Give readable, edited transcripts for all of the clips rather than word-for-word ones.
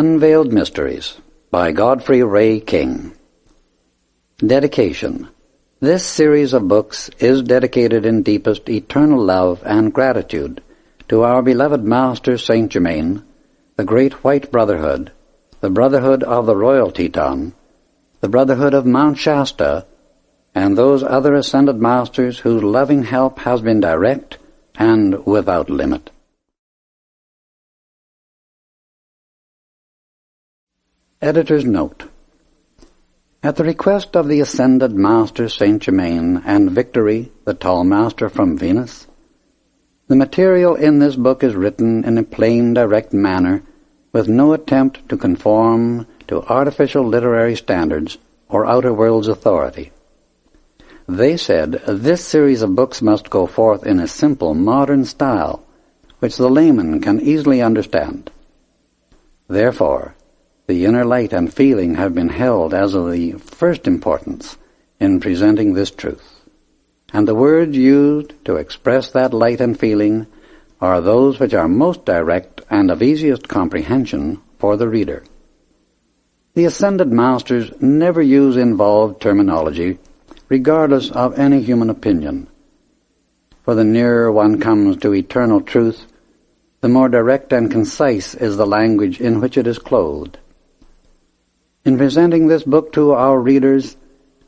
Unveiled Mysteries by Godfre Ray King. Dedication. This series of books is dedicated in deepest eternal love and gratitude to our beloved Master Saint Germain, the Great White Brotherhood, the Brotherhood of the Royal Teton, the Brotherhood of Mount Shasta, and those other ascended masters whose loving help has been direct and without limit. Editor's Note. At the request of the ascended Master Saint Germain and Victory, the Tall Master from Venus, the material in this book is written in a plain, direct manner, with no attempt to conform to artificial literary standards or outer world's authority. They said this series of books must go forth in a simple, modern style, which the layman can easily understand. Therefore, the inner light and feeling have been held as of the first importance in presenting this truth, and the words used to express that light and feeling are those which are most direct and of easiest comprehension for the reader. The ascended masters never use involved terminology, regardless of any human opinion. For the nearer one comes to eternal truth, the more direct and concise is the language in which it is clothed. In presenting this book to our readers,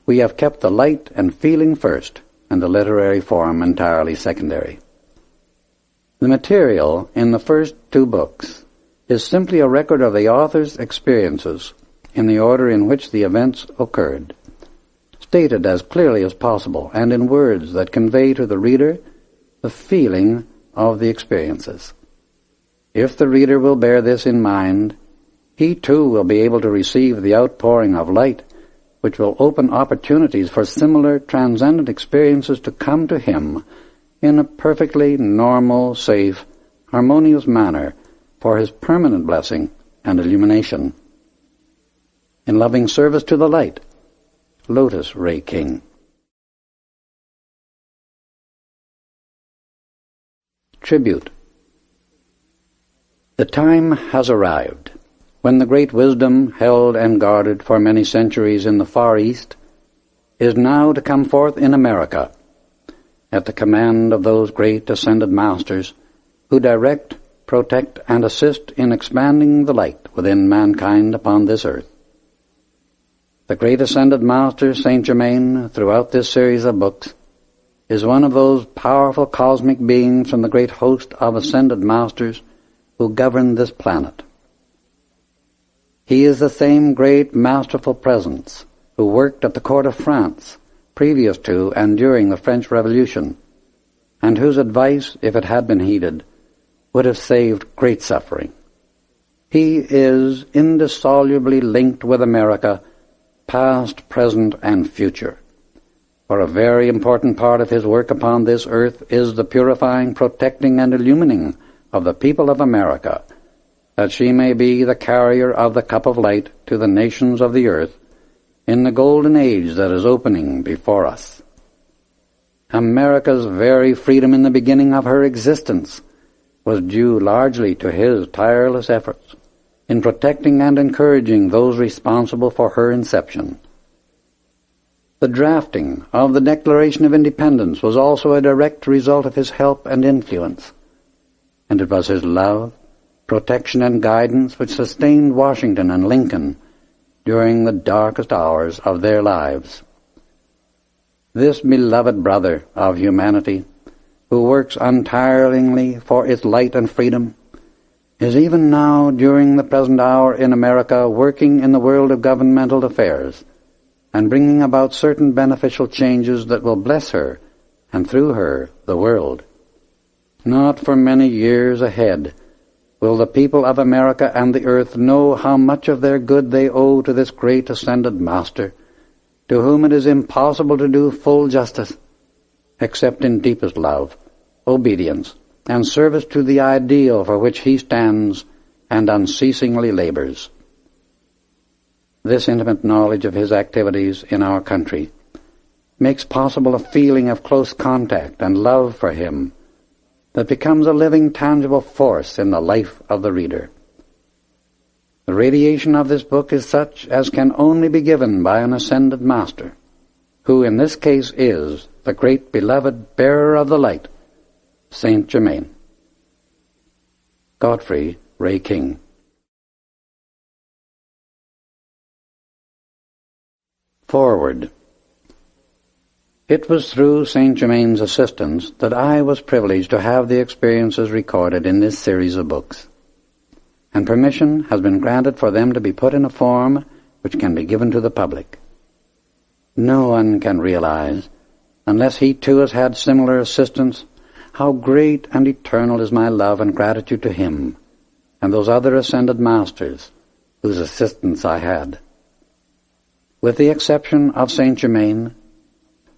we have kept the light and feeling first, and the literary form entirely secondary. The material in the first two books is simply a record of the author's experiences in the order in which the events occurred, stated as clearly as possible and in words that convey to the reader the feeling of the experiences. If the reader will bear this in mind, he too will be able to receive the outpouring of light, which will open opportunities for similar transcendent experiences to come to him in a perfectly normal, safe, harmonious manner for his permanent blessing and illumination. In loving service to the light, Lotus Ray King. Tribute. The time has arrived when the great wisdom held and guarded for many centuries in the Far East is now to come forth in America at the command of those great ascended masters who direct, protect, and assist in expanding the light within mankind upon this earth. The great ascended Master Saint Germain, throughout this series of books, is one of those powerful cosmic beings from the great host of ascended masters who govern this planet. He is the same great masterful presence who worked at the court of France previous to and during the French Revolution, and whose advice, if it had been heeded, would have saved great suffering. He is indissolubly linked with America, past, present, and future. For a very important part of his work upon this earth is the purifying, protecting, and illumining of the people of America, that she may be the carrier of the cup of light to the nations of the earth in the golden age that is opening before us. America's very freedom in the beginning of her existence was due largely to his tireless efforts in protecting and encouraging those responsible for her inception. The drafting of the Declaration of Independence was also a direct result of his help and influence, and it was his love, protection, and guidance which sustained Washington and Lincoln during the darkest hours of their lives. This beloved brother of humanity, who works untiringly for its light and freedom, is even now, during the present hour in America, working in the world of governmental affairs and bringing about certain beneficial changes that will bless her, and through her, the world. Not for many years ahead will the people of America and the earth know how much of their good they owe to this great ascended Master, to whom it is impossible to do full justice, except in deepest love, obedience, and service to the ideal for which he stands and unceasingly labors. This intimate knowledge of his activities in our country makes possible a feeling of close contact and love for him that becomes a living, tangible force in the life of the reader. The radiation of this book is such as can only be given by an ascended master, who in this case is the great beloved bearer of the light, Saint Germain. Godfre, Ray King. Forward. It was through Saint Germain's assistance that I was privileged to have the experiences recorded in this series of books, and permission has been granted for them to be put in a form which can be given to the public. No one can realize, unless he too has had similar assistance, how great and eternal is my love and gratitude to him and those other ascended masters whose assistance I had. With the exception of Saint Germain,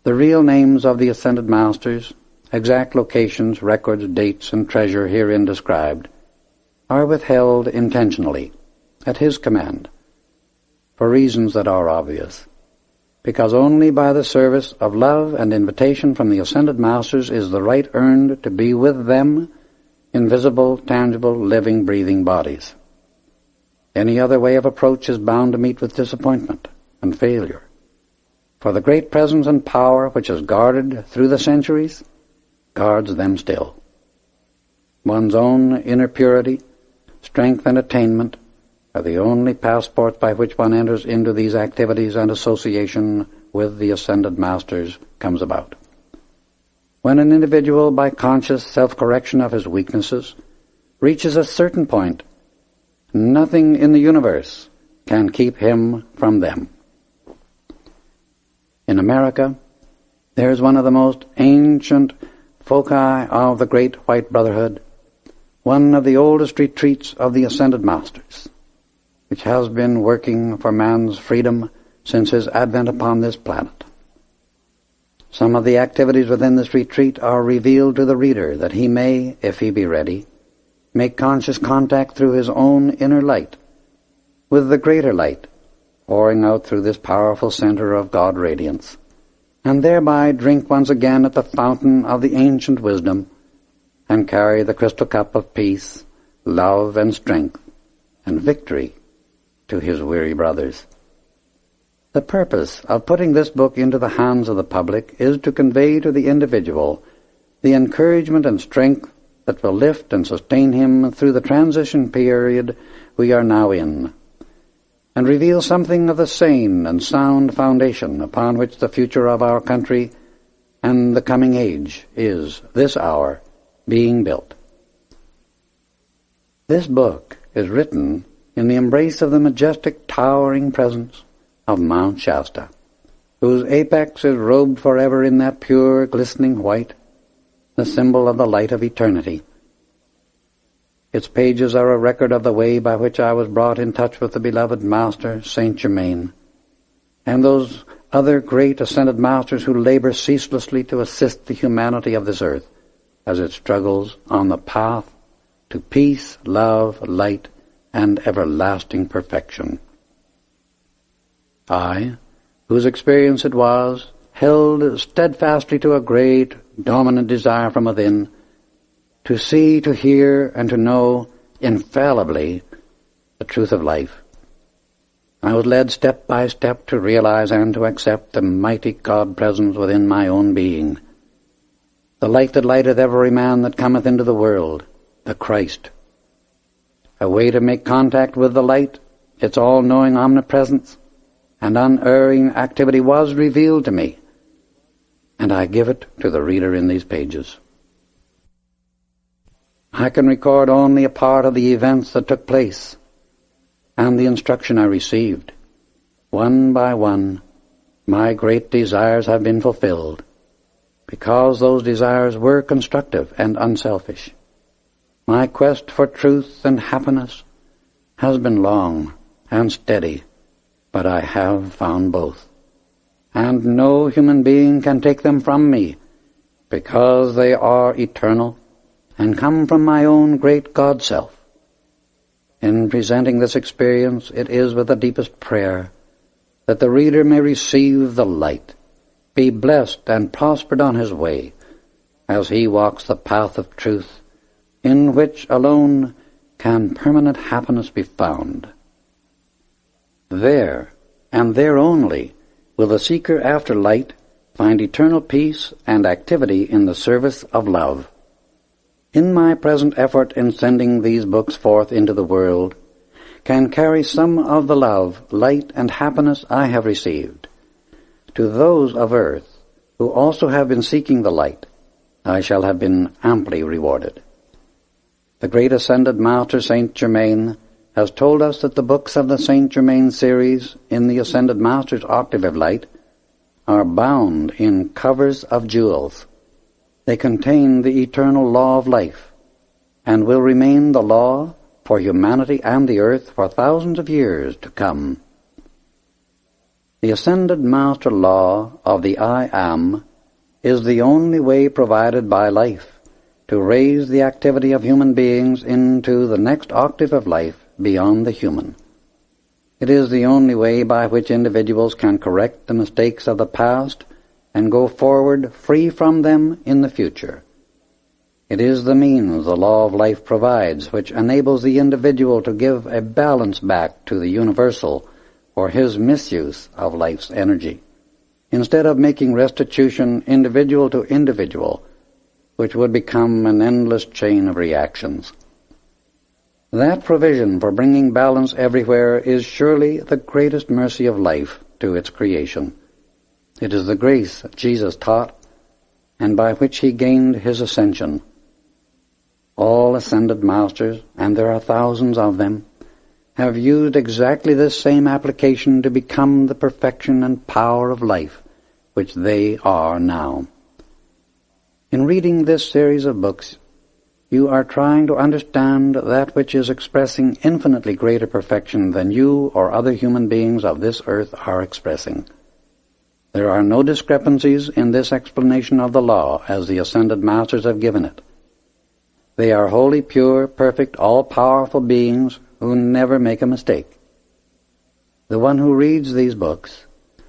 the real names of the ascended masters, exact locations, records, dates, and treasure herein described, are withheld intentionally, at his command, for reasons that are obvious, because only by the service of love and invitation from the ascended masters is the right earned to be with them in visible, tangible, living, breathing bodies. Any other way of approach is bound to meet with disappointment and failure, for the great presence and power which has guarded through the centuries guards them still. One's own inner purity, strength, and attainment are the only passports by which one enters into these activities and association with the ascended masters comes about. When an individual, by conscious self-correction of his weaknesses, reaches a certain point, nothing in the universe can keep him from them. In America, there is one of the most ancient foci of the Great White Brotherhood, one of the oldest retreats of the ascended masters, which has been working for man's freedom since his advent upon this planet. Some of the activities within this retreat are revealed to the reader that he may, if he be ready, make conscious contact through his own inner light with the greater light pouring out through this powerful center of God radiance, and thereby drink once again at the fountain of the ancient wisdom and carry the crystal cup of peace, love, and strength, and victory to his weary brothers. The purpose of putting this book into the hands of the public is to convey to the individual the encouragement and strength that will lift and sustain him through the transition period we are now in, and reveal something of the sane and sound foundation upon which the future of our country and the coming age is, this hour, being built. This book is written in the embrace of the majestic, towering presence of Mount Shasta, whose apex is robed forever in that pure, glistening white, the symbol of the light of eternity. Its pages are a record of the way by which I was brought in touch with the beloved Master, Saint Germain, and those other great ascended masters who labor ceaselessly to assist the humanity of this earth as it struggles on the path to peace, love, light, and everlasting perfection. I, whose experience it was, held steadfastly to a great, dominant desire from within, to see, to hear, and to know infallibly the truth of life. I was led step by step to realize and to accept the mighty God-presence within my own being, the light that lighteth every man that cometh into the world, the Christ. A way to make contact with the light, its all-knowing omnipresence, and unerring activity was revealed to me, and I give it to the reader in these pages. I can record only a part of the events that took place and the instruction I received. One by one, my great desires have been fulfilled, because those desires were constructive and unselfish. My quest for truth and happiness has been long and steady, but I have found both, and no human being can take them from me, because they are eternal and come from my own great God-self. In presenting this experience, it is with the deepest prayer that the reader may receive the light, be blessed and prospered on his way, as he walks the path of truth, in which alone can permanent happiness be found, There, and there only, will the seeker after light find eternal peace and activity in the service of love. In my present effort in sending these books forth into the world, can carry some of the love, light, and happiness I have received. To those of earth who also have been seeking the light, I shall have been amply rewarded. The great ascended Master Saint Germain has told us that the books of the Saint Germain series in the Ascended Master's Octave of Light are bound in covers of jewels. They contain the eternal law of life, and will remain the law for humanity and the earth for thousands of years to come. The Ascended Master Law of the I Am is the only way provided by life to raise the activity of human beings into the next octave of life beyond the human. It is the only way by which individuals can correct the mistakes of the past and go forward free from them in the future. It is the means the law of life provides which enables the individual to give a balance back to the universal for his misuse of life's energy, instead of making restitution individual to individual, which would become an endless chain of reactions. That provision for bringing balance everywhere is surely the greatest mercy of life to its creation. It is the grace Jesus taught, and by which he gained his ascension. All ascended masters, and there are thousands of them, have used exactly this same application to become the perfection and power of life which they are now. In reading this series of books, you are trying to understand that which is expressing infinitely greater perfection than you or other human beings of this earth are expressing. There are no discrepancies in this explanation of the law as the Ascended Masters have given it. They are wholly pure, perfect, all-powerful beings who never make a mistake. The one who reads these books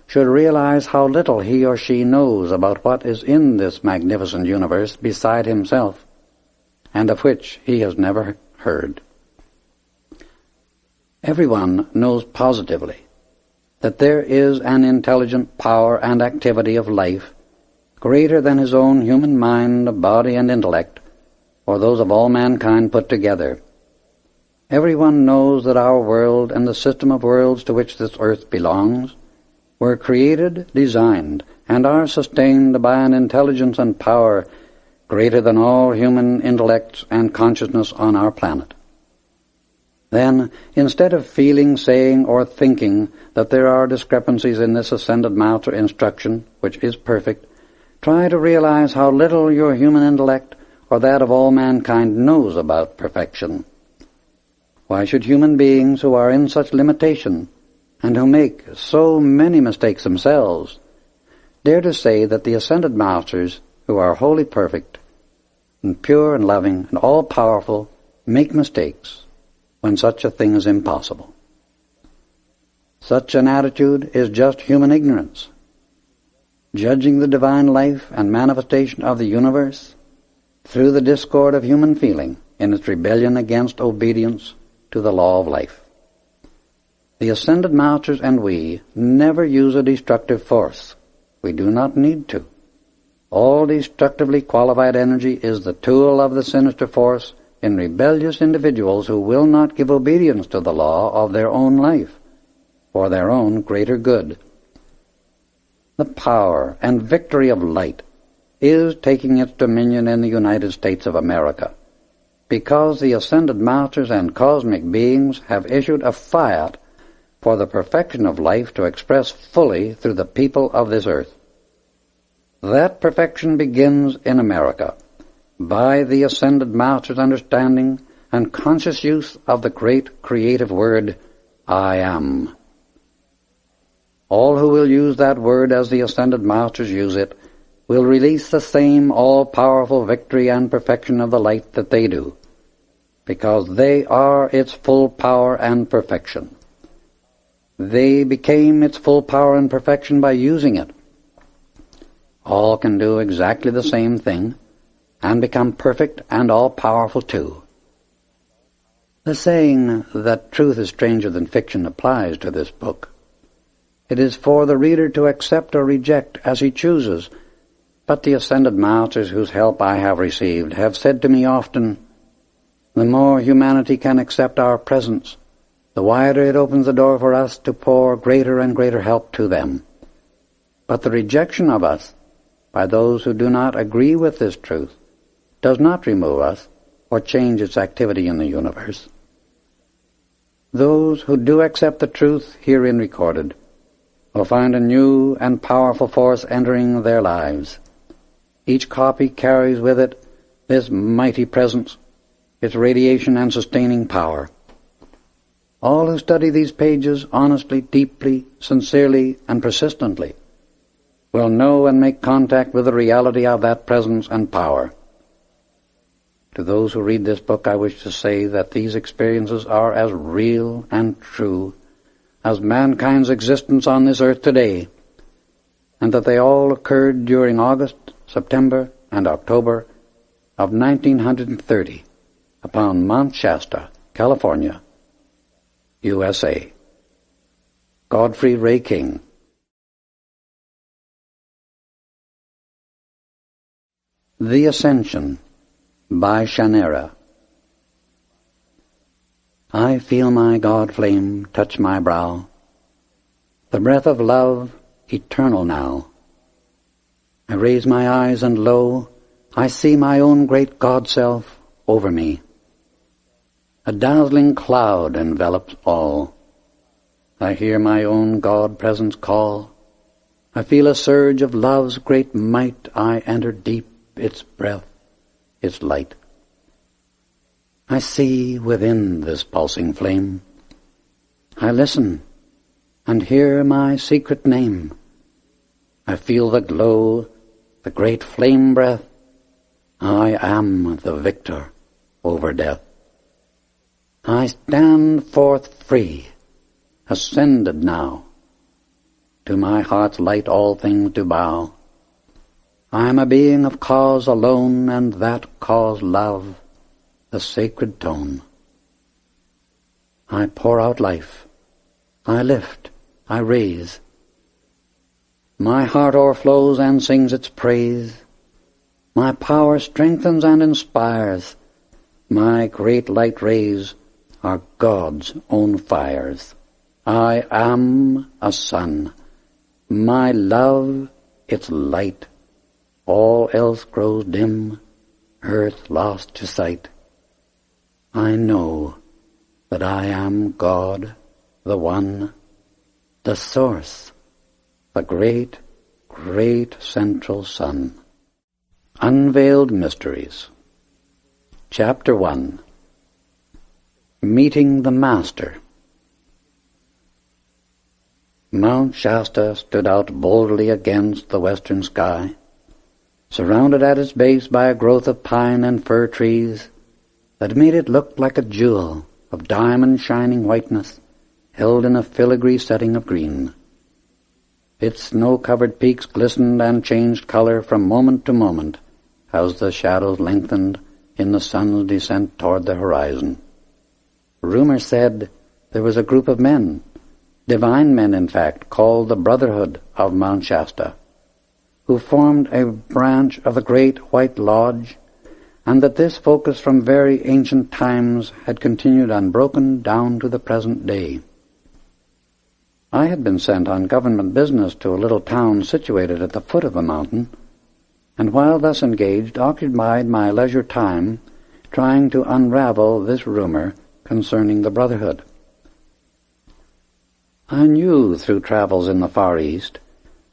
should realize how little he or she knows about what is in this magnificent universe beside himself, and of which he has never heard. Everyone knows positively that there is an intelligent power and activity of life greater than his own human mind, body, and intellect, or those of all mankind put together. Everyone knows that our world and the system of worlds to which this earth belongs were created, designed, and are sustained by an intelligence and power greater than all human intellects and consciousness on our planet. Then, instead of feeling, saying, or thinking that there are discrepancies in this Ascended Master instruction, which is perfect, try to realize how little your human intellect or that of all mankind knows about perfection. Why should human beings who are in such limitation and who make so many mistakes themselves dare to say that the Ascended Masters, who are wholly perfect and pure and loving and all-powerful, make mistakes when such a thing is impossible? Such an attitude is just human ignorance, judging the divine life and manifestation of the universe through the discord of human feeling in its rebellion against obedience to the law of life. The Ascended Masters and we never use a destructive force. We do not need to. All destructively qualified energy is the tool of the sinister force in rebellious individuals who will not give obedience to the law of their own life for their own greater good. The power and victory of light is taking its dominion in the United States of America, because the Ascended Masters and cosmic beings have issued a fiat for the perfection of life to express fully through the people of this earth. That perfection begins in America, by the Ascended Master's understanding and conscious use of the great creative word, I am. All who will use that word as the Ascended Masters use it will release the same all-powerful victory and perfection of the light that they do, because they are its full power and perfection. They became its full power and perfection by using it. All can do exactly the same thing and become perfect and all-powerful too. The saying that truth is stranger than fiction applies to this book. It is for the reader to accept or reject as he chooses, but the ascended masters whose help I have received have said to me often, the more humanity can accept our presence, the wider it opens the door for us to pour greater and greater help to them. But the rejection of us by those who do not agree with this truth does not remove us or change its activity in the universe. Those who do accept the truth herein recorded will find a new and powerful force entering their lives. Each copy carries with it this mighty presence, its radiation and sustaining power. All who study these pages honestly, deeply, sincerely, and persistently will know and make contact with the reality of that presence and power. To those who read this book, I wish to say that these experiences are as real and true as mankind's existence on this earth today, and that they all occurred during August, September, and October of 1930 upon Mount Shasta, California, USA. Godfre Ray King. The Ascension by Shanera. I feel my God flame touch my brow, the breath of love eternal now. I raise my eyes and lo, I see my own great God-self over me. A dazzling cloud envelops all. I hear my own God-presence call. I feel a surge of love's great might. I enter deep its breath, its light. I see within this pulsing flame. I listen and hear my secret name. I feel the glow, the great flame breath. I am the victor over death. I stand forth free, ascended now. To my heart's light all things do bow. I am a being of cause alone, and that cause love, the sacred tone. I pour out life, I lift, I raise. My heart o'erflows and sings its praise. My power strengthens and inspires. My great light rays are God's own fires. I am a sun. My love, its light. All else grows dim, earth lost to sight. I know that I am God, the One, the Source, the great, great central Sun. Unveiled Mysteries. Chapter 1. Meeting the Master. Mount Shasta stood out boldly against the western sky, surrounded at its base by a growth of pine and fir trees that made it look like a jewel of diamond-shining whiteness held in a filigree setting of green. Its snow-covered peaks glistened and changed color from moment to moment as the shadows lengthened in the sun's descent toward the horizon. Rumor said there was a group of men, divine men in fact, called the Brotherhood of Mount Shasta, who formed a branch of the Great White Lodge, and that this focus from very ancient times had continued unbroken down to the present day. I had been sent on government business to a little town situated at the foot of the mountain, and while thus engaged occupied my leisure time trying to unravel this rumor concerning the Brotherhood. I knew through travels in the Far East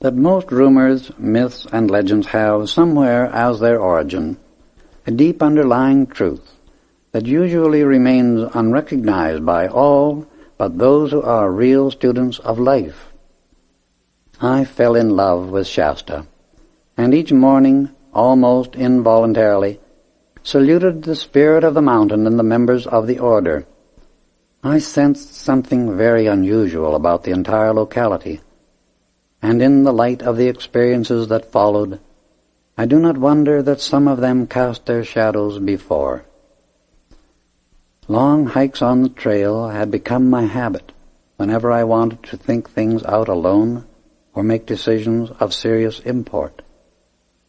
that most rumors, myths, and legends have somewhere as their origin a deep underlying truth that usually remains unrecognized by all but those who are real students of life. I fell in love with Shasta, and each morning, almost involuntarily, saluted the spirit of the mountain and the members of the order. I sensed something very unusual about the entire locality, and in the light of the experiences that followed, I do not wonder that some of them cast their shadows before. Long hikes on the trail had become my habit whenever I wanted to think things out alone or make decisions of serious import.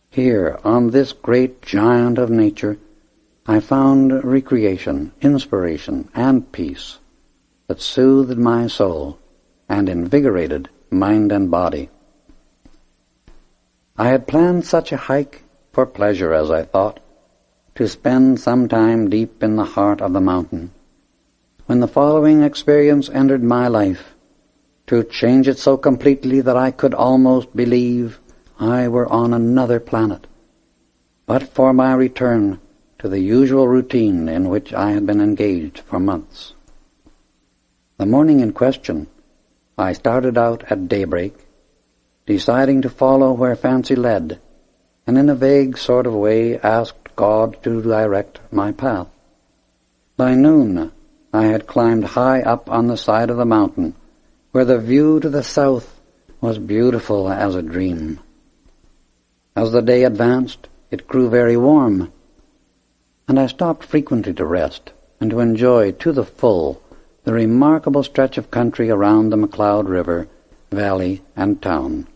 Here, on this great giant of nature, I found recreation, inspiration, and peace that soothed my soul and invigorated mind and body. I had planned such a hike for pleasure, as I thought, to spend some time deep in the heart of the mountain, when the following experience entered my life, to change it so completely that I could almost believe I were on another planet, but for my return to the usual routine in which I had been engaged for months. The morning in question, I started out at daybreak, deciding to follow where fancy led, and in a vague sort of way asked God to direct my path. By noon, I had climbed high up on the side of the mountain, where the view to the south was beautiful as a dream. As the day advanced, it grew very warm, and I stopped frequently to rest and to enjoy to the full the remarkable stretch of country around the McLeod River, valley, and town.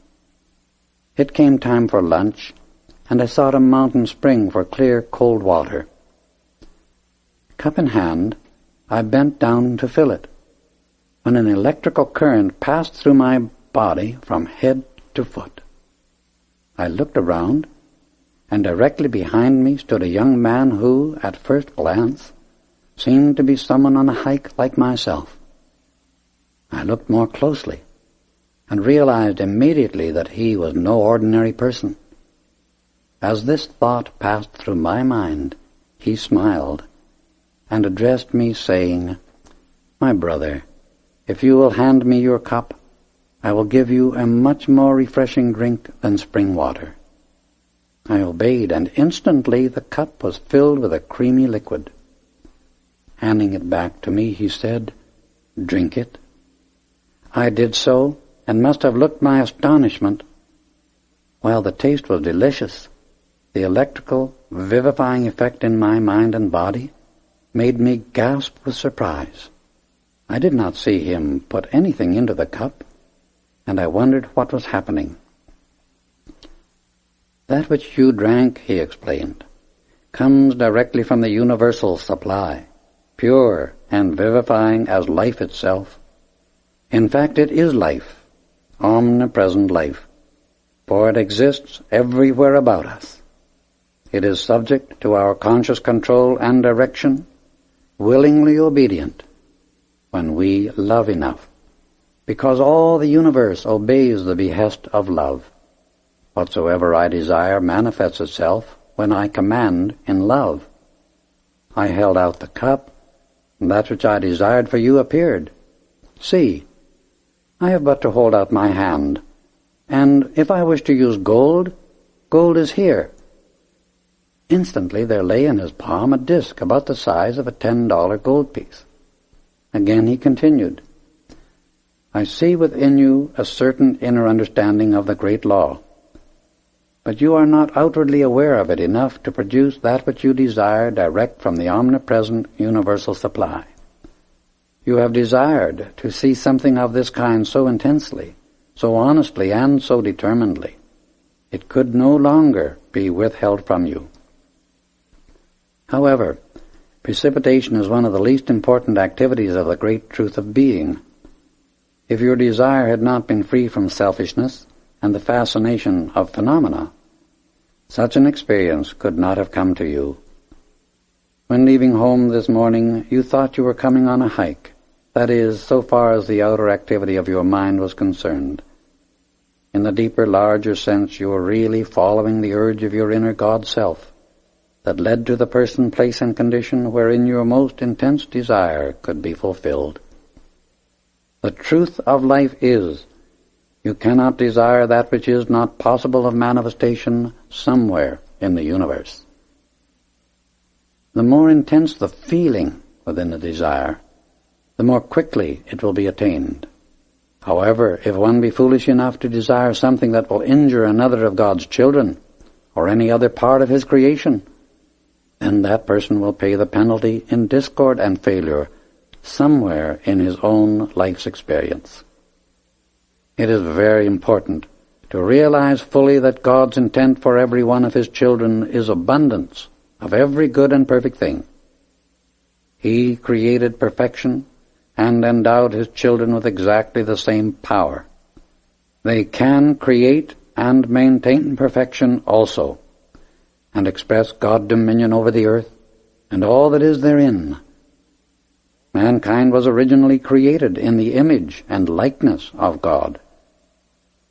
It came time for lunch, and I sought a mountain spring for clear, cold water. Cup in hand, I bent down to fill it, when an electrical current passed through my body from head to foot. I looked around, and directly behind me stood a young man who, at first glance, seemed to be someone on a hike like myself. I looked more closely, and realized immediately that he was no ordinary person. As this thought passed through my mind, he smiled, and addressed me, saying, "My brother, if you will hand me your cup, I will give you a much more refreshing drink than spring water." I obeyed, and instantly the cup was filled with a creamy liquid. Handing it back to me, he said, "Drink it." I did so, and must have looked my astonishment. While the taste was delicious, the electrical, vivifying effect in my mind and body made me gasp with surprise. I did not see him put anything into the cup, and I wondered what was happening. "That which you drank," he explained, "comes directly from the universal supply, pure and vivifying as life itself. In fact, it is life, omnipresent life, for it exists everywhere about us. It is subject to our conscious control and direction, willingly obedient, when we love enough, because all the universe obeys the behest of love. Whatsoever I desire manifests itself when I command in love. I held out the cup, and that which I desired for you appeared. See, I have but to hold out my hand, and if I wish to use gold, gold is here." Instantly there lay in his palm a disc about the size of a $10 gold piece. Again he continued, "I see within you a certain inner understanding of the great law, but you are not outwardly aware of it enough to produce that which you desire direct from the omnipresent universal supply. You have desired to see something of this kind so intensely, so honestly, and so determinedly. It could no longer be withheld from you. However, precipitation is one of the least important activities of the great truth of being. If your desire had not been free from selfishness and the fascination of phenomena, such an experience could not have come to you. When leaving home this morning, you thought you were coming on a hike, that is, so far as the outer activity of your mind was concerned. In the deeper, larger sense, you were really following the urge of your inner God self, that led to the person, place, and condition wherein your most intense desire could be fulfilled. The truth of life is, you cannot desire that which is not possible of manifestation somewhere in the universe. The more intense the feeling within the desire, the more quickly it will be attained. However, if one be foolish enough to desire something that will injure another of God's children, or any other part of His creation, then that person will pay the penalty in discord and failure somewhere in his own life's experience. It is very important to realize fully that God's intent for every one of His children is abundance of every good and perfect thing. He created perfection and endowed His children with exactly the same power. They can create and maintain perfection also, and express God's dominion over the earth and all that is therein. Mankind was originally created in the image and likeness of God.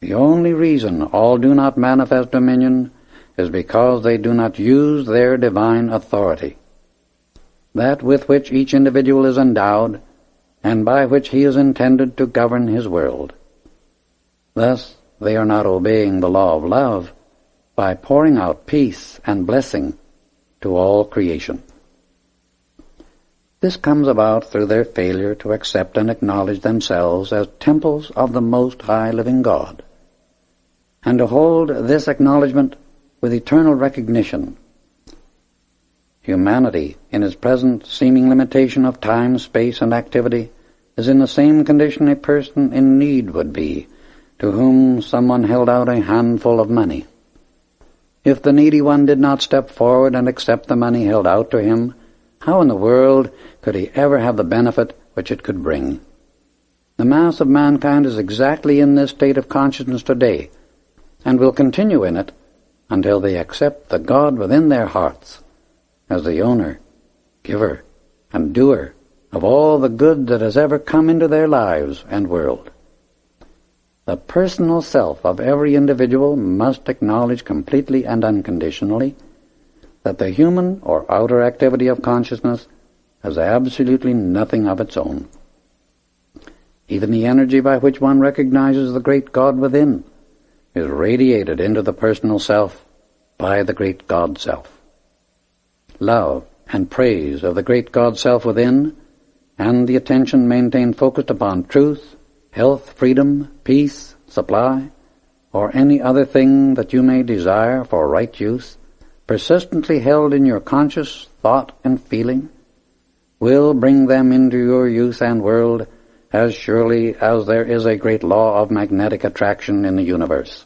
The only reason all do not manifest dominion is because they do not use their divine authority, that with which each individual is endowed and by which he is intended to govern his world. Thus, they are not obeying the law of love by pouring out peace and blessing to all creation. This comes about through their failure to accept and acknowledge themselves as temples of the Most High Living God, and to hold this acknowledgement with eternal recognition. Humanity, in its present seeming limitation of time, space, and activity, is in the same condition a person in need would be, to whom someone held out a handful of money. If the needy one did not step forward and accept the money held out to him, how in the world could he ever have the benefit which it could bring? The mass of mankind is exactly in this state of consciousness today, and will continue in it until they accept the God within their hearts as the owner, giver, and doer of all the good that has ever come into their lives and world. The personal self of every individual must acknowledge completely and unconditionally that the human or outer activity of consciousness has absolutely nothing of its own. Even the energy by which one recognizes the great God within is radiated into the personal self by the great God Self. Love and praise of the great God Self within, and the attention maintained focused upon truth, health, freedom, peace, supply, or any other thing that you may desire for right use, persistently held in your conscious thought and feeling, will bring them into your use and world as surely as there is a great law of magnetic attraction in the universe.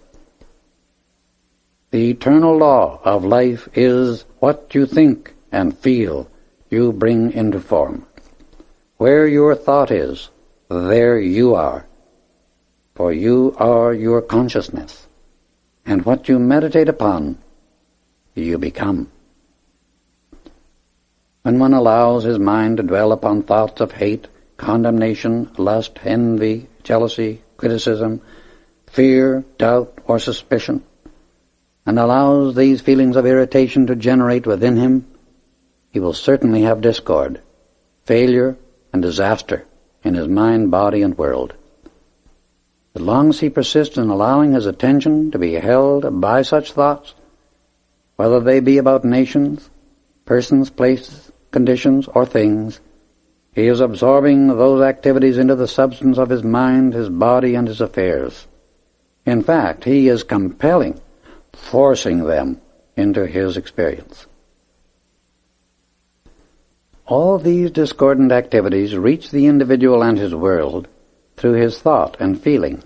The eternal law of life is what you think and feel you bring into form. Where your thought is, there you are, for you are your consciousness, and what you meditate upon, you become. When one allows his mind to dwell upon thoughts of hate, condemnation, lust, envy, jealousy, criticism, fear, doubt, or suspicion, and allows these feelings of irritation to generate within him, he will certainly have discord, failure, and disaster in his mind, body, and world. As long as he persists in allowing his attention to be held by such thoughts, whether they be about nations, persons, places, conditions, or things, he is absorbing those activities into the substance of his mind, his body, and his affairs. In fact, he is compelling, forcing them into his experience. All these discordant activities reach the individual and his world through his thought and feeling.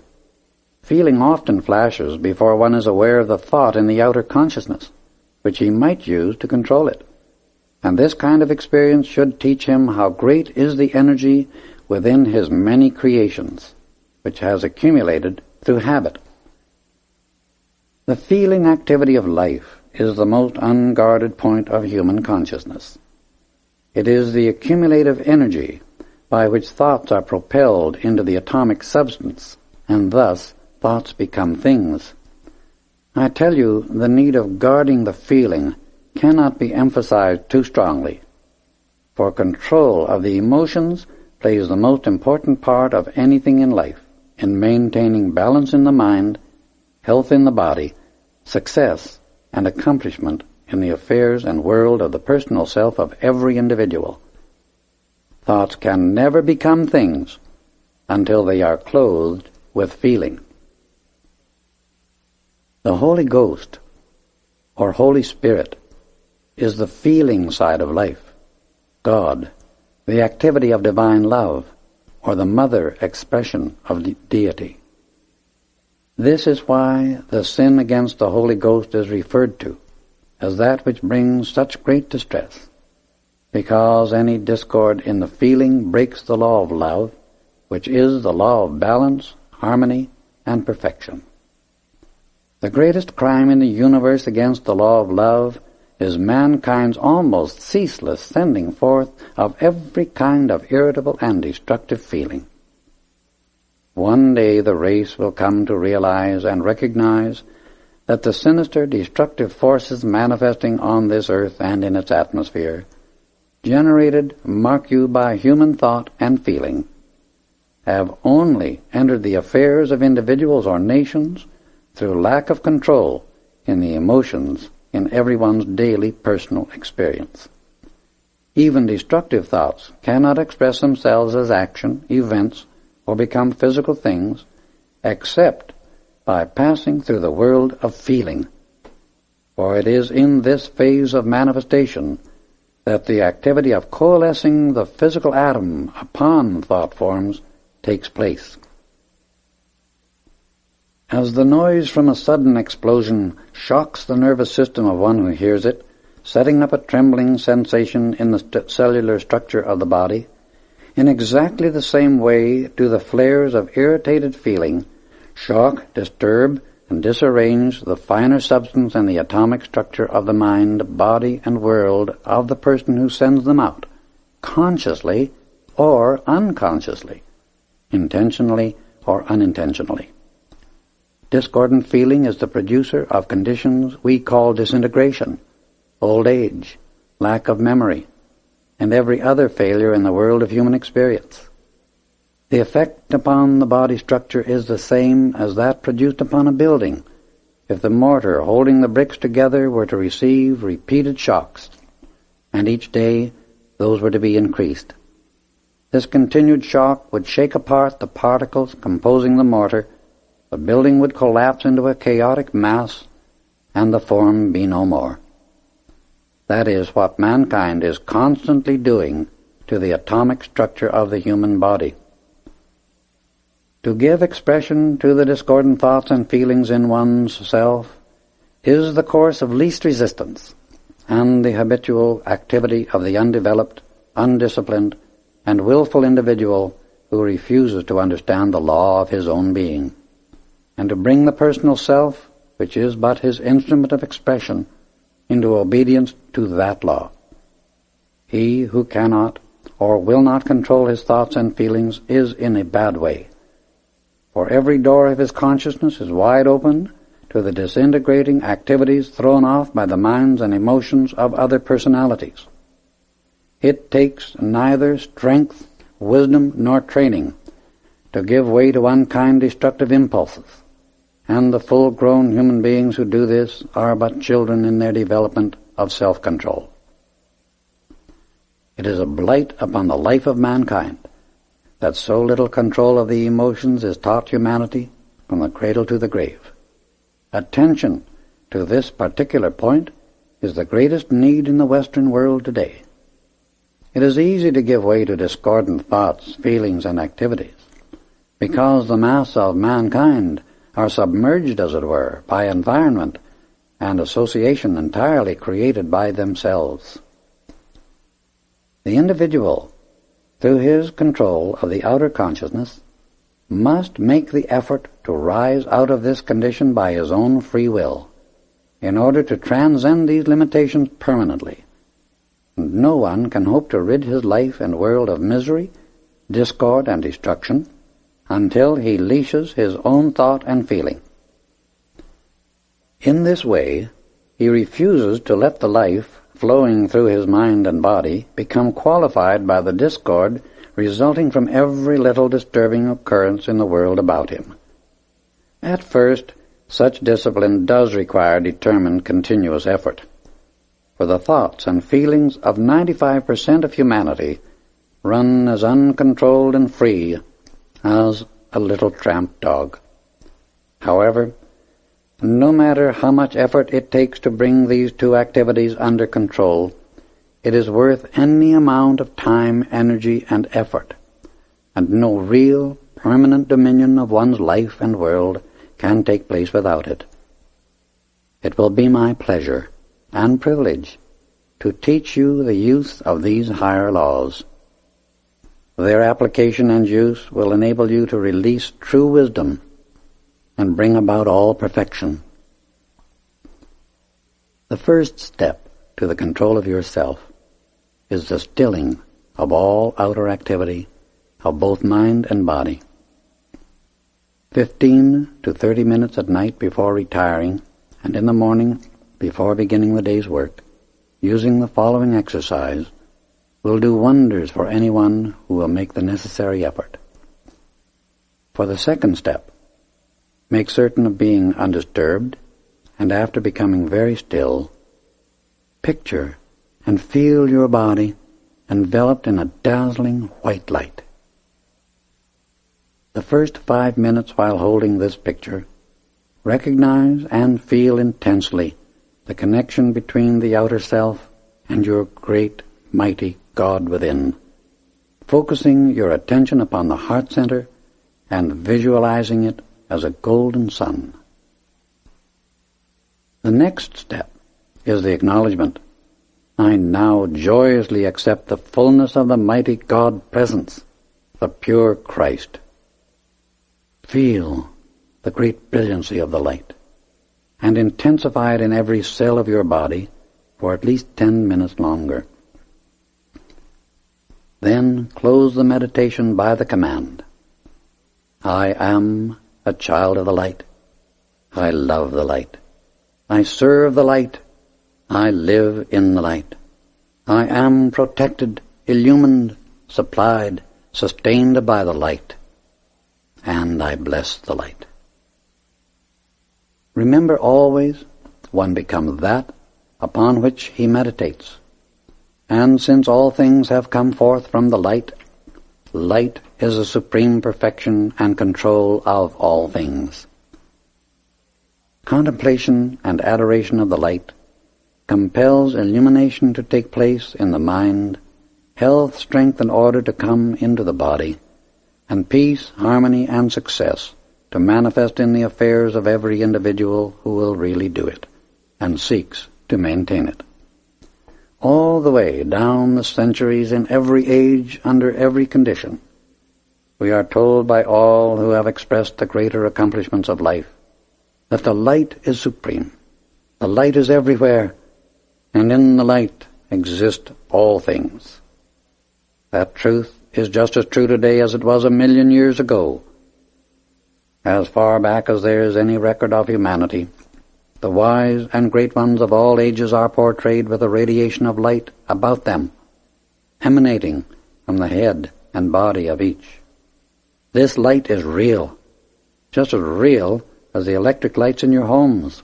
Feeling often flashes before one is aware of the thought in the outer consciousness, which he might use to control it. And this kind of experience should teach him how great is the energy within his many creations, which has accumulated through habit. The feeling activity of life is the most unguarded point of human consciousness. It is the accumulative energy by which thoughts are propelled into the atomic substance, and thus thoughts become things. I tell you, the need of guarding the feeling cannot be emphasized too strongly, for control of the emotions plays the most important part of anything in life, in maintaining balance in the mind, health in the body, success and accomplishment in the affairs and world of the personal self of every individual. Thoughts can never become things until they are clothed with feeling. The Holy Ghost, or Holy Spirit, is the feeling side of life, God, the activity of divine love, or the mother expression of deity. This is why the sin against the Holy Ghost is referred to as that which brings such great distress, because any discord in the feeling breaks the law of love, which is the law of balance, harmony, and perfection. The greatest crime in the universe against the law of love is mankind's almost ceaseless sending forth of every kind of irritable and destructive feeling. One day the race will come to realize and recognize that the sinister destructive forces manifesting on this earth and in its atmosphere, generated, mark you, by human thought and feeling, have only entered the affairs of individuals or nations through lack of control in the emotions in everyone's daily personal experience. Even destructive thoughts cannot express themselves as action, events, or become physical things except by passing through the world of feeling. For it is in this phase of manifestation that the activity of coalescing the physical atom upon thought forms takes place. As the noise from a sudden explosion shocks the nervous system of one who hears it, setting up a trembling sensation in the cellular structure of the body, in exactly the same way do the flares of irritated feeling shock, disturb, and disarrange the finer substance and the atomic structure of the mind, body, and world of the person who sends them out, consciously or unconsciously, intentionally or unintentionally. Discordant feeling is the producer of conditions we call disintegration, old age, lack of memory, and every other failure in the world of human experience. The effect upon the body structure is the same as that produced upon a building if the mortar holding the bricks together were to receive repeated shocks, and each day those were to be increased. This continued shock would shake apart the particles composing the mortar, the building would collapse into a chaotic mass, and the form be no more. That is what mankind is constantly doing to the atomic structure of the human body. To give expression to the discordant thoughts and feelings in one's self is the course of least resistance and the habitual activity of the undeveloped, undisciplined, and willful individual who refuses to understand the law of his own being, and to bring the personal self, which is but his instrument of expression, into obedience to that law. He who cannot or will not control his thoughts and feelings is in a bad way, for every door of his consciousness is wide open to the disintegrating activities thrown off by the minds and emotions of other personalities. It takes neither strength, wisdom, nor training to give way to unkind destructive impulses, and the full-grown human beings who do this are but children in their development of self-control. It is a blight upon the life of mankind that so little control of the emotions is taught humanity from the cradle to the grave. Attention to this particular point is the greatest need in the Western world today. It is easy to give way to discordant thoughts, feelings, and activities, because the mass of mankind are submerged, as it were, by environment and association entirely created by themselves. The individual, through his control of the outer consciousness, must make the effort to rise out of this condition by his own free will, in order to transcend these limitations permanently. And no one can hope to rid his life and world of misery, discord, and destruction until he leashes his own thought and feeling. In this way, he refuses to let the life flowing through his mind and body become qualified by the discord resulting from every little disturbing occurrence in the world about him. At first, such discipline does require determined, continuous effort, for the thoughts and feelings of 95% of humanity run as uncontrolled and free as a little tramp dog. However, No matter how much effort it takes to bring these two activities under control, it is worth any amount of time, energy, and effort, and no real, permanent dominion of one's life and world can take place without it. It will be my pleasure and privilege to teach you the use of these higher laws. Their application and use will enable you to release true wisdom and bring about all perfection. The first step to the control of yourself is the stilling of all outer activity of both mind and body. 15 to 30 minutes at night before retiring and in the morning before beginning the day's work, using the following exercise, will do wonders for anyone who will make the necessary effort. For the second step, make certain of being undisturbed, and after becoming very still, picture and feel your body enveloped in a dazzling white light. The first 5 minutes while holding this picture, recognize and feel intensely the connection between the outer self and your great, mighty God within, focusing your attention upon the heart center and visualizing it as a golden sun. The next step is the acknowledgement. I now joyously accept the fullness of the mighty God presence, the pure Christ. Feel the great brilliancy of the light, and intensify it in every cell of your body for at least 10 minutes longer. Then close the meditation by the command, I am a child of the light. I love the light. I serve the light. I live in the light. I am protected, illumined, supplied, sustained by the light. And I bless the light. Remember always, one becomes that upon which he meditates. And since all things have come forth from the light, light is the supreme perfection and control of all things. Contemplation and adoration of the light compels illumination to take place in the mind, health, strength, and order to come into the body, and peace, harmony, and success to manifest in the affairs of every individual who will really do it, and seeks to maintain it. All the way down the centuries, in every age, under every condition, we are told by all who have expressed the greater accomplishments of life that the light is supreme. The light is everywhere, and in the light exist all things. That truth is just as true today as it was 1,000,000 years ago. As far back as there is any record of humanity, the wise and great ones of all ages are portrayed with a radiation of light about them, emanating from the head and body of each. This light is real, just as real as the electric lights in your homes.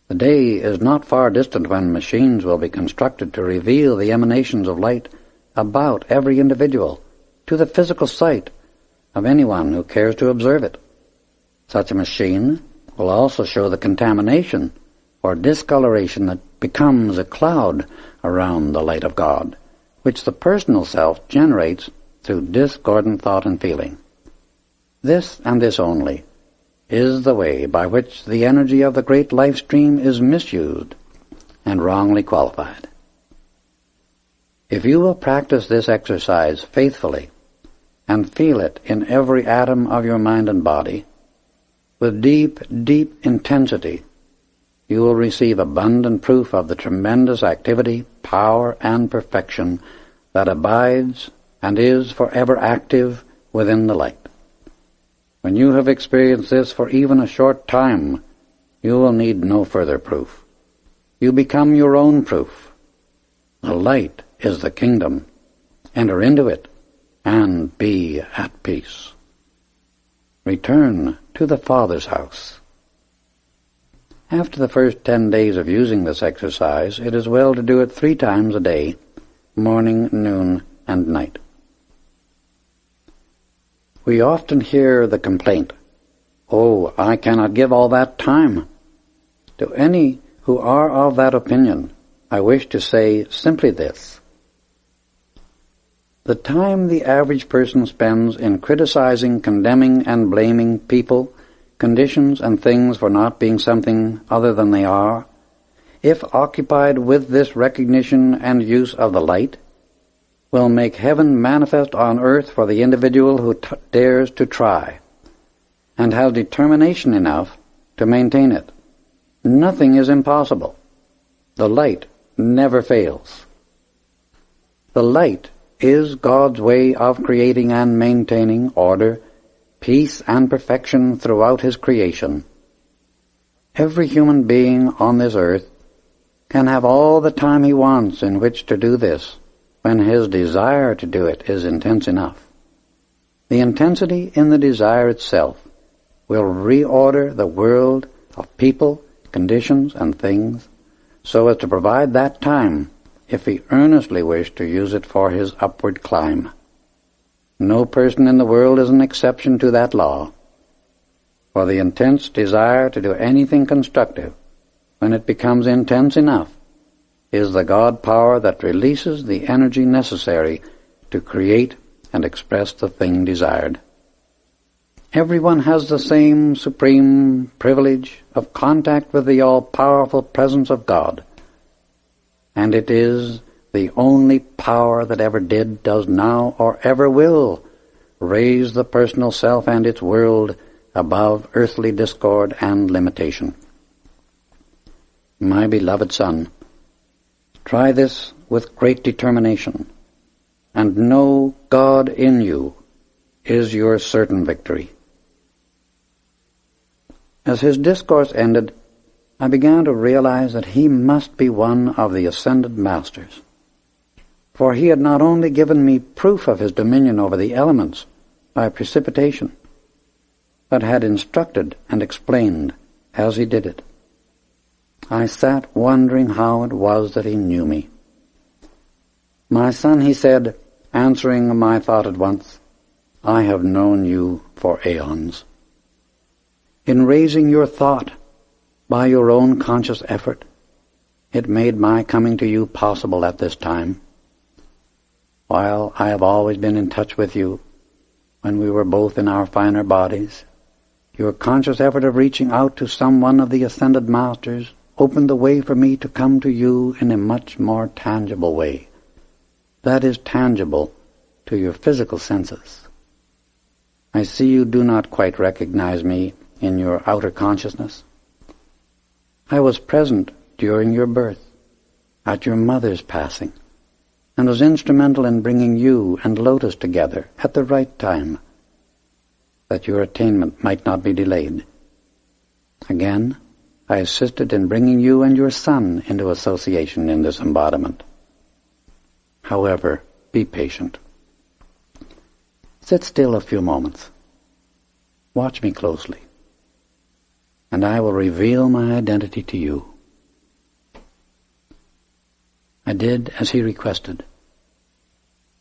The day is not far distant when machines will be constructed to reveal the emanations of light about every individual to the physical sight of anyone who cares to observe it. Such a machine will also show the contamination or discoloration that becomes a cloud around the light of God, which the personal self generates through discordant thought and feeling. This and this only is the way by which the energy of the great life stream is misused and wrongly qualified. If you will practice this exercise faithfully and feel it in every atom of your mind and body, with deep, deep intensity, you will receive abundant proof of the tremendous activity, power, and perfection that abides and is forever active within the light. When you have experienced this for even a short time, you will need no further proof. You become your own proof. The light is the kingdom. Enter into it and be at peace. Return to the Father's house. After the first 10 days of using this exercise, it is well to do it 3 times a day, morning, noon, and night. We often hear the complaint "Oh, I cannot give all that time." To any who are of that opinion, I wish to say simply this: the time the average person spends in criticizing, condemning, and blaming people, conditions, and things for not being something other than they are, if occupied with this recognition and use of the light, will make heaven manifest on earth for the individual who dares to try, and has determination enough to maintain it. Nothing is impossible. The light never fails. The light is God's way of creating and maintaining order, peace, and perfection throughout His creation. Every human being on this earth can have all the time he wants in which to do this, when his desire to do it is intense enough. The intensity in the desire itself will reorder the world of people, conditions, and things so as to provide that time if he earnestly wished to use it for his upward climb. No person in the world is an exception to that law, for the intense desire to do anything constructive, when it becomes intense enough, is the God power that releases the energy necessary to create and express the thing desired. Everyone has the same supreme privilege of contact with the all-powerful presence of God, and it is the only power that ever did, does now, or ever will raise the personal self and its world above earthly discord and limitation. My beloved son, try this with great determination, and know God in you is your certain victory. As his discourse ended, I began to realize that he must be one of the ascended masters, for he had not only given me proof of his dominion over the elements by precipitation, but had instructed and explained as he did it. I sat wondering how it was that he knew me. "My son," he said, answering my thought at once, "I have known you for aeons. In raising your thought by your own conscious effort, it made my coming to you possible at this time. While I have always been in touch with you, when we were both in our finer bodies, your conscious effort of reaching out to some one of the ascended masters opened the way for me to come to you in a much more tangible way. That is tangible to your physical senses. I see you do not quite recognize me in your outer consciousness. I was present during your birth, at your mother's passing, and was instrumental in bringing you and Lotus together at the right time, that your attainment might not be delayed. Again, I assisted in bringing you and your son into association in this embodiment. However, be patient. Sit still a few moments. Watch me closely, and I will reveal my identity to you." I did as he requested,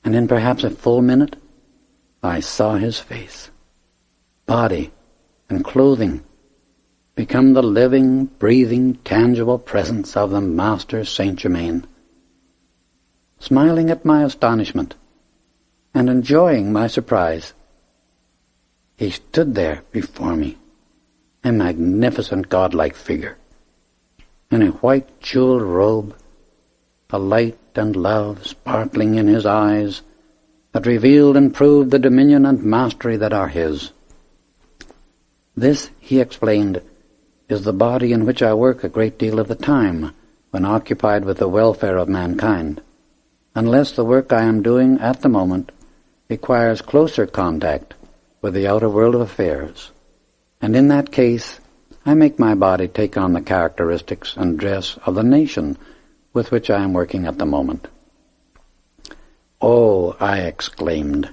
and in perhaps a full minute, I saw his face, body, and clothing become the living, breathing, tangible presence of the Master Saint Germain. Smiling at my astonishment and enjoying my surprise, he stood there before me, a magnificent godlike figure, in a white jeweled robe, a light and love sparkling in his eyes that revealed and proved the dominion and mastery that are his. "This," he explained, "is the body in which I work a great deal of the time when occupied with the welfare of mankind, unless the work I am doing at the moment requires closer contact with the outer world of affairs, and in that case I make my body take on the characteristics and dress of the nation with which I am working at the moment." "Oh," I exclaimed,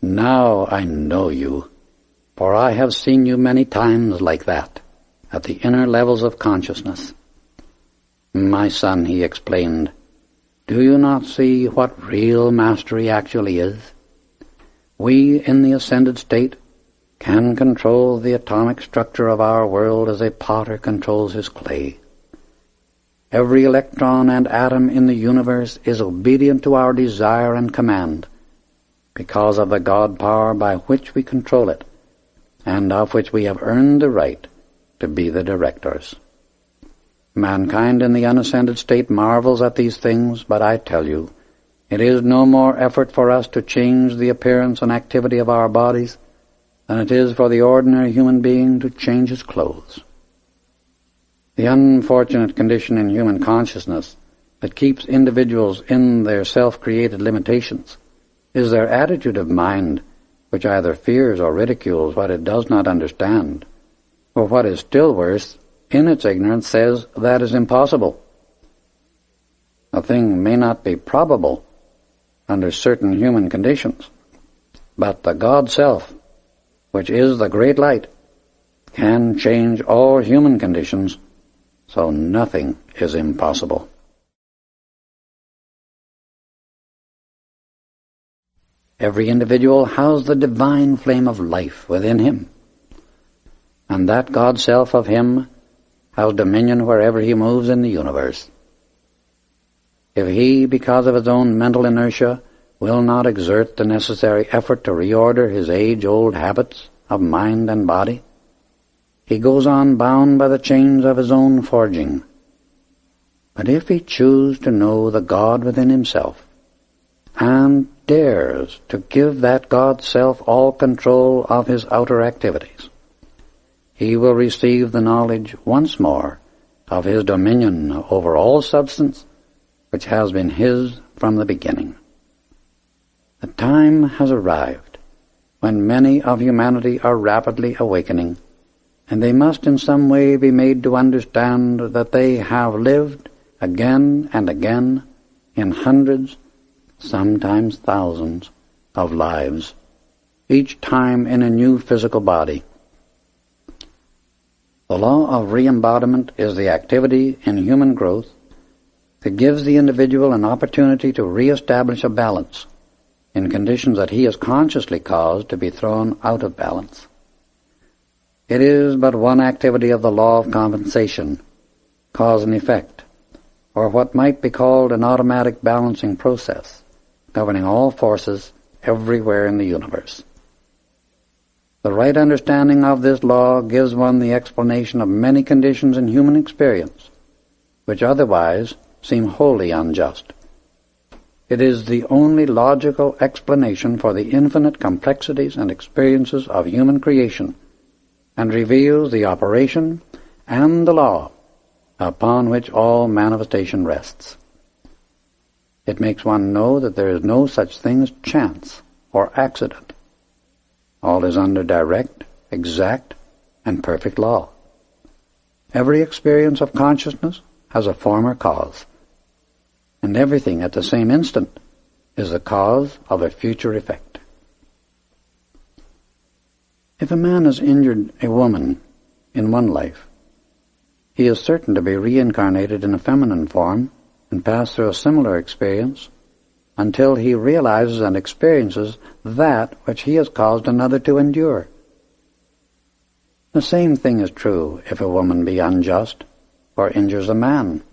"now I know you, for I have seen you many times like that, at the inner levels of consciousness." "My son," he explained, "do you not see what real mastery actually is? We in the ascended state can control the atomic structure of our world as a potter controls his clay. Every electron and atom in the universe is obedient to our desire and command, because of the God power by which we control it, and of which we have earned the right to be the directors. Mankind in the unascended state marvels at these things, but I tell you, it is no more effort for us to change the appearance and activity of our bodies than it is for the ordinary human being to change his clothes. The unfortunate condition in human consciousness that keeps individuals in their self-created limitations is their attitude of mind, which either fears or ridicules what it does not understand, or what is still worse, in its ignorance says that is impossible. A thing may not be probable under certain human conditions, but the God Self, which is the great light, can change all human conditions, so nothing is impossible. Every individual has the divine flame of life within him, and that God Self of him has dominion wherever he moves in the universe. If he, because of his own mental inertia, will not exert the necessary effort to reorder his age-old habits of mind and body, he goes on bound by the chains of his own forging. But if he choose to know the God within himself, and dares to give that God Self all control of his outer activities, he will receive the knowledge once more of his dominion over all substance, which has been his from the beginning. The time has arrived when many of humanity are rapidly awakening, and they must in some way be made to understand that they have lived again and again in hundreds, sometimes thousands, of lives, each time in a new physical body. The law of re-embodiment is the activity in human growth that gives the individual an opportunity to re-establish a balance in conditions that he has consciously caused to be thrown out of balance. It is but one activity of the law of compensation, cause and effect, or what might be called an automatic balancing process, governing all forces everywhere in the universe. The right understanding of this law gives one the explanation of many conditions in human experience, which otherwise seem wholly unjust. It is the only logical explanation for the infinite complexities and experiences of human creation, and reveals the operation and the law upon which all manifestation rests. It makes one know that there is no such thing as chance or accident. All is under direct, exact, and perfect law. Every experience of consciousness has a former cause, and everything at the same instant is the cause of a future effect. If a man has injured a woman in one life, he is certain to be reincarnated in a feminine form and pass through a similar experience until he realizes and experiences that which he has caused another to endure. The same thing is true if a woman be unjust or injures a man.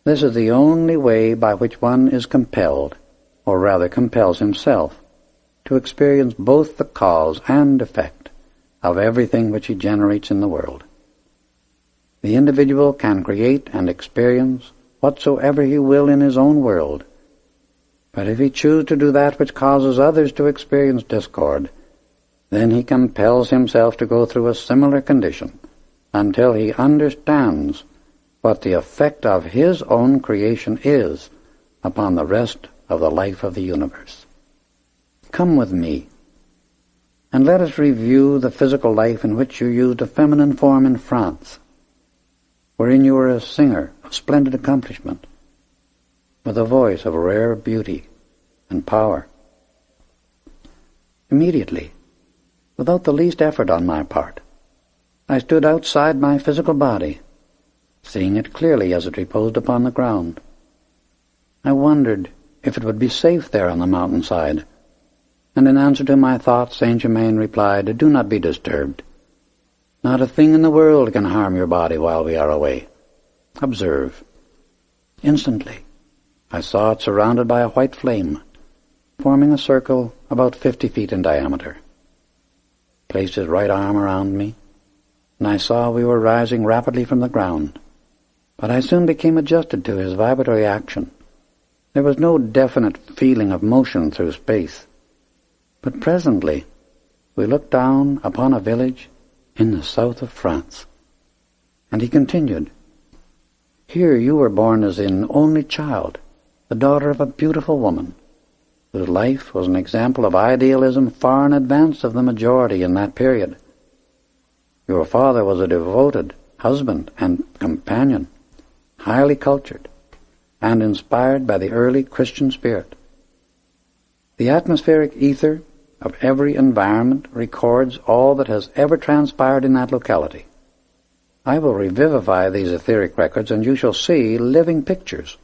This is the only way by which one is compelled, or rather compels himself, to experience both the cause and effect of everything which he generates in the world. The individual can create and experience whatsoever he will in his own world, but if he choose to do that which causes others to experience discord, then he compels himself to go through a similar condition until he understands what the effect of his own creation is upon the rest of the life of the universe. Come with me, and let us review the physical life in which you used a feminine form in France, wherein you were a singer of splendid accomplishment, with a voice of rare beauty and power. Immediately, without the least effort on my part, I stood outside my physical body, seeing it clearly as it reposed upon the ground. I wondered if it would be safe there on the mountainside, and in answer to my thoughts Saint Germain replied, "Do not be disturbed. Not a thing in the world can harm your body while we are away. Observe." Instantly I saw it surrounded by a white flame, forming a circle about 50 feet in diameter. Placed his right arm around me, and I saw we were rising rapidly from the ground, but I soon became adjusted to his vibratory action. There was no definite feeling of motion through space, but presently we looked down upon a village in the south of France. And he continued, "Here you were born as an only child, the daughter of a beautiful woman, whose life was an example of idealism far in advance of the majority in that period. Your father was a devoted husband and companion, highly cultured, and inspired by the early Christian spirit. The atmospheric ether of every environment records all that has ever transpired in that locality. I will revivify these etheric records, and you shall see living pictures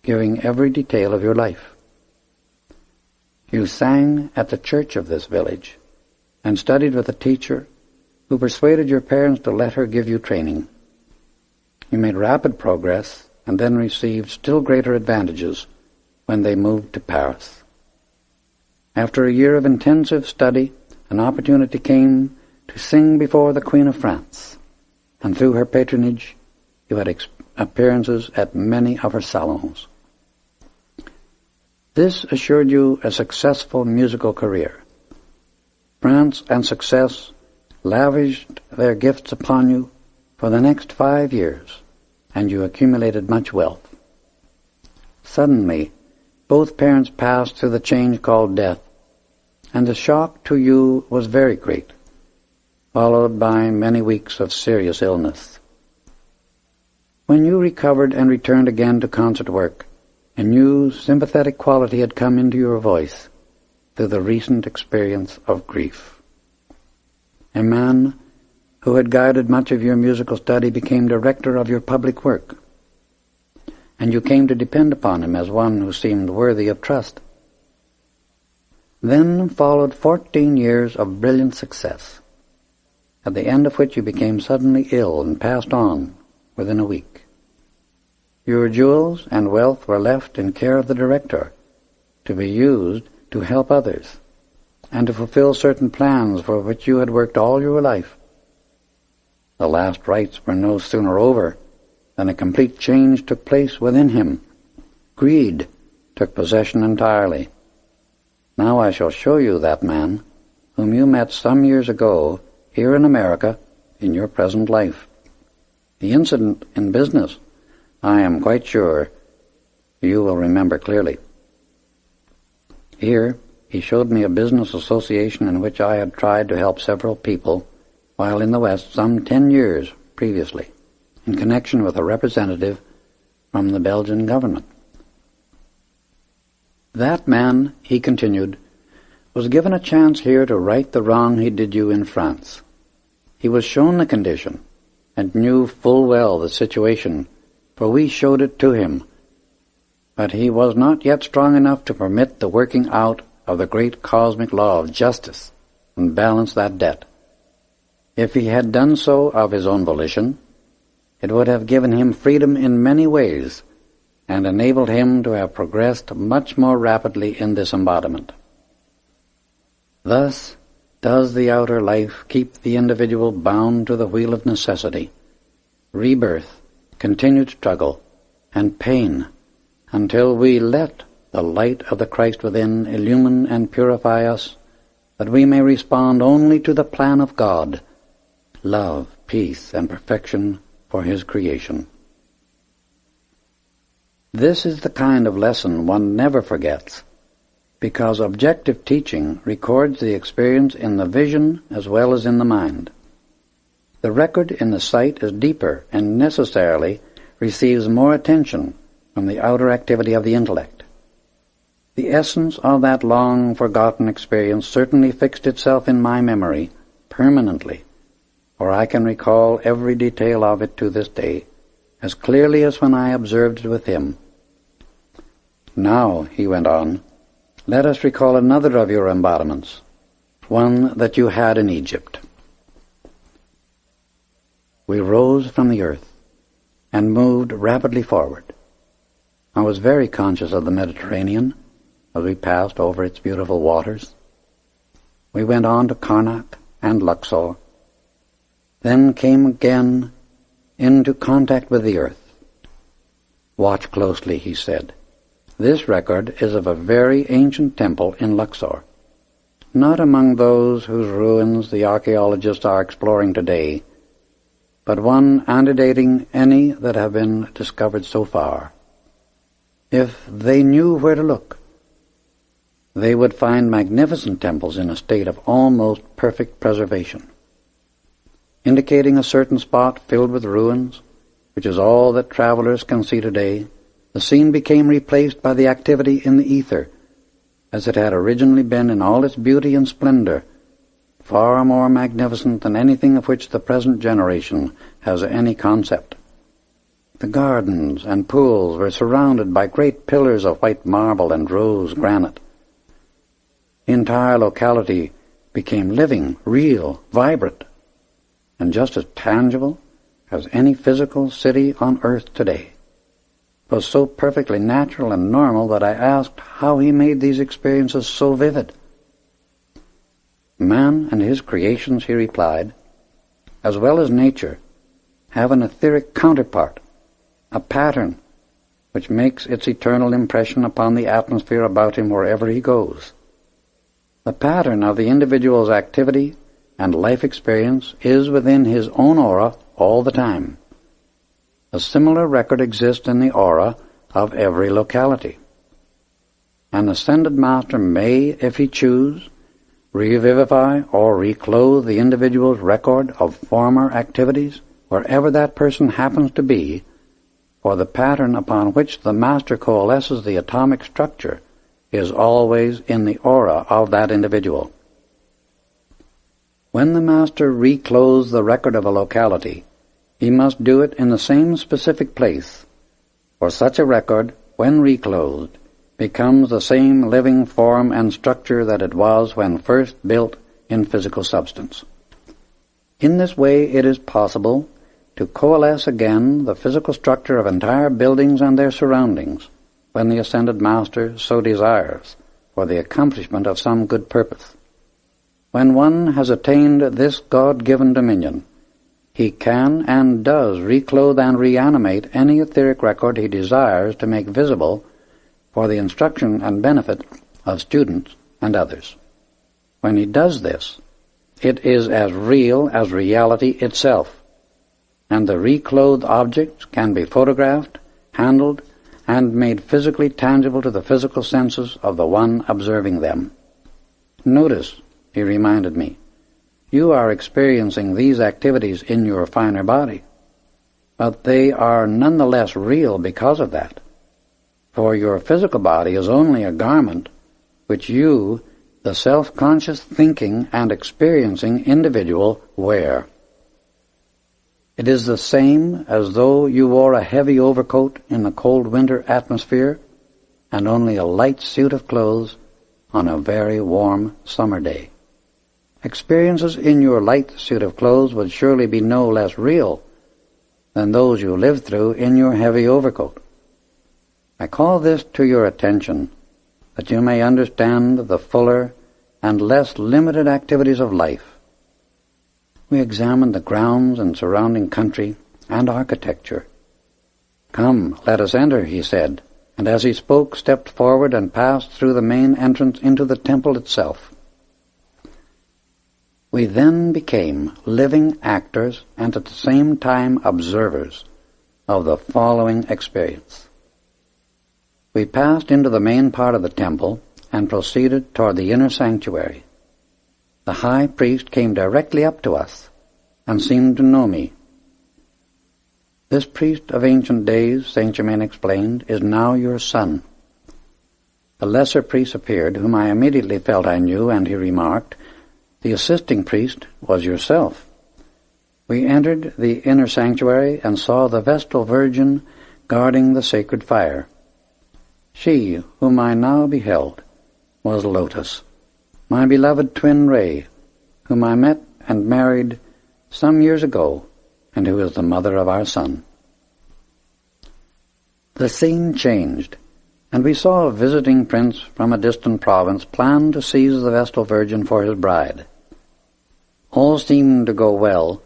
giving every detail of your life. You sang at the church of this village, and studied with a teacher who persuaded your parents to let her give you training. You made rapid progress, and then received still greater advantages when they moved to Paris. After a year of intensive study, an opportunity came to sing before the Queen of France, and through her patronage you had appearances at many of her salons. This assured you a successful musical career. France and success lavished their gifts upon you for the next 5 years, and you accumulated much wealth. Suddenly, both parents passed through the change called death, and the shock to you was very great, followed by many weeks of serious illness. When you recovered and returned again to concert work, a new sympathetic quality had come into your voice through the recent experience of grief. A man who had guided much of your musical study became director of your public work, and you came to depend upon him as one who seemed worthy of trust. Then followed 14 years of brilliant success, at the end of which you became suddenly ill and passed on within a week. Your jewels and wealth were left in care of the director, to be used to help others, and to fulfill certain plans for which you had worked all your life. The last rites were no sooner over than a complete change took place within him. Greed took possession entirely. Now I shall show you that man whom you met some years ago here in America in your present life. The incident in business, I am quite sure you will remember clearly. Here he showed me a business association in which I had tried to help several people while in the West some 10 years previously, in connection with a representative from the Belgian government. That man, he continued, was given a chance here to right the wrong he did you in France. He was shown the condition, and knew full well the situation, for we showed it to him. But he was not yet strong enough to permit the working out of the great cosmic law of justice and balance that debt. If he had done so of his own volition, it would have given him freedom in many ways, and enabled him to have progressed much more rapidly in this embodiment. Thus does the outer life keep the individual bound to the wheel of necessity, rebirth, continued struggle, and pain, until we let the light of the Christ within illumine and purify us, that we may respond only to the plan of God, love, peace, and perfection for His creation. This is the kind of lesson one never forgets, because objective teaching records the experience in the vision as well as in the mind. The record in the sight is deeper and necessarily receives more attention from the outer activity of the intellect. The essence of that long-forgotten experience certainly fixed itself in my memory permanently, for I can recall every detail of it to this day, as clearly as when I observed it with him. Now, he went on, Let us recall another of your embodiments, one that you had in Egypt. We rose from the earth and moved rapidly forward. I was very conscious of the Mediterranean as we passed over its beautiful waters. We went on to Karnak and Luxor, then came again into contact with the earth. Watch closely, he said. This record is of a very ancient temple in Luxor, not among those whose ruins the archaeologists are exploring today, but one antedating any that have been discovered so far. If they knew where to look, they would find magnificent temples in a state of almost perfect preservation. Indicating a certain spot filled with ruins, which is all that travelers can see today, the scene became replaced by the activity in the ether, as it had originally been in all its beauty and splendor, far more magnificent than anything of which the present generation has any concept. The gardens and pools were surrounded by great pillars of white marble and rose granite. The entire locality became living, real, vibrant, and just as tangible as any physical city on earth today. It was so perfectly natural and normal that I asked how he made these experiences so vivid. Man and his creations, he replied, as well as nature, have an etheric counterpart, a pattern, which makes its eternal impression upon the atmosphere about him wherever he goes. The pattern of the individual's activity and life experience is within his own aura all the time. A similar record exists in the aura of every locality. An ascended master may, if he choose, revivify or reclothe the individual's record of former activities wherever that person happens to be, for the pattern upon which the master coalesces the atomic structure is always in the aura of that individual. When the master reclothes the record of a locality, he must do it in the same specific place, for such a record, when reclothed, becomes the same living form and structure that it was when first built in physical substance. In this way it is possible to coalesce again the physical structure of entire buildings and their surroundings, when the ascended master so desires, for the accomplishment of some good purpose. When one has attained this God-given dominion, he can and does reclothe and reanimate any etheric record he desires to make visible for the instruction and benefit of students and others. When he does this, it is as real as reality itself, and the reclothed objects can be photographed, handled, and made physically tangible to the physical senses of the one observing them. Notice, he reminded me, you are experiencing these activities in your finer body, but they are nonetheless real because of that. For your physical body is only a garment which you, the self-conscious thinking and experiencing individual, wear. It is the same as though you wore a heavy overcoat in the cold winter atmosphere and only a light suit of clothes on a very warm summer day. Experiences in your light suit of clothes would surely be no less real than those you lived through in your heavy overcoat. I call this to your attention that you may understand the fuller and less limited activities of life. We examined the grounds and surrounding country and architecture. Come, let us enter, he said, and as he spoke, stepped forward and passed through the main entrance into the temple itself. We then became living actors and at the same time observers of the following experience. We passed into the main part of the temple and proceeded toward the inner sanctuary. The high priest came directly up to us and seemed to know me. This priest of ancient days, Saint Germain explained, is now your son. The lesser priest appeared, whom I immediately felt I knew, and he remarked, the assisting priest was yourself. We entered the inner sanctuary and saw the Vestal Virgin guarding the sacred fire. She, whom I now beheld, was Lotus, my beloved twin ray, whom I met and married some years ago, and who is the mother of our son. The scene changed, and we saw a visiting prince from a distant province plan to seize the Vestal Virgin for his bride. All seemed to go well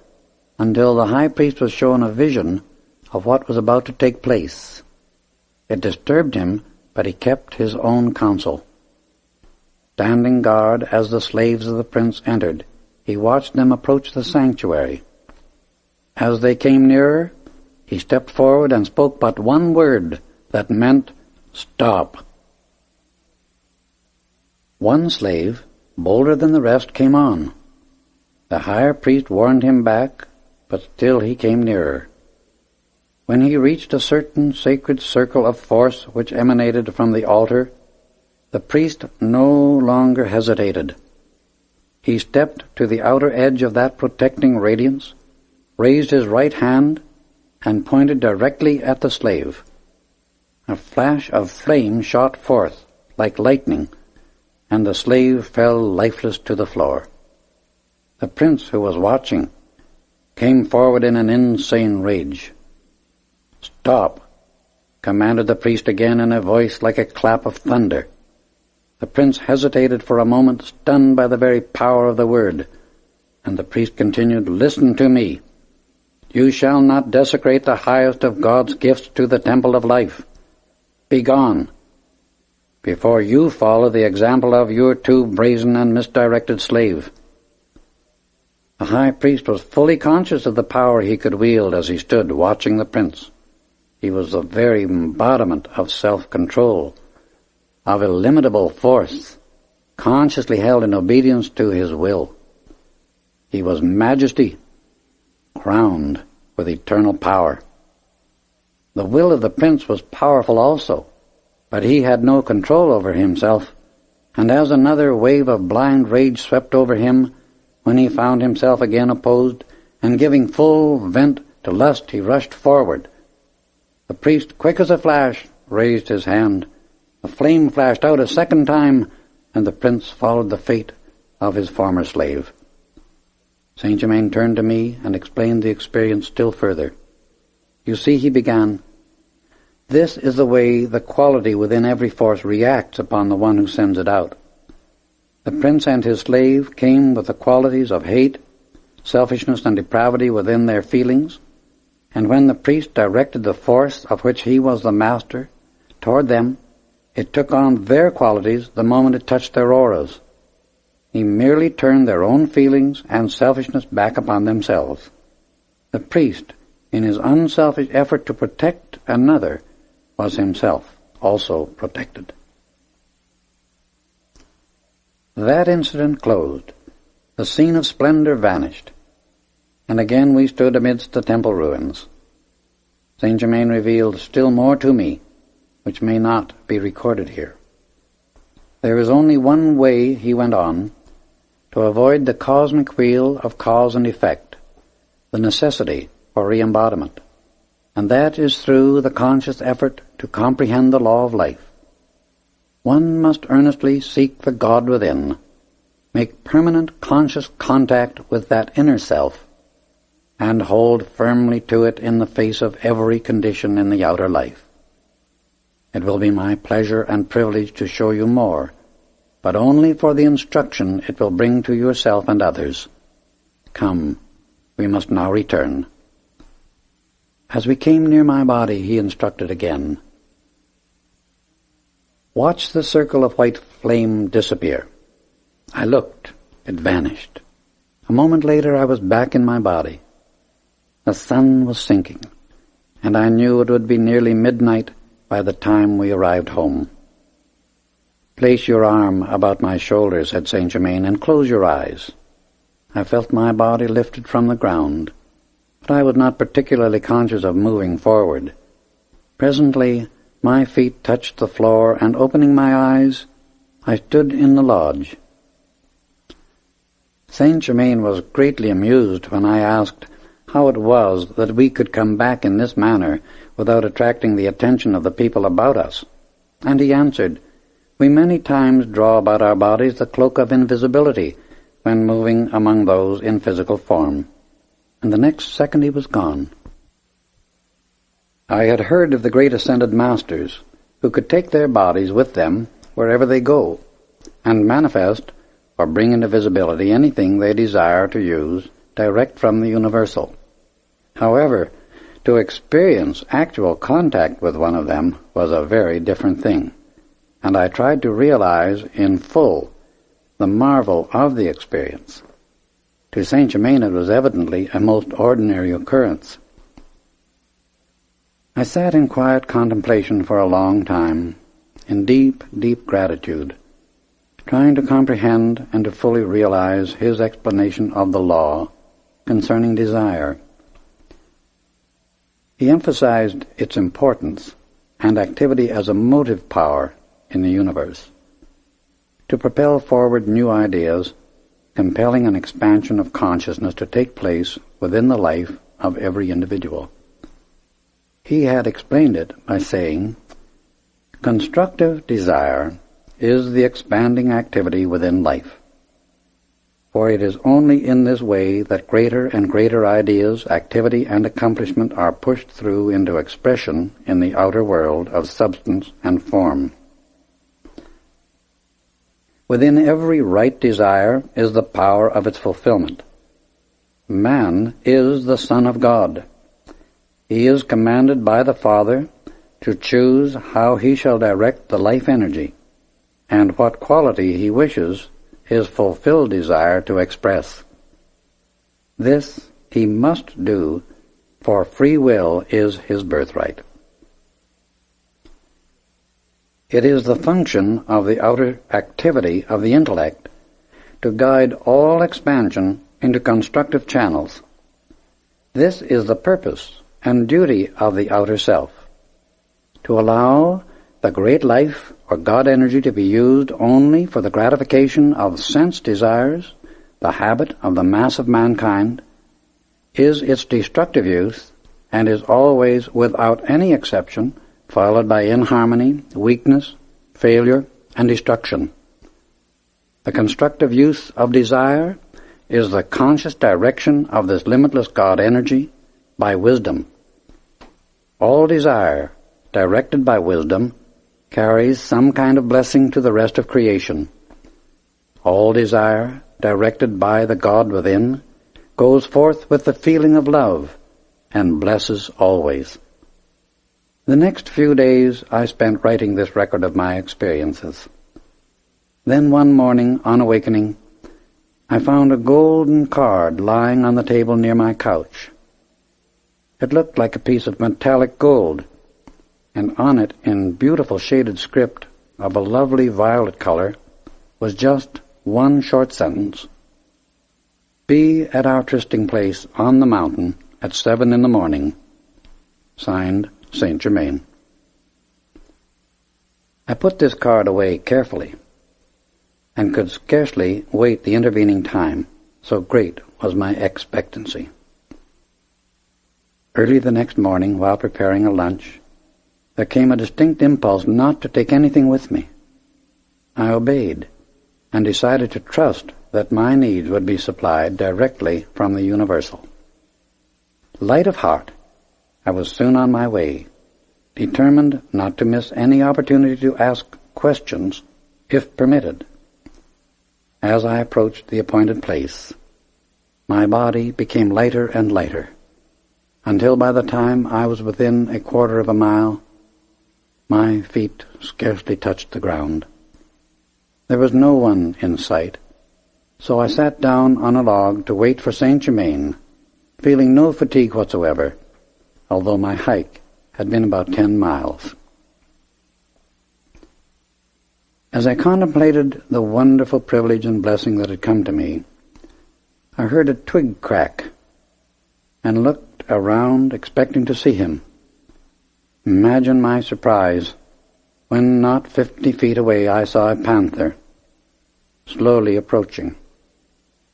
until the high priest was shown a vision of what was about to take place. It disturbed him, but he kept his own counsel. Standing guard as the slaves of the prince entered, he watched them approach the sanctuary. As they came nearer, he stepped forward and spoke but one word that meant, "Stop." One slave, bolder than the rest, came on. The higher priest warned him back, but still he came nearer. When he reached a certain sacred circle of force which emanated from the altar, the priest no longer hesitated. He stepped to the outer edge of that protecting radiance, raised his right hand, and pointed directly at the slave. A flash of flame shot forth like lightning, and the slave fell lifeless to the floor. The prince, who was watching, came forward in an insane rage. "Stop," commanded the priest again in a voice like a clap of thunder. The prince hesitated for a moment, stunned by the very power of the word, and the priest continued, "Listen to me. You shall not desecrate the highest of God's gifts to the temple of life. Begone, before you follow the example of your too brazen and misdirected slave." The high priest was fully conscious of the power he could wield as he stood watching the prince. He was the very embodiment of self-control, of illimitable force, consciously held in obedience to his will. He was majesty, crowned with eternal power. The will of the prince was powerful also, but he had no control over himself, and as another wave of blind rage swept over him, when he found himself again opposed, and giving full vent to lust, he rushed forward. The priest, quick as a flash, raised his hand. The flame flashed out a second time, and the prince followed the fate of his former slave. Saint Germain turned to me and explained the experience still further. "You see," he began, "this is the way the quality within every force reacts upon the one who sends it out. The prince and his slave came with the qualities of hate, selfishness, and depravity within their feelings, and when the priest directed the force of which he was the master toward them, it took on their qualities the moment it touched their auras. He merely turned their own feelings and selfishness back upon themselves. The priest, in his unselfish effort to protect another, was himself also protected." That incident closed. The scene of splendor vanished, and again we stood amidst the temple ruins. Saint Germain revealed still more to me, which may not be recorded here. There is only one way, he went on, to avoid the cosmic wheel of cause and effect, the necessity for re-embodiment, and that is through the conscious effort to comprehend the law of life. One must earnestly seek the God within, make permanent conscious contact with that inner self, and hold firmly to it in the face of every condition in the outer life. It will be my pleasure and privilege to show you more, but only for the instruction it will bring to yourself and others. Come, we must now return. As we came near my body, he instructed again. Watch the circle of white flame disappear. I looked. It vanished. A moment later I was back in my body. The sun was sinking, and I knew it would be nearly midnight by the time we arrived home. Place your arm about my shoulder, said Saint Germain, and close your eyes. I felt my body lifted from the ground, but I was not particularly conscious of moving forward. Presently, my feet touched the floor, and opening my eyes, I stood in the lodge. Saint Germain was greatly amused when I asked how it was that we could come back in this manner without attracting the attention of the people about us, and he answered, We many times draw about our bodies the cloak of invisibility when moving among those in physical form, and the next second he was gone. I had heard of the great ascended masters who could take their bodies with them wherever they go, and manifest or bring into visibility anything they desire to use direct from the universal. However, to experience actual contact with one of them was a very different thing, and I tried to realize in full the marvel of the experience. To Saint Germain it was evidently a most ordinary occurrence. I sat in quiet contemplation for a long time, in deep, deep gratitude, trying to comprehend and to fully realize his explanation of the law concerning desire. He emphasized its importance and activity as a motive power in the universe, to propel forward new ideas, compelling an expansion of consciousness to take place within the life of every individual. He had explained it by saying, "Constructive desire is the expanding activity within life. For it is only in this way that greater and greater ideas, activity, and accomplishment are pushed through into expression in the outer world of substance and form. Within every right desire is the power of its fulfillment. Man is the Son of God. He is commanded by the Father to choose how he shall direct the life energy, and what quality he wishes his fulfilled desire to express. This he must do, for free will is his birthright. It is the function of the outer activity of the intellect to guide all expansion into constructive channels. This is the purpose and duty of the outer self, to allow the great life or God energy to be used only for the gratification of sense desires, the habit of the mass of mankind, is its destructive use, and is always, without any exception, followed by inharmony, weakness, failure, and destruction. The constructive use of desire is the conscious direction of this limitless God energy by wisdom. All desire, directed by wisdom, carries some kind of blessing to the rest of creation. All desire, directed by the God within, goes forth with the feeling of love and blesses always. The next few days I spent writing this record of my experiences. Then one morning, on awakening, I found a golden card lying on the table near my couch. It looked like a piece of metallic gold, and on it, in beautiful shaded script of a lovely violet color, was just one short sentence. "Be at our trysting place on the mountain at 7 in the morning. Signed, Saint Germain." I put this card away carefully, and could scarcely wait the intervening time, so great was my expectancy. Early the next morning, while preparing a lunch, there came a distinct impulse not to take anything with me. I obeyed, and decided to trust that my needs would be supplied directly from the universal. Light of heart, I was soon on my way, determined not to miss any opportunity to ask questions, if permitted. As I approached the appointed place, my body became lighter and lighter, until by the time I was within a quarter of a mile, my feet scarcely touched the ground. There was no one in sight, so I sat down on a log to wait for Saint Germain, feeling no fatigue whatsoever, although my hike had been about 10 miles. As I contemplated the wonderful privilege and blessing that had come to me, I heard a twig crack and looked around expecting to see him. Imagine my surprise when not 50 feet away I saw a panther slowly approaching.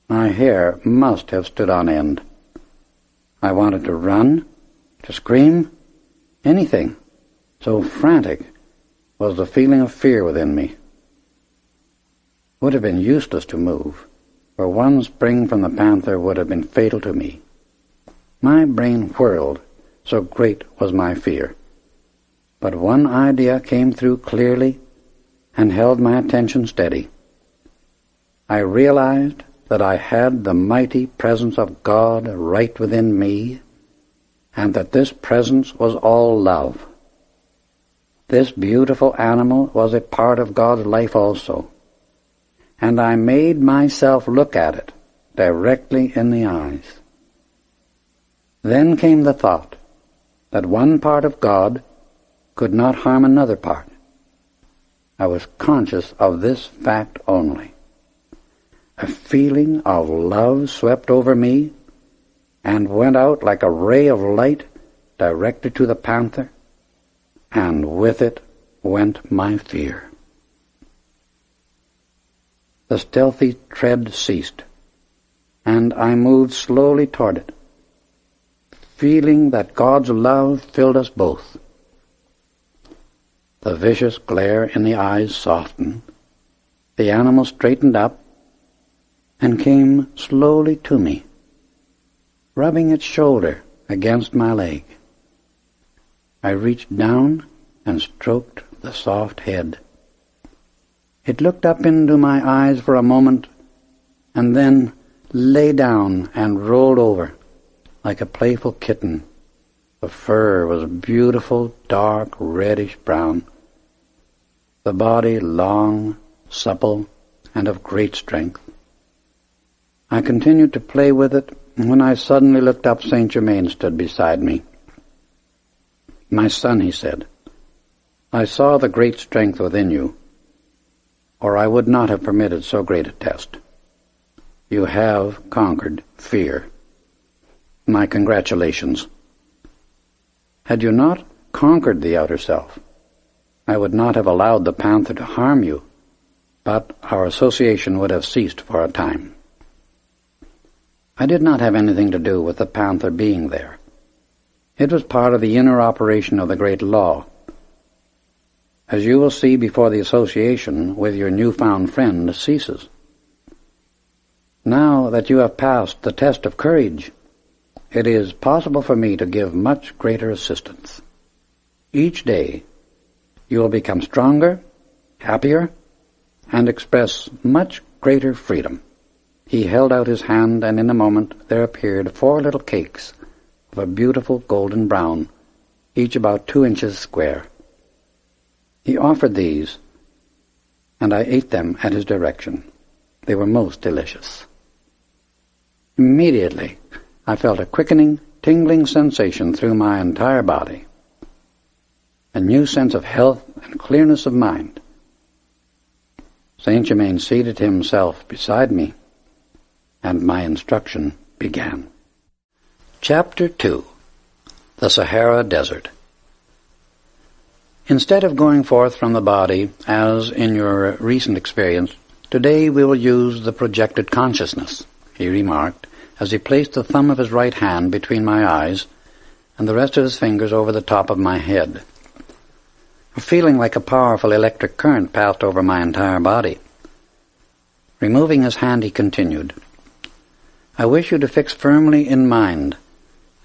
My hair must have stood on end. I wanted to run, to scream, anything. So frantic was the feeling of fear within me. would have been useless to move, for one spring from the panther would have been fatal to me. My brain whirled, so great was my fear. But one idea came through clearly and held my attention steady. I realized that I had the mighty presence of God right within me, and that this presence was all love. This beautiful animal was a part of God's life also, and I made myself look at it directly in the eyes. Then came the thought that one part of God could not harm another part. I was conscious of this fact only. A feeling of love swept over me and went out like a ray of light directed to the panther, and with it went my fear. The stealthy tread ceased, and I moved slowly toward it, feeling that God's love filled us both. The vicious glare in the eyes softened. The animal straightened up and came slowly to me, rubbing its shoulder against my leg. I reached down and stroked the soft head. It looked up into my eyes for a moment and then lay down and rolled over like a playful kitten. The fur was beautiful, dark, reddish brown. The body long, supple, and of great strength. I continued to play with it when I suddenly looked up. Saint Germain stood beside me. "My son," he said, "I saw the great strength within you, or I would not have permitted so great a test. You have conquered fear. My congratulations. Had you not conquered the outer self, I would not have allowed the panther to harm you, but our association would have ceased for a time. I did not have anything to do with the panther being there. It was part of the inner operation of the great law. As you will see before the association with your newfound friend ceases. Now that you have passed the test of courage, it is possible for me to give much greater assistance. Each day you will become stronger, happier, and express much greater freedom." He held out his hand, and in a moment there appeared 4 little cakes of a beautiful golden brown, each about 2 inches square. He offered these, and I ate them at his direction. They were most delicious. Immediately I felt a quickening, tingling sensation through my entire body, a new sense of health and clearness of mind. Saint Germain seated himself beside me, and my instruction began. Chapter 2. The Sahara Desert. Instead of going forth from the body, as in your recent experience, today we will use the projected consciousness, he remarked, as he placed the thumb of his right hand between my eyes and the rest of his fingers over the top of my head. A feeling like a powerful electric current passed over my entire body. Removing his hand, he continued, "I wish you to fix firmly in mind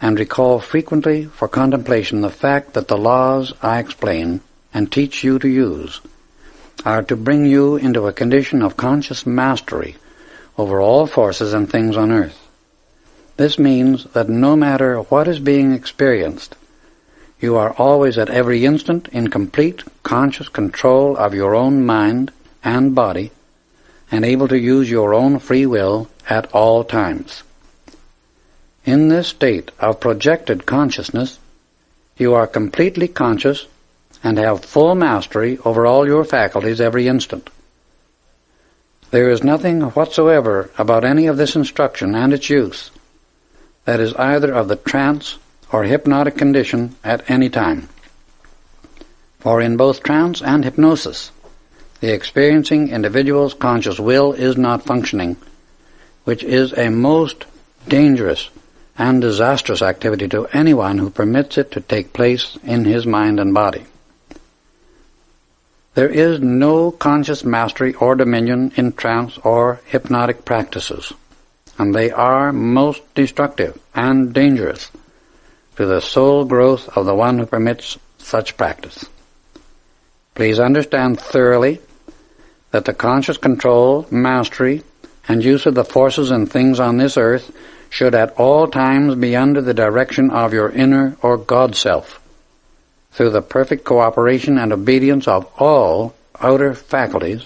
and recall frequently for contemplation the fact that the laws I explain and teach you to use are to bring you into a condition of conscious mastery over all forces and things on earth. This means that no matter what is being experienced, you are always at every instant in complete conscious control of your own mind and body and able to use your own free will at all times. In this state of projected consciousness, you are completely conscious and have full mastery over all your faculties every instant. There is nothing whatsoever about any of this instruction and its use that is either of the trance or hypnotic condition at any time. For in both trance and hypnosis, the experiencing individual's conscious will is not functioning, which is a most dangerous and disastrous activity to anyone who permits it to take place in his mind and body. There is no conscious mastery or dominion in trance or hypnotic practices, and they are most destructive and dangerous to the soul growth of the one who permits such practice. Please understand thoroughly that the conscious control, mastery, and use of the forces and things on this earth should at all times be under the direction of your inner or God self, through the perfect cooperation and obedience of all outer faculties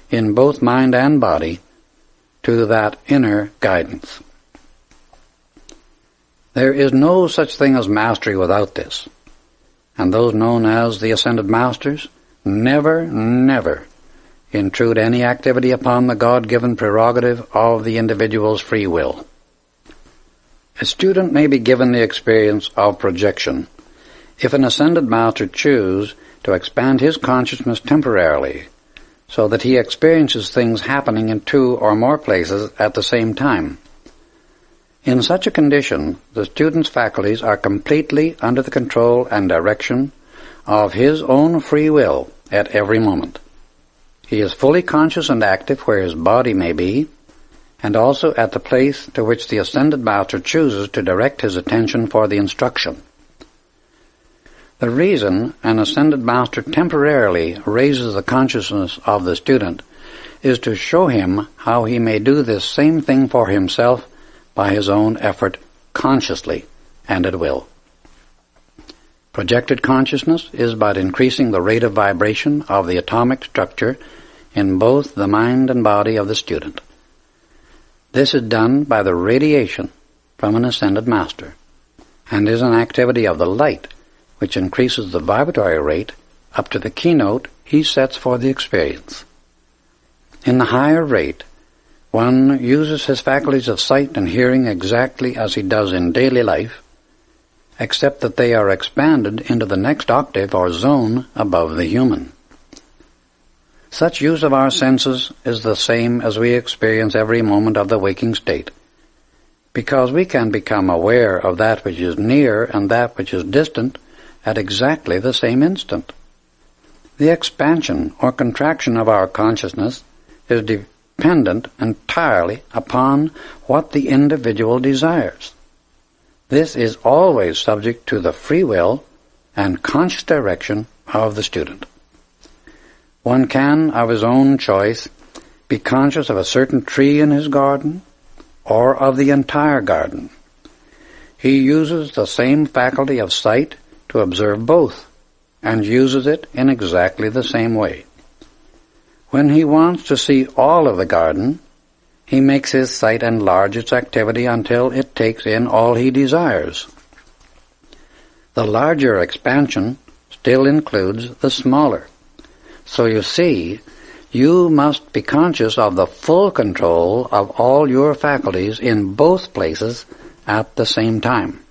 in both mind and body to that inner guidance. There is no such thing as mastery without this, and those known as the Ascended Masters never intrude any activity upon the God-given prerogative of the individual's free will. A student may be given the experience of projection if an Ascended Master choose to expand his consciousness temporarily so that he experiences things happening in two or more places at the same time. In such a condition, the student's faculties are completely under the control and direction of his own free will at every moment. He is fully conscious and active where his body may be, and also at the place to which the Ascended Master chooses to direct his attention for the instruction. The reason an Ascended Master temporarily raises the consciousness of the student is to show him how he may do this same thing for himself by his own effort consciously and at will. Projected consciousness is but increasing the rate of vibration of the atomic structure in both the mind and body of the student. This is done by the radiation from an Ascended Master, and is an activity of the light which increases the vibratory rate up to the keynote he sets for the experience. In the higher rate, one uses his faculties of sight and hearing exactly as he does in daily life, except that they are expanded into the next octave or zone above the human. Such use of our senses is the same as we experience every moment of the waking state, because we can become aware of that which is near and that which is distant at exactly the same instant. The expansion or contraction of our consciousness is dependent entirely upon what the individual desires. This is always subject to the free will and conscious direction of the student. One can, of his own choice, be conscious of a certain tree in his garden or of the entire garden. He uses the same faculty of sight to observe both, and uses it in exactly the same way. When he wants to see all of the garden, he makes his sight enlarge its activity until it takes in all he desires. The larger expansion still includes the smaller. So you see, you must be conscious of the full control of all your faculties in both places at the same time.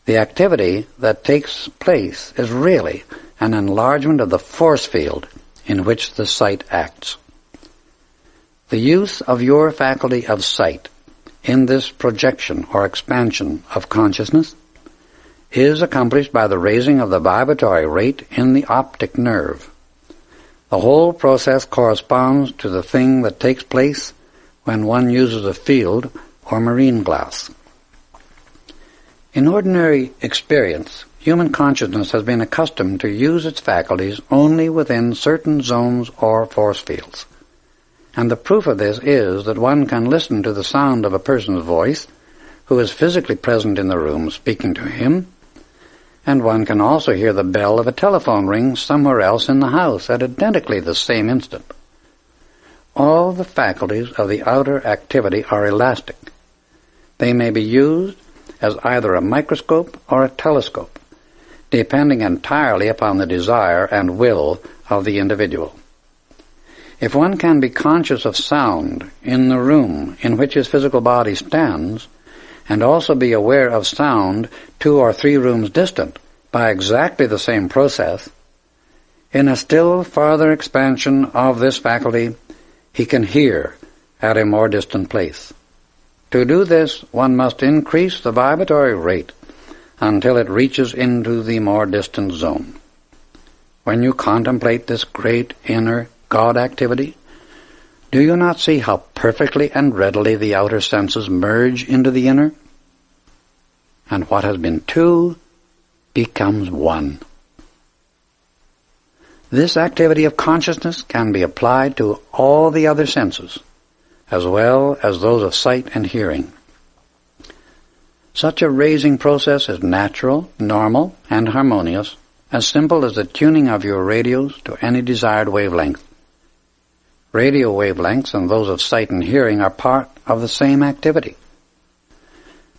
The activity that takes place is really an enlargement of the force field in which the sight acts. The use of your faculty of sight in this projection or expansion of consciousness is accomplished by the raising of the vibratory rate in the optic nerve. The whole process corresponds to the thing that takes place when one uses a field or marine glass. In ordinary experience, human consciousness has been accustomed to use its faculties only within certain zones or force fields. And the proof of this is that one can listen to the sound of a person's voice who is physically present in the room speaking to him, and one can also hear the bell of a telephone ring somewhere else in the house at identically the same instant. All the faculties of the outer activity are elastic. They may be used as either a microscope or a telescope, depending entirely upon the desire and will of the individual. If one can be conscious of sound in the room in which his physical body stands, and also be aware of sound 2 or 3 rooms distant by exactly the same process, in a still farther expansion of this faculty, he can hear at a more distant place. To do this, one must increase the vibratory rate until it reaches into the more distant zone. when you contemplate this great inner God activity? Do you not see how perfectly and readily the outer senses merge into the inner? And what has been two becomes one. This activity of consciousness can be applied to all the other senses, as well as those of sight and hearing. Such a raising process is natural, normal, and harmonious, as simple as the tuning of your radios to any desired wavelength. Radio wavelengths and those of sight and hearing are part of the same activity.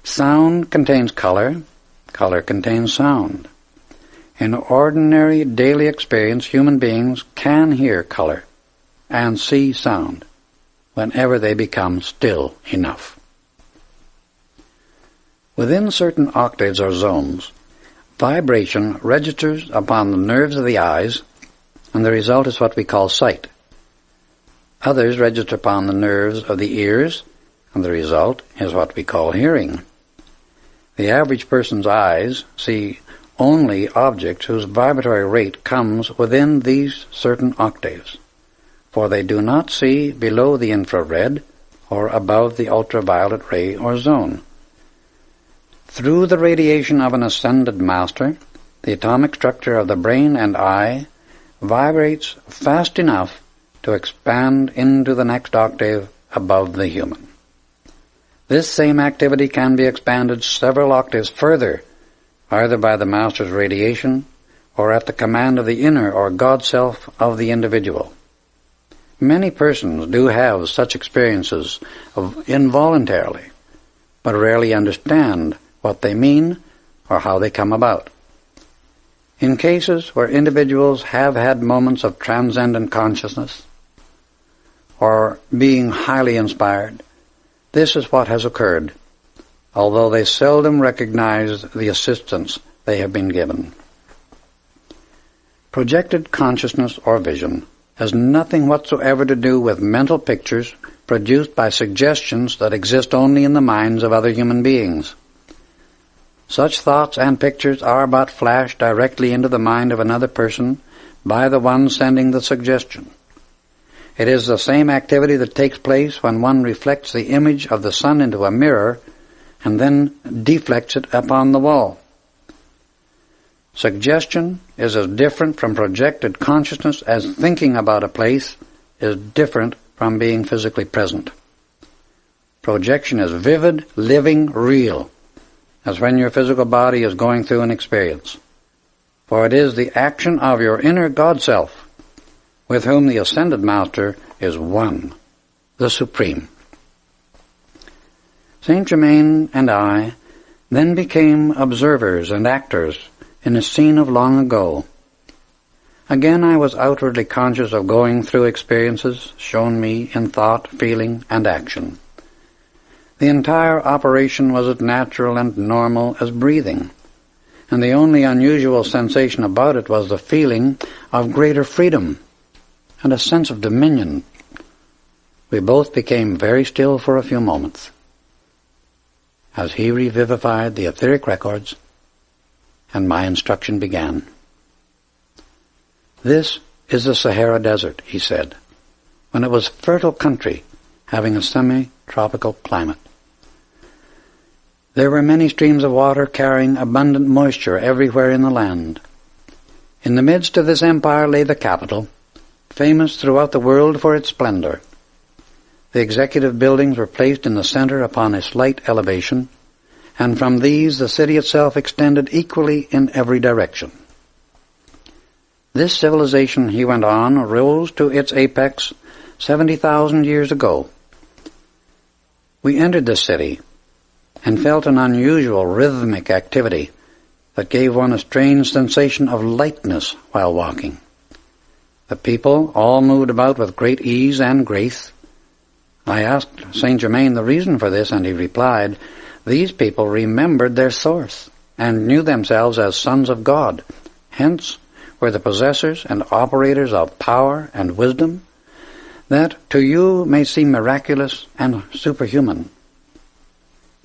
Sound contains color, color contains sound. In ordinary daily experience, human beings can hear color and see sound whenever they become still enough. Within certain octaves or zones, vibration registers upon the nerves of the eyes, and the result is what we call sight. Others register upon the nerves of the ears, and the result is what we call hearing. The average person's eyes see only objects whose vibratory rate comes within these certain octaves, for they do not see below the infrared or above the ultraviolet ray or zone. Through the radiation of an ascended master, the atomic structure of the brain and eye vibrates fast enough to expand into the next octave above the human. This same activity can be expanded several octaves further, either by the master's radiation or at the command of the inner or God self of the individual. Many persons do have such experiences involuntarily, but rarely understand what they mean or how they come about. In cases where individuals have had moments of transcendent consciousness or being highly inspired, this is what has occurred, although they seldom recognize the assistance they have been given. Projected consciousness or vision has nothing whatsoever to do with mental pictures produced by suggestions that exist only in the minds of other human beings. Such thoughts and pictures are but flashed directly into the mind of another person by the one sending the suggestion. It is the same activity that takes place when one reflects the image of the sun into a mirror and then deflects it upon the wall. Suggestion is as different from projected consciousness as thinking about a place is different from being physically present. Projection is vivid, living, real, as when your physical body is going through an experience. For it is the action of your inner God self, with whom the Ascended Master is one, the Supreme. Saint Germain and I then became observers and actors in a scene of long ago. Again I was outwardly conscious of going through experiences shown me in thought, feeling, and action. The entire operation was as natural and normal as breathing, and the only unusual sensation about it was the feeling of greater freedom and a sense of dominion. We both became very still for a few moments, as he revivified the etheric records, and my instruction began. This is the Sahara Desert, he said, when it was fertile country, having a semi-tropical climate. There were many streams of water carrying abundant moisture everywhere in the land. In the midst of this empire lay the capital, famous throughout the world for its splendor. The executive buildings were placed in the center upon a slight elevation, and from these the city itself extended equally in every direction. This civilization, he went on, rose to its apex 70,000 years ago. We entered the city and felt an unusual rhythmic activity that gave one a strange sensation of lightness while walking. The people all moved about with great ease and grace. I asked Saint Germain the reason for this, and he replied, "These people remembered their source and knew themselves as sons of God, hence were the possessors and operators of power and wisdom that to you may seem miraculous and superhuman.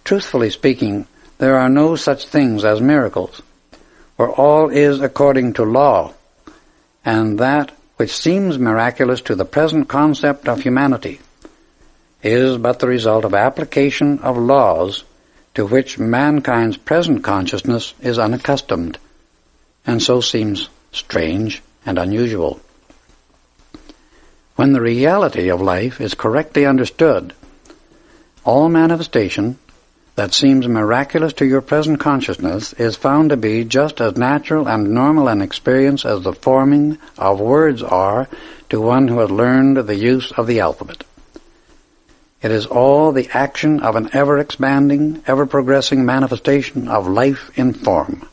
Truthfully speaking, there are no such things as miracles, for all is according to law, and that which seems miraculous to the present concept of humanity is but the result of application of laws to which mankind's present consciousness is unaccustomed, and so seems strange and unusual. When the reality of life is correctly understood, all manifestation that seems miraculous to your present consciousness is found to be just as natural and normal an experience as the forming of words are to one who has learned the use of the alphabet. It is all the action of an ever-expanding, ever-progressing manifestation of life in form,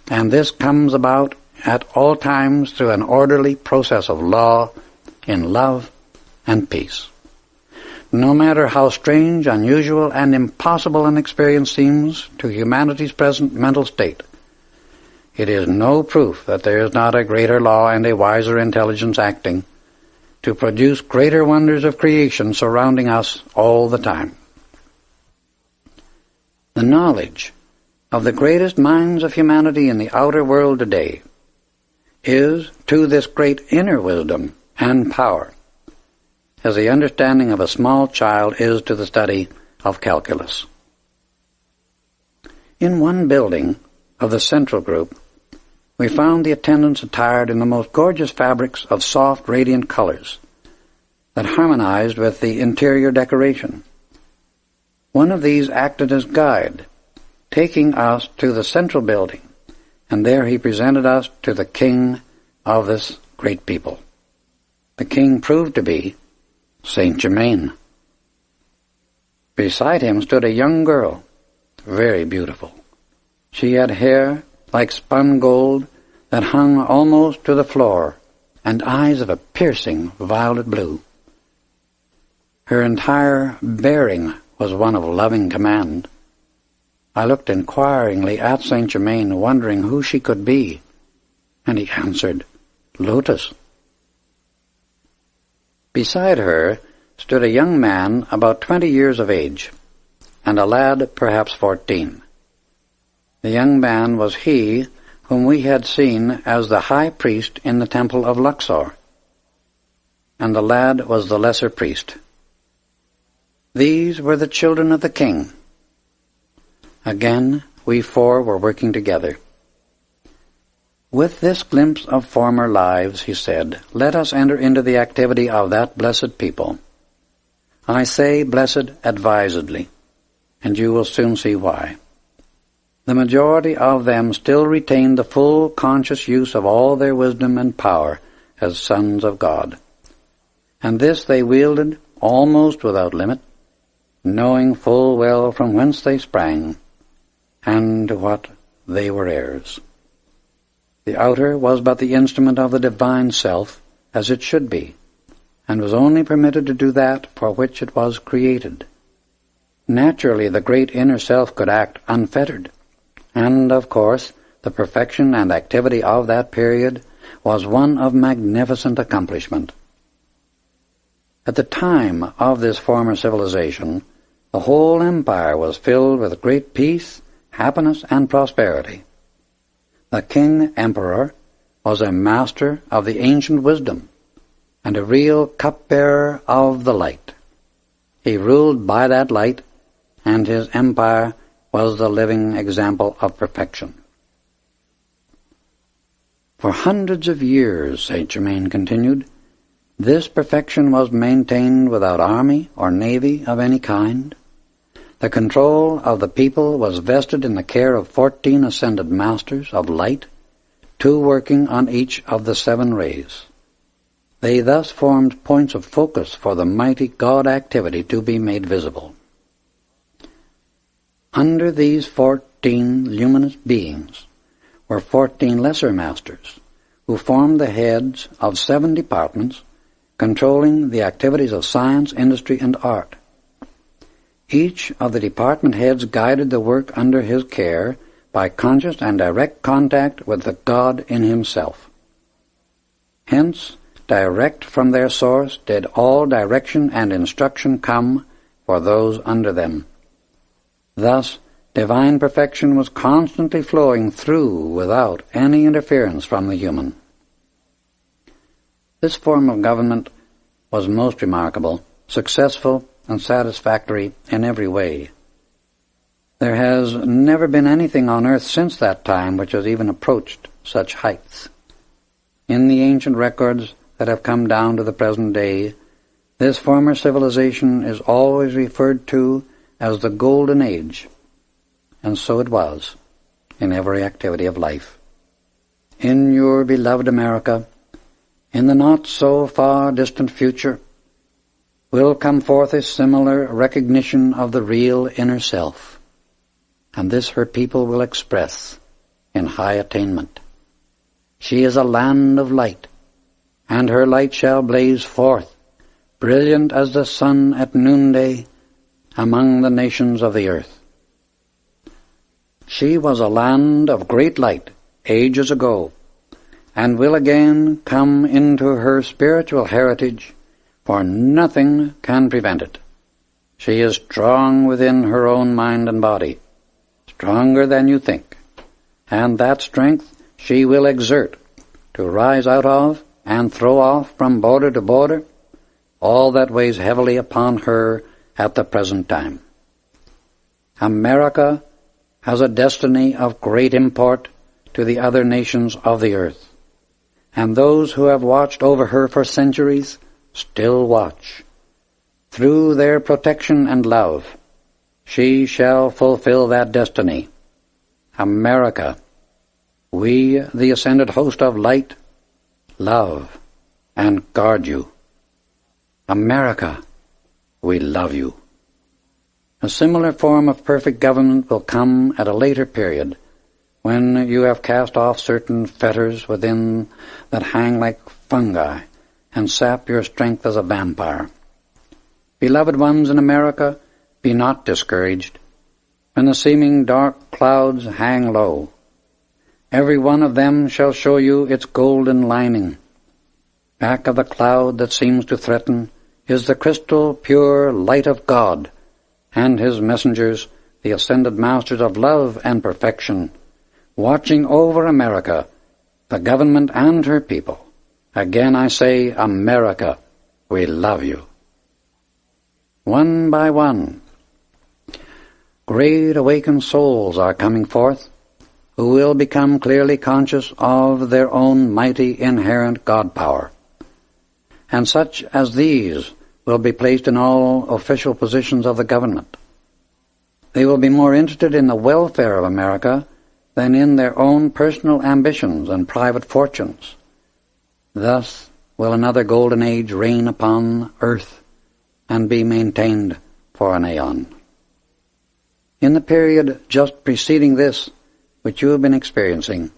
and this comes about at all times through an orderly process of law, in love and peace. No matter how strange, unusual, and impossible an experience seems to humanity's present mental state, it is no proof that there is not a greater law and a wiser intelligence acting to produce greater wonders of creation surrounding us all the time. The knowledge of the greatest minds of humanity in the outer world today is to this great inner wisdom and power as the understanding of a small child is to the study of calculus. In one building of the Central Group, we found the attendants attired in the most gorgeous fabrics of soft, radiant colors that harmonized with the interior decoration. One of these acted as guide, taking us to the central building, and there he presented us to the king of this great people. The king proved to be Saint Germain. Beside him stood a young girl, very beautiful. She had hair like spun gold that hung almost to the floor, and eyes of a piercing violet blue. Her entire bearing was one of loving command. I looked inquiringly at Saint Germain, wondering who she could be, and he answered, "Lotus." Beside her stood a young man about 20 years of age, and a lad perhaps 14. The young man was he whom we had seen as the high priest in the temple of Luxor, and the lad was the lesser priest. These were the children of the king. Again, we four were working together. With this glimpse of former lives, he said, let us enter into the activity of that blessed people. I say blessed advisedly, and you will soon see why. The majority of them still retained the full conscious use of all their wisdom and power as sons of God, and this they wielded almost without limit, knowing full well from whence they sprang, and to what they were heirs. The outer was but the instrument of the divine self, as it should be, and was only permitted to do that for which it was created. Naturally, the great inner self could act unfettered, and, of course, the perfection and activity of that period was one of magnificent accomplishment. At the time of this former civilization, the whole empire was filled with great peace, happiness, and prosperity. The king-emperor was a master of the ancient wisdom and a real cupbearer of the light. He ruled by that light, and his empire was the living example of perfection. For hundreds of years, Saint Germain continued, this perfection was maintained without army or navy of any kind. The control of the people was vested in the care of 14 ascended masters of light, 2 working on each of the 7 rays. They thus formed points of focus for the mighty God activity to be made visible. Under these 14 luminous beings were 14 lesser masters, who formed the heads of 7 departments, controlling the activities of science, industry, and art. Each of the department heads guided the work under his care by conscious and direct contact with the God in himself. Hence, direct from their source did all direction and instruction come for those under them. Thus, divine perfection was constantly flowing through without any interference from the human. This form of government was most remarkable, successful, and satisfactory in every way. There has never been anything on earth since that time which has even approached such heights. In the ancient records that have come down to the present day, this former civilization is always referred to as the Golden Age, and so it was in every activity of life. In your beloved America, in the not-so-far-distant future, will come forth a similar recognition of the real inner self, and this her people will express in high attainment. She is a land of light, and her light shall blaze forth, brilliant as the sun at noonday, among the nations of the earth. She was a land of great light ages ago, and will again come into her spiritual heritage, for nothing can prevent it. She is strong within her own mind and body, stronger than you think, and that strength she will exert to rise out of and throw off from border to border all that weighs heavily upon her at the present time. America has a destiny of great import to the other nations of the earth, and those who have watched over her for centuries still watch. Through their protection and love, she shall fulfill that destiny. America, we, the ascended host of light, love and guard you. America, we love you. A similar form of perfect government will come at a later period, when you have cast off certain fetters within that hang like fungi and sap your strength as a vampire. Beloved ones in America, be not discouraged. When the seeming dark clouds hang low, every one of them shall show you its golden lining. Back of the cloud that seems to threaten is the crystal pure light of God, and his messengers, the ascended masters of love and perfection, watching over America, the government and her people. Again I say, America, we love you. One by one, great awakened souls are coming forth, who will become clearly conscious of their own mighty inherent God power. And such as these will be placed in all official positions of the government. They will be more interested in the welfare of America than in their own personal ambitions and private fortunes. Thus will another golden age reign upon earth and be maintained for an aeon. In the period just preceding this, which you have been experiencing,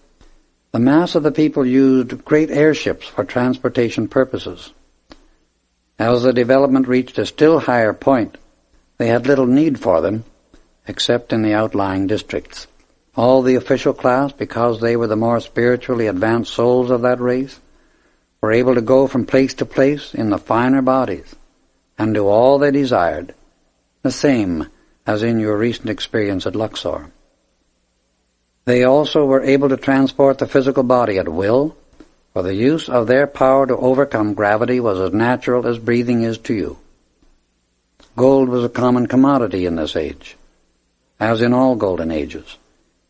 the mass of the people used great airships for transportation purposes. As the development reached a still higher point, they had little need for them, except in the outlying districts. All the official class, because they were the more spiritually advanced souls of that race, were able to go from place to place in the finer bodies and do all they desired, the same as in your recent experience at Luxor. They also were able to transport the physical body at will, for the use of their power to overcome gravity was as natural as breathing is to you. Gold was a common commodity in this age, as in all golden ages,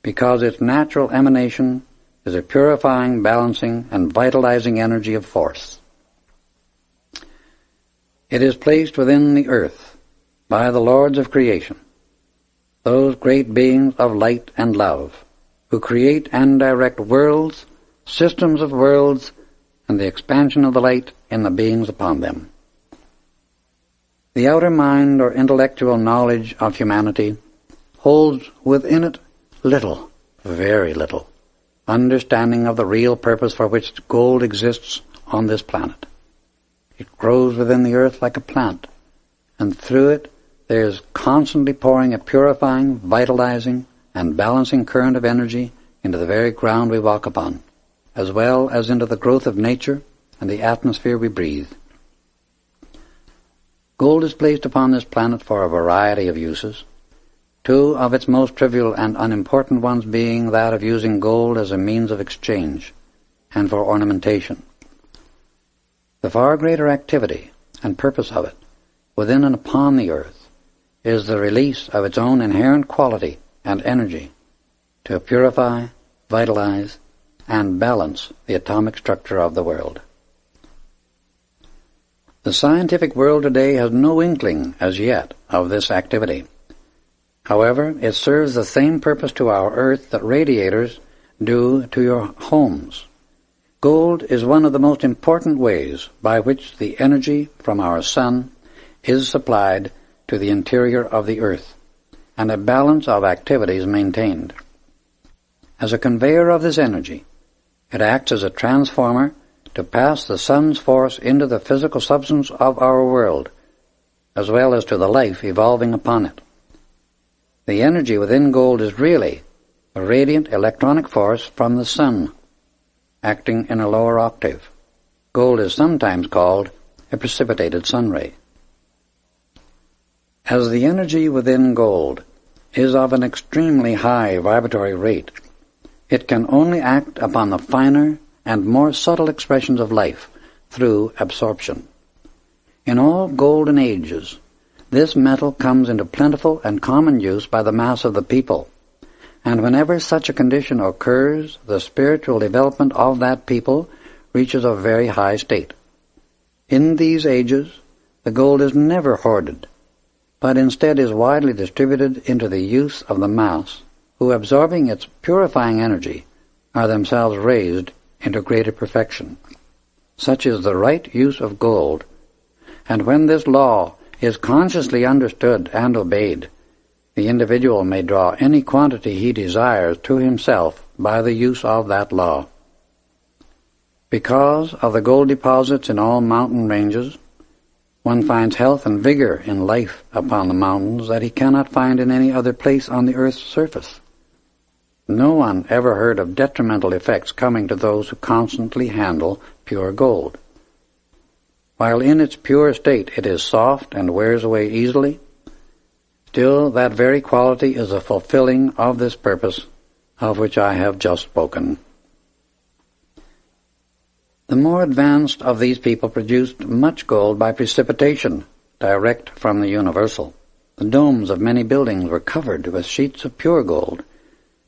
because its natural emanation is a purifying, balancing, and vitalizing energy of force. It is placed within the earth by the lords of creation, those great beings of light and love, who create and direct worlds, systems of worlds, and the expansion of the light in the beings upon them. The outer mind or intellectual knowledge of humanity holds within it little, very little, understanding of the real purpose for which gold exists on this planet. It grows within the earth like a plant, and through it there is constantly pouring a purifying, vitalizing, and balancing current of energy into the very ground we walk upon, as well as into the growth of nature and the atmosphere we breathe. Gold is placed upon this planet for a variety of uses, two of its most trivial and unimportant ones being that of using gold as a means of exchange and for ornamentation. The far greater activity and purpose of it, within and upon the earth, is the release of its own inherent quality and energy to purify, vitalize, and balance the atomic structure of the world. The scientific world today has no inkling as yet of this activity. However, it serves the same purpose to our earth that radiators do to your homes. Gold is one of the most important ways by which the energy from our sun is supplied to the interior of the earth, and a balance of activities maintained. As a conveyor of this energy, it acts as a transformer to pass the sun's force into the physical substance of our world, as well as to the life evolving upon it. The energy within gold is really a radiant electronic force from the sun, acting in a lower octave. Gold is sometimes called a precipitated sun ray. As the energy within gold is of an extremely high vibratory rate, it can only act upon the finer and more subtle expressions of life through absorption. In all golden ages, this metal comes into plentiful and common use by the mass of the people, and whenever such a condition occurs, the spiritual development of that people reaches a very high state. In these ages, the gold is never hoarded, but instead is widely distributed into the use of the mass, who, absorbing its purifying energy, are themselves raised into greater perfection. Such is the right use of gold, and when this law is consciously understood and obeyed, the individual may draw any quantity he desires to himself by the use of that law. Because of the gold deposits in all mountain ranges, one finds health and vigor in life upon the mountains that he cannot find in any other place on the earth's surface. No one ever heard of detrimental effects coming to those who constantly handle pure gold. While in its pure state it is soft and wears away easily, still that very quality is a fulfilling of this purpose of which I have just spoken. The more advanced of these people produced much gold by precipitation, direct from the universal. The domes of many buildings were covered with sheets of pure gold,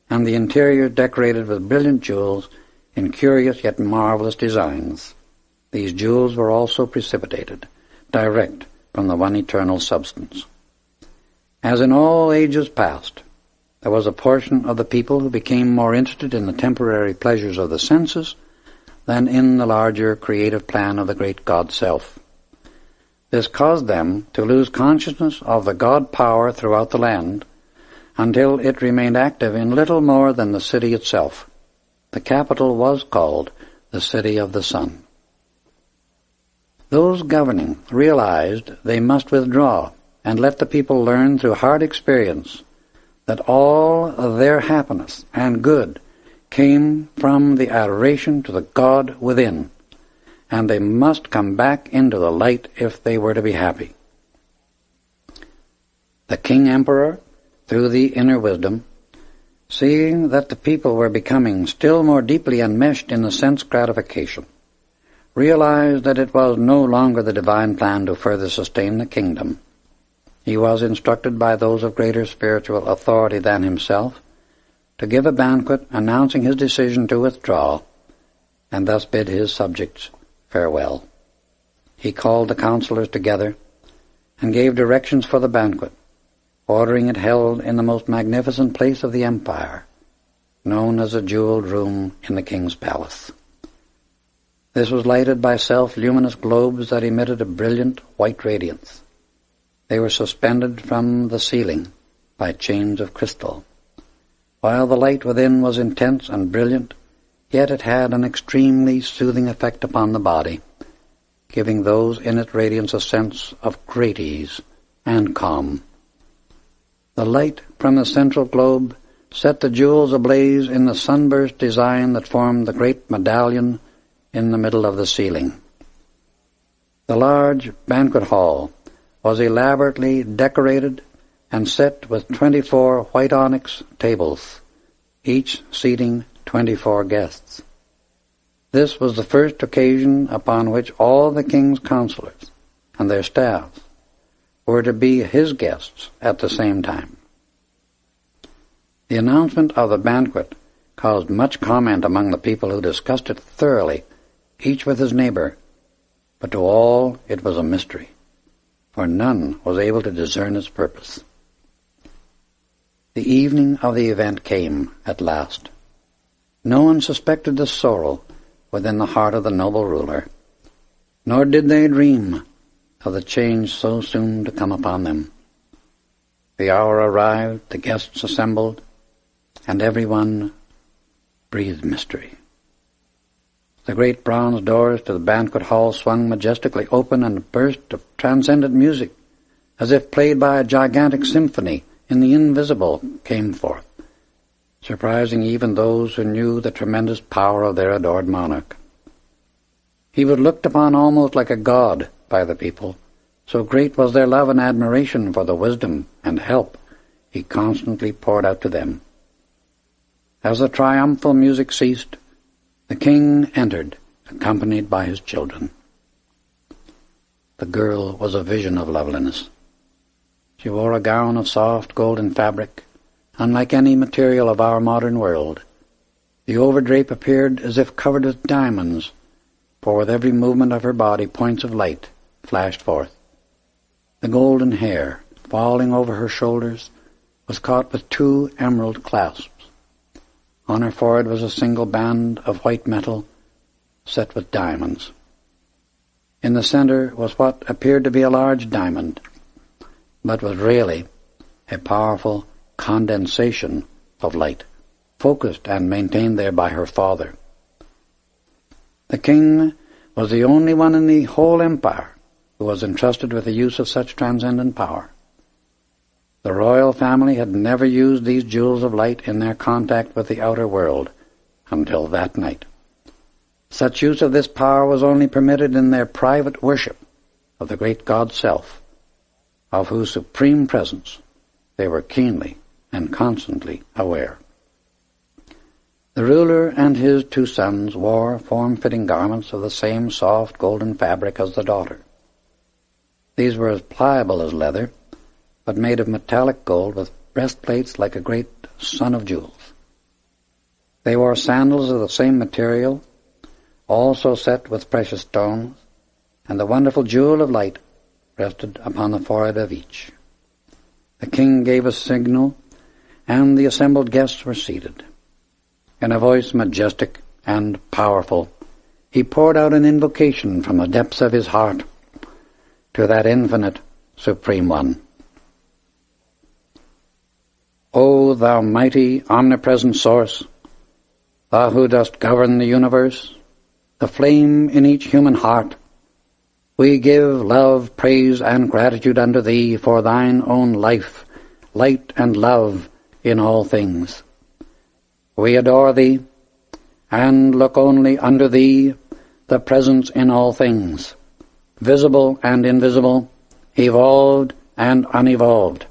and the interior decorated with brilliant jewels in curious yet marvelous designs. These jewels were also precipitated, direct from the one eternal substance. As in all ages past, there was a portion of the people who became more interested in the temporary pleasures of the senses than in the larger creative plan of the great God Self. This caused them to lose consciousness of the God power throughout the land until it remained active in little more than the city itself. The capital was called the City of the Sun. Those governing realized they must withdraw and let the people learn through hard experience that all of their happiness and good came from the adoration to the God within, and they must come back into the light if they were to be happy. The King Emperor, through the inner wisdom, seeing that the people were becoming still more deeply enmeshed in the sense gratification, realized that it was no longer the divine plan to further sustain the kingdom. He was instructed by those of greater spiritual authority than himself to give a banquet announcing his decision to withdraw, and thus bid his subjects farewell. He called the councillors together and gave directions for the banquet, ordering it held in the most magnificent place of the empire, known as the jeweled room in the king's palace. This was lighted by self-luminous globes that emitted a brilliant white radiance. They were suspended from the ceiling by chains of crystal. While the light within was intense and brilliant, yet it had an extremely soothing effect upon the body, giving those in its radiance a sense of great ease and calm. The light from the central globe set the jewels ablaze in the sunburst design that formed the great medallion in the middle of the ceiling. The large banquet hall was elaborately decorated and set with 24 white onyx tables, each seating 24 guests. This was the first occasion upon which all the king's counselors and their staffs were to be his guests at the same time. The announcement of the banquet caused much comment among the people, who discussed it thoroughly, each with his neighbor, but to all it was a mystery, for none was able to discern its purpose. The evening of the event came at last. No one suspected the sorrow within the heart of the noble ruler, nor did they dream of the change so soon to come upon them. The hour arrived, the guests assembled, and everyone breathed mystery. The great bronze doors to the banquet hall swung majestically open, and a burst of transcendent music, as if played by a gigantic symphony in the invisible, came forth, surprising even those who knew the tremendous power of their adored monarch. He was looked upon almost like a god by the people, so great was their love and admiration for the wisdom and help he constantly poured out to them. As the triumphal music ceased, the king entered, accompanied by his children. The girl was a vision of loveliness. She wore a gown of soft golden fabric, unlike any material of our modern world. The overdrape appeared as if covered with diamonds, for with every movement of her body points of light flashed forth. The golden hair, falling over her shoulders, was caught with 2 emerald clasps. On her forehead was a single band of white metal set with diamonds. In the center was what appeared to be a large diamond, but was really a powerful condensation of light, focused and maintained there by her father. The king was the only one in the whole empire who was entrusted with the use of such transcendent power. The royal family had never used these jewels of light in their contact with the outer world until that night. Such use of this power was only permitted in their private worship of the great God Self, of whose supreme presence they were keenly and constantly aware. The ruler and his 2 sons wore form-fitting garments of the same soft golden fabric as the daughter. These were as pliable as leather, but made of metallic gold with breastplates like a great sun of jewels. They wore sandals of the same material, also set with precious stones, and the wonderful jewel of light rested upon the forehead of each. The king gave a signal, and the assembled guests were seated. In a voice majestic and powerful, he poured out an invocation from the depths of his heart to that infinite, supreme one. O thou mighty, omnipresent source, thou who dost govern the universe, the flame in each human heart, we give love, praise, and gratitude unto thee for thine own life, light, and love in all things. We adore thee, and look only unto thee, the presence in all things, visible and invisible, evolved and unevolved,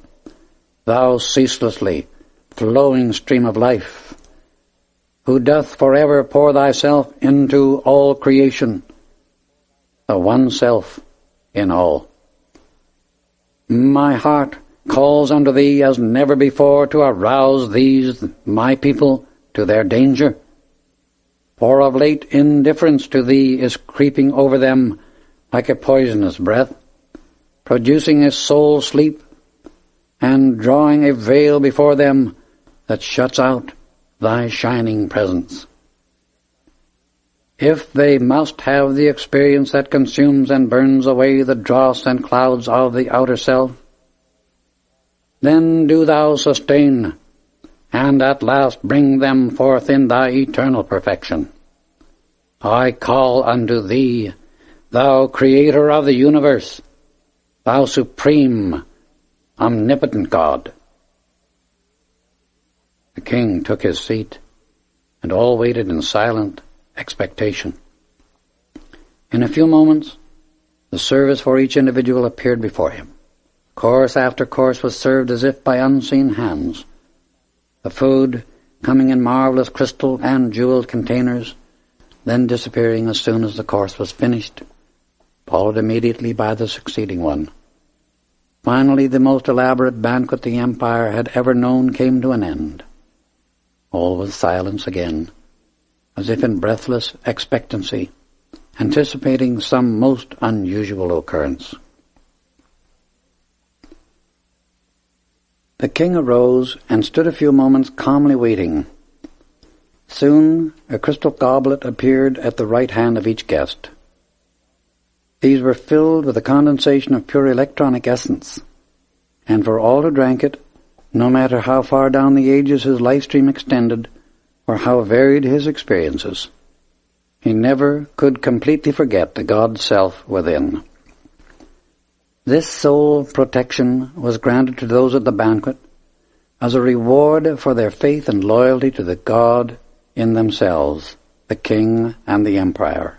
thou ceaselessly flowing stream of life, who doth forever pour thyself into all creation, the one self in all. My heart calls unto thee as never before to arouse these, my people, to their danger, for of late indifference to thee is creeping over them like a poisonous breath, producing a soul sleep, and drawing a veil before them that shuts out thy shining presence. If they must have the experience that consumes and burns away the dross and clouds of the outer self, then do thou sustain, and at last bring them forth in thy eternal perfection. I call unto thee, thou creator of the universe, thou supreme, omnipotent God. The king took his seat, and all waited in silent expectation. In a few moments, the service for each individual appeared before him. Course after course was served as if by unseen hands, the food coming in marvelous crystal and jeweled containers, then disappearing as soon as the course was finished, followed immediately by the succeeding one. Finally, the most elaborate banquet the empire had ever known came to an end. All was silence again, as if in breathless expectancy, anticipating some most unusual occurrence. The king arose and stood a few moments calmly waiting. Soon a crystal goblet appeared at the right hand of each guest. These were filled with a condensation of pure electronic essence, and for all who drank it, no matter how far down the ages his life stream extended, or how varied his experiences, he never could completely forget the God Self within. This soul protection was granted to those at the banquet as a reward for their faith and loyalty to the God in themselves, the king and the empire.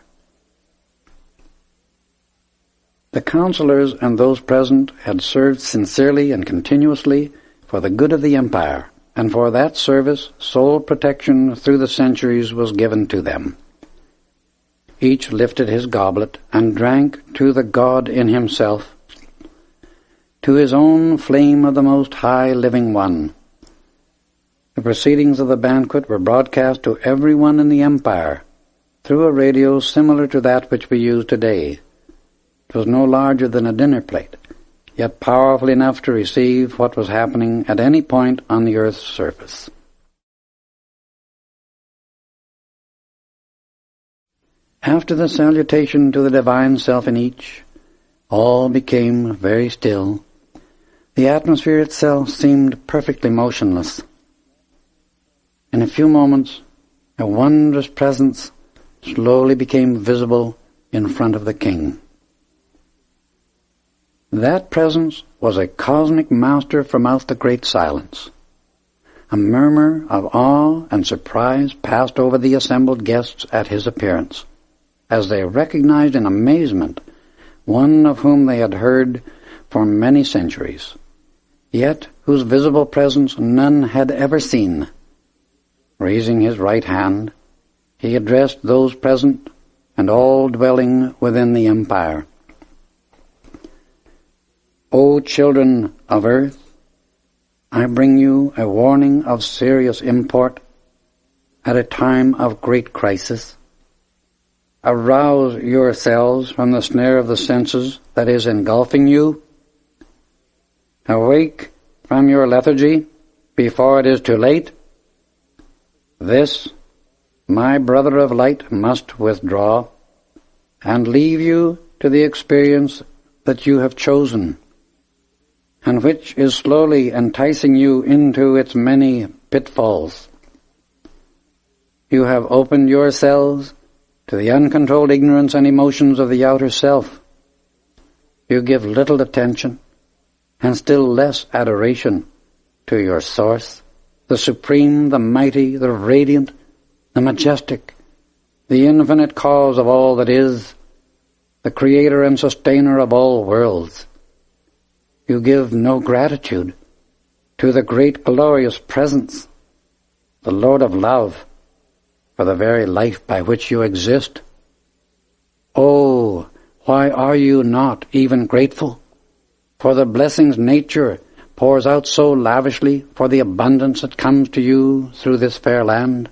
The counselors and those present had served sincerely and continuously for the good of the empire, and for that service soul protection through the centuries was given to them. Each lifted his goblet and drank to the God in himself, to his own flame of the Most High Living One. The proceedings of the banquet were broadcast to everyone in the empire through a radio similar to that which we use today. It was no larger than a dinner plate, yet powerful enough to receive what was happening at any point on the earth's surface. After the salutation to the divine self in each, all became very still. The atmosphere itself seemed perfectly motionless. In a few moments, a wondrous presence slowly became visible in front of the king. That presence was a cosmic master from out the great silence. A murmur of awe and surprise passed over the assembled guests at his appearance, as they recognized in amazement one of whom they had heard for many centuries, yet whose visible presence none had ever seen. Raising his right hand, he addressed those present and all dwelling within the empire. O children of earth, I bring you a warning of serious import at a time of great crisis. Arouse yourselves from the snare of the senses that is engulfing you. Awake from your lethargy before it is too late. This, my brother of light, must withdraw and leave you to the experience that you have chosen, and which is slowly enticing you into its many pitfalls. You have opened yourselves to the uncontrolled ignorance and emotions of the outer self. You give little attention and still less adoration to your source, the supreme, the mighty, the radiant, the majestic, the infinite cause of all that is, the creator and sustainer of all worlds. You give no gratitude to the great glorious presence, the Lord of love, for the very life by which you exist. Oh, why are you not even grateful for the blessings nature pours out so lavishly, for the abundance that comes to you through this fair land,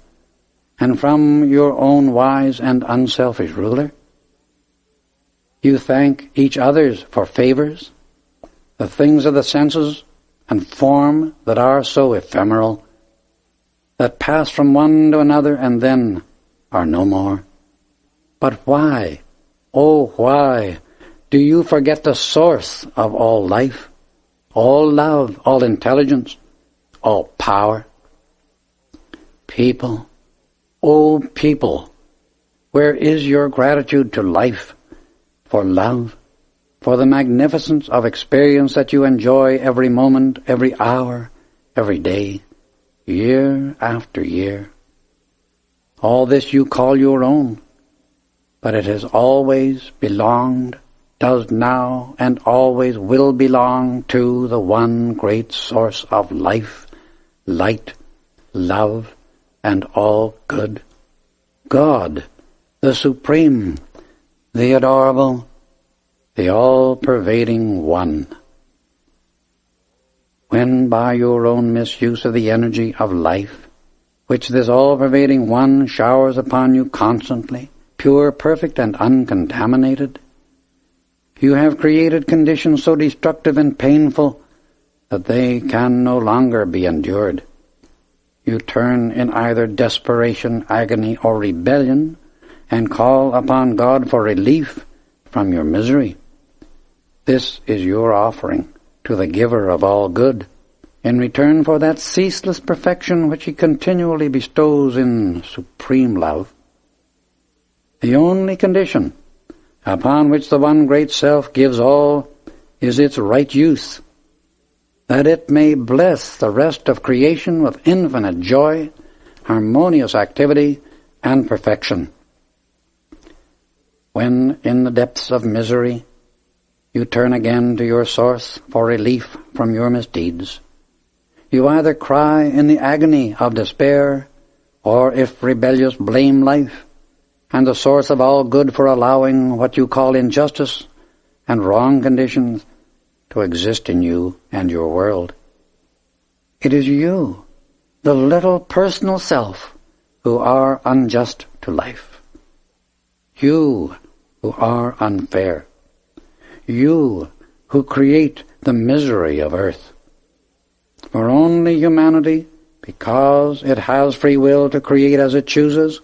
and from your own wise and unselfish ruler? You thank each others for favors, the things of the senses and form that are so ephemeral, that pass from one to another and then are no more. But why, oh why, do you forget the source of all life, all love, all intelligence, all power? People, oh people, where is your gratitude to life, for love, for the magnificence of experience that you enjoy every moment, every hour, every day, year after year? All this you call your own, but it has always belonged, does now, and always will belong to the one great source of life, light, love, and all good, God, the Supreme, the Adorable, the all-pervading One. When by your own misuse of the energy of life, which this all-pervading One showers upon you constantly, pure, perfect, and uncontaminated, you have created conditions so destructive and painful that they can no longer be endured. You turn in either desperation, agony, or rebellion, and call upon God for relief from your misery. This is your offering to the Giver of all good, in return for that ceaseless perfection which He continually bestows in supreme love. The only condition upon which the one great Self gives all is its right use, that it may bless the rest of creation with infinite joy, harmonious activity, and perfection. When, in the depths of misery, you turn again to your source for relief from your misdeeds, you either cry in the agony of despair, or, if rebellious, blame life and the source of all good for allowing what you call injustice and wrong conditions to exist in you and your world. It is you, the little personal self, who are unjust to life. You who are unfair. You who create the misery of earth. For only humanity, because it has free will to create as it chooses,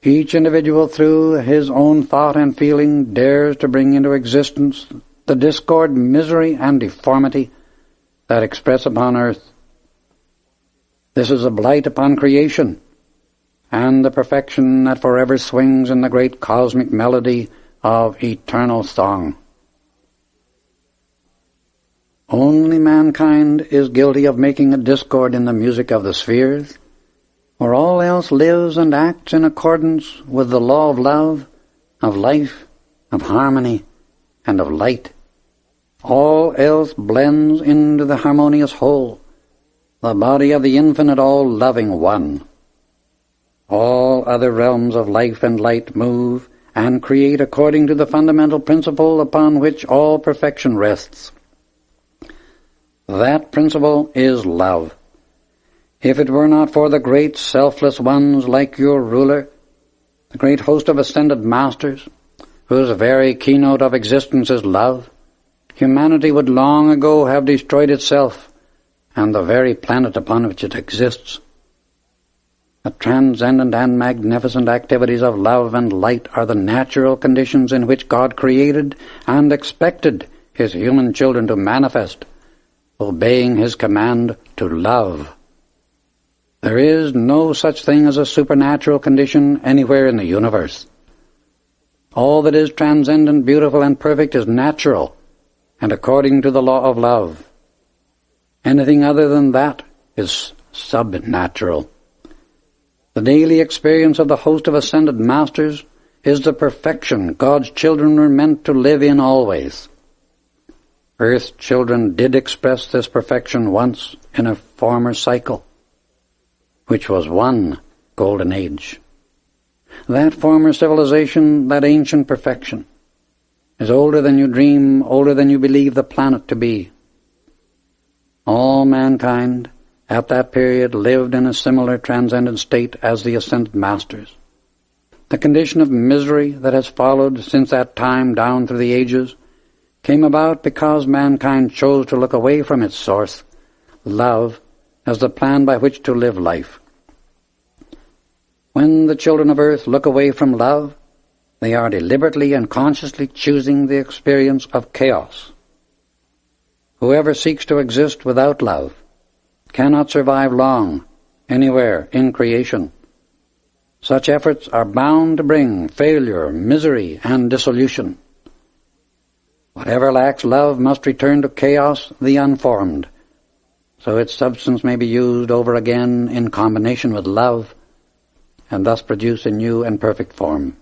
each individual through his own thought and feeling dares to bring into existence the discord, misery, and deformity that express upon earth. This is a blight upon creation, and the perfection that forever swings in the great cosmic melody of eternal song. Only mankind is guilty of making a discord in the music of the spheres, where all else lives and acts in accordance with the law of love, of life, of harmony, and of light. All else blends into the harmonious whole, the body of the infinite all-loving One. All other realms of life and light move and create according to the fundamental principle upon which all perfection rests. That principle is love. If it were not for the great selfless ones like your ruler, the great host of ascended masters, whose very keynote of existence is love, humanity would long ago have destroyed itself and the very planet upon which it exists. The transcendent and magnificent activities of love and light are the natural conditions in which God created and expected His human children to manifest, obeying His command to love. There is no such thing as a supernatural condition anywhere in the universe. All that is transcendent, beautiful, and perfect is natural, and according to the law of love. Anything other than that is subnatural. The daily experience of the host of ascended masters is the perfection God's children were meant to live in always. Earth's children did express this perfection once in a former cycle, which was one golden age. That former civilization, that ancient perfection, is older than you dream, older than you believe the planet to be. All mankind at that period lived in a similar transcendent state as the ascended masters. The condition of misery that has followed since that time down through the ages came about because mankind chose to look away from its source, love, as the plan by which to live life. When the children of earth look away from love, they are deliberately and consciously choosing the experience of chaos. Whoever seeks to exist without love cannot survive long anywhere in creation. Such efforts are bound to bring failure, misery, and dissolution. Whatever lacks love must return to chaos, the unformed, so its substance may be used over again in combination with love, and thus produce a new and perfect form.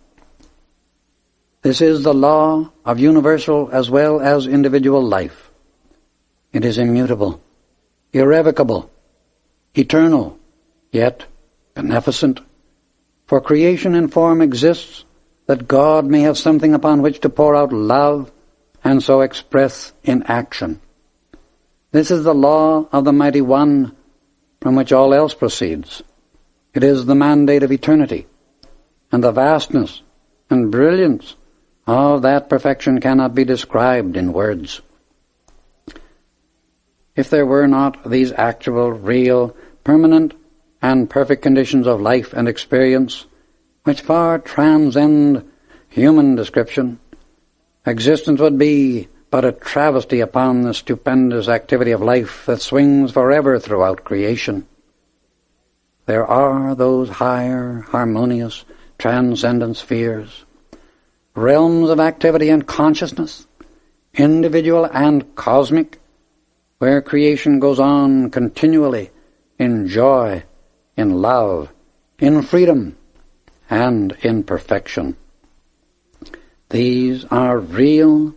This is the law of universal as well as individual life. It is immutable, irrevocable, eternal, yet beneficent. For creation in form exists that God may have something upon which to pour out love and so express in action. This is the law of the Mighty One from which all else proceeds. It is the mandate of eternity, and the vastness and brilliance of that perfection cannot be described in words. If there were not these actual, real, permanent, and perfect conditions of life and experience, which far transcend human description, existence would be but a travesty upon the stupendous activity of life that swings forever throughout creation. There are those higher, harmonious, transcendent spheres, realms of activity and consciousness, individual and cosmic, where creation goes on continually in joy, in love, in freedom, and in perfection. These are real,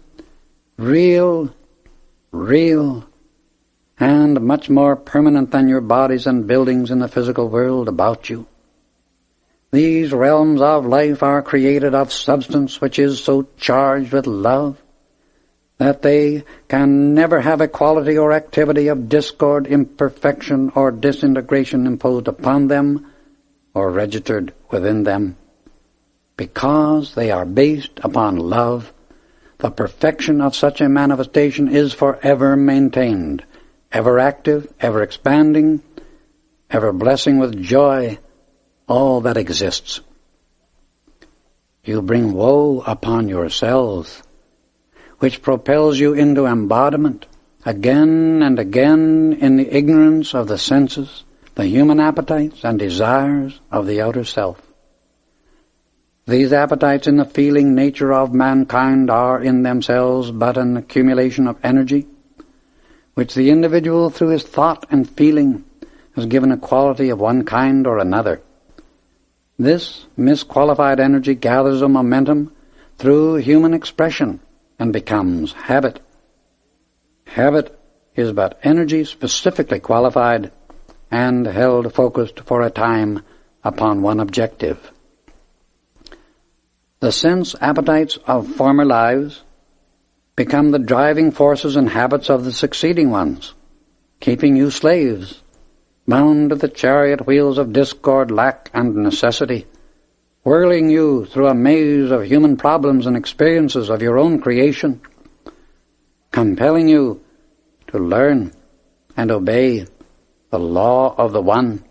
and much more permanent than your bodies and buildings in the physical world about you. These realms of life are created of substance which is so charged with love that they can never have a quality or activity of discord, imperfection, or disintegration imposed upon them or registered within them, because they are based upon love. The perfection of such a manifestation is forever maintained, ever active, ever expanding, ever blessing with joy all that exists. You bring woe upon yourselves, which propels you into embodiment again and again in the ignorance of the senses, the human appetites and desires of the outer self. These appetites in the feeling nature of mankind are in themselves but an accumulation of energy, which the individual through his thought and feeling has given a quality of one kind or another. This misqualified energy gathers a momentum through human expression and becomes habit. Habit is but energy specifically qualified and held focused for a time upon one objective. The sense appetites of former lives become the driving forces and habits of the succeeding ones, keeping you slaves, bound to the chariot wheels of discord, lack, and necessity, whirling you through a maze of human problems and experiences of your own creation, compelling you to learn and obey the law of the One,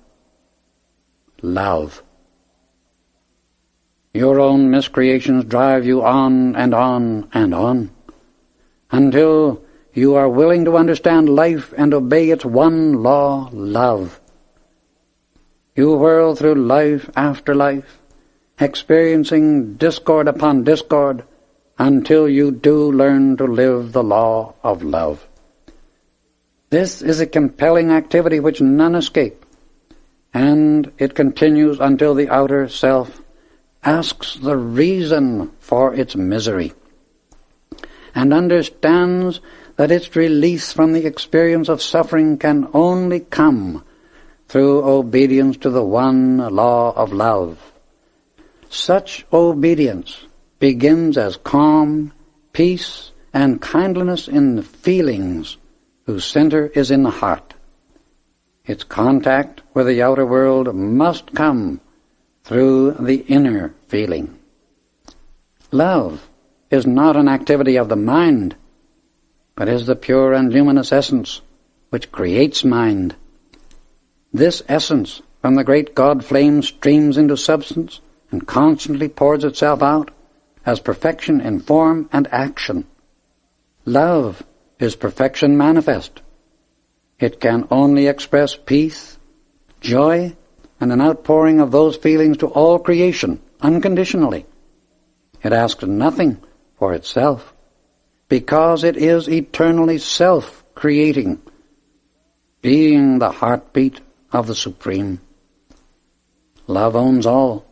love. Your own miscreations drive you on and on and on, until you are willing to understand life and obey its one law, love. You whirl through life after life, experiencing discord upon discord, until you do learn to live the law of love. This is a compelling activity which none escape, and it continues until the outer self asks the reason for its misery, and understands that its release from the experience of suffering can only come through obedience to the one law of love. Such obedience begins as calm, peace, and kindliness in the feelings whose center is in the heart. Its contact with the outer world must come through the inner feeling. Love is not an activity of the mind, but is the pure and luminous essence which creates mind. This essence from the great God flame streams into substance and constantly pours itself out as perfection in form and action. Love is perfection manifest. It can only express peace, joy, and an outpouring of those feelings to all creation, unconditionally. It asks nothing for itself, because it is eternally self-creating, being the heartbeat of the Supreme. Love owns all,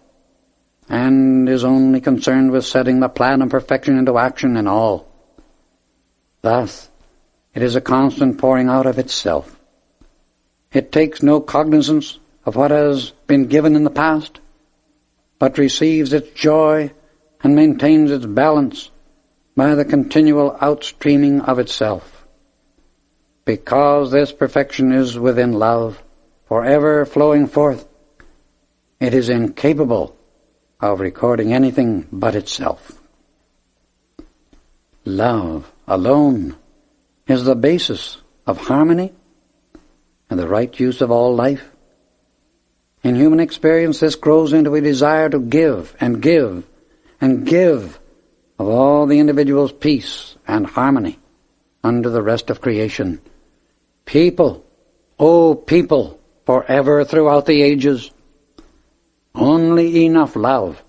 and is only concerned with setting the plan of perfection into action in all. Thus, it is a constant pouring out of itself. It takes no cognizance of what has been given in the past, but receives its joy and maintains its balance by the continual outstreaming of itself. Because this perfection is within love, forever flowing forth, it is incapable of recording anything but itself. Love alone is the basis of harmony and the right use of all life. In human experience, this grows into a desire to give and give and give of all the individual's peace and harmony under the rest of creation. People, oh people, forever throughout the ages, only enough love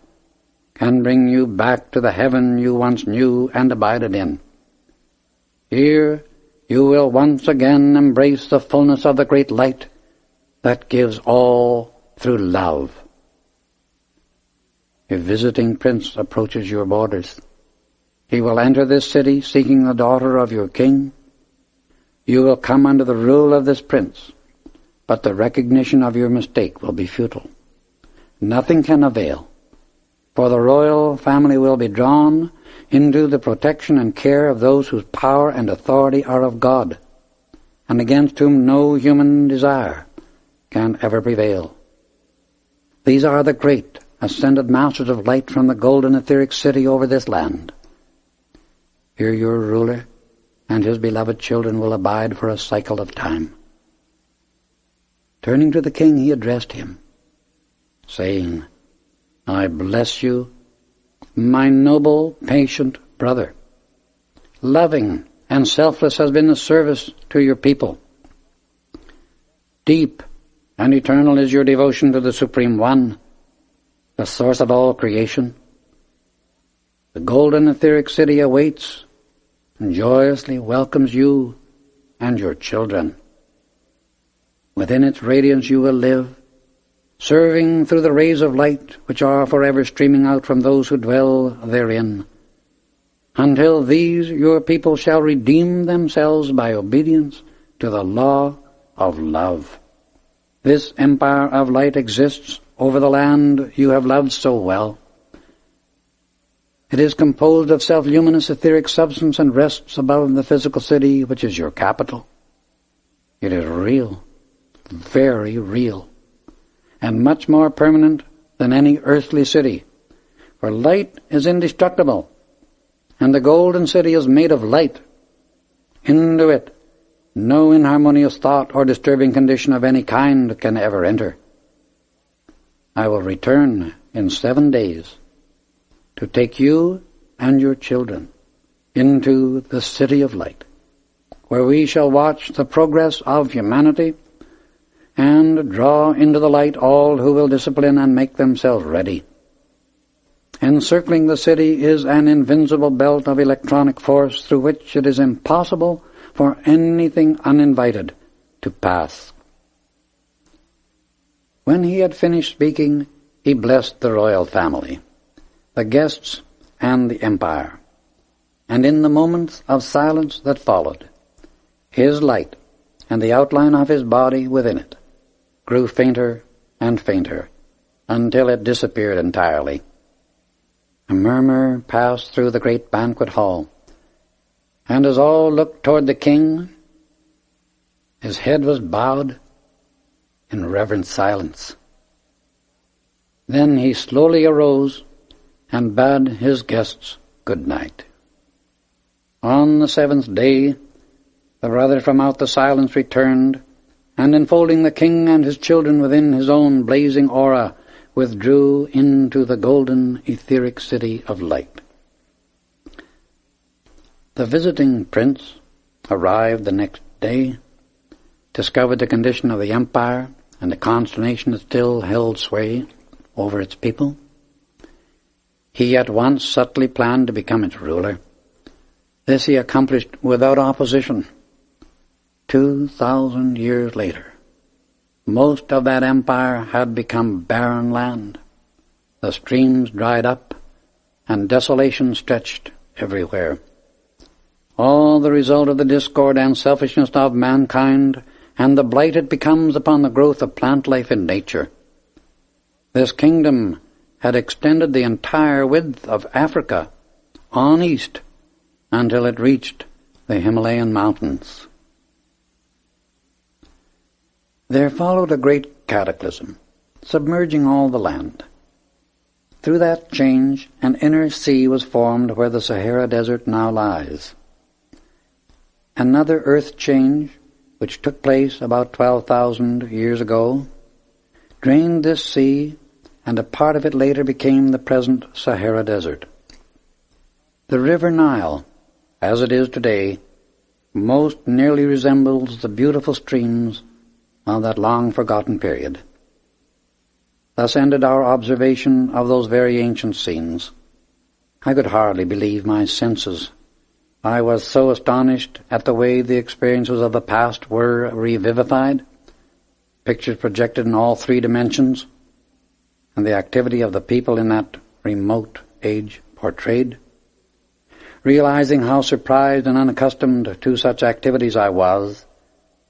can bring you back to the heaven you once knew and abided in. Here you will once again embrace the fullness of the great light that gives all through love. A visiting prince approaches your borders. He will enter this city seeking the daughter of your king. You will come under the rule of this prince, but the recognition of your mistake will be futile. Nothing can avail, for the royal family will be drawn into the protection and care of those whose power and authority are of God, and against whom no human desire can ever prevail. These are the great ascended masters of light from the golden etheric city over this land. Here your ruler and his beloved children will abide for a cycle of time. Turning to the king, he addressed him, saying, I bless you, my noble, patient brother. Loving and selfless has been the service to your people. Deep and eternal is your devotion to the Supreme One, the source of all creation. The golden etheric city awaits and joyously welcomes you and your children. Within its radiance you will live, serving through the rays of light which are forever streaming out from those who dwell therein, until these your people shall redeem themselves by obedience to the law of love. This empire of light exists over the land you have loved so well. It is composed of self-luminous etheric substance and rests above the physical city which is your capital. It is real, very real, and much more permanent than any earthly city, for light is indestructible, and the golden city is made of light. Into it no inharmonious thought or disturbing condition of any kind can ever enter. I will return in 7 days to take you and your children into the city of light, where we shall watch the progress of humanity and draw into the light all who will discipline and make themselves ready. Encircling the city is an invincible belt of electronic force through which it is impossible for anything uninvited to pass. When he had finished speaking, he blessed the royal family, the guests, and the empire. And in the moments of silence that followed, his light and the outline of his body within it grew fainter and fainter until it disappeared entirely. A murmur passed through the great banquet hall, and as all looked toward the king, his head was bowed in reverent silence. Then he slowly arose and bade his guests good night. On the 7th day, the brother from out the silence returned, and enfolding the king and his children within his own blazing aura, withdrew into the golden etheric city of light. The visiting prince arrived the next day, discovered the condition of the empire and the consternation that still held sway over its people. He at once subtly planned to become its ruler. This he accomplished without opposition. 2,000 years later, most of that empire had become barren land. The streams dried up, and desolation stretched everywhere. All the result of the discord and selfishness of mankind, and the blight it becomes upon the growth of plant life in nature. This kingdom had extended the entire width of Africa on east until it reached the Himalayan mountains. There followed a great cataclysm, submerging all the land. Through that change, an inner sea was formed where the Sahara Desert now lies. Another earth change, which took place about 12,000 years ago, drained this sea, and a part of it later became the present Sahara Desert. The river Nile, as it is today, most nearly resembles the beautiful streams of that long-forgotten period. Thus ended our observation of those very ancient scenes. I could hardly believe my senses. I was so astonished at the way the experiences of the past were revivified, pictures projected in all three dimensions, and the activity of the people in that remote age portrayed. Realizing how surprised and unaccustomed to such activities I was,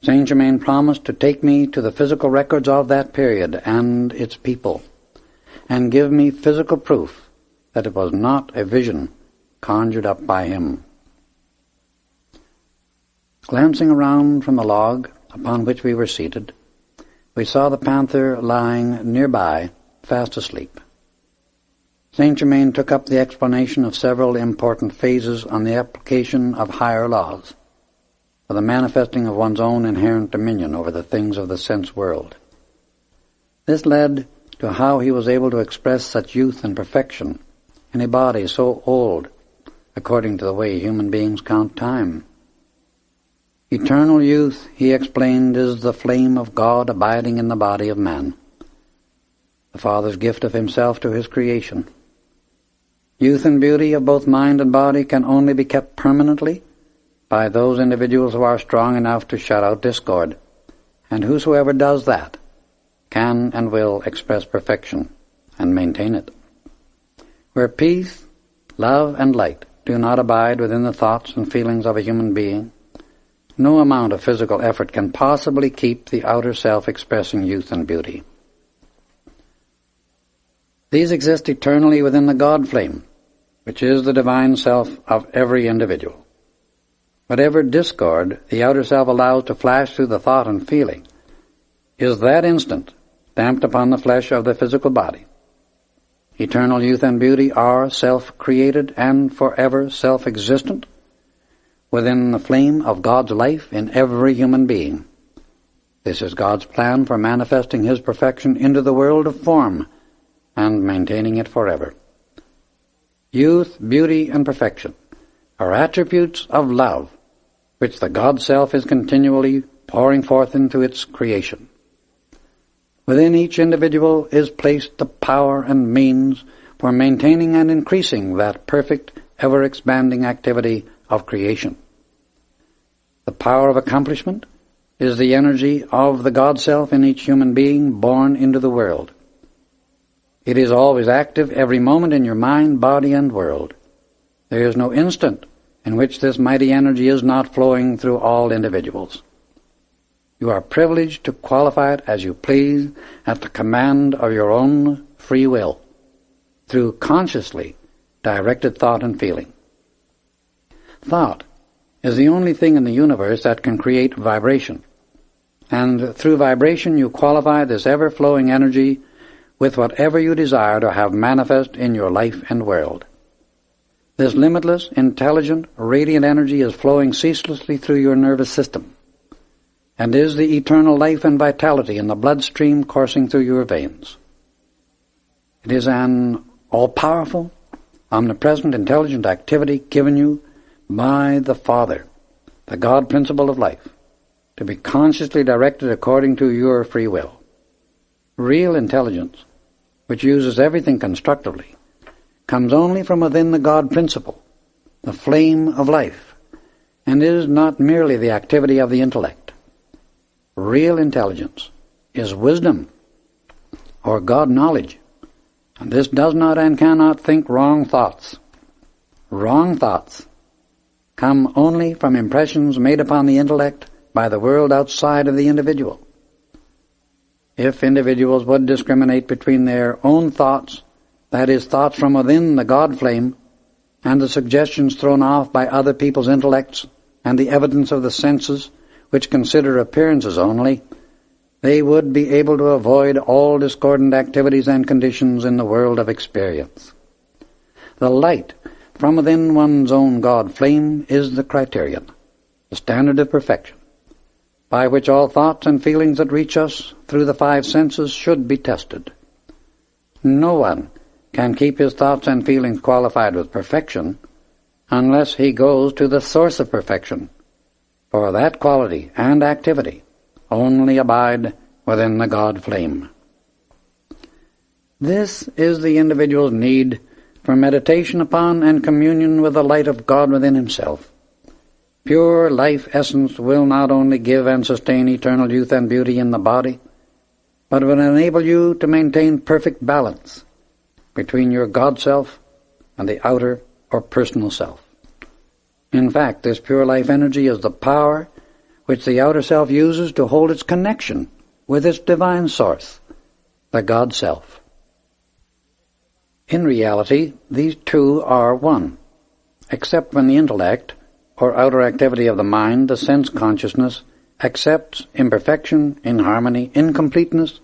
Saint Germain promised to take me to the physical records of that period and its people, and give me physical proof that it was not a vision conjured up by him. Glancing around from the log upon which we were seated, we saw the panther lying nearby, fast asleep. Saint Germain took up the explanation of several important phases on the application of higher laws, for the manifesting of one's own inherent dominion over the things of the sense world. This led to how he was able to express such youth and perfection in a body so old, according to the way human beings count time. Eternal youth, he explained, is the flame of God abiding in the body of man, the Father's gift of himself to his creation. Youth and beauty of both mind and body can only be kept permanently by those individuals who are strong enough to shut out discord, and whosoever does that can and will express perfection and maintain it. Where peace, love, and light do not abide within the thoughts and feelings of a human being, no amount of physical effort can possibly keep the outer self expressing youth and beauty. These exist eternally within the God flame, which is the divine self of every individual. Whatever discord the outer self allows to flash through the thought and feeling is that instant stamped upon the flesh of the physical body. Eternal youth and beauty are self-created and forever self-existent within the flame of God's life in every human being. This is God's plan for manifesting his perfection into the world of form and maintaining it forever. Youth, beauty, and perfection are attributes of love, which the God Self is continually pouring forth into its creation. Within each individual is placed the power and means for maintaining and increasing that perfect, ever-expanding activity of creation. The power of accomplishment is the energy of the God Self in each human being born into the world. It is always active every moment in your mind, body, and world. There is no instant in which this mighty energy is not flowing through all individuals. You are privileged to qualify it as you please at the command of your own free will, through consciously directed thought and feeling. Thought is the only thing in the universe that can create vibration, and through vibration you qualify this ever-flowing energy with whatever you desire to have manifest in your life and world. This limitless, intelligent, radiant energy is flowing ceaselessly through your nervous system, and is the eternal life and vitality in the bloodstream coursing through your veins. It is an all-powerful, omnipresent, intelligent activity given you by the Father, the God principle of life, to be consciously directed according to your free will. Real intelligence, which uses everything constructively, comes only from within the God principle, the flame of life, and is not merely the activity of the intellect. Real intelligence is wisdom, or God knowledge, and this does not and cannot think wrong thoughts. Wrong thoughts come only from impressions made upon the intellect by the world outside of the individual. If individuals would discriminate between their own thoughts that is, thoughts from within the God flame, and the suggestions thrown off by other people's intellects, and the evidence of the senses, which consider appearances only, they would be able to avoid all discordant activities and conditions in the world of experience. The light from within one's own God flame is the criterion, the standard of perfection, by which all thoughts and feelings that reach us through the five senses should be tested. No one can keep his thoughts and feelings qualified with perfection unless he goes to the source of perfection, for that quality and activity only abide within the God flame. This is the individual's need for meditation upon and communion with the light of God within himself. Pure life essence will not only give and sustain eternal youth and beauty in the body, but will enable you to maintain perfect balance between your God self and the outer or personal self. In fact, this pure life energy is the power which the outer self uses to hold its connection with its divine source, the God self. In reality, these two are one, except when the intellect, or outer activity of the mind, the sense consciousness, accepts imperfection, inharmony, incompleteness,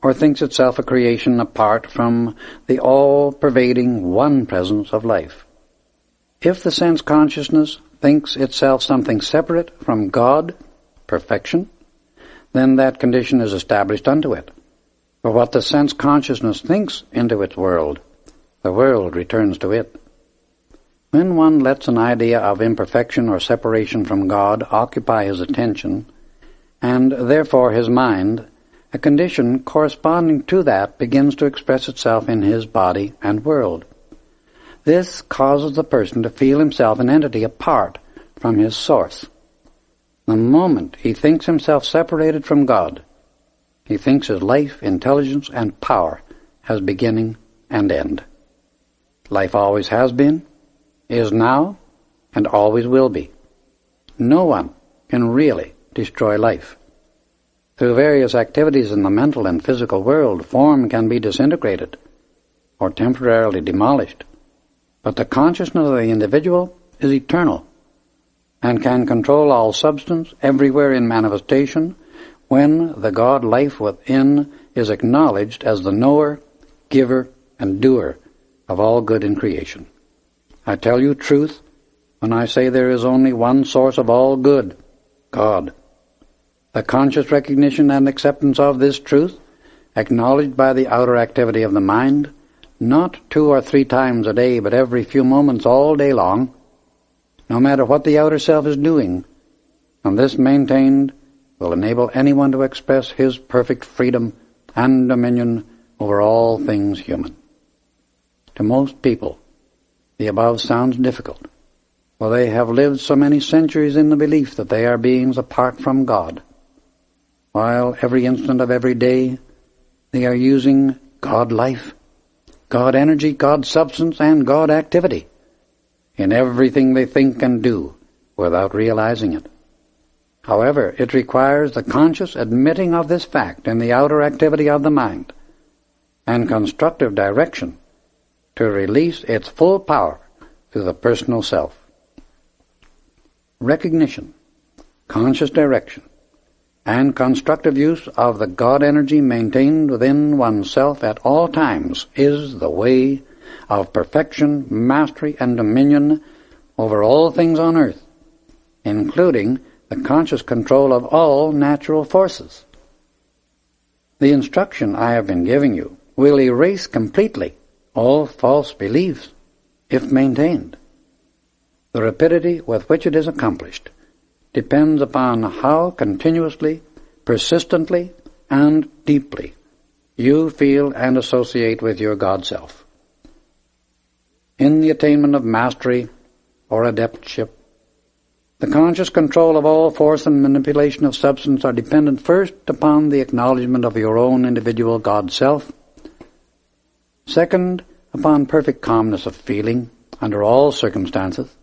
or thinks itself a creation apart from the all-pervading one presence of life. If the sense consciousness thinks itself something separate from God, perfection, then that condition is established unto it. For what the sense consciousness thinks into its world, the world returns to it. When one lets an idea of imperfection or separation from God occupy his attention, and therefore his mind, a condition corresponding to that begins to express itself in his body and world. This causes the person to feel himself an entity apart from his source. The moment he thinks himself separated from God, he thinks his life, intelligence, and power has beginning and end. Life always has been, is now, and always will be. No one can really destroy life. Through various activities in the mental and physical world, form can be disintegrated or temporarily demolished, but the consciousness of the individual is eternal and can control all substance everywhere in manifestation when the God life within is acknowledged as the knower, giver, and doer of all good in creation. I tell you truth when I say there is only one source of all good, God. The conscious recognition and acceptance of this truth, acknowledged by the outer activity of the mind, not 2 or 3 times a day, but every few moments all day long, no matter what the outer self is doing, and this maintained will enable anyone to express his perfect freedom and dominion over all things human. To most people, the above sounds difficult, for they have lived so many centuries in the belief that they are beings apart from God, while every instant of every day they are using God life, God energy, God substance, and God activity in everything they think and do without realizing it. However, it requires the conscious admitting of this fact in the outer activity of the mind and constructive direction to release its full power to the personal self. Recognition, conscious direction, and constructive use of the God energy maintained within oneself at all times is the way of perfection, mastery, and dominion over all things on earth, including the conscious control of all natural forces. The instruction I have been giving you will erase completely all false beliefs, if maintained. The rapidity with which it is accomplished depends upon how continuously, persistently, and deeply you feel and associate with your God self. In the attainment of mastery or adeptship, the conscious control of all force and manipulation of substance are dependent first upon the acknowledgement of your own individual God self, second, upon perfect calmness of feeling under all circumstances,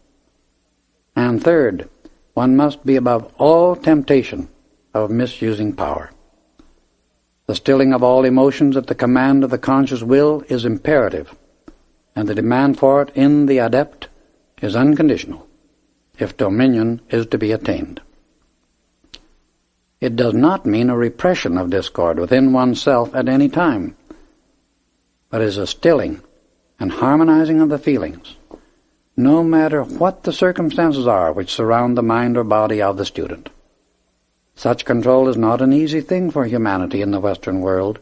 and third, one must be above all temptation of misusing power. The stilling of all emotions at the command of the conscious will is imperative and the demand for it in the adept is unconditional, if dominion is to be attained. It does not mean a repression of discord within oneself at any time, but is a stilling and harmonizing of the feelings, no matter what the circumstances are which surround the mind or body of the student. Such control is not an easy thing for humanity in the Western world,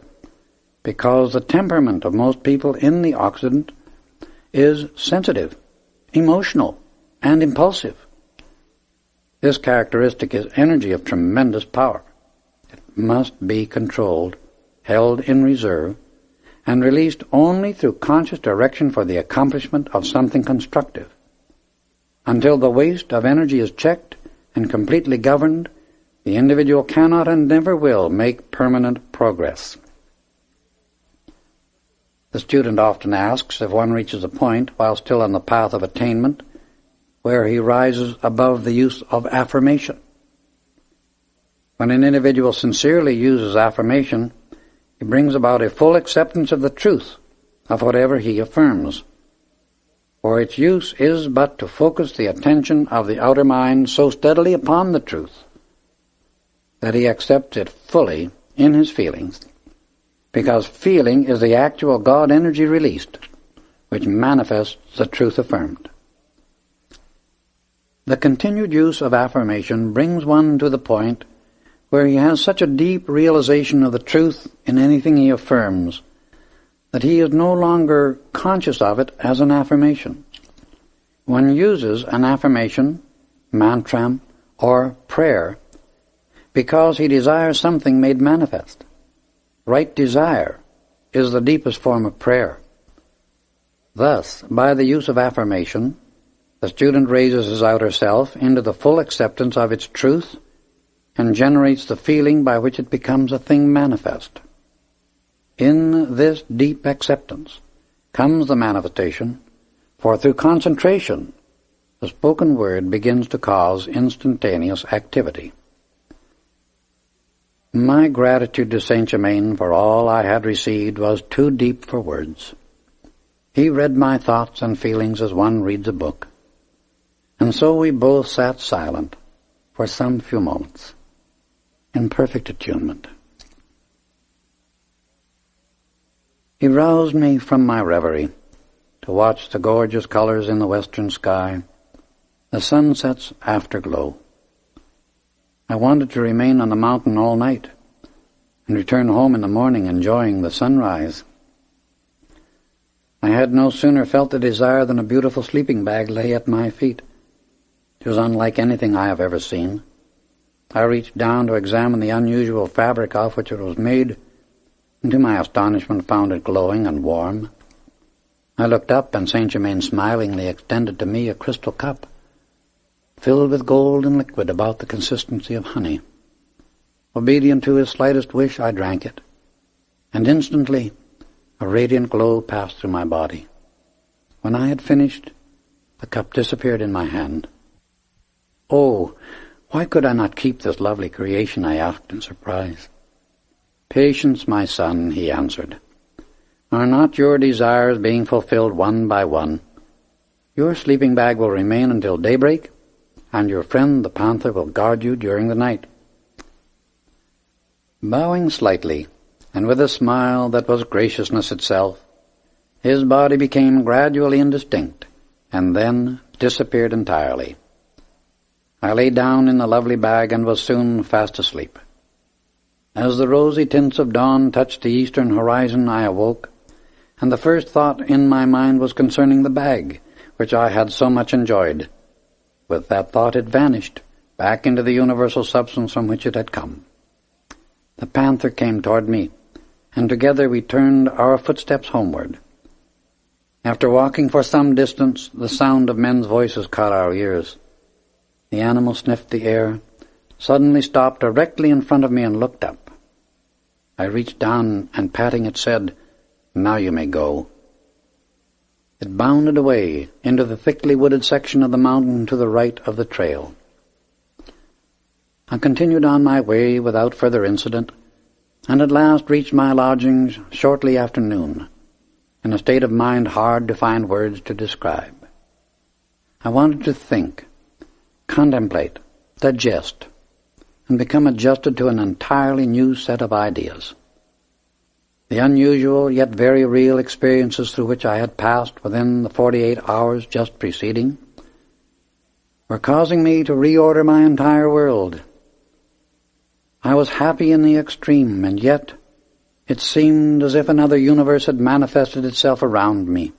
because the temperament of most people in the Occident is sensitive, emotional, and impulsive. This characteristic is energy of tremendous power. It must be controlled, held in reserve, and released only through conscious direction for the accomplishment of something constructive. Until the waste of energy is checked and completely governed, the individual cannot and never will make permanent progress. The student often asks if one reaches a point, while still on the path of attainment, where he rises above the use of affirmation. When an individual sincerely uses affirmation, he brings about a full acceptance of the truth of whatever he affirms, for its use is but to focus the attention of the outer mind so steadily upon the truth that he accepts it fully in his feelings, because feeling is the actual God energy released, which manifests the truth affirmed. The continued use of affirmation brings one to the point where he has such a deep realization of the truth in anything he affirms that he is no longer conscious of it as an affirmation. One uses an affirmation, mantra, or prayer because he desires something made manifest. Right desire is the deepest form of prayer. Thus, by the use of affirmation, the student raises his outer self into the full acceptance of its truth and generates the feeling by which it becomes a thing manifest. In this deep acceptance comes the manifestation, for through concentration, the spoken word begins to cause instantaneous activity. My gratitude to Saint Germain for all I had received was too deep for words. He read my thoughts and feelings as one reads a book, and so we both sat silent for some few moments, in perfect attunement. He roused me from my reverie to watch the gorgeous colors in the western sky, the sunset's afterglow. I wanted to remain on the mountain all night and return home in the morning enjoying the sunrise. I had no sooner felt the desire than a beautiful sleeping bag lay at my feet. It was unlike anything I have ever seen. I reached down to examine the unusual fabric of which it was made, and to my astonishment found it glowing and warm. I looked up, and Saint Germain smilingly extended to me a crystal cup, filled with golden liquid about the consistency of honey. Obedient to his slightest wish, I drank it, and instantly a radiant glow passed through my body. When I had finished, the cup disappeared in my hand. "Oh, why could I not keep this lovely creation?" I asked in surprise. "Patience, my son," he answered. "Are not your desires being fulfilled one by one? Your sleeping bag will remain until daybreak, and your friend the panther will guard you during the night." Bowing slightly, and with a smile that was graciousness itself, his body became gradually indistinct, and then disappeared entirely. I lay down in the lovely bag and was soon fast asleep. As the rosy tints of dawn touched the eastern horizon, I awoke, and the first thought in my mind was concerning the bag, which I had so much enjoyed. With that thought it vanished, back into the universal substance from which it had come. The panther came toward me, and together we turned our footsteps homeward. After walking for some distance, the sound of men's voices caught our ears. The animal sniffed the air, suddenly stopped directly in front of me and looked up. I reached down and, patting it, said, "Now you may go." It bounded away into the thickly wooded section of the mountain to the right of the trail. I continued on my way without further incident, and at last reached my lodgings shortly after noon. in a state of mind hard to find words to describe. I wanted to think, contemplate, digest, and become adjusted to an entirely new set of ideas. The unusual yet very real experiences through which I had passed within the 48 hours just preceding were causing me to reorder my entire world. I was happy in the extreme, and yet it seemed as if another universe had manifested itself around me.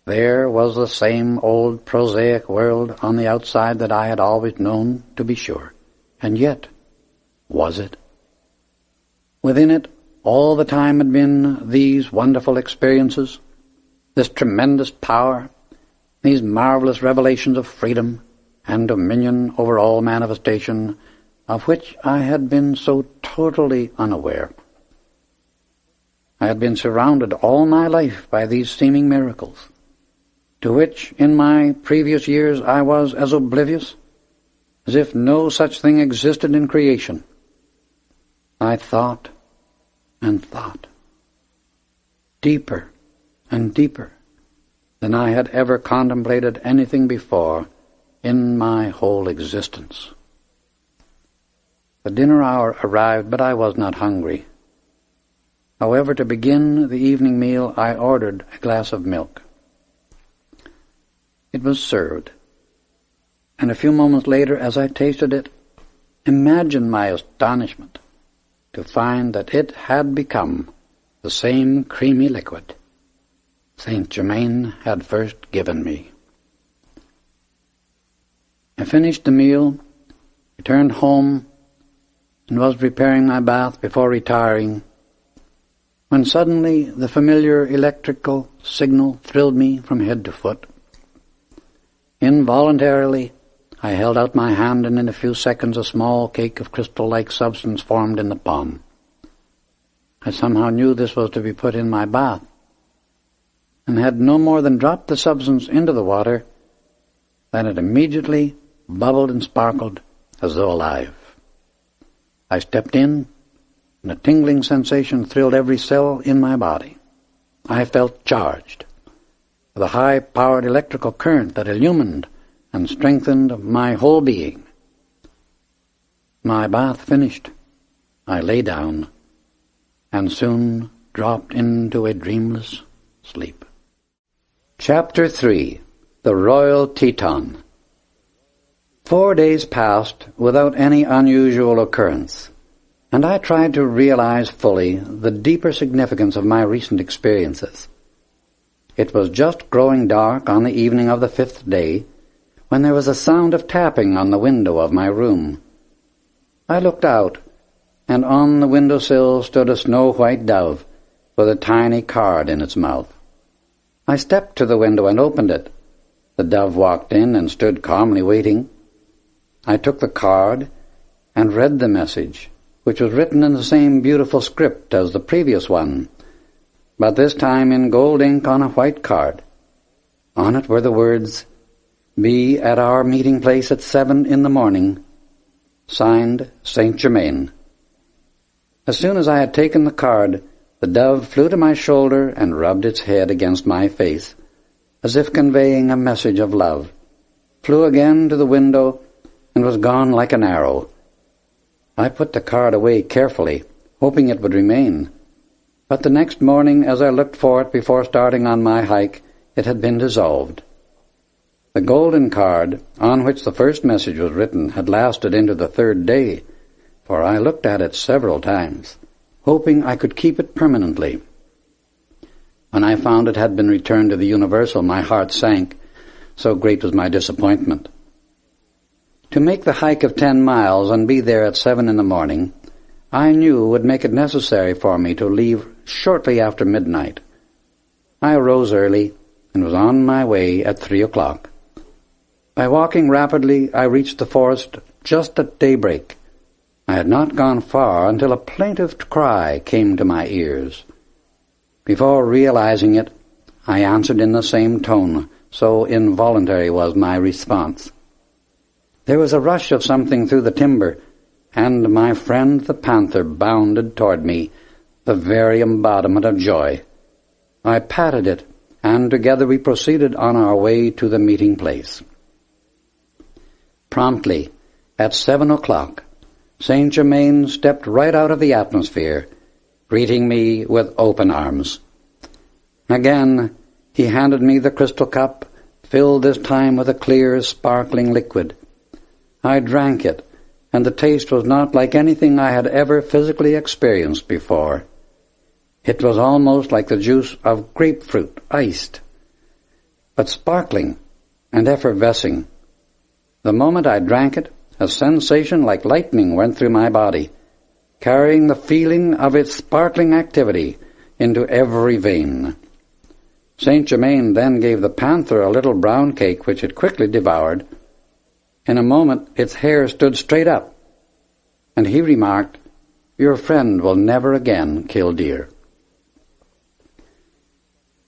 There was the same old prosaic world on the outside that I had always known, to be sure. And yet, was it? Within it, all the time had been these wonderful experiences, this tremendous power, these marvelous revelations of freedom and dominion over all manifestation, of which I had been so totally unaware. I had been surrounded all my life by these seeming miracles, to which in my previous years I was as oblivious as if no such thing existed in creation. I thought and thought, deeper and deeper than I had ever contemplated anything before in my whole existence. The dinner hour arrived, but I was not hungry. However, to begin the evening meal, I ordered a glass of milk. It was served, and a few moments later, as I tasted it, imagine my astonishment to find that it had become the same creamy liquid Saint Germain had first given me. I finished the meal, returned home, and was preparing my bath before retiring, when suddenly the familiar electrical signal thrilled me from head to foot. Involuntarily, I held out my hand, and in a few seconds a small cake of crystal-like substance formed in the palm. I somehow knew this was to be put in my bath, and had no more than dropped the substance into the water than it immediately bubbled and sparkled as though alive. I stepped in, and a tingling sensation thrilled every cell in my body. I felt charged with a high-powered electrical current that illumined and strengthened my whole being. My bath finished, I lay down, and soon dropped into a dreamless sleep. Chapter 3. The Royal Teton. 4 days passed without any unusual occurrence, and I tried to realize fully the deeper significance of my recent experiences. It was just growing dark on the evening of the 5th day when there was a sound of tapping on the window of my room. I looked out, and on the windowsill stood a snow-white dove with a tiny card in its mouth. I stepped to the window and opened it. The dove walked in and stood calmly waiting. I took the card and read the message, which was written in the same beautiful script as the previous one, but this time in gold ink on a white card. On it were the words, "Be at our meeting place at 7 in the morning. Signed, Saint Germain." As soon as I had taken the card, the dove flew to my shoulder and rubbed its head against my face, as if conveying a message of love, flew again to the window, and was gone like an arrow. I put the card away carefully, hoping it would remain. But the next morning, as I looked for it before starting on my hike, it had been dissolved. The golden card, on which the first message was written, had lasted into the 3rd day, for I looked at it several times, hoping I could keep it permanently. When I found it had been returned to the Universal, my heart sank, so great was my disappointment. To make the hike of 10 miles and be there at 7 in the morning, I knew would make it necessary for me to leave shortly after midnight. I rose early and was on my way at 3 o'clock. By walking rapidly, I reached the forest just at daybreak. I had not gone far until a plaintive cry came to my ears. Before realizing it, I answered in the same tone, so involuntary was my response. There was a rush of something through the timber, and my friend the panther bounded toward me, the very embodiment of joy. I patted it, and together we proceeded on our way to the meeting place. Promptly, at 7 o'clock, Saint Germain stepped right out of the atmosphere, greeting me with open arms. Again, he handed me the crystal cup, filled this time with a clear, sparkling liquid. I drank it, and the taste was not like anything I had ever physically experienced before. It was almost like the juice of grapefruit, iced, but sparkling and effervescing. The moment I drank it, a sensation like lightning went through my body, carrying the feeling of its sparkling activity into every vein. Saint Germain then gave the panther a little brown cake which it quickly devoured. In a moment its hair stood straight up, and he remarked, "Your friend will never again kill deer."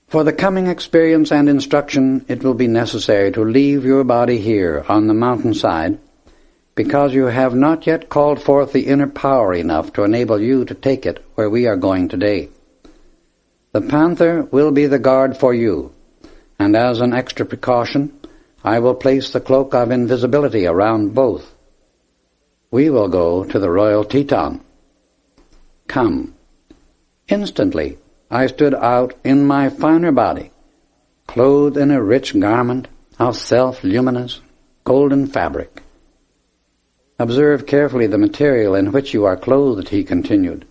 For the coming experience and instruction, it will be necessary to leave your body here on the mountainside, because you have not yet called forth the inner power enough to enable you to take it where we are going today. The panther will be the guard for you, and as an extra precaution, I will place the cloak of invisibility around both. We will go to the Royal Teton. Come. Instantly, I stood out in my finer body, clothed in a rich garment of self-luminous golden fabric. Observe carefully the material in which you are clothed, he continued.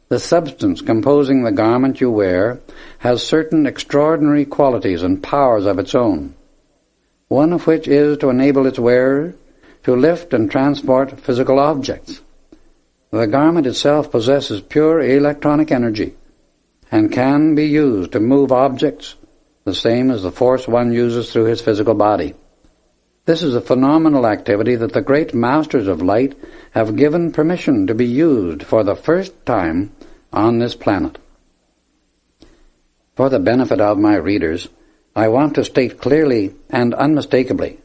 The substance composing the garment you wear has certain extraordinary qualities and powers of its own, one of which is to enable its wearer to lift and transport physical objects. The garment itself possesses pure electronic energy and can be used to move objects, the same as the force one uses through his physical body. This is a phenomenal activity that the great masters of light have given permission to be used for the first time on this planet. For the benefit of my readers, I want to state clearly and unmistakably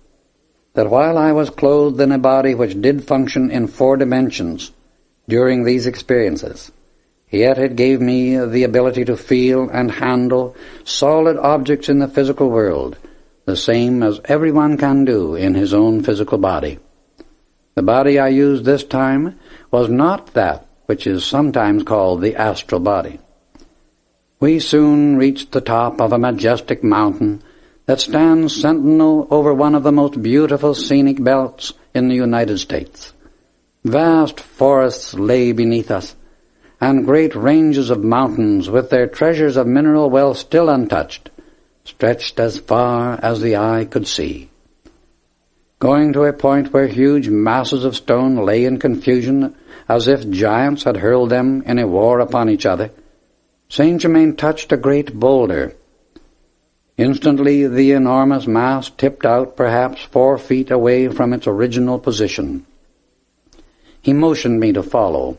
that while I was clothed in a body which did function in 4 dimensions during these experiences, yet it gave me the ability to feel and handle solid objects in the physical world, the same as everyone can do in his own physical body. The body I used this time was not that which is sometimes called the astral body. We soon reached the top of a majestic mountain that stands sentinel over one of the most beautiful scenic belts in the United States. Vast forests lay beneath us, and great ranges of mountains with their treasures of mineral wealth still untouched, stretched as far as the eye could see. Going to a point where huge masses of stone lay in confusion as if giants had hurled them in a war upon each other, Saint Germain touched a great boulder. Instantly the enormous mass tipped out perhaps 4 feet away from its original position. He motioned me to follow.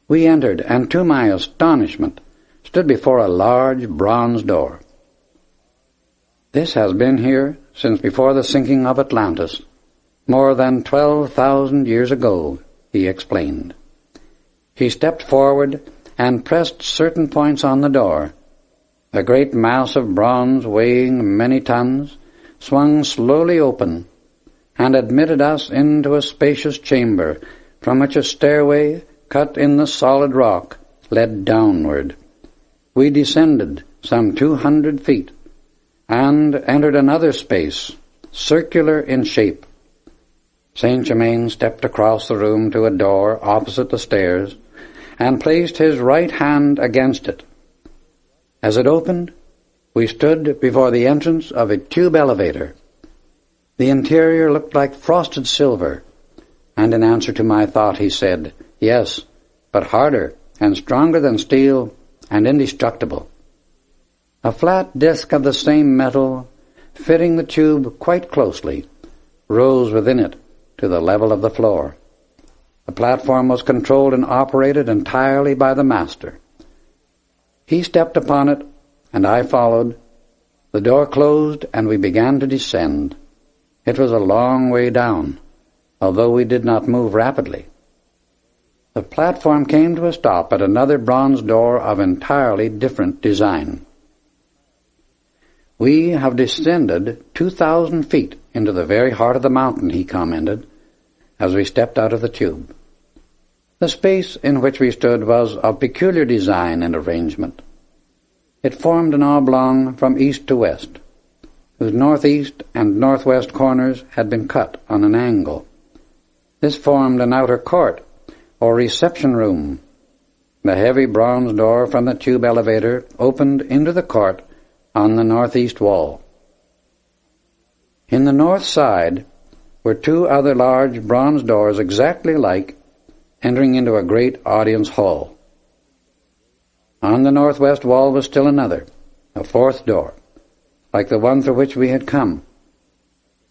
We entered, and to my astonishment, stood before a large bronze door. This has been here since before the sinking of Atlantis, more than 12,000 years ago, he explained. He stepped forward and pressed certain points on the door. The great mass of bronze, weighing many tons, swung slowly open and admitted us into a spacious chamber from which a stairway cut in the solid rock led downward. We descended some 200 feet and entered another space, circular in shape. Saint Germain stepped across the room to a door opposite the stairs and placed his right hand against it. As it opened, we stood before the entrance of a tube elevator. The interior looked like frosted silver, and in answer to my thought he said, "Yes, but harder and stronger than steel and indestructible." A flat disc of the same metal, fitting the tube quite closely, rose within it to the level of the floor. The platform was controlled and operated entirely by the master. He stepped upon it, and I followed. The door closed, and we began to descend. It was a long way down, although we did not move rapidly. The platform came to a stop at another bronze door of entirely different design. "We have descended 2,000 feet into the very heart of the mountain," he commented, as we stepped out of the tube. The space in which we stood was of peculiar design and arrangement. It formed an oblong from east to west, whose northeast and northwest corners had been cut on an angle. This formed an outer court, or reception room. The heavy bronze door from the tube elevator opened into the court on the northeast wall. In the north side were two other large bronze doors exactly like, entering into a great audience hall. On the northwest wall was still another, a fourth door, like the one through which we had come.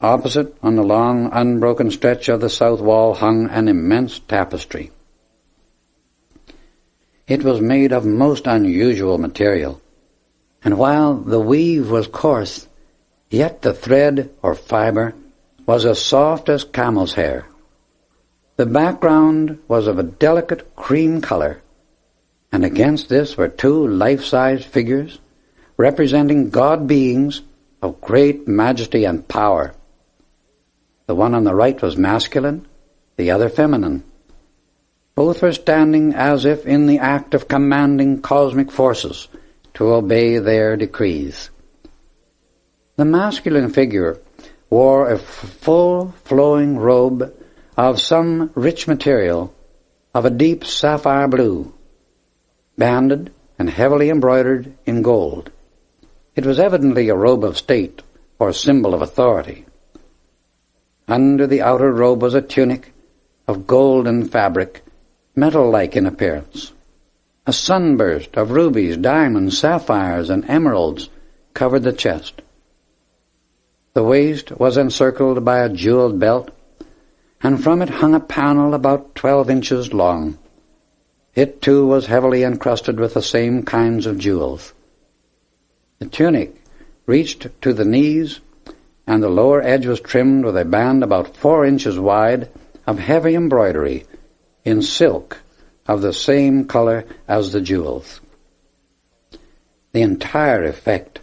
Opposite, on the long, unbroken stretch of the south wall, hung an immense tapestry. It was made of most unusual material, and while the weave was coarse, yet the thread or fiber was as soft as camel's hair. The background was of a delicate cream color, and against this were two life-size figures representing God beings of great majesty and power. The one on the right was masculine, the other feminine. Both were standing as if in the act of commanding cosmic forces to obey their decrees. The masculine figure wore a full flowing robe of some rich material of a deep sapphire blue, banded and heavily embroidered in gold. It was evidently a robe of state or symbol of authority. Under the outer robe was a tunic of golden fabric, metal-like in appearance. A sunburst of rubies, diamonds, sapphires, and emeralds covered the chest. The waist was encircled by a jeweled belt, and from it hung a panel about 12 inches long. It, too, was heavily encrusted with the same kinds of jewels. The tunic reached to the knees, and the lower edge was trimmed with a band about 4 inches wide of heavy embroidery in silk of the same color as the jewels. The entire effect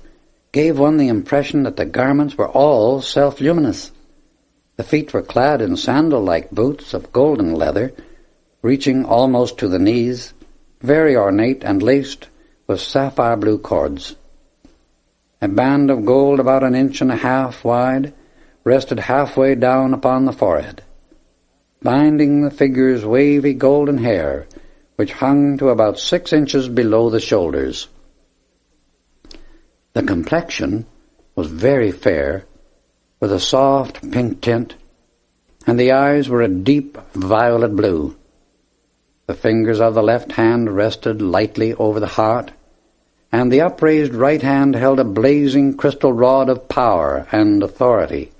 gave one the impression that the garments were all self-luminous. The feet were clad in sandal-like boots of golden leather, reaching almost to the knees, very ornate and laced with sapphire blue cords. A band of gold about 1.5 inches wide rested halfway down upon the forehead, binding the figure's wavy golden hair, which hung to about 6 inches below the shoulders. The complexion was very fair, with a soft pink tint, and the eyes were a deep violet blue. The fingers of the left hand rested lightly over the heart, and the upraised right hand held a blazing crystal rod of power and authority.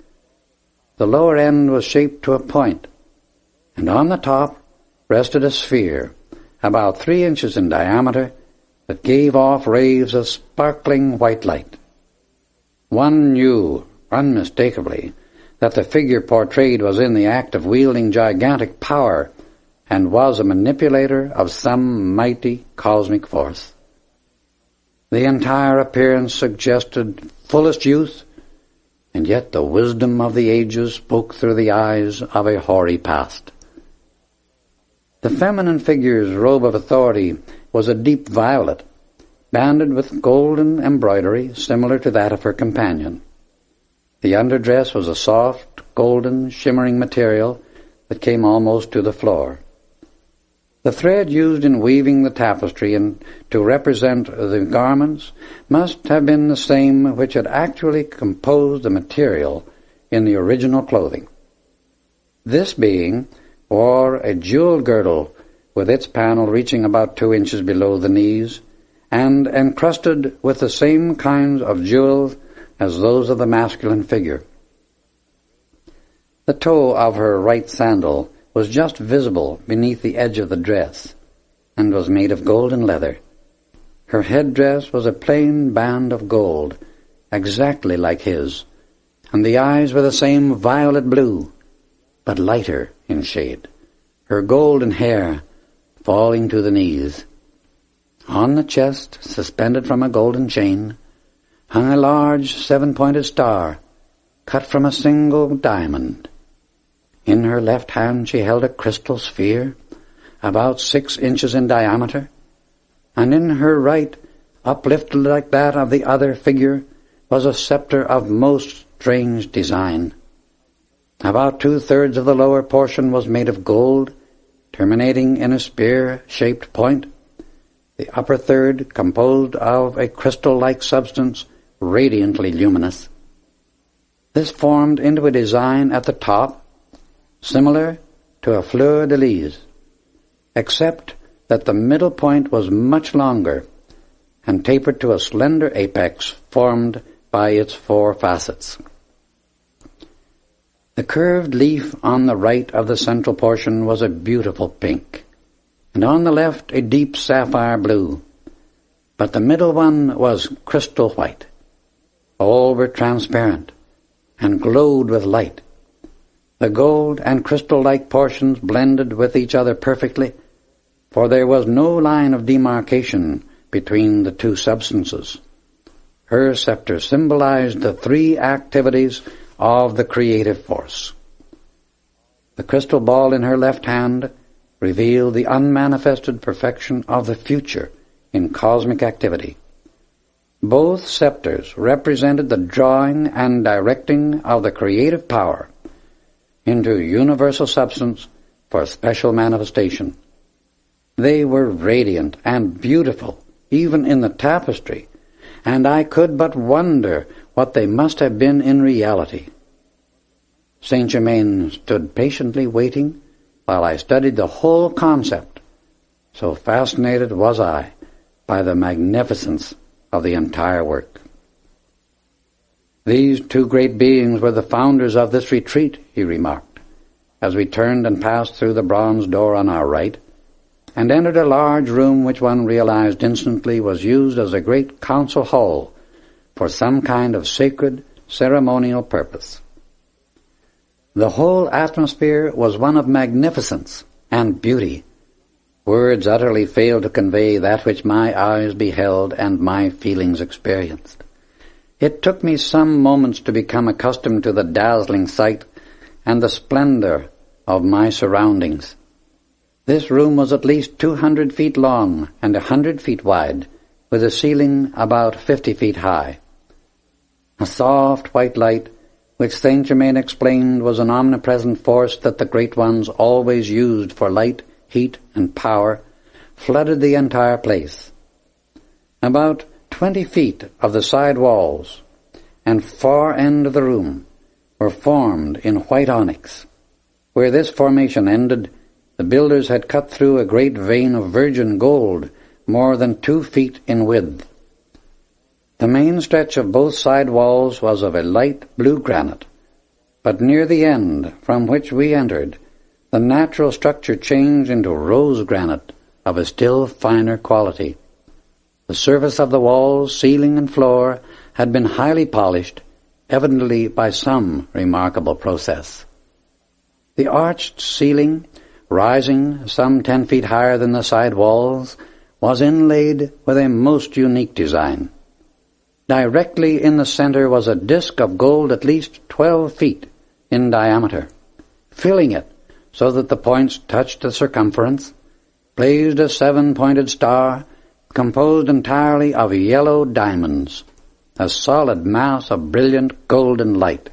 The lower end was shaped to a point, and on the top rested a sphere about 3 inches in diameter that gave off rays of sparkling white light. One knew unmistakably that the figure portrayed was in the act of wielding gigantic power and was a manipulator of some mighty cosmic force. The entire appearance suggested fullest youth, and yet the wisdom of the ages spoke through the eyes of a hoary past. The feminine figure's robe of authority was a deep violet, banded with golden embroidery similar to that of her companion. The underdress was a soft, golden, shimmering material that came almost to the floor. The thread used in weaving the tapestry and to represent the garments must have been the same which had actually composed the material in the original clothing. This being wore a jeweled girdle with its panel reaching about 2 inches below the knees and encrusted with the same kinds of jewels as those of the masculine figure. The toe of her right sandal was just visible beneath the edge of the dress, and was made of golden leather. Her headdress was a plain band of gold, exactly like his, and the eyes were the same violet blue, but lighter in shade, her golden hair falling to the knees. On the chest, suspended from a golden chain, hung a large 7-pointed star, cut from a single diamond. In her left hand she held a crystal sphere, about 6 inches in diameter, and in her right, uplifted like that of the other figure, was a scepter of most strange design. About 2/3 of the lower portion was made of gold, terminating in a spear-shaped point. The upper third composed of a crystal-like substance, radiantly luminous. This formed into a design at the top, similar to a fleur-de-lis, except that the middle point was much longer and tapered to a slender apex formed by its 4 facets. The curved leaf on the right of the central portion was a beautiful pink, and on the left a deep sapphire blue, but the middle one was crystal white. All were transparent and glowed with light. The gold and crystal-like portions blended with each other perfectly, for there was no line of demarcation between the 2 substances. Her scepter symbolized the 3 activities of the creative force. The crystal ball in her left hand revealed the unmanifested perfection of the future in cosmic activity. Both scepters represented the drawing and directing of the creative power into universal substance for special manifestation. They were radiant and beautiful, even in the tapestry, and I could but wonder what they must have been in reality. Saint Germain stood patiently waiting while I studied the whole concept. So fascinated was I by the magnificence of the entire work. These 2 great beings were the founders of this retreat, he remarked, as we turned and passed through the bronze door on our right, and entered a large room which one realized instantly was used as a great council hall for some kind of sacred ceremonial purpose. The whole atmosphere was one of magnificence and beauty. Words utterly failed to convey that which my eyes beheld and my feelings experienced. It took me some moments to become accustomed to the dazzling sight and the splendor of my surroundings. This room was at least 200 feet long and 100 feet wide, with a ceiling about 50 feet high. A soft white light, which Saint Germain explained was an omnipresent force that the Great Ones always used for light, heat, and power, flooded the entire place. About 20 feet of the side walls and far end of the room were formed in white onyx. Where this formation ended, the builders had cut through a great vein of virgin gold more than 2 feet in width. The main stretch of both side walls was of a light blue granite, but near the end from which we entered, the natural structure changed into rose granite of a still finer quality. The surface of the walls, ceiling, and floor had been highly polished, evidently by some remarkable process. The arched ceiling, rising some 10 feet higher than the side walls, was inlaid with a most unique design. Directly in the center was a disk of gold at least 12 feet in diameter. Filling it so that the points touched the circumference, blazed a 7-pointed star composed entirely of yellow diamonds, a solid mass of brilliant golden light.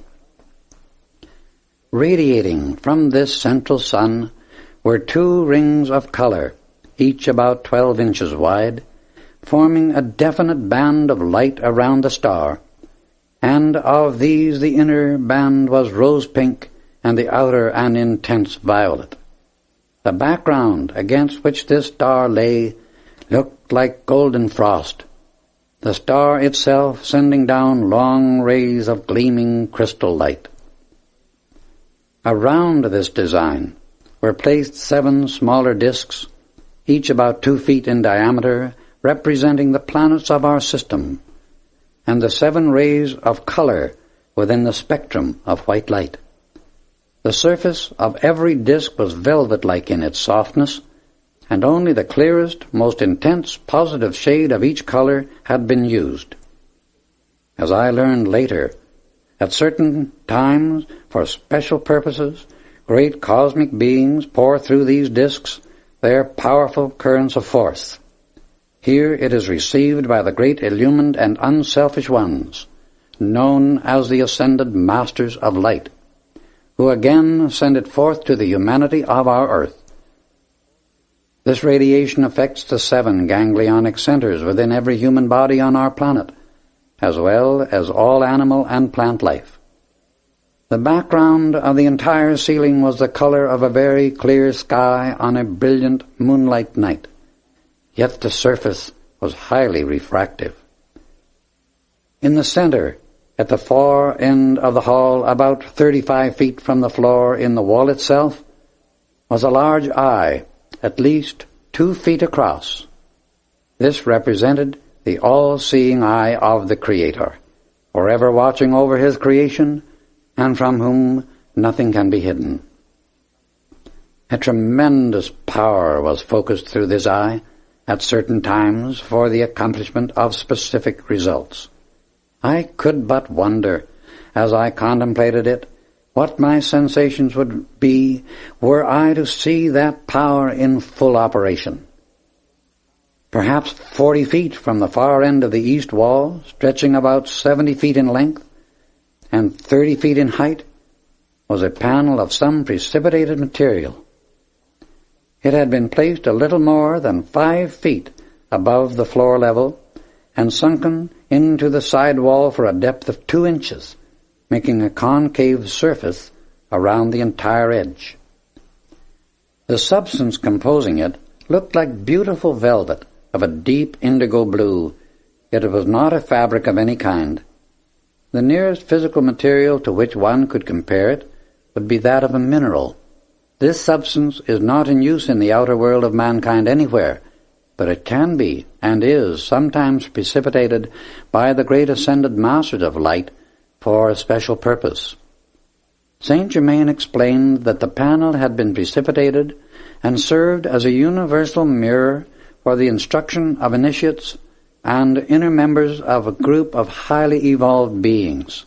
Radiating from this central sun were 2 rings of color, each about 12 inches wide, forming a definite band of light around the star, and of these the inner band was rose-pink and the outer an intense violet. The background against which this star lay looked like golden frost, the star itself sending down long rays of gleaming crystal light. Around this design were placed 7 smaller disks, each about 2 feet in diameter, representing the planets of our system, and the 7 rays of color within the spectrum of white light. The surface of every disk was velvet-like in its softness, and only the clearest, most intense positive shade of each color had been used. as I learned later, at certain times, for special purposes, great cosmic beings pour through these disks their powerful currents of force. Here it is received by the great illumined and unselfish ones, known as the ascended masters of light, who again send it forth to the humanity of our earth. This radiation affects the 7 ganglionic centers within every human body on our planet, as well as all animal and plant life. The background of the entire ceiling was the color of a very clear sky on a brilliant moonlight night, yet the surface was highly refractive. In the center, at the far end of the hall, about 35 feet from the floor in the wall itself, was a large eye, at least 2 feet across. This represented the all-seeing eye of the Creator, forever watching over His creation, and from whom nothing can be hidden. A tremendous power was focused through this eye at certain times for the accomplishment of specific results. I could but wonder, as I contemplated it, what my sensations would be were I to see that power in full operation. Perhaps 40 feet from the far end of the east wall, stretching about 70 feet in length and 30 feet in height, was a panel of some precipitated material. It had been placed a little more than 5 feet above the floor level and sunken into the side wall for a depth of 2 inches, making a concave surface around the entire edge. The substance composing it looked like beautiful velvet of a deep indigo blue, yet it was not a fabric of any kind. The nearest physical material to which one could compare it would be that of a mineral. This substance is not in use in the outer world of mankind anywhere, but it can be, and is, sometimes precipitated by the great ascended masters of light for a special purpose. Saint Germain explained that the panel had been precipitated and served as a universal mirror for the instruction of initiates and inner members of a group of highly evolved beings.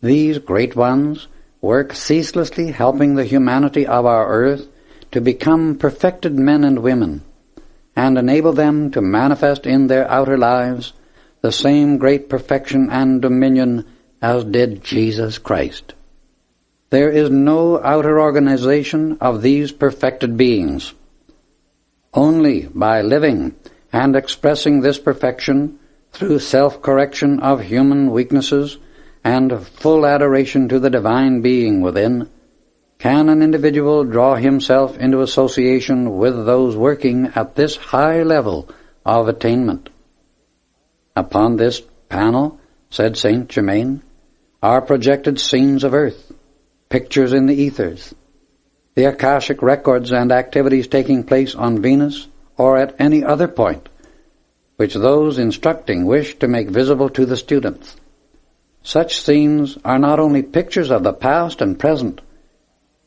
These great ones work ceaselessly helping the humanity of our earth to become perfected men and women, and enable them to manifest in their outer lives the same great perfection and dominion as did Jesus Christ. There is no outer organization of these perfected beings. Only by living and expressing this perfection through self-correction of human weaknesses and full adoration to the divine being within, can an individual draw himself into association with those working at this high level of attainment. Upon this panel, said Saint Germain, are projected scenes of earth, pictures in the ethers, the Akashic records and activities taking place on Venus or at any other point, which those instructing wish to make visible to the students. Such scenes are not only pictures of the past and present,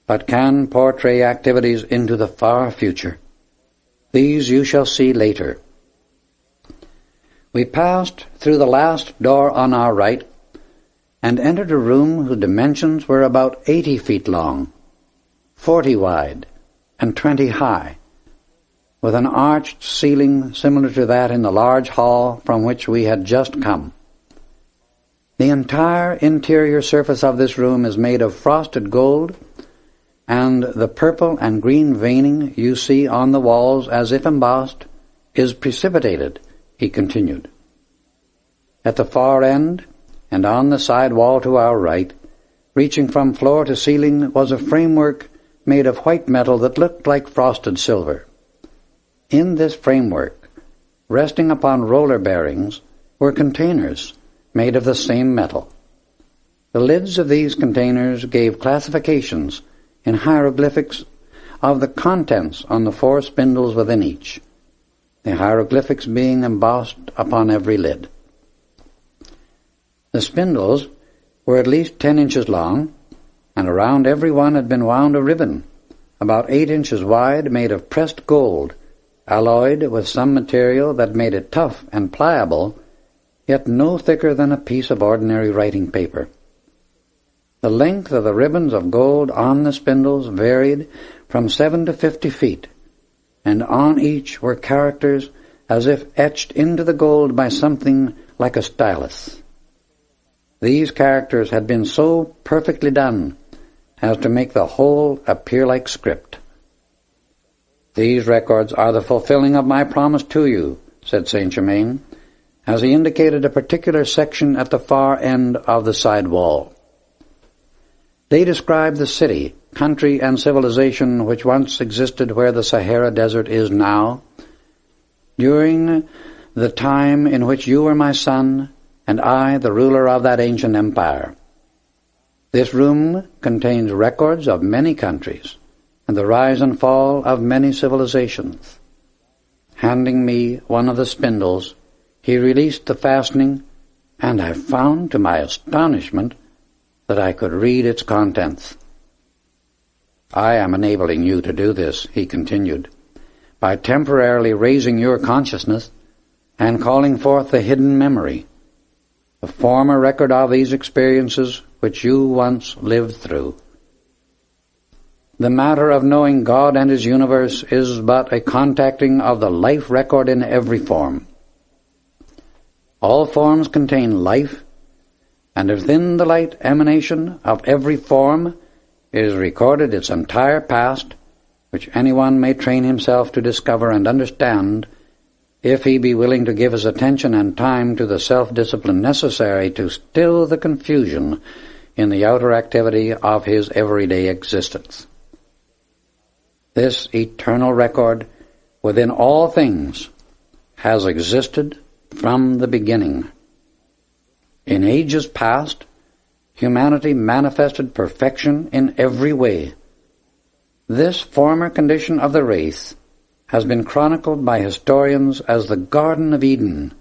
but can portray activities into the far future. These you shall see later. We passed through the last door on our right and entered a room whose dimensions were about 80 feet long, 40 wide, and 20 high, with an arched ceiling similar to that in the large hall from which we had just come. The entire interior surface of this room is made of frosted gold, and the purple and green veining you see on the walls as if embossed is precipitated, he continued. At the far end, and on the side wall to our right, reaching from floor to ceiling, was a framework made of white metal that looked like frosted silver. In this framework, resting upon roller bearings, were containers made of the same metal. The lids of these containers gave classifications in hieroglyphics of the contents on the 4 spindles within each, the hieroglyphics being embossed upon every lid. The spindles were at least 10 inches long, and around every one had been wound a ribbon, about 8 inches wide, made of pressed gold, alloyed with some material that made it tough and pliable, yet no thicker than a piece of ordinary writing paper. The length of the ribbons of gold on the spindles varied from 7 to 50 feet, and on each were characters as if etched into the gold by something like a stylus. These characters had been so perfectly done as to make the whole appear like script. "These records are the fulfilling of my promise to you," said Saint Germain, as he indicated a particular section at the far end of the side wall. They describe the city, country, and civilization which once existed where the Sahara Desert is now, during the time in which you were my son, and I the ruler of that ancient empire. This room contains records of many countries, and the rise and fall of many civilizations. Handing me one of the spindles, he released the fastening, and I found, to my astonishment, that I could read its contents. "I am enabling you to do this," he continued, "by temporarily raising your consciousness and calling forth the hidden memory, the former record of these experiences which you once lived through. The matter of knowing God and His universe is but a contacting of the life record in every form. All forms contain life, and within the light emanation of every form is recorded its entire past, which anyone may train himself to discover and understand, if he be willing to give his attention and time to the self-discipline necessary to still the confusion in the outer activity of his everyday existence. This eternal record within all things has existed from the beginning. In ages past, humanity manifested perfection in every way. This former condition of the race has been chronicled by historians as the Garden of Eden,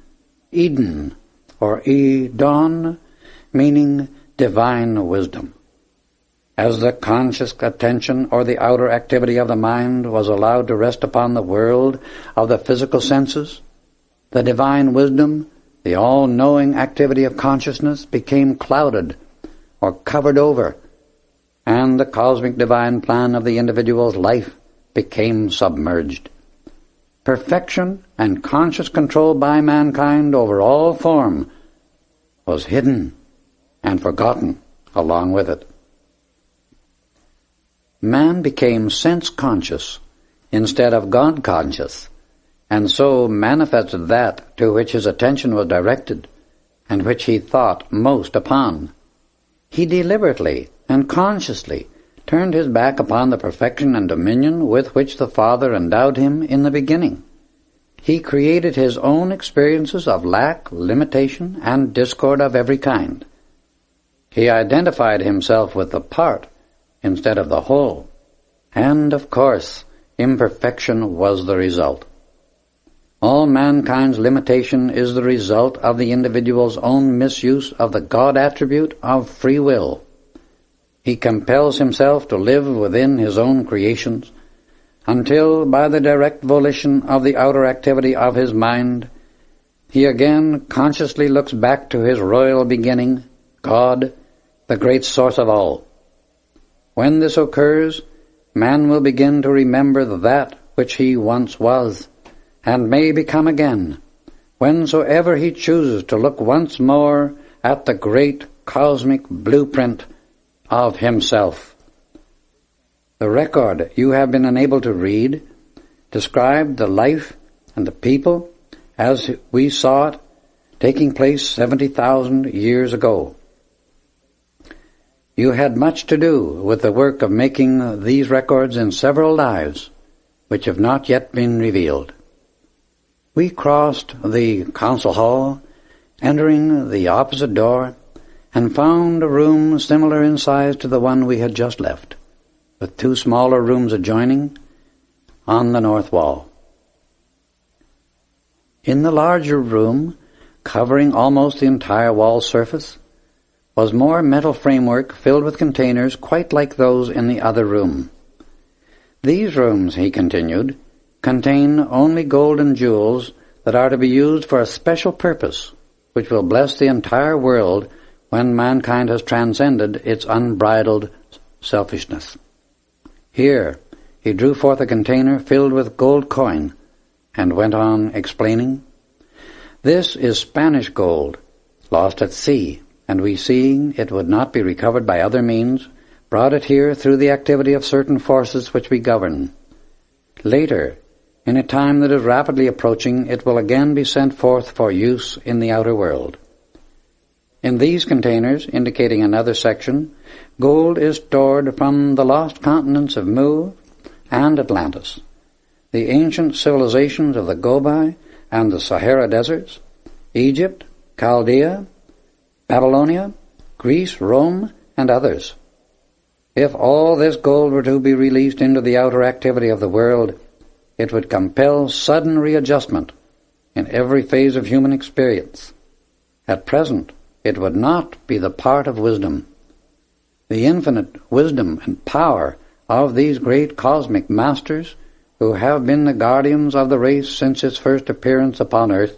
Eden, or Edon, meaning divine wisdom. As the conscious attention or the outer activity of the mind was allowed to rest upon the world of the physical senses, the divine wisdom, the all-knowing activity of consciousness, became clouded or covered over, and the cosmic divine plan of the individual's life became submerged. Perfection and conscious control by mankind over all form was hidden and forgotten along with it. Man became sense-conscious instead of God-conscious, and so manifested that to which his attention was directed, and which he thought most upon. He deliberately and consciously turned his back upon the perfection and dominion with which the Father endowed him in the beginning. He created his own experiences of lack, limitation, and discord of every kind. He identified himself with the part instead of the whole, and, of course, imperfection was the result. All mankind's limitation is the result of the individual's own misuse of the God attribute of free will. He compels himself to live within his own creations until, by the direct volition of the outer activity of his mind, he again consciously looks back to his royal beginning, God, the great source of all. When this occurs, man will begin to remember that which he once was, and may become again, whensoever he chooses to look once more at the great cosmic blueprint of himself. The record you have been enabled to read described the life and the people as we saw it taking place 70,000 years ago. You had much to do with the work of making these records in several lives, which have not yet been revealed. We crossed the council hall, entering the opposite door, and found a room similar in size to the one we had just left, with two smaller rooms adjoining on the north wall. In the larger room, covering almost the entire wall surface, was more metal framework filled with containers quite like those in the other room. These rooms, he continued, contain only gold and jewels that are to be used for a special purpose, which will bless the entire world when mankind has transcended its unbridled selfishness. Here he drew forth a container filled with gold coin, and went on explaining, "This is Spanish gold, lost at sea, and we, seeing it would not be recovered by other means, brought it here through the activity of certain forces which we govern. Later, in a time that is rapidly approaching, it will again be sent forth for use in the outer world. In these containers," indicating another section, "gold is stored from the lost continents of Mu and Atlantis, the ancient civilizations of the Gobi and the Sahara deserts, Egypt, Chaldea, Babylonia, Greece, Rome, and others. If all this gold were to be released into the outer activity of the world, it would compel sudden readjustment in every phase of human experience. At present, it would not be the part of wisdom. The infinite wisdom and power of these great cosmic masters, who have been the guardians of the race since its first appearance upon earth,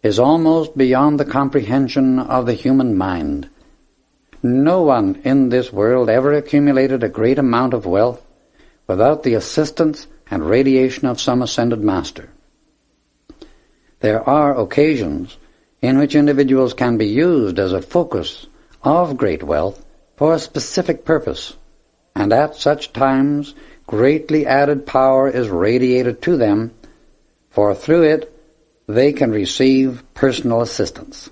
is almost beyond the comprehension of the human mind. No one in this world ever accumulated a great amount of wealth without the assistance and radiation of some ascended master. There are occasions in which individuals can be used as a focus of great wealth for a specific purpose, and at such times greatly added power is radiated to them, for through it they can receive personal assistance.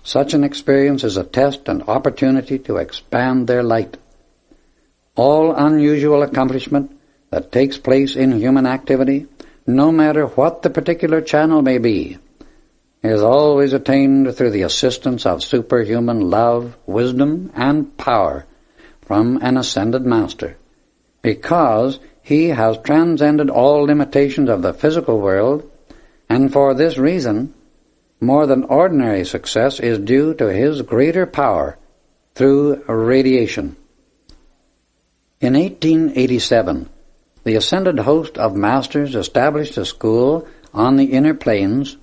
Such an experience is a test and opportunity to expand their light. All unusual accomplishment that takes place in human activity, no matter what the particular channel may be, is always attained through the assistance of superhuman love, wisdom, and power from an ascended master, because he has transcended all limitations of the physical world, and for this reason, more than ordinary success is due to his greater power through radiation. In 1887, the ascended host of masters established a school on the inner planes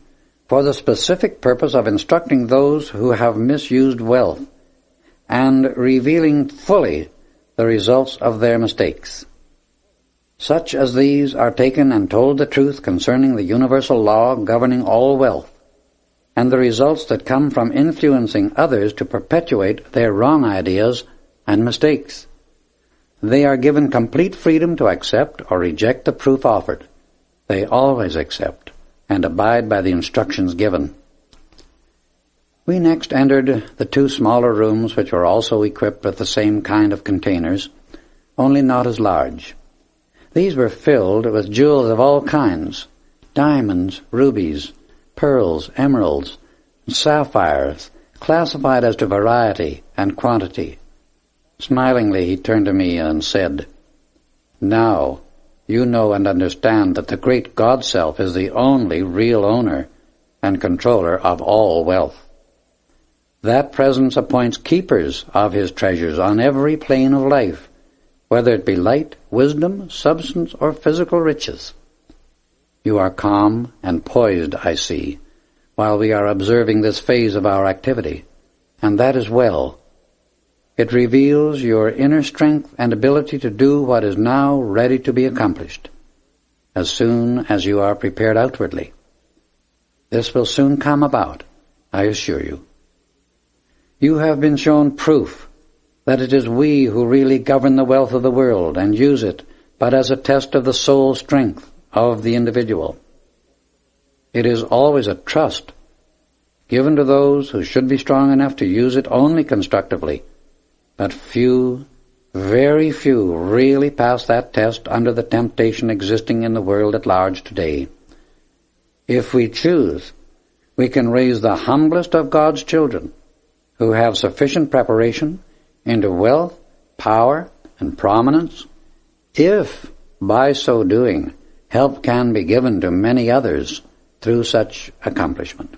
for the specific purpose of instructing those who have misused wealth and revealing fully the results of their mistakes. Such as these are taken and told the truth concerning the universal law governing all wealth, and the results that come from influencing others to perpetuate their wrong ideas and mistakes. They are given complete freedom to accept or reject the proof offered. They always accept and abide by the instructions given. We next entered the two smaller rooms, which were also equipped with the same kind of containers, only not as large. These were filled with jewels of all kinds, diamonds, rubies, pearls, emeralds, and sapphires, classified as to variety and quantity. Smilingly he turned to me and said, "Now you know and understand that the great God-self is the only real owner and controller of all wealth. That presence appoints keepers of his treasures on every plane of life, whether it be light, wisdom, substance, or physical riches. You are calm and poised, I see, while we are observing this phase of our activity, and that is well. It reveals your inner strength and ability to do what is now ready to be accomplished, as soon as you are prepared outwardly. This will soon come about, I assure you. You have been shown proof that it is we who really govern the wealth of the world and use it but as a test of the soul strength of the individual. It is always a trust given to those who should be strong enough to use it only constructively, but few, very few, really pass that test under the temptation existing in the world at large today. If we choose, we can raise the humblest of God's children, who have sufficient preparation, into wealth, power, and prominence, if, by so doing, help can be given to many others through such accomplishment.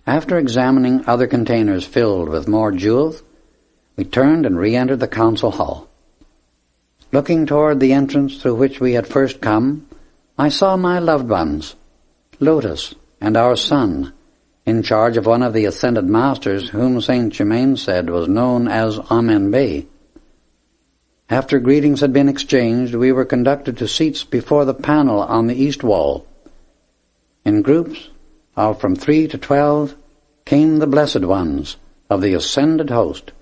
After examining other containers filled with more jewels, we turned and re-entered the council hall. Looking toward the entrance through which we had first come, I saw my loved ones, Lotus and our son, in charge of one of the ascended masters whom Saint Germain said was known as Amen Bey. After greetings had been exchanged, we were conducted to seats before the panel on the east wall. In groups of from 3 to 12 came the blessed ones of the ascended host,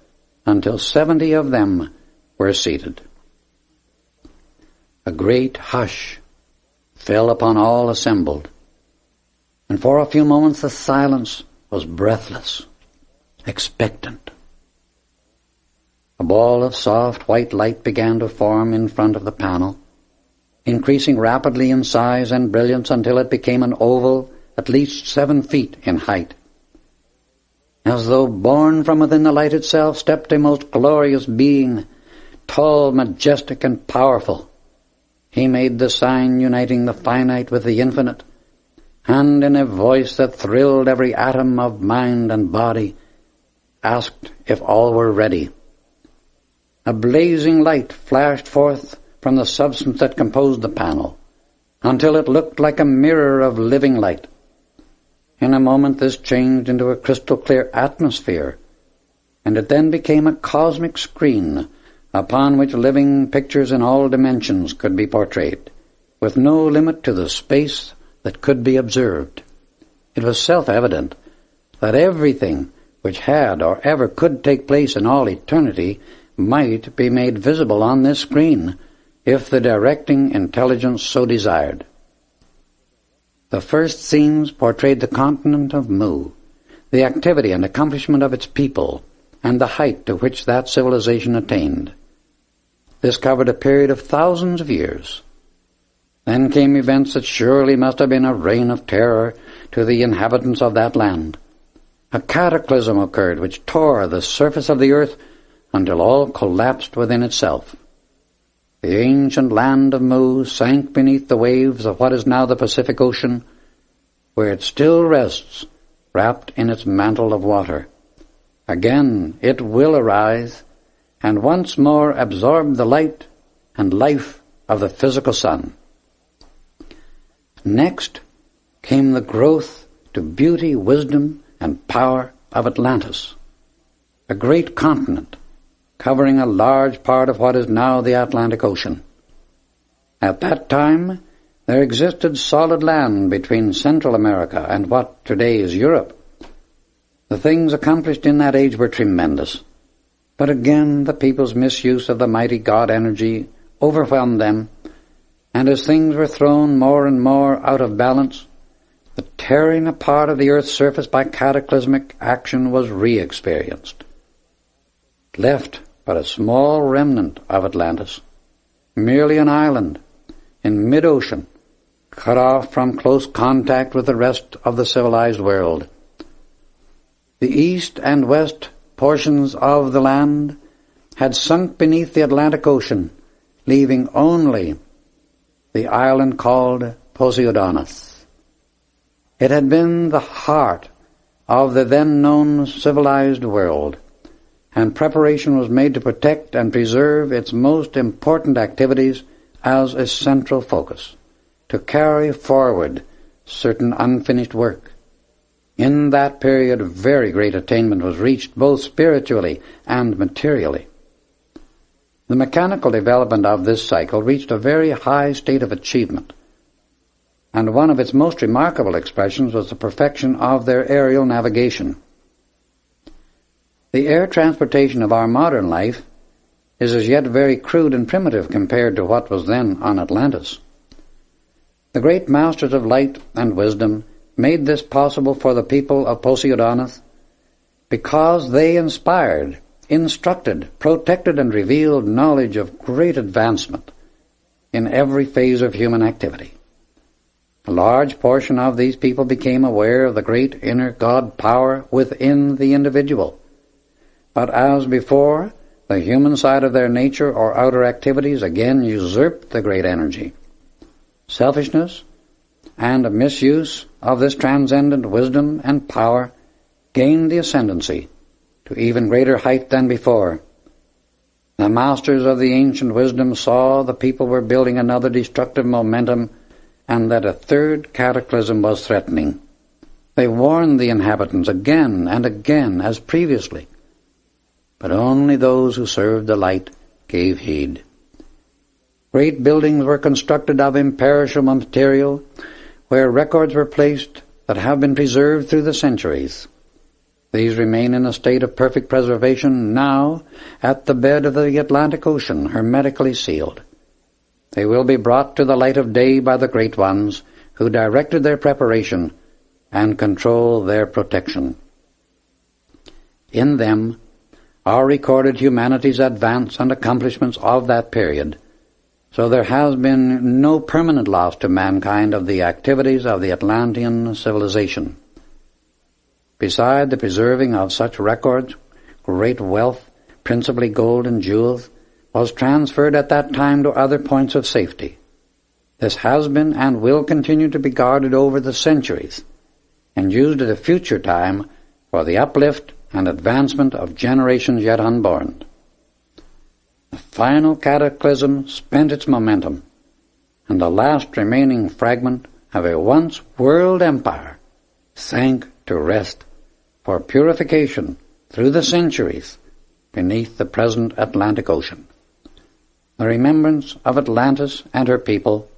until 70 of them were seated. A great hush fell upon all assembled, and for a few moments the silence was breathless, expectant. A ball of soft white light began to form in front of the panel, increasing rapidly in size and brilliance until it became an oval at least 7 feet in height. As though born from within the light itself stepped a most glorious being, tall, majestic, and powerful. He made the sign uniting the finite with the infinite, and in a voice that thrilled every atom of mind and body, asked if all were ready. A blazing light flashed forth from the substance that composed the panel, until it looked like a mirror of living light. In a moment this changed into a crystal-clear atmosphere, and it then became a cosmic screen upon which living pictures in all dimensions could be portrayed, with no limit to the space that could be observed. It was self-evident that everything which had or ever could take place in all eternity might be made visible on this screen, if the directing intelligence so desired. The first scenes portrayed the continent of Mu, the activity and accomplishment of its people, and the height to which that civilization attained. This covered a period of thousands of years. Then came events that surely must have been a reign of terror to the inhabitants of that land. A cataclysm occurred which tore the surface of the earth until all collapsed within itself. The ancient land of Mu sank beneath the waves of what is now the Pacific Ocean, where it still rests, wrapped in its mantle of water. Again it will arise, and once more absorb the light and life of the physical sun. Next came the growth to beauty, wisdom, and power of Atlantis, a great continent covering a large part of what is now the Atlantic Ocean. At that time, there existed solid land between Central America and what today is Europe. The things accomplished in that age were tremendous, but again the people's misuse of the mighty God energy overwhelmed them, and as things were thrown more and more out of balance, the tearing apart of the earth's surface by cataclysmic action was re-experienced. Left but a small remnant of Atlantis, merely an island in mid-ocean, cut off from close contact with the rest of the civilized world. The east and west portions of the land had sunk beneath the Atlantic Ocean, leaving only the island called Poseidonis. It had been the heart of the then-known civilized world, and preparation was made to protect and preserve its most important activities as a central focus, to carry forward certain unfinished work. In that period, very great attainment was reached both spiritually and materially. The mechanical development of this cycle reached a very high state of achievement, and one of its most remarkable expressions was the perfection of their aerial navigation. The air transportation of our modern life is as yet very crude and primitive compared to what was then on Atlantis. The great masters of light and wisdom made this possible for the people of Poseidonis because they inspired, instructed, protected, and revealed knowledge of great advancement in every phase of human activity. A large portion of these people became aware of the great inner God power within the individual. But as before, the human side of their nature or outer activities again usurped the great energy. Selfishness and misuse of this transcendent wisdom and power gained the ascendancy to even greater height than before. The masters of the ancient wisdom saw the people were building another destructive momentum and that a third cataclysm was threatening. They warned the inhabitants again and again as previously, but only those who served the light gave heed. Great buildings were constructed of imperishable material, where records were placed that have been preserved through the centuries. These remain in a state of perfect preservation now at the bed of the Atlantic Ocean, hermetically sealed. They will be brought to the light of day by the great ones who directed their preparation and control their protection. In them are recorded humanity's advance and accomplishments of that period, so there has been no permanent loss to mankind of the activities of the Atlantean civilization. Beside the preserving of such records, great wealth, principally gold and jewels, was transferred at that time to other points of safety. This has been and will continue to be guarded over the centuries, and used at a future time for the uplift and advancement of generations yet unborn. The final cataclysm spent its momentum, and the last remaining fragment of a once world empire sank to rest for purification through the centuries beneath the present Atlantic Ocean. The remembrance of Atlantis and her people,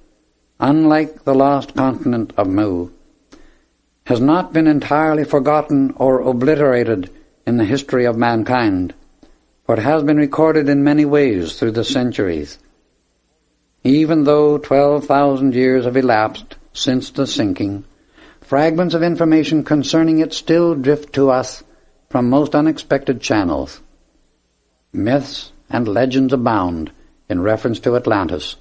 unlike the lost continent of Mu, has not been entirely forgotten or obliterated in the history of mankind, for it has been recorded in many ways through the centuries. Even though 12,000 years have elapsed since the sinking, fragments of information concerning it still drift to us from most unexpected channels. Myths and legends abound in reference to Atlantis,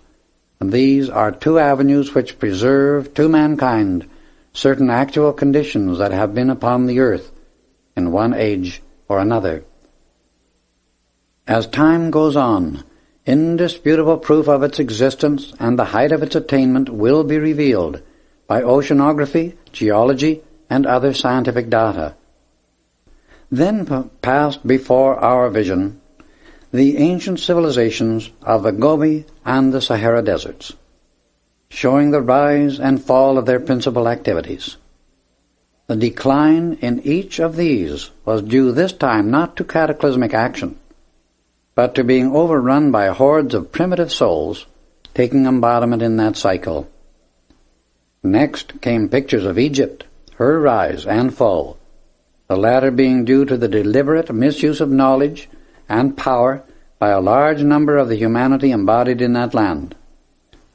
and these are two avenues which preserve to mankind certain actual conditions that have been upon the earth in one age or another. As time goes on, indisputable proof of its existence and the height of its attainment will be revealed by oceanography, geology, and other scientific data. Then passed before our vision the ancient civilizations of the Gobi and the Sahara deserts, showing the rise and fall of their principal activities. The decline in each of these was due this time not to cataclysmic action, but to being overrun by hordes of primitive souls taking embodiment in that cycle. Next came pictures of Egypt, her rise and fall, the latter being due to the deliberate misuse of knowledge and power by a large number of the humanity embodied in that land,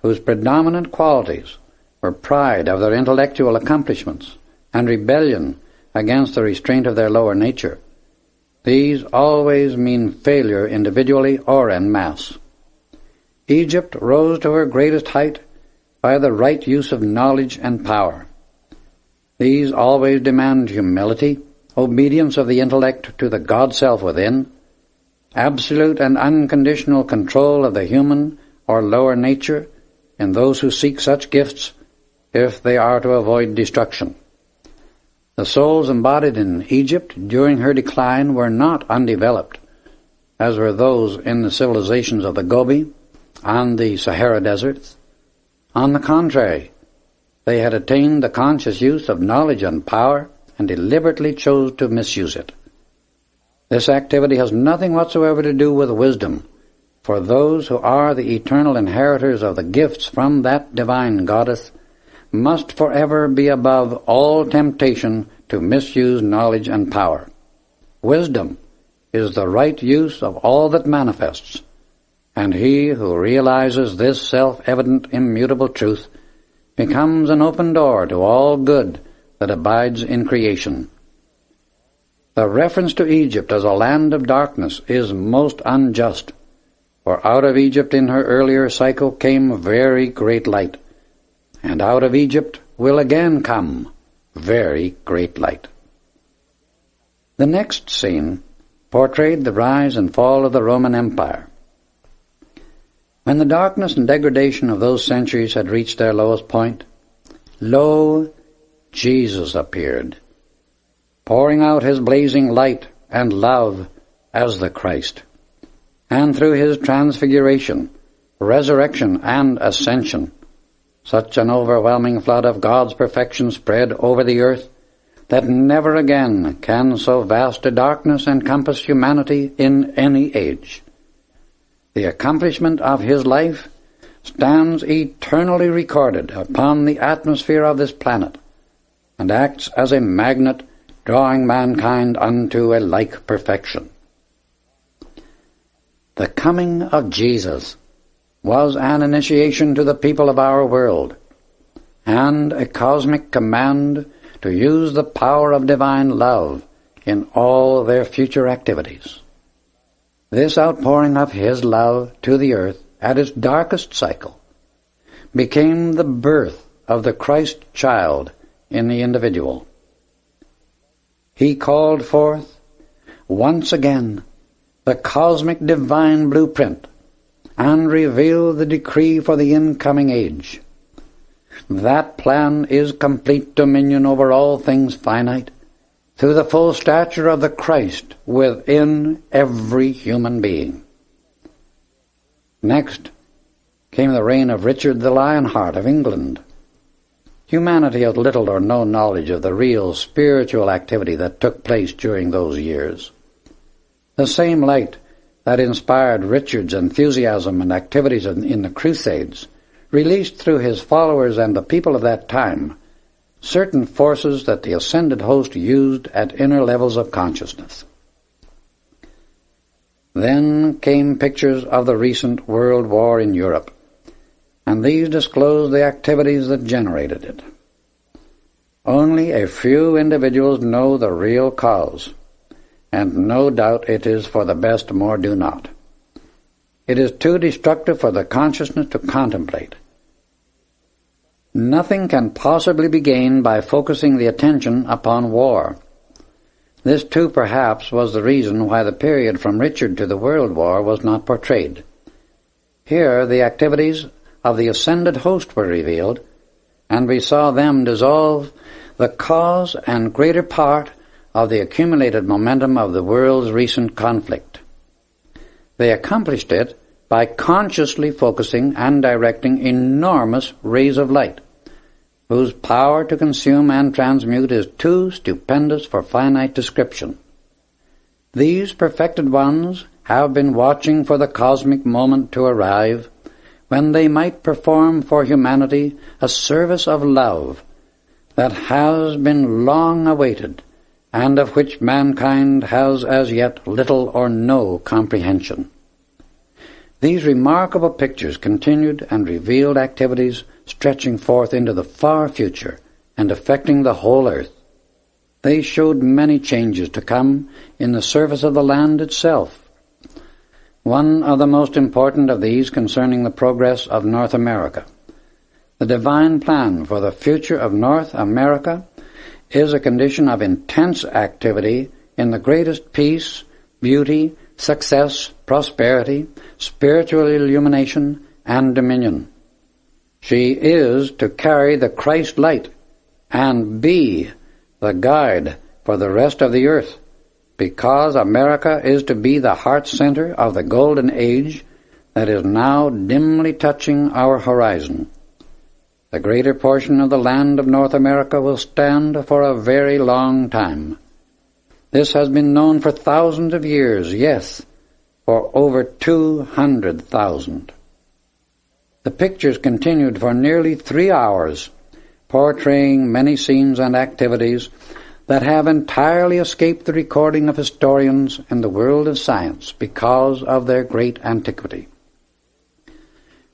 whose predominant qualities were pride of their intellectual accomplishments and rebellion against the restraint of their lower nature. These always mean failure individually or en masse. Egypt rose to her greatest height by the right use of knowledge and power. These always demand humility, obedience of the intellect to the God-self within, absolute and unconditional control of the human or lower nature in those who seek such gifts if they are to avoid destruction. The souls embodied in Egypt during her decline were not undeveloped, as were those in the civilizations of the Gobi and the Sahara deserts. On the contrary, they had attained the conscious use of knowledge and power and deliberately chose to misuse it. This activity has nothing whatsoever to do with wisdom, for those who are the eternal inheritors of the gifts from that divine goddess must forever be above all temptation to misuse knowledge and power. Wisdom is the right use of all that manifests, and he who realizes this self-evident immutable truth becomes an open door to all good that abides in creation. The reference to Egypt as a land of darkness is most unjust, for out of Egypt in her earlier cycle came very great light, and out of Egypt will again come very great light. The next scene portrayed the rise and fall of the Roman Empire. When the darkness and degradation of those centuries had reached their lowest point, lo, Jesus appeared, pouring out his blazing light and love as the Christ, and through his transfiguration, resurrection, and ascension, Such an overwhelming flood of God's perfection spread over the earth that never again can so vast a darkness encompass humanity in any age. The accomplishment of his life stands eternally recorded upon the atmosphere of this planet, and acts as a magnet drawing mankind unto a like perfection. The coming of Jesus was an initiation to the people of our world, and a cosmic command to use the power of divine love in all their future activities. This outpouring of his love to the earth at its darkest cycle became the birth of the Christ child in the individual. He called forth, once again, the cosmic divine blueprint and revealed the decree for the incoming age. That plan is complete dominion over all things finite, through the full stature of the Christ within every human being. Next came the reign of Richard the Lionheart of England. Humanity has little or no knowledge of the real spiritual activity that took place during those years. The same light that inspired Richard's enthusiasm and activities in the Crusades released through his followers and the people of that time certain forces that the ascended host used at inner levels of consciousness. Then came pictures of the recent World War in Europe, and these disclosed the activities that generated it. Only a few individuals know the real cause, and no doubt it is for the best more do not. It is too destructive for the consciousness to contemplate. Nothing can possibly be gained by focusing the attention upon war. This too perhaps was the reason why the period from Richard to the World War was not portrayed. Here the activities of the ascended host were revealed, and we saw them dissolve the cause and greater part of the accumulated momentum of the world's recent conflict. They accomplished it by consciously focusing and directing enormous rays of light, whose power to consume and transmute is too stupendous for finite description. These perfected ones have been watching for the cosmic moment to arrive when they might perform for humanity a service of love that has been long awaited and of which mankind has as yet little or no comprehension. These remarkable pictures continued and revealed activities stretching forth into the far future and affecting the whole earth. They showed many changes to come in the surface of the land itself. One of the most important of these concerning the progress of North America. The divine plan for the future of North America is a condition of intense activity in the greatest peace, beauty, success, prosperity, spiritual illumination, and dominion. She is to carry the Christ light and be the guide for the rest of the earth, because America is to be the heart center of the golden age that is now dimly touching our horizon. The greater portion of the land of North America will stand for a very long time. This has been known for thousands of years, yes, for over 200,000. The pictures continued for nearly 3 hours, portraying many scenes and activities that have entirely escaped the recording of historians in the world of science because of their great antiquity.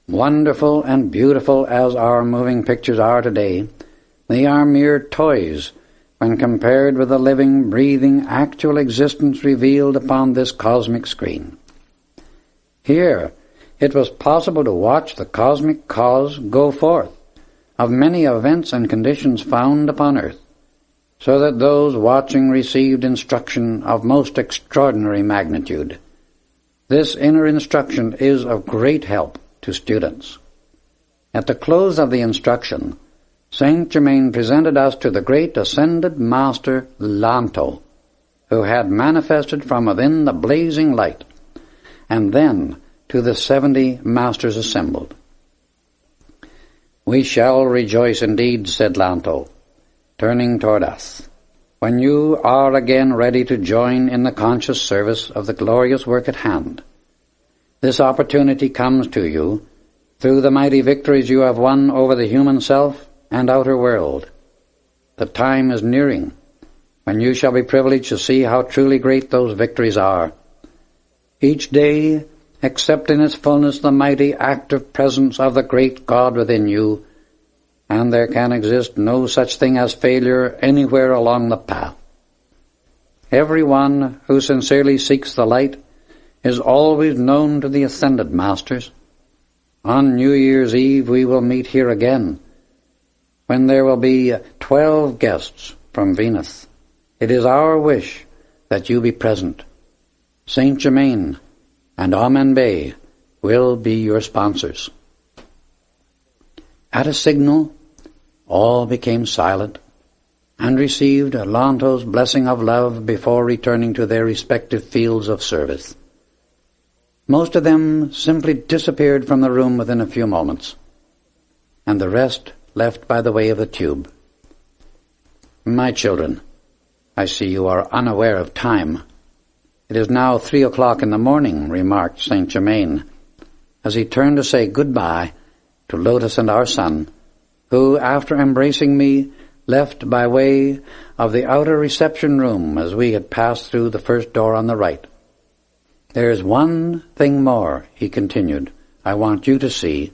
Wonderful and beautiful as our moving pictures are today, they are mere toys when compared with the living, breathing, actual existence revealed upon this cosmic screen. Here, it was possible to watch the cosmic cause go forth of many events and conditions found upon earth, so that those watching received instruction of most extraordinary magnitude. This inner instruction is of great help to students. At the close of the instruction, Saint Germain presented us to the great ascended master Lanto, who had manifested from within the blazing light, and then to the 70 masters assembled. "We shall rejoice indeed," said Lanto, turning toward us, "when you are again ready to join in the conscious service of the glorious work at hand. This opportunity comes to you through the mighty victories you have won over the human self and outer world. The time is nearing when you shall be privileged to see how truly great those victories are. Each day, accept in its fullness the mighty active presence of the great God within you, and there can exist no such thing as failure anywhere along the path. Everyone who sincerely seeks the light is always known to the Ascended Masters. On New Year's Eve we will meet here again, when there will be 12 guests from Venus. It is our wish that you be present. Saint Germain and Amen Bay will be your sponsors." At a signal, all became silent and received Lanto's blessing of love before returning to their respective fields of service. Most of them simply disappeared from the room within a few moments, and the rest left by the way of the tube. "My children, I see you are unaware of time. It is now 3:00 in the morning," remarked Saint Germain, as he turned to say goodbye to Lotus and our son, who, after embracing me, left by way of the outer reception room as we had passed through the first door on the right. "There is one thing more," he continued, "I want you to see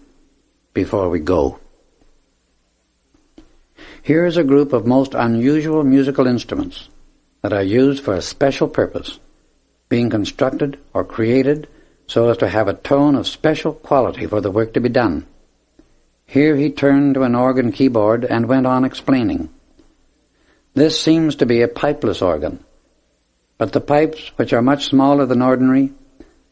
before we go. Here is a group of most unusual musical instruments that are used for a special purpose, being constructed or created so as to have a tone of special quality for the work to be done." Here he turned to an organ keyboard and went on explaining. "This seems to be a pipeless organ, but the pipes, which are much smaller than ordinary,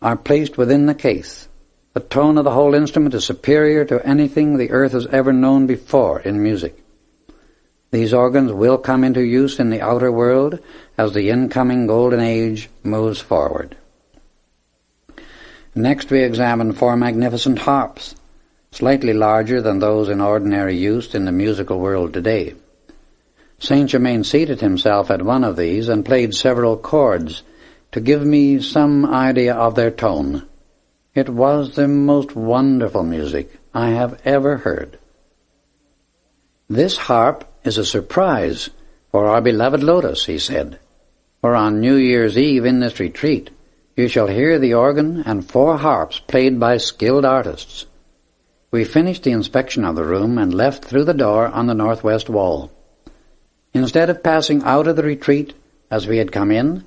are placed within the case. The tone of the whole instrument is superior to anything the earth has ever known before in music. These organs will come into use in the outer world as the incoming golden age moves forward." Next we examined 4 magnificent harps, slightly larger than those in ordinary use in the musical world today. Saint Germain seated himself at one of these and played several chords to give me some idea of their tone. It was the most wonderful music I have ever heard. "This harp is a surprise for our beloved Lotus," he said, "for on New Year's Eve in this retreat you shall hear the organ and 4 harps played by skilled artists." We finished the inspection of the room and left through the door on the northwest wall. Instead of passing out of the retreat as we had come in,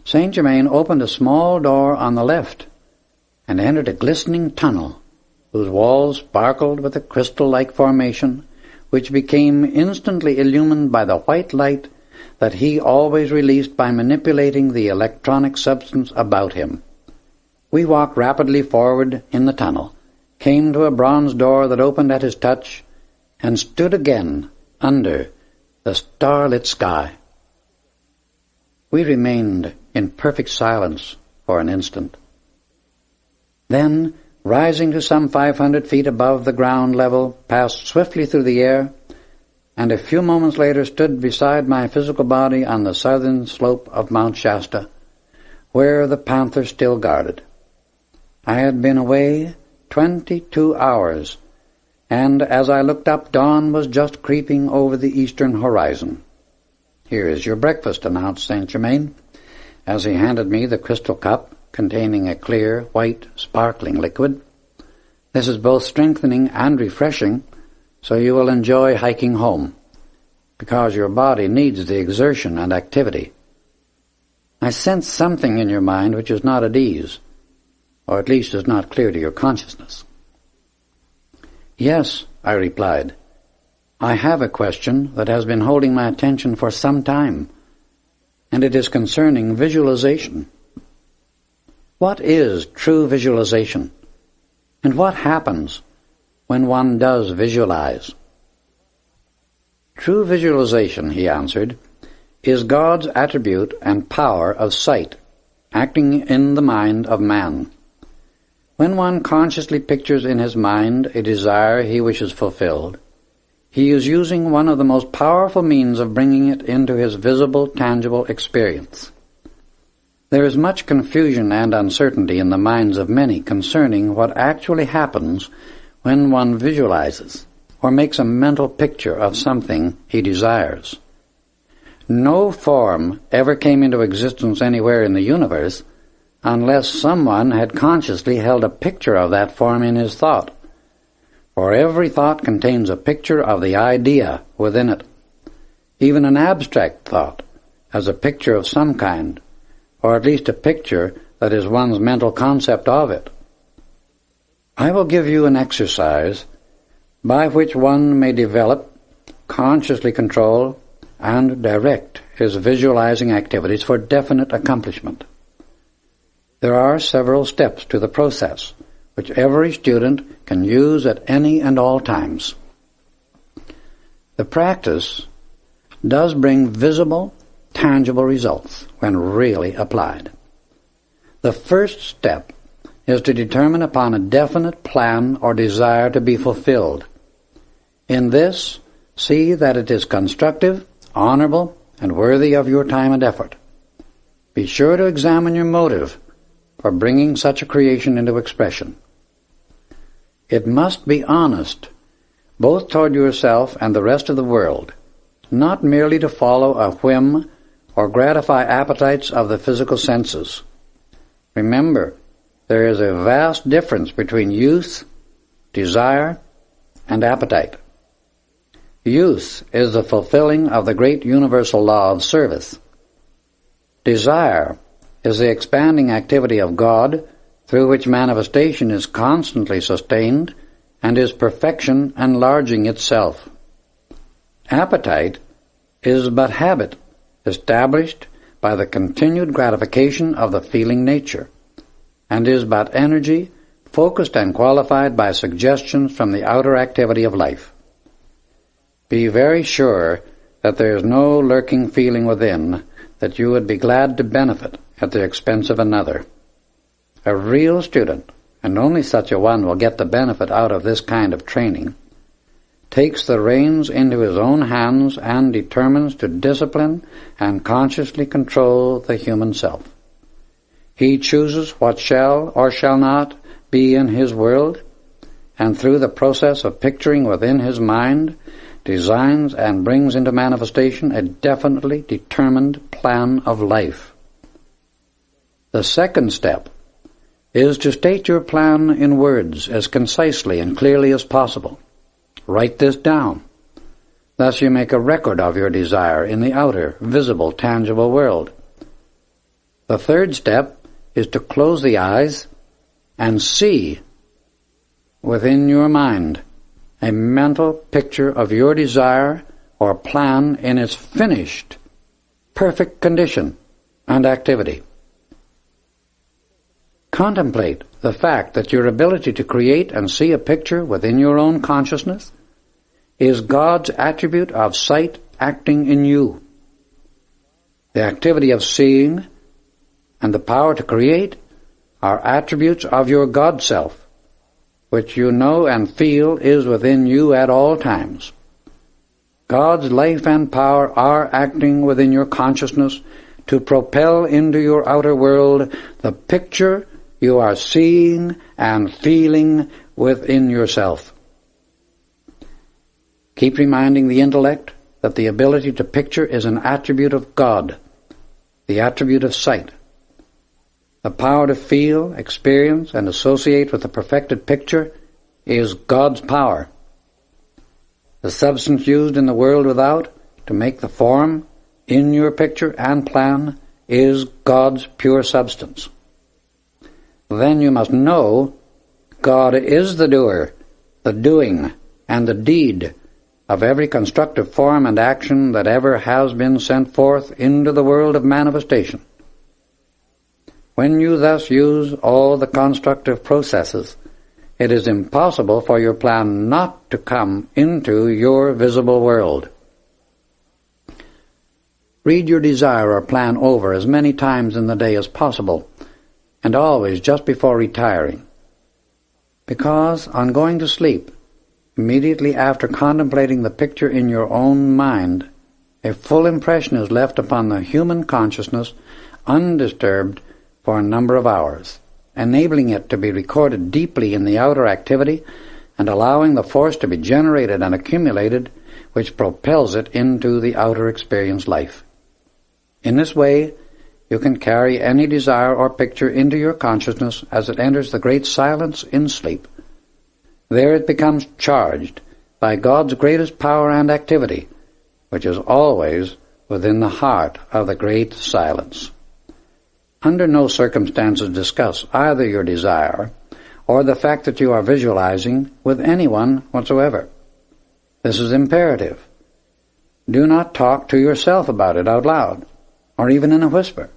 Saint Germain opened a small door on the left and entered a glistening tunnel whose walls sparkled with a crystal-like formation which became instantly illumined by the white light that he always released by manipulating the electronic substance about him. We walked rapidly forward in the tunnel, came to a bronze door that opened at his touch, and stood again under the starlit sky. We remained in perfect silence for an instant. Then, rising to some 500 feet above the ground level, passed swiftly through the air, and a few moments later stood beside my physical body on the southern slope of Mount Shasta, where the panther still guarded. I had been away 22 hours, and as I looked up, dawn was just creeping over the eastern horizon. "Here is your breakfast," announced Saint Germain, as he handed me the crystal cup containing a clear, white, sparkling liquid. "This is both strengthening and refreshing, so you will enjoy hiking home, because your body needs the exertion and activity. I sense something in your mind which is not at ease, or at least is not clear to your consciousness." "Yes," I replied. "I have a question that has been holding my attention for some time, and it is concerning visualization. What is true visualization, and what happens when one does visualize?" "True visualization," he answered, "is God's attribute and power of sight acting in the mind of man. When one consciously pictures in his mind a desire he wishes fulfilled, he is using one of the most powerful means of bringing it into his visible, tangible experience. There is much confusion and uncertainty in the minds of many concerning what actually happens when one visualizes or makes a mental picture of something he desires. No form ever came into existence anywhere in the universe unless someone had consciously held a picture of that form in his thought. For every thought contains a picture of the idea within it. Even an abstract thought has a picture of some kind, or at least a picture that is one's mental concept of it. I will give you an exercise by which one may develop, consciously control, and direct his visualizing activities for definite accomplishment. There are several steps to the process, which every student can use at any and all times. The practice does bring visible, tangible results when really applied. The first step is to determine upon a definite plan or desire to be fulfilled. In this, see that it is constructive, honorable, and worthy of your time and effort. Be sure to examine your motive for bringing such a creation into expression. It must be honest, both toward yourself and the rest of the world, not merely to follow a whim or gratify appetites of the physical senses. Remember, there is a vast difference between use, desire, and appetite. Use is the fulfilling of the great universal law of service. Desire is the expanding activity of God through which manifestation is constantly sustained and is perfection enlarging itself. Appetite is but habit established by the continued gratification of the feeling nature, and is but energy focused and qualified by suggestions from the outer activity of life. Be very sure that there is no lurking feeling within that you would be glad to benefit at the expense of another. A real student, and only such a one will get the benefit out of this kind of training, takes the reins into his own hands and determines to discipline and consciously control the human self. He chooses what shall or shall not be in his world, and through the process of picturing within his mind, designs and brings into manifestation a definitely determined plan of life. The second step is to state your plan in words as concisely and clearly as possible. Write this down. Thus you make a record of your desire in the outer, visible, tangible world. The third step is to close the eyes and see within your mind a mental picture of your desire or plan in its finished, perfect condition and activity. Contemplate the fact that your ability to create and see a picture within your own consciousness is God's attribute of sight acting in you. The activity of seeing and the power to create are attributes of your God self, which you know and feel is within you at all times. God's life and power are acting within your consciousness to propel into your outer world the picture you are seeing and feeling within yourself. Keep reminding the intellect that the ability to picture is an attribute of God, the attribute of sight. The power to feel, experience, and associate with the perfected picture is God's power. The substance used in the world without to make the form in your picture and plan is God's pure substance. Then you must know God is the doer, the doing, and the deed of every constructive form and action that ever has been sent forth into the world of manifestation. When you thus use all the constructive processes, it is impossible for your plan not to come into your visible world. Read your desire or plan over as many times in the day as possible, and always just before retiring. because on going to sleep, immediately after contemplating the picture in your own mind, a full impression is left upon the human consciousness undisturbed for a number of hours, enabling it to be recorded deeply in the outer activity and allowing the force to be generated and accumulated which propels it into the outer experience life. In this way, you can carry any desire or picture into your consciousness as it enters the great silence in sleep. There it becomes charged by God's greatest power and activity, which is always within the heart of the great silence. Under no circumstances discuss either your desire or the fact that you are visualizing with anyone whatsoever. This is imperative. Do not talk to yourself about it out loud, or even in a whisper,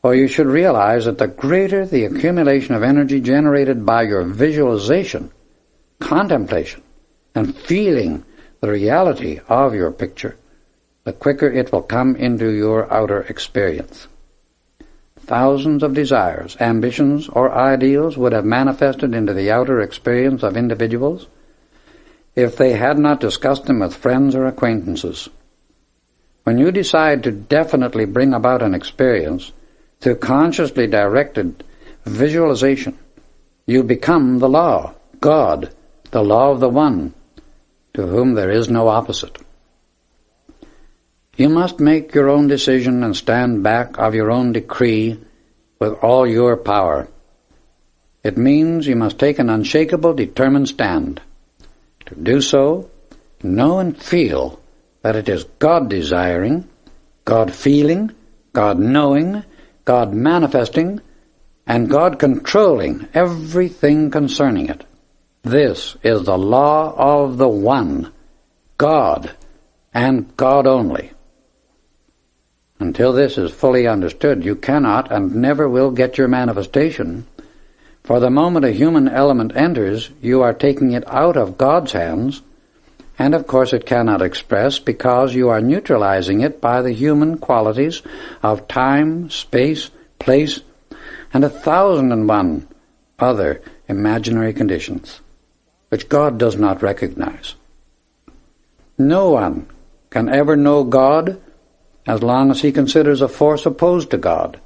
for you should realize that the greater the accumulation of energy generated by your visualization, contemplation, and feeling the reality of your picture, the quicker it will come into your outer experience. Thousands of desires, ambitions, or ideals would have manifested into the outer experience of individuals if they had not discussed them with friends or acquaintances. When you decide to definitely bring about an experience through consciously directed visualization, you become the law, God, the law of the One, to whom there is no opposite. You must make your own decision and stand back of your own decree with all your power. It means you must take an unshakable, determined stand. To do so, know and feel that it is God desiring, God feeling, God knowing, God manifesting, and God controlling everything concerning it. This is the law of the One, God, and God only. Until this is fully understood, you cannot and never will get your manifestation. For the moment a human element enters, you are taking it out of God's hands, and of course it cannot express because you are neutralizing it by the human qualities of time, space, place, and 1,001 other imaginary conditions, which God does not recognize. No one can ever know God as long as he considers a force opposed to God.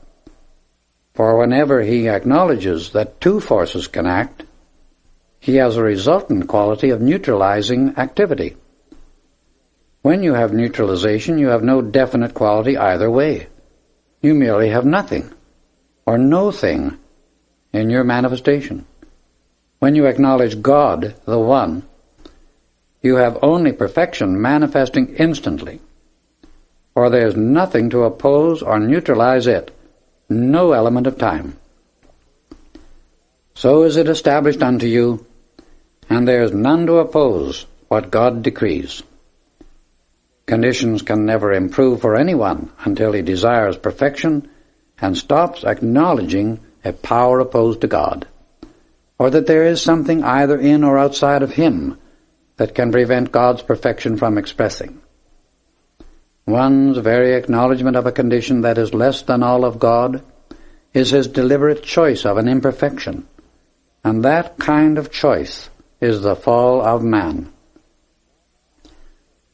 For whenever he acknowledges that two forces can act, he has a resultant quality of neutralizing activity. When you have neutralization, you have no definite quality either way. You merely have nothing, or no thing, in your manifestation. When you acknowledge God, the One, you have only perfection manifesting instantly, for there is nothing to oppose or neutralize it, no element of time. So is it established unto you, and there is none to oppose what God decrees. Conditions can never improve for anyone until he desires perfection and stops acknowledging a power opposed to God, or that there is something either in or outside of him that can prevent God's perfection from expressing. One's very acknowledgement of a condition that is less than all of God is his deliberate choice of an imperfection, and that kind of choice is the fall of man.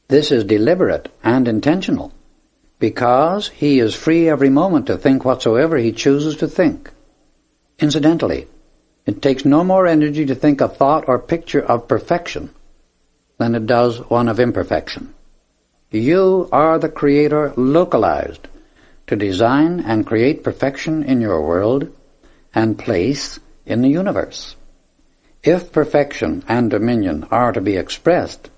This is deliberate and intentional, because he is free every moment to think whatsoever he chooses to think. Incidentally, it takes no more energy to think a thought or picture of perfection than it does one of imperfection. You are the Creator localized to design and create perfection in your world and place in the universe. If perfection and dominion are to be expressed,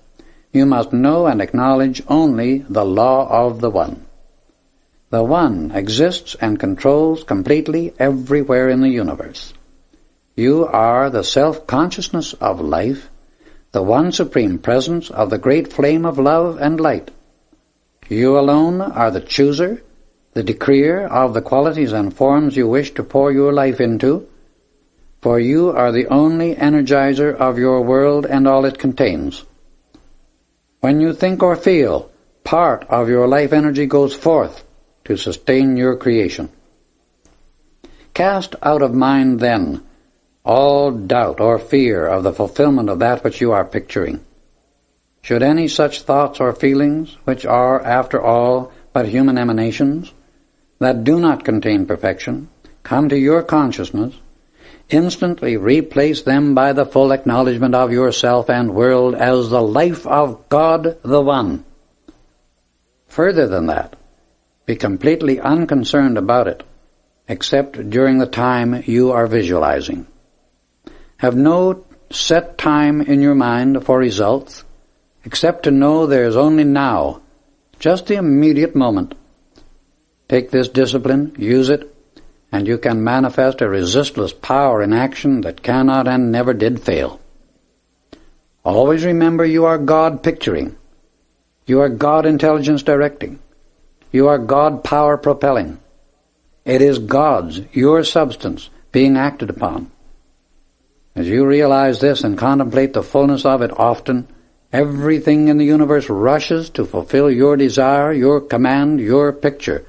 you must know and acknowledge only the law of the One. The One exists and controls completely everywhere in the universe. You are the self-consciousness of life, the one supreme presence of the great flame of love and light. You alone are the chooser, the decreer of the qualities and forms you wish to pour your life into, for you are the only energizer of your world and all it contains. When you think or feel, part of your life energy goes forth to sustain your creation. Cast out of mind, then, all doubt or fear of the fulfillment of that which you are picturing. Should any such thoughts or feelings, which are, after all, but human emanations, that do not contain perfection, come to your consciousness, instantly replace them by the full acknowledgement of yourself and world as the life of God the One. Further than that, be completely unconcerned about it, except during the time you are visualizing. Have no set time in your mind for results, except to know there is only now, just the immediate moment. Take this discipline, use it, and you can manifest a resistless power in action that cannot and never did fail. Always remember you are God picturing. You are God intelligence directing. You are God power propelling. It is God's, your substance, being acted upon. As you realize this and contemplate the fullness of it often, everything in the universe rushes to fulfill your desire, your command, your picture,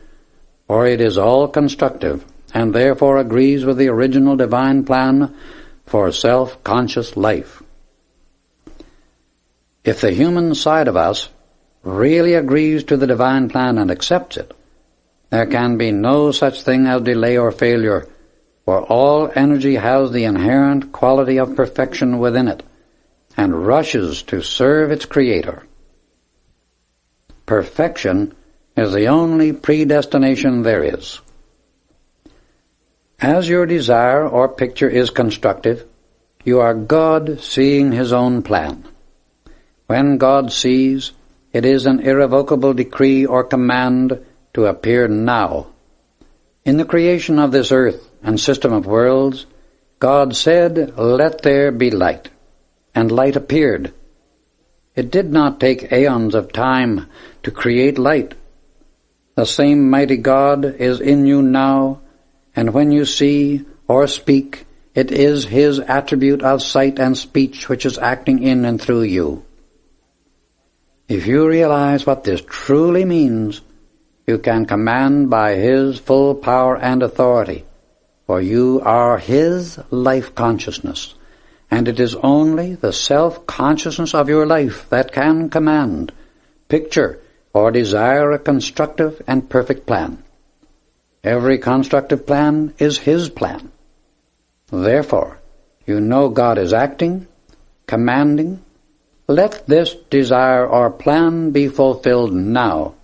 for it is all constructive and therefore agrees with the original divine plan for self-conscious life. If the human side of us really agrees to the divine plan and accepts it, there can be no such thing as delay or failure, for all energy has the inherent quality of perfection within it, and rushes to serve its Creator. Perfection is the only predestination there is. As your desire or picture is constructive, you are God seeing His own plan. When God sees, it is an irrevocable decree or command to appear now. In the creation of this earth and system of worlds, God said, "Let there be light," and light appeared. It did not take aeons of time to create light. The same mighty God is in you now, and when you see or speak, it is His attribute of sight and speech which is acting in and through you. If you realize what this truly means, you can command by His full power and authority, for you are His life consciousness, and it is only the self-consciousness of your life that can command, picture, or desire a constructive and perfect plan. Every constructive plan is His plan. Therefore, you know God is acting, commanding. Let this desire or plan be fulfilled now,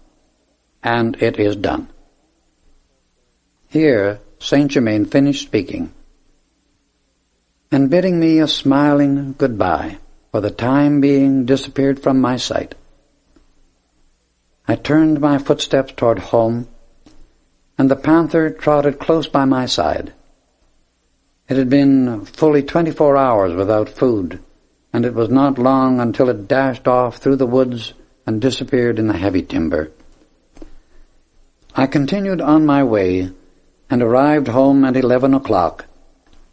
and it is done. Here Saint Germain finished speaking, and bidding me a smiling goodbye, for the time being disappeared from my sight. I turned my footsteps toward home, and the panther trotted close by my side. It had been fully 24 hours without food, and it was not long until it dashed off through the woods and disappeared in the heavy timber. I continued on my way and arrived home at 11 o'clock,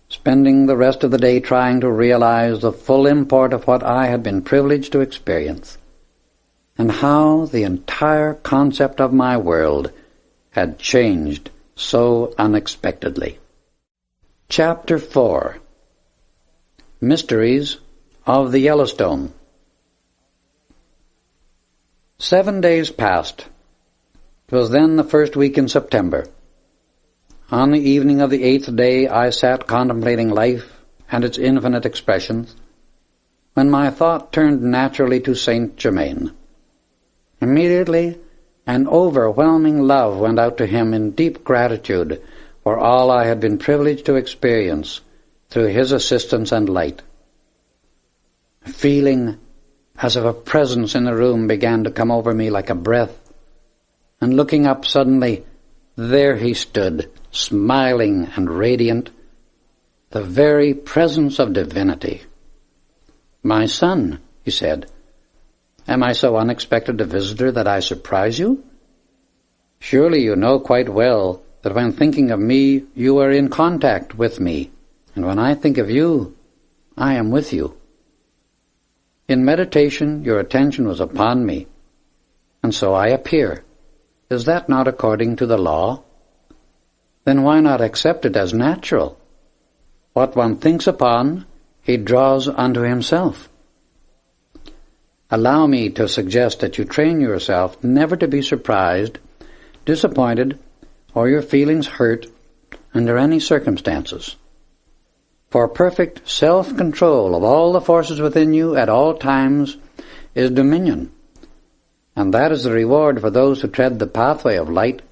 spending the rest of the day trying to realize the full import of what I had been privileged to experience, and how the entire concept of my world had changed so unexpectedly. Chapter 4. Mysteries of the Yellowstone. 7 days passed. It was then the first week in September. On the evening of the 8th day I sat contemplating life and its infinite expressions, when my thought turned naturally to Saint Germain. Immediately an overwhelming love went out to him in deep gratitude for all I had been privileged to experience through his assistance and light. Feeling as if a presence in the room began to come over me like a breath, and looking up suddenly, there he stood, smiling and radiant, the very presence of divinity. "My son," he said, "am I so unexpected a visitor that I surprise you? Surely you know quite well that when thinking of me, you are in contact with me, and when I think of you, I am with you. In meditation, your attention was upon me, and so I appear. Is that not according to the law? Then why not accept it as natural? What one thinks upon, he draws unto himself. Allow me to suggest that you train yourself never to be surprised, disappointed, or your feelings hurt under any circumstances. For perfect self-control of all the forces within you at all times is dominion, and that is the reward for those who tread the pathway of light,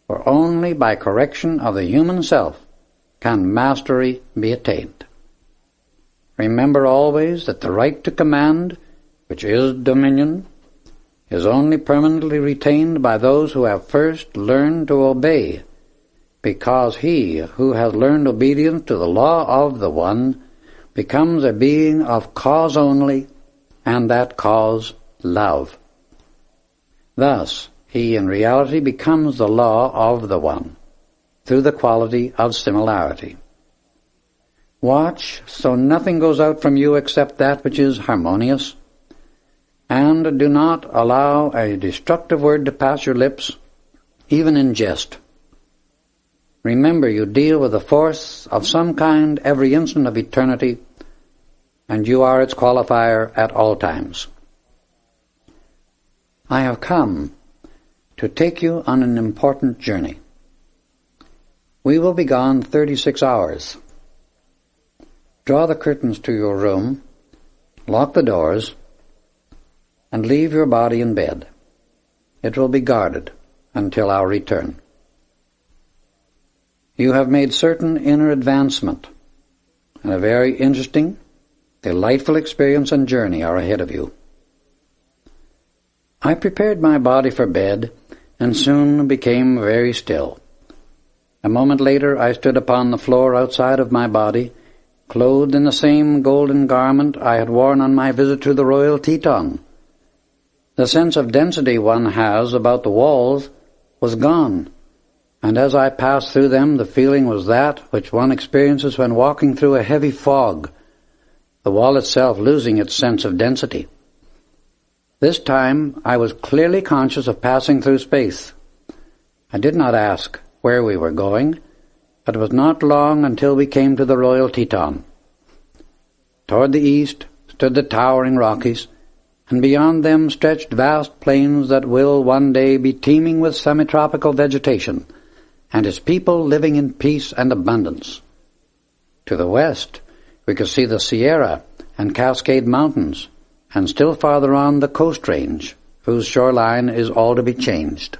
for only by correction of the human self can mastery be attained. Remember always that the right to command, which is dominion, is only permanently retained by those who have first learned to obey, because he who has learned obedience to the law of the One becomes a being of cause only, and that cause love. Thus, he in reality becomes the law of the One, through the quality of similarity. Watch so nothing goes out from you except that which is harmonious, and do not allow a destructive word to pass your lips, even in jest. Remember, you deal with a force of some kind every instant of eternity, and you are its qualifier at all times. I have come to take you on an important journey. We will be gone 36 hours. Draw the curtains to your room, lock the doors, and leave your body in bed. It will be guarded until our return. You have made certain inner advancement, and a very interesting, delightful experience and journey are ahead of you. I prepared my body for bed, and soon became very still. A moment later I stood upon the floor outside of my body, clothed in the same golden garment I had worn on my visit to the Royal Teton. The sense of density one has about the walls was gone, and as I passed through them the feeling was that which one experiences when walking through a heavy fog, the wall itself losing its sense of density. This time I was clearly conscious of passing through space. I did not ask where we were going, but it was not long until we came to the Royal Teton. Toward the east stood the towering Rockies, and beyond them stretched vast plains that will one day be teeming with semi-tropical vegetation, and its people living in peace and abundance. To the west we could see the Sierra and Cascade Mountains, and still farther on the Coast Range, whose shoreline is all to be changed.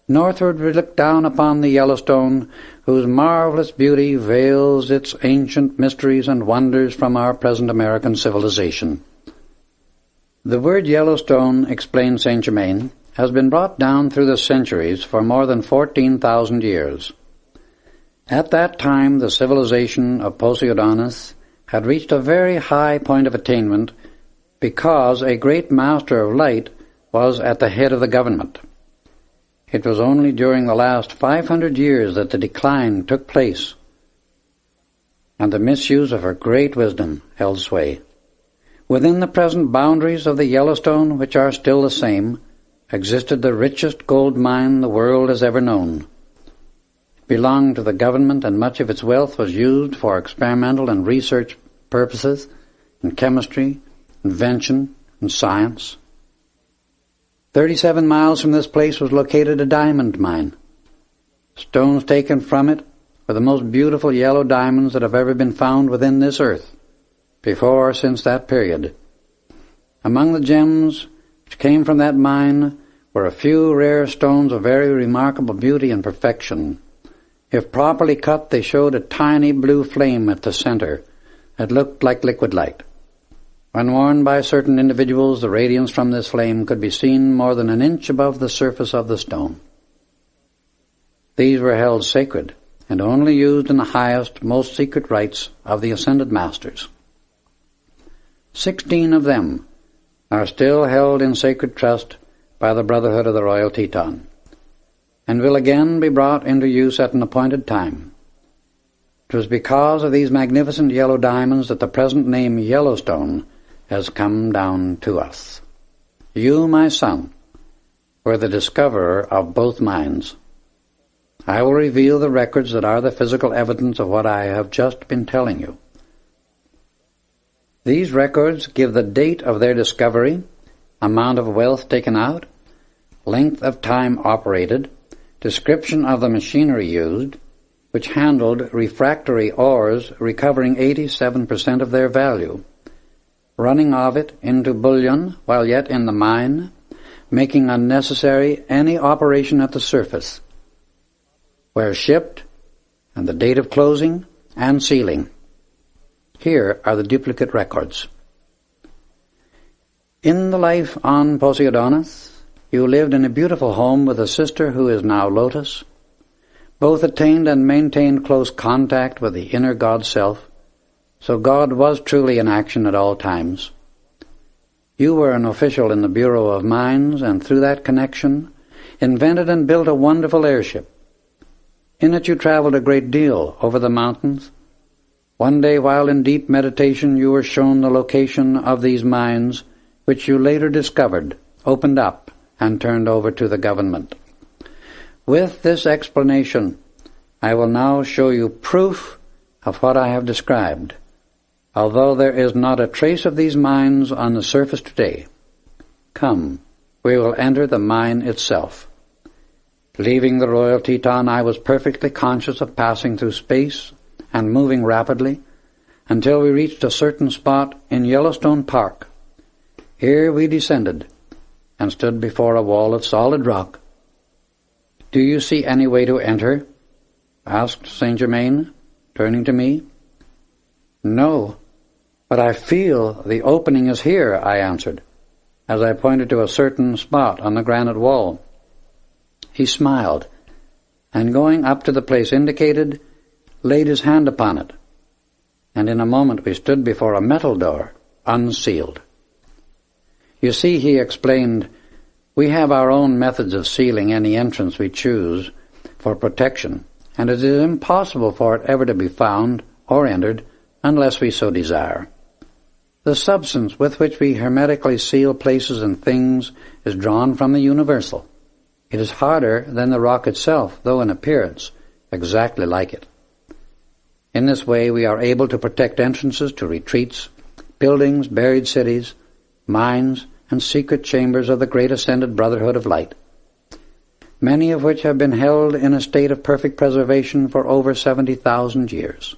Northward we look down upon the Yellowstone, whose marvelous beauty veils its ancient mysteries and wonders from our present American civilization. The word Yellowstone, explained Saint Germain, has been brought down through the centuries for more than 14,000 years. At that time the civilization of Poseidonus had reached a very high point of attainment because a great master of light was at the head of the government. It was only during the last 500 years that the decline took place, and the misuse of her great wisdom held sway. Within the present boundaries of the Yellowstone, which are still the same, existed the richest gold mine the world has ever known. It belonged to the government, and much of its wealth was used for experimental and research purposes in chemistry, invention, and science. 37 miles from this place was located a diamond mine. Stones taken from it were the most beautiful yellow diamonds that have ever been found within this earth, before or since that period. Among the gems which came from that mine were a few rare stones of very remarkable beauty and perfection. If properly cut, they showed a tiny blue flame at the center that looked like liquid light. When worn by certain individuals, the radiance from this flame could be seen more than an inch above the surface of the stone. These were held sacred and only used in the highest, most secret rites of the ascended masters. 16 of them are still held in sacred trust by the Brotherhood of the Royal Teton, and will again be brought into use at an appointed time. It was because of these magnificent yellow diamonds that the present name Yellowstone has come down to us. You, my son, were the discoverer of both mines. I will reveal the records that are the physical evidence of what I have just been telling you. These records give the date of their discovery, amount of wealth taken out, length of time operated, description of the machinery used, which handled refractory ores recovering 87% of their value, running of it into bullion while yet in the mine, making unnecessary any operation at the surface, where shipped, and the date of closing and sealing. Here are the duplicate records. In the life on Poseidonis, you lived in a beautiful home with a sister who is now Lotus. Both attained and maintained close contact with the inner God Self, so God was truly in action at all times. You were an official in the Bureau of Mines, and through that connection, invented and built a wonderful airship. In it you traveled a great deal over the mountains. One day, while in deep meditation, you were shown the location of these mines, which you later discovered, opened up, and turned over to the government. With this explanation, I will now show you proof of what I have described, although there is not a trace of these mines on the surface today. Come, we will enter the mine itself. Leaving the Royal Teton, I was perfectly conscious of passing through space and moving rapidly until we reached a certain spot in Yellowstone Park. Here we descended and stood before a wall of solid rock. "Do you see any way to enter?" asked Saint Germain, turning to me. "No, but I feel the opening is here," I answered, as I pointed to a certain spot on the granite wall. He smiled, and going up to the place indicated, laid his hand upon it, and in a moment we stood before a metal door, unsealed. "You see," he explained, "we have our own methods of sealing any entrance we choose for protection, and it is impossible for it ever to be found or entered unless we so desire. The substance with which we hermetically seal places and things is drawn from the universal. It is harder than the rock itself, though in appearance exactly like it. In this way we are able to protect entrances to retreats, buildings, buried cities, mines, and secret chambers of the great ascended Brotherhood of Light, many of which have been held in a state of perfect preservation for over 70,000 years.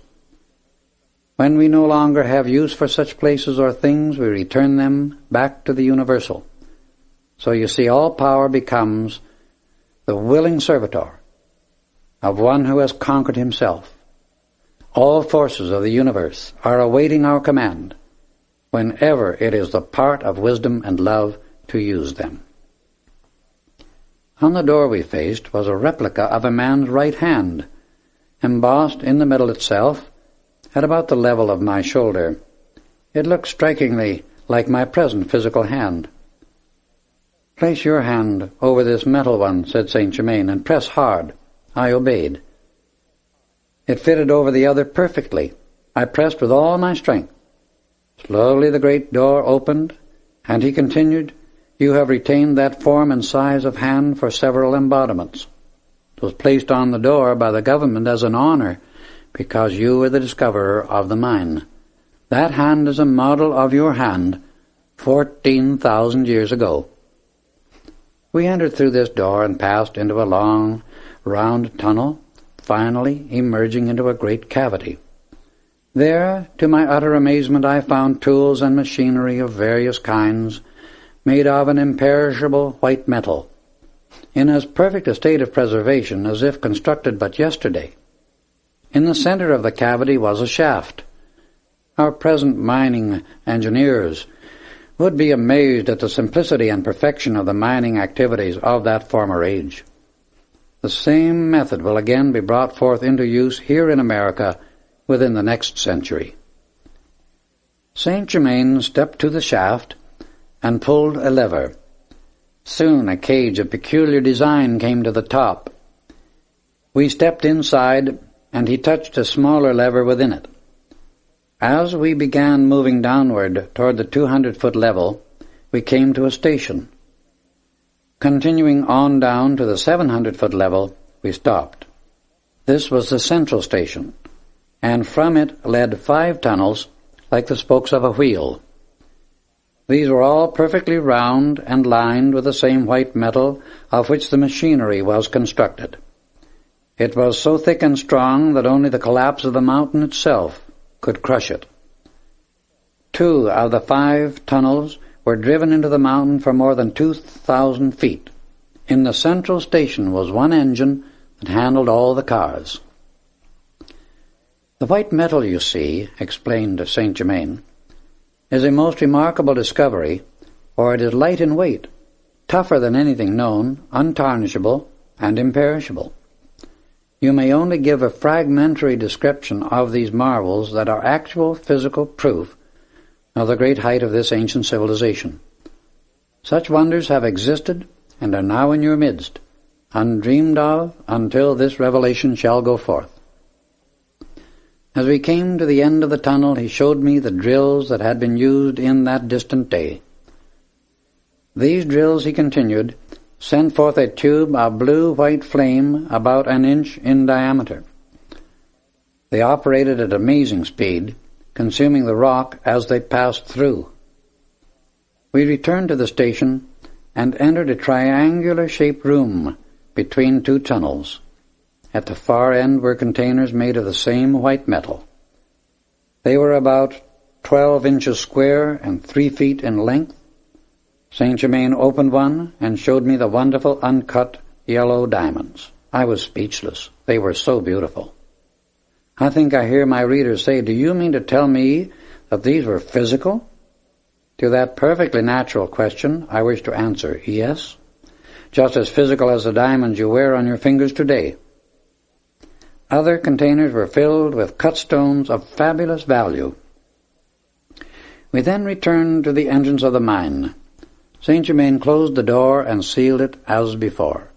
When we no longer have use for such places or things, we return them back to the universal. So you see, all power becomes the willing servitor of one who has conquered himself. All forces of the universe are awaiting our command whenever it is the part of wisdom and love to use them." On the door we faced was a replica of a man's right hand, embossed in the middle itself, at about the level of my shoulder. It looked strikingly like my present physical hand. "Place your hand over this metal one," said Saint Germain, "and press hard." I obeyed. It fitted over the other perfectly. I pressed with all my strength. Slowly the great door opened, and he continued, "You have retained that form and size of hand for several embodiments. It was placed on the door by the government as an honor, because you were the discoverer of the mine. That hand is a model of your hand 14,000 years ago." We entered through this door and passed into a long, round tunnel, finally emerging into a great cavity. There, to my utter amazement, I found tools and machinery of various kinds, made of an imperishable white metal, in as perfect a state of preservation as if constructed but yesterday. In the center of the cavity was a shaft. Our present mining engineers would be amazed at the simplicity and perfection of the mining activities of that former age. The same method will again be brought forth into use here in America within the next century. Saint Germain stepped to the shaft and pulled a lever. Soon a cage of peculiar design came to the top. We stepped inside, and he touched a smaller lever within it. As we began moving downward toward the 200-foot level, we came to a station. Continuing on down to the 700-foot level, we stopped. This was the central station, and from it led 5 tunnels like the spokes of a wheel. These were all perfectly round and lined with the same white metal of which the machinery was constructed. It was so thick and strong that only the collapse of the mountain itself could crush it. 2 of the 5 tunnels were driven into the mountain for more than 2,000 feet. In the central station was one engine that handled all the cars. The white metal you see, explained Saint Germain, is a most remarkable discovery, for it is light in weight, tougher than anything known, untarnishable, and imperishable. You may only give a fragmentary description of these marvels that are actual physical proof of the great height of this ancient civilization. Such wonders have existed and are now in your midst, undreamed of until this revelation shall go forth. As we came to the end of the tunnel, he showed me the drills that had been used in that distant day. These drills, he continued, sent forth a tube of blue-white flame about an inch in diameter. They operated at amazing speed, consuming the rock as they passed through. We returned to the station and entered a triangular-shaped room between 2 tunnels. At the far end were containers made of the same white metal. They were about 12 inches square and 3 feet in length. Saint Germain opened one and showed me the wonderful uncut yellow diamonds. I was speechless. They were so beautiful. I think I hear my readers say, "Do you mean to tell me that these were physical?" To that perfectly natural question, I wish to answer, yes, just as physical as the diamonds you wear on your fingers today. Other containers were filled with cut stones of fabulous value. We then returned to the entrance of the mine. Saint Germain closed the door and sealed it as before.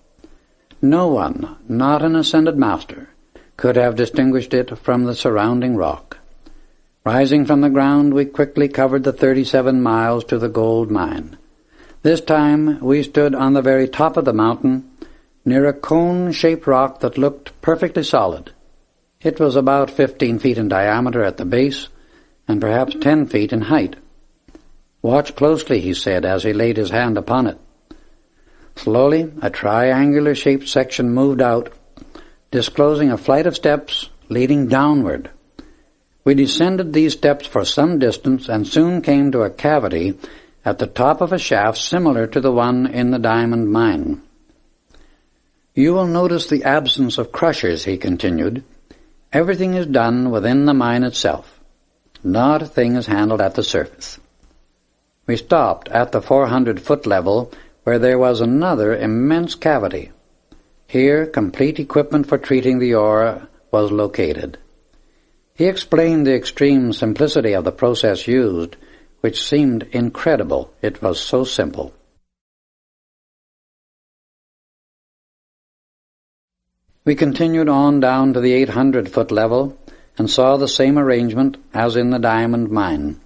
No one, not an ascended master, could have distinguished it from the surrounding rock. Rising from the ground, we quickly covered the 37 miles to the gold mine. This time we stood on the very top of the mountain, near a cone-shaped rock that looked perfectly solid. It was about 15 feet in diameter at the base, and perhaps 10 feet in height. "Watch closely," he said as he laid his hand upon it. Slowly, a triangular-shaped section moved out, disclosing a flight of steps leading downward. We descended these steps for some distance and soon came to a cavity at the top of a shaft similar to the one in the diamond mine. "You will notice the absence of crushers," he continued. "Everything is done within the mine itself. Not a thing is handled at the surface." We stopped at the 400-foot level, where there was another immense cavity. Here complete equipment for treating the ore was located. He explained the extreme simplicity of the process used, which seemed incredible. It was so simple. We continued on down to the 800-foot level and saw the same arrangement as in the diamond mine.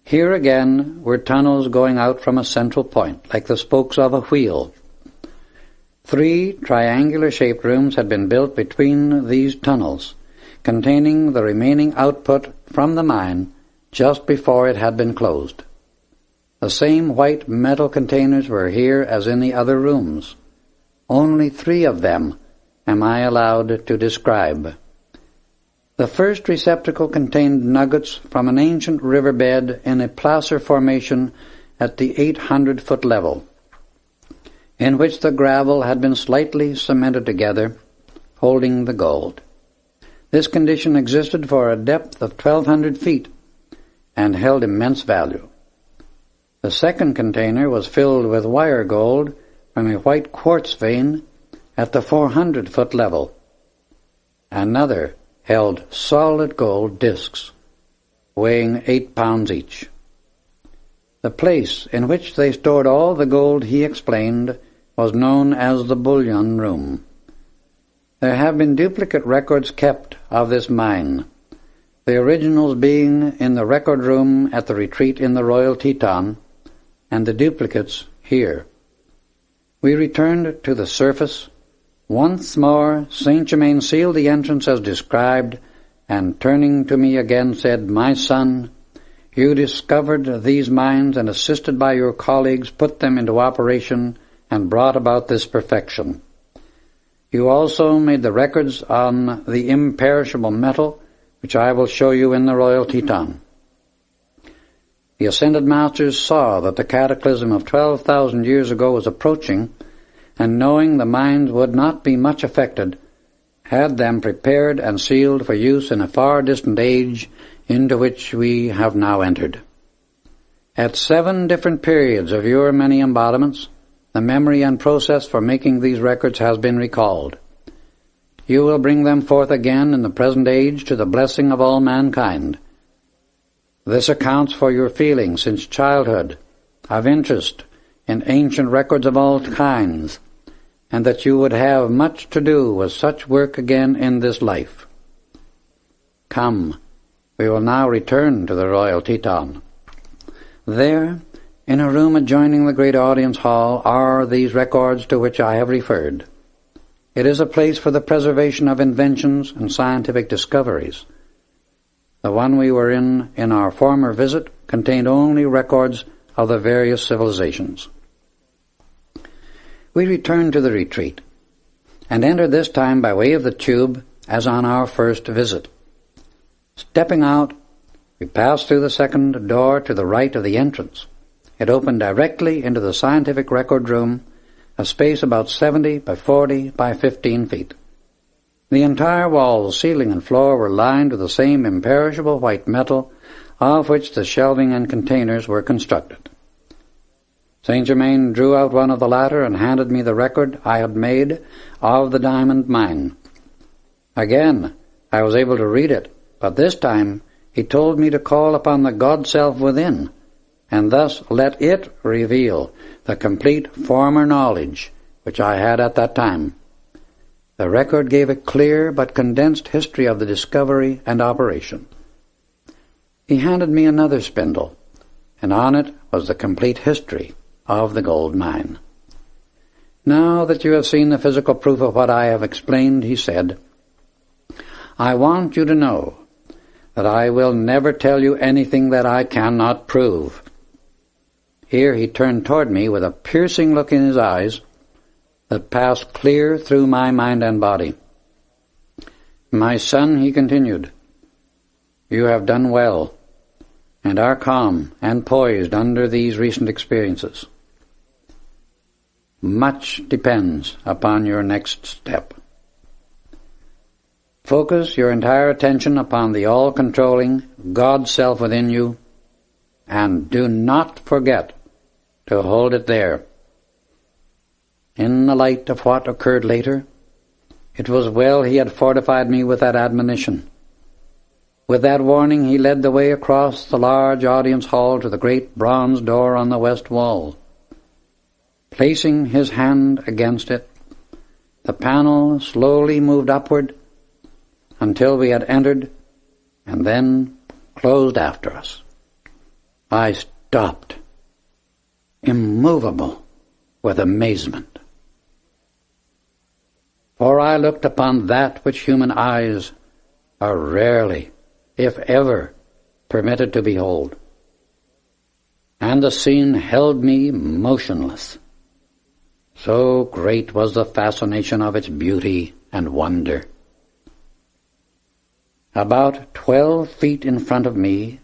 Here again were tunnels going out from a central point, like the spokes of a wheel. 3 triangular-shaped rooms had been built between these tunnels, containing the remaining output from the mine just before it had been closed. The same white metal containers were here as in the other rooms. Only 3 of them am I allowed to describe. The first receptacle contained nuggets from an ancient riverbed in a placer formation at the 800-foot level, in which the gravel had been slightly cemented together, holding the gold. This condition existed for a depth of 1,200 feet and held immense value. The second container was filled with wire gold from a white quartz vein at the 400-foot level. Another held solid gold discs, weighing 8 pounds each. The place in which they stored all the gold, he explained, was known as the bullion room. There have been duplicate records kept of this mine, the originals being in the record room at the retreat in the Royal Teton, and the duplicates here. We returned to the surface Once more Saint Germain sealed the entrance as described, and turning to me again said, "My son, you discovered these mines and, assisted by your colleagues, put them into operation and brought about this perfection. You also made the records on the imperishable metal, which I will show you in the Royal Teton." The Ascended Masters saw that the cataclysm of 12,000 years ago was approaching, and knowing the mines would not be much affected, had them prepared and sealed for use in a far distant age into which we have now entered. At 7 different periods of your many embodiments, the memory and process for making these records has been recalled. You will bring them forth again in the present age to the blessing of all mankind. This accounts for your feeling since childhood of interest in ancient records of all kinds, and that you would have much to do with such work again in this life. Come, we will now return to the Royal Teton. There, in a room adjoining the great audience hall, are these records to which I have referred. It is a place for the preservation of inventions and scientific discoveries. The one we were in our former visit contained only records of the various civilizations. We returned to the retreat, and entered this time by way of the tube as on our first visit. Stepping out, we passed through the second door to the right of the entrance. It opened directly into the scientific record room, a space about 70 by 40 by 15 feet. The entire walls, ceiling, and floor were lined with the same imperishable white metal of which the shelving and containers were constructed. Saint Germain drew out one of the latter and handed me the record I had made of the diamond mine. Again, I was able to read it, but this time he told me to call upon the God Self within, and thus let it reveal the complete former knowledge which I had at that time. The record gave a clear but condensed history of the discovery and operation. He handed me another spindle, and on it was the complete history of the gold mine. "Now that you have seen the physical proof of what I have explained," he said, "I want you to know that I will never tell you anything that I cannot prove." Here he turned toward me with a piercing look in his eyes that passed clear through my mind and body. "My son," he continued, "you have done well, and are calm and poised under these recent experiences. Much depends upon your next step. Focus your entire attention upon the all-controlling God Self within you, and do not forget to hold it there." In the light of what occurred later, it was well he had fortified me with that admonition. With that warning he led the way across the large audience hall to the great bronze door on the west wall. Placing his hand against it, the panel slowly moved upward until we had entered, and then closed after us. I stopped, immovable with amazement. For I looked upon that which human eyes are rarely, if ever, permitted to behold, and the scene held me motionless. So great was the fascination of its beauty and wonder. About 12 feet in front of me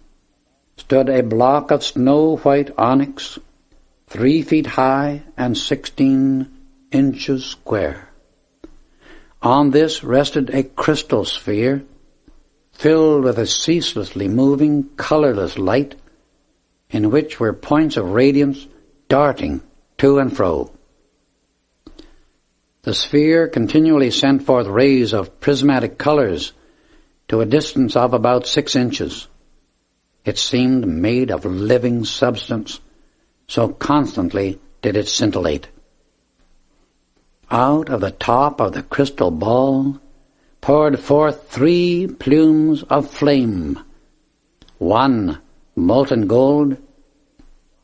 stood a block of snow-white onyx, 3 feet high and 16 inches square. On this rested a crystal sphere filled with a ceaselessly moving, colorless light in which were points of radiance darting to and fro. The sphere continually sent forth rays of prismatic colors to a distance of about 6 inches. It seemed made of living substance, so constantly did it scintillate. Out of the top of the crystal ball poured forth 3 plumes of flame, one molten gold,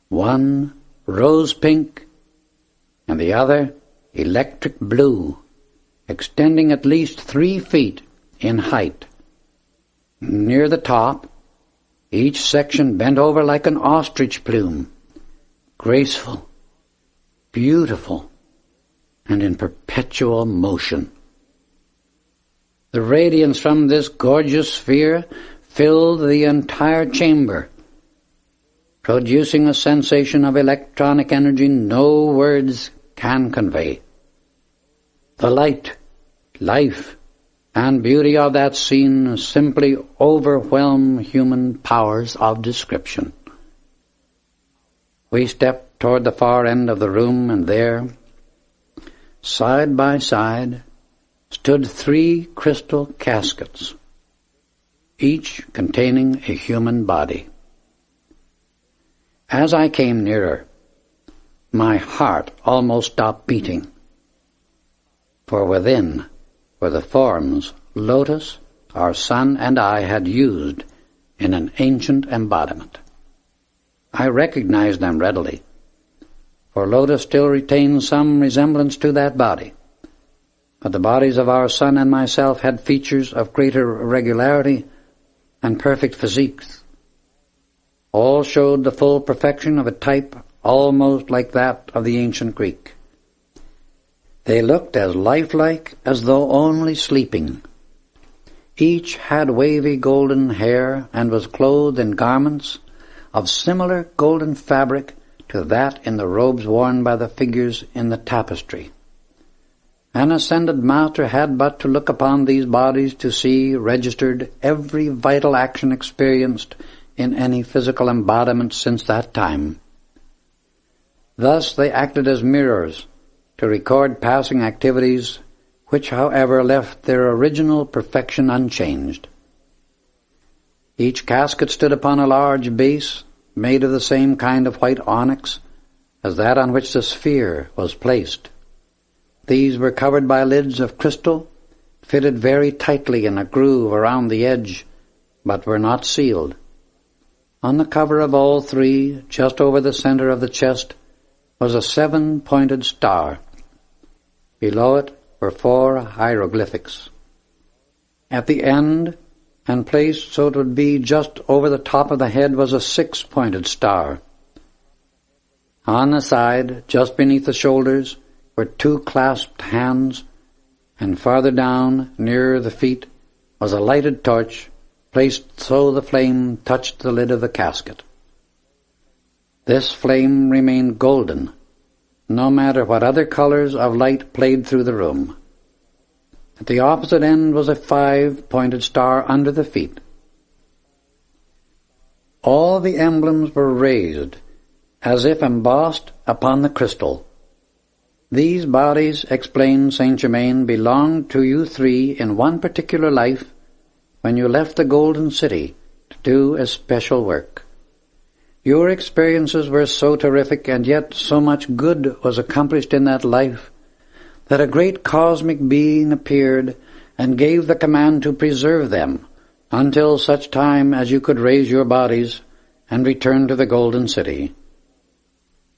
one rose pink, and the other electric blue, extending at least 3 feet in height. Near the top, each section bent over like an ostrich plume, graceful, beautiful, and in perpetual motion. The radiance from this gorgeous sphere filled the entire chamber, producing a sensation of electronic energy no words can convey. The light, life, and beauty of that scene simply overwhelm human powers of description. We stepped toward the far end of the room, and there, side by side, stood 3 crystal caskets, each containing a human body. As I came nearer, my heart almost stopped beating, for within were the forms Lotus, our son, and I had used in an ancient embodiment. I recognized them readily, for Lotus still retains some resemblance to that body, but the bodies of our son and myself had features of greater regularity and perfect physiques. All showed the full perfection of a type almost like that of the ancient Greek. They looked as lifelike as though only sleeping. Each had wavy golden hair and was clothed in garments of similar golden fabric to that in the robes worn by the figures in the tapestry. An ascended master had but to look upon these bodies to see registered every vital action experienced in any physical embodiment since that time. Thus they acted as mirrors to record passing activities which, however, left their original perfection unchanged. Each casket stood upon a large base made of the same kind of white onyx as that on which the sphere was placed. These were covered by lids of crystal, fitted very tightly in a groove around the edge, but were not sealed. On the cover of all 3, just over the center of the chest, was a 7-pointed star. Below it were 4 hieroglyphics. At the end, and placed so it would be just over the top of the head, was a 6-pointed star. On the side, just beneath the shoulders, were 2 clasped hands, and farther down, nearer the feet, was a lighted torch, placed so the flame touched the lid of the casket. This flame remained golden, no matter what other colors of light played through the room. At the opposite end was a 5-pointed star under the feet. All the emblems were raised, as if embossed upon the crystal. These bodies, explained Saint Germain, belonged to you 3 in one particular life when you left the Golden City to do a special work. Your experiences were so terrific, and yet so much good was accomplished in that life, that a great cosmic being appeared and gave the command to preserve them until such time as you could raise your bodies and return to the Golden City.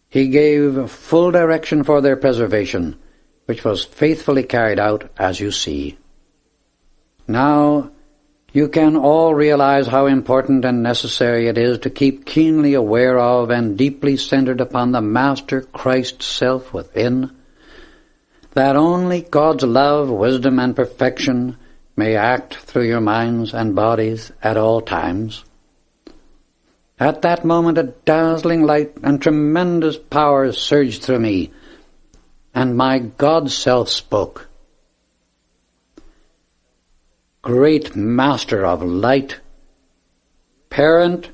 He gave full direction for their preservation, which was faithfully carried out, as you see. Now, you can all realize how important and necessary it is to keep keenly aware of and deeply centered upon the Master Christ Self within, that only God's love, wisdom, and perfection may act through your minds and bodies at all times. At that moment a dazzling light and tremendous power surged through me, and my God Self spoke. Great Master of light, parent,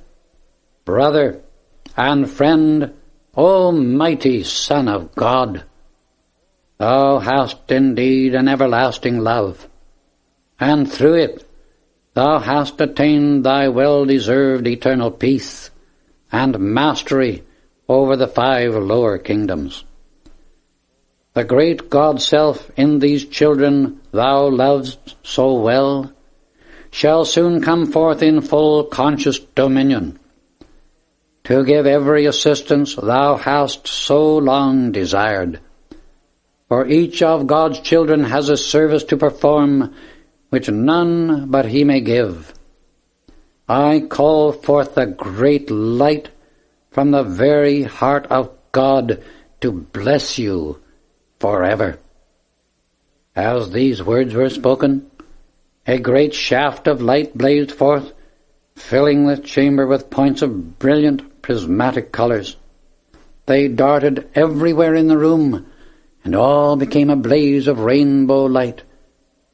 brother, and friend, Almighty Son of God, thou hast indeed an everlasting love, and through it thou hast attained thy well-deserved eternal peace and mastery over the 5 lower kingdoms. The great God-self in these children thou lovest so well shall soon come forth in full conscious dominion, to give every assistance thou hast so long desired. for each of God's children has a service to perform which none but he may give. I call forth the great light from the very heart of God to bless you forever." As these words were spoken, a great shaft of light blazed forth, filling the chamber with points of brilliant prismatic colors. They darted everywhere in the room, and all became a blaze of rainbow light,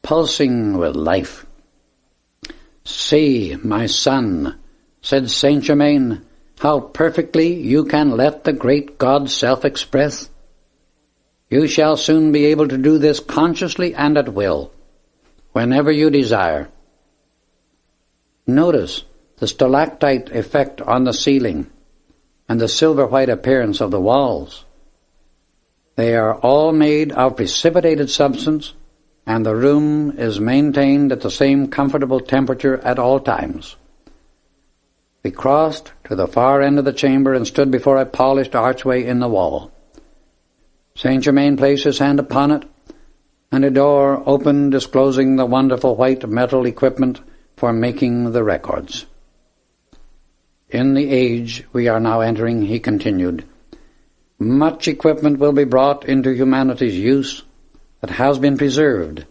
pulsing with life. "See, my son," said Saint Germain, "how perfectly you can let the great God's self express. You shall soon be able to do this consciously and at will, whenever you desire. Notice the stalactite effect on the ceiling and the silver-white appearance of the walls. They are all made of precipitated substance, and the room is maintained at the same comfortable temperature at all times." We crossed to the far end of the chamber and stood before a polished archway in the wall. Saint Germain placed his hand upon it, and a door opened, disclosing the wonderful white metal equipment for making the records. "In the age we are now entering," he continued, "much equipment will be brought into humanity's use that has been preserved,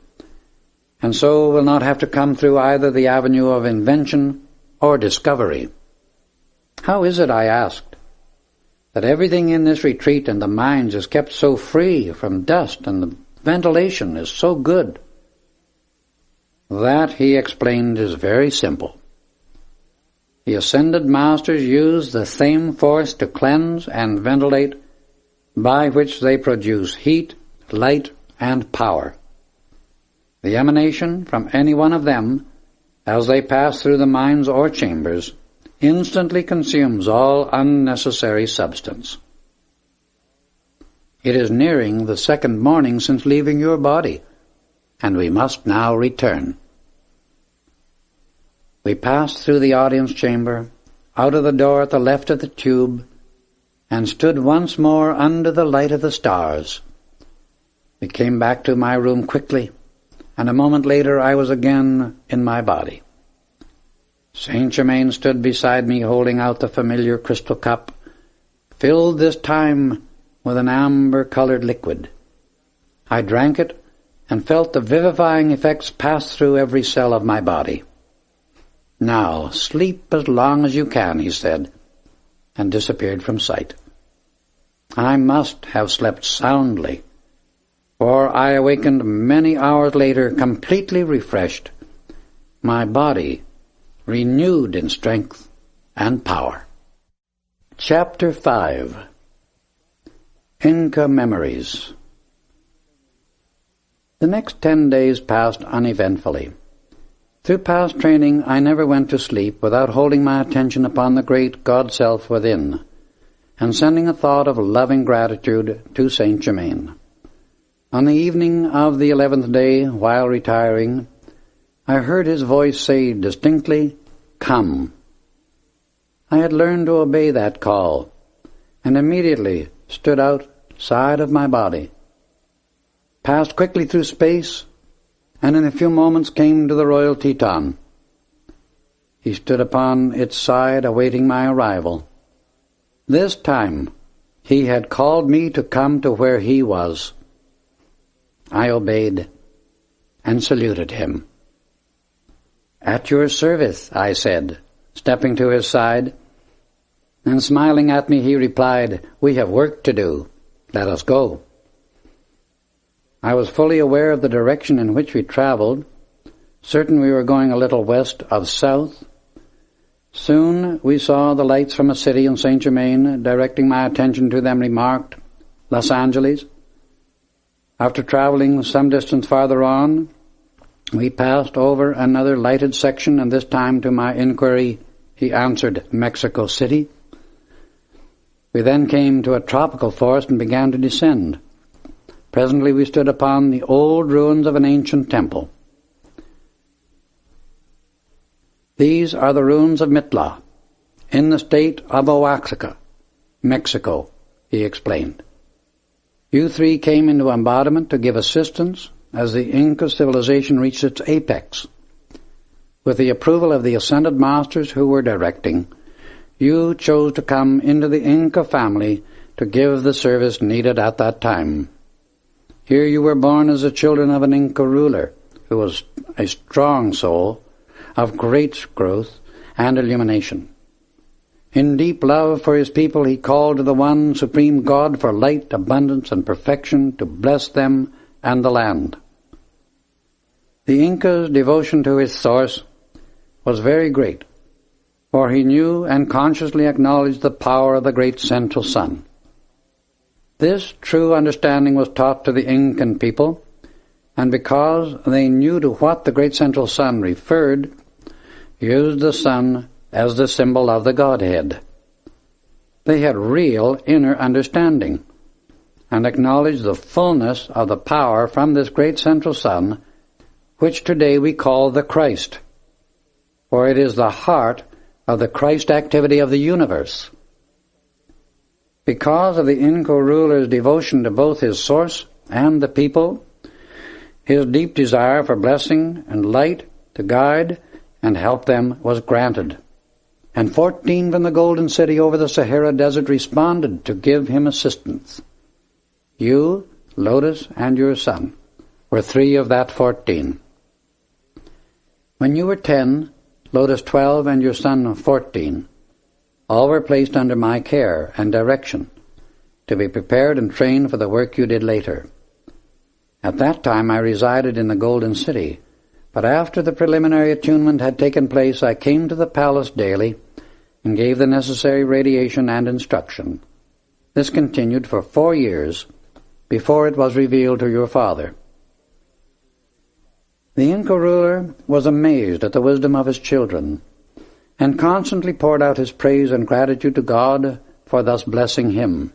and so will not have to come through either the avenue of invention or discovery." "How is it," I asked, "that everything in this retreat and the mines is kept so free from dust and the ventilation is so good?" "That," he explained, "is very simple. The ascended masters use the same force to cleanse and ventilate by which they produce heat, light, and power. The emanation from any one of them, as they pass through the mines or chambers, instantly consumes all unnecessary substance. It is nearing the second morning since leaving your body, and we must now return." We passed through the audience chamber, out of the door at the left of the tube, and stood once more under the light of the stars. We came back to my room quickly, and a moment later I was again in my body. Saint Germain stood beside me, holding out the familiar crystal cup, filled this time with an amber-colored liquid. I drank it and felt the vivifying effects pass through every cell of my body. "Now, sleep as long as you can," he said, and disappeared from sight. I must have slept soundly, for I awakened many hours later completely refreshed, my body renewed in strength and power. Chapter 5. Inca Memories. The next 10 days passed uneventfully. Through past training, I never went to sleep without holding my attention upon the great God-Self within, and sending a thought of loving gratitude to Saint Germain. On the evening of the 11th day, while retiring, I heard his voice say distinctly, "Come." I had learned to obey that call, and immediately stood outside of my body, passed quickly through space, and in a few moments came to the Royal Teton. He stood upon its side awaiting my arrival. This time he had called me to come to where he was. I obeyed and saluted him. "At your service," I said, stepping to his side, and smiling at me he replied, "We have work to do. Let us go." I was fully aware of the direction in which we traveled, certain we were going a little west of south. Soon we saw the lights from a city in Saint Germain. Directing my attention to them, remarked, "Los Angeles." After traveling some distance farther on, we passed over another lighted section, and this time to my inquiry he answered, "Mexico City." We then came to a tropical forest and began to descend. Presently we stood upon the old ruins of an ancient temple. "These are the ruins of Mitla, in the state of Oaxaca, Mexico," he explained. You three came into Embodiment to give assistance as the Inca civilization reached its apex. With the approval of the Ascended Masters who were directing, you chose to come into the Inca family to give the service needed at that time. Here you were born as the children of an Inca ruler who was a strong soul of great growth and illumination. In deep love for his people, he called to the one supreme God for light, abundance, and perfection to bless them and the land. The Inca's devotion to his source was very great, for he knew and consciously acknowledged the power of the great central sun. This true understanding was taught to the Incan people, and because they knew to what the great central sun referred, used the sun as the symbol of the Godhead. They had real inner understanding, and acknowledged the fullness of the power from this great central sun, which today we call the Christ, for it is the heart of the Christ activity of the universe. Because of the Inca ruler's devotion to both his source and the people, his deep desire for blessing and light to guide and help them was granted, and 14 from the Golden City over the Sahara Desert responded to give him assistance. You, Lotus, and your son were 3 of that 14. When you were 10, Lotus 12, and your son 14, all were placed under my care and direction to be prepared and trained for the work you did later. At that time I resided in the Golden City, but after the preliminary attunement had taken place, I came to the palace daily and gave the necessary radiation and instruction. This continued for 4 years before it was revealed to your father. The Inca ruler was amazed at the wisdom of his children, and constantly poured out his praise and gratitude to God for thus blessing him.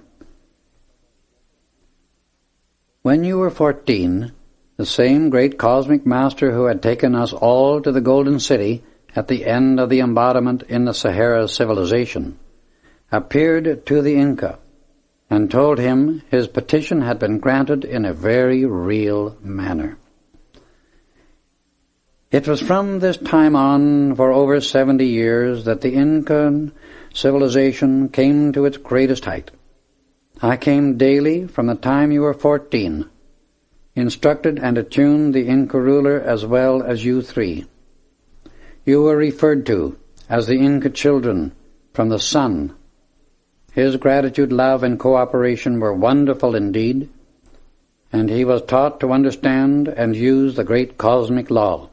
When you were 14, the same great cosmic master who had taken us all to the Golden City at the end of the embodiment in the Sahara civilization appeared to the Inca and told him his petition had been granted in a very real manner. It was from this time on, for over 70 years, that the Incan civilization came to its greatest height. I came daily from the time you were 14, instructed and attuned the Inca ruler as well as you 3. You were referred to as the Inca children from the sun. His gratitude, love, and cooperation were wonderful indeed, and he was taught to understand and use the great cosmic law.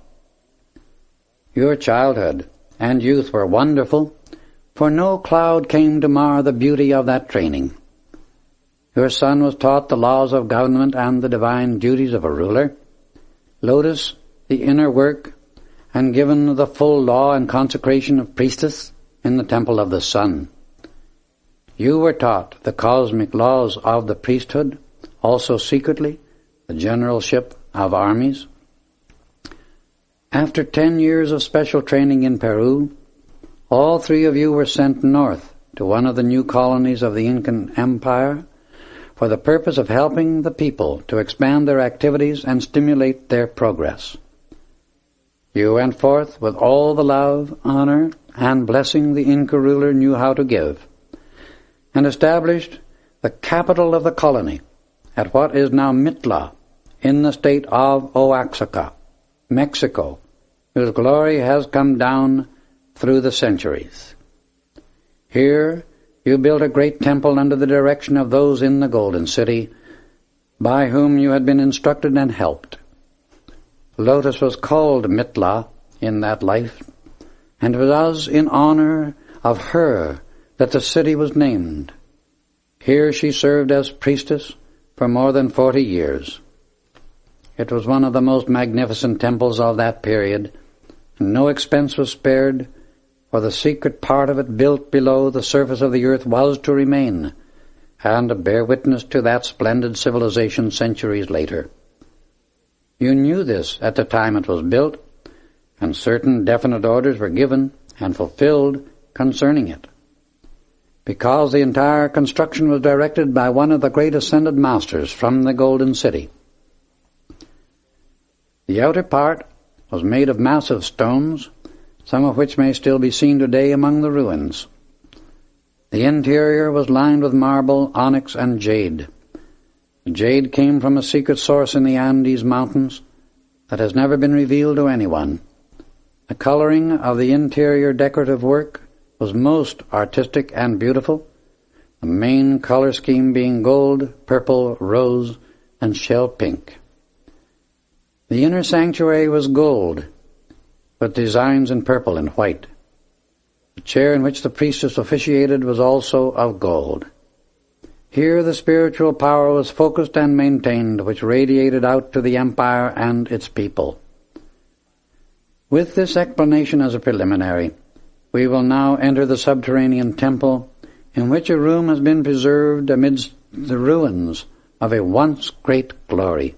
Your childhood and youth were wonderful, for no cloud came to mar the beauty of that training. Your son was taught the laws of government and the divine duties of a ruler, Lotus, the inner work, and given the full law and consecration of priestess in the temple of the sun. You were taught the cosmic laws of the priesthood, also secretly the generalship of armies. After 10 years of special training in Peru, all 3 of you were sent north to one of the new colonies of the Incan Empire for the purpose of helping the people to expand their activities and stimulate their progress. You went forth with all the love, honor, and blessing the Inca ruler knew how to give, and established the capital of the colony at what is now Mitla, in the state of Oaxaca, Mexico, whose glory has come down through the centuries. Here you built a great temple under the direction of those in the Golden City, by whom you had been instructed and helped. Lotus was called Mitla in that life, and it was in honor of her that the city was named. Here she served as priestess for more than 40 years. It was one of the most magnificent temples of that period, and no expense was spared, for the secret part of it built below the surface of the earth was to remain, and to bear witness to that splendid civilization centuries later. You knew this at the time it was built, and certain definite orders were given and fulfilled concerning it. because the entire construction was directed by one of the great ascended masters from the Golden City. The outer part was made of massive stones, some of which may still be seen today among the ruins. The interior was lined with marble, onyx, and jade. The jade came from a secret source in the Andes Mountains that has never been revealed to anyone. The coloring of the interior decorative work was most artistic and beautiful, the main color scheme being gold, purple, rose, and shell pink. The inner sanctuary was gold, with designs in purple and white. The chair in which the priestess officiated was also of gold. Here the spiritual power was focused and maintained, which radiated out to the empire and its people. With this explanation as a preliminary, we will now enter the subterranean temple, in which a room has been preserved amidst the ruins of a once great glory.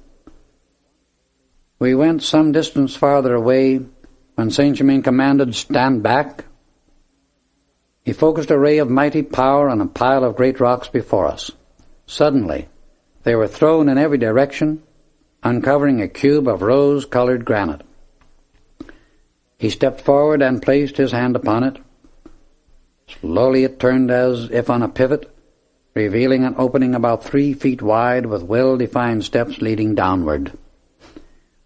We went some distance farther away when Saint Germain commanded, "Stand back." He focused a ray of mighty power on a pile of great rocks before us. Suddenly, they were thrown in every direction, uncovering a cube of rose-colored granite. He stepped forward and placed his hand upon it. Slowly it turned as if on a pivot, revealing an opening about 3 feet wide with well-defined steps leading downward.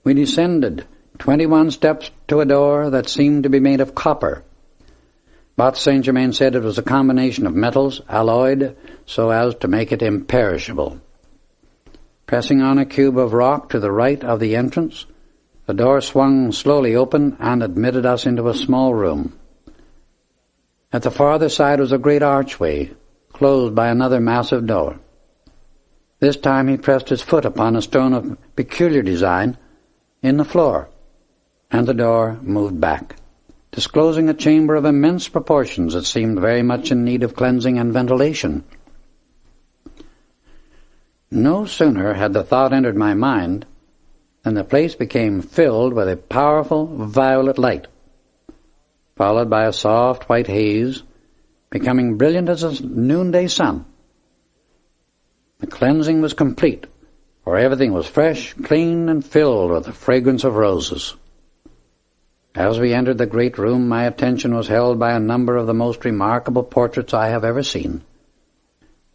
We descended 21 steps to a door that seemed to be made of copper. But Saint Germain said it was a combination of metals alloyed so as to make it imperishable. Pressing on a cube of rock to the right of the entrance, the door swung slowly open and admitted us into a small room. At the farther side was a great archway, closed by another massive door. This time he pressed his foot upon a stone of peculiar design in the floor, and the door moved back, disclosing a chamber of immense proportions that seemed very much in need of cleansing and ventilation. No sooner had the thought entered my mind than the place became filled with a powerful violet light, followed by a soft white haze, becoming brilliant as a noonday sun. The cleansing was complete, for everything was fresh, clean, and filled with the fragrance of roses. As we entered the great room, my attention was held by a number of the most remarkable portraits I have ever seen.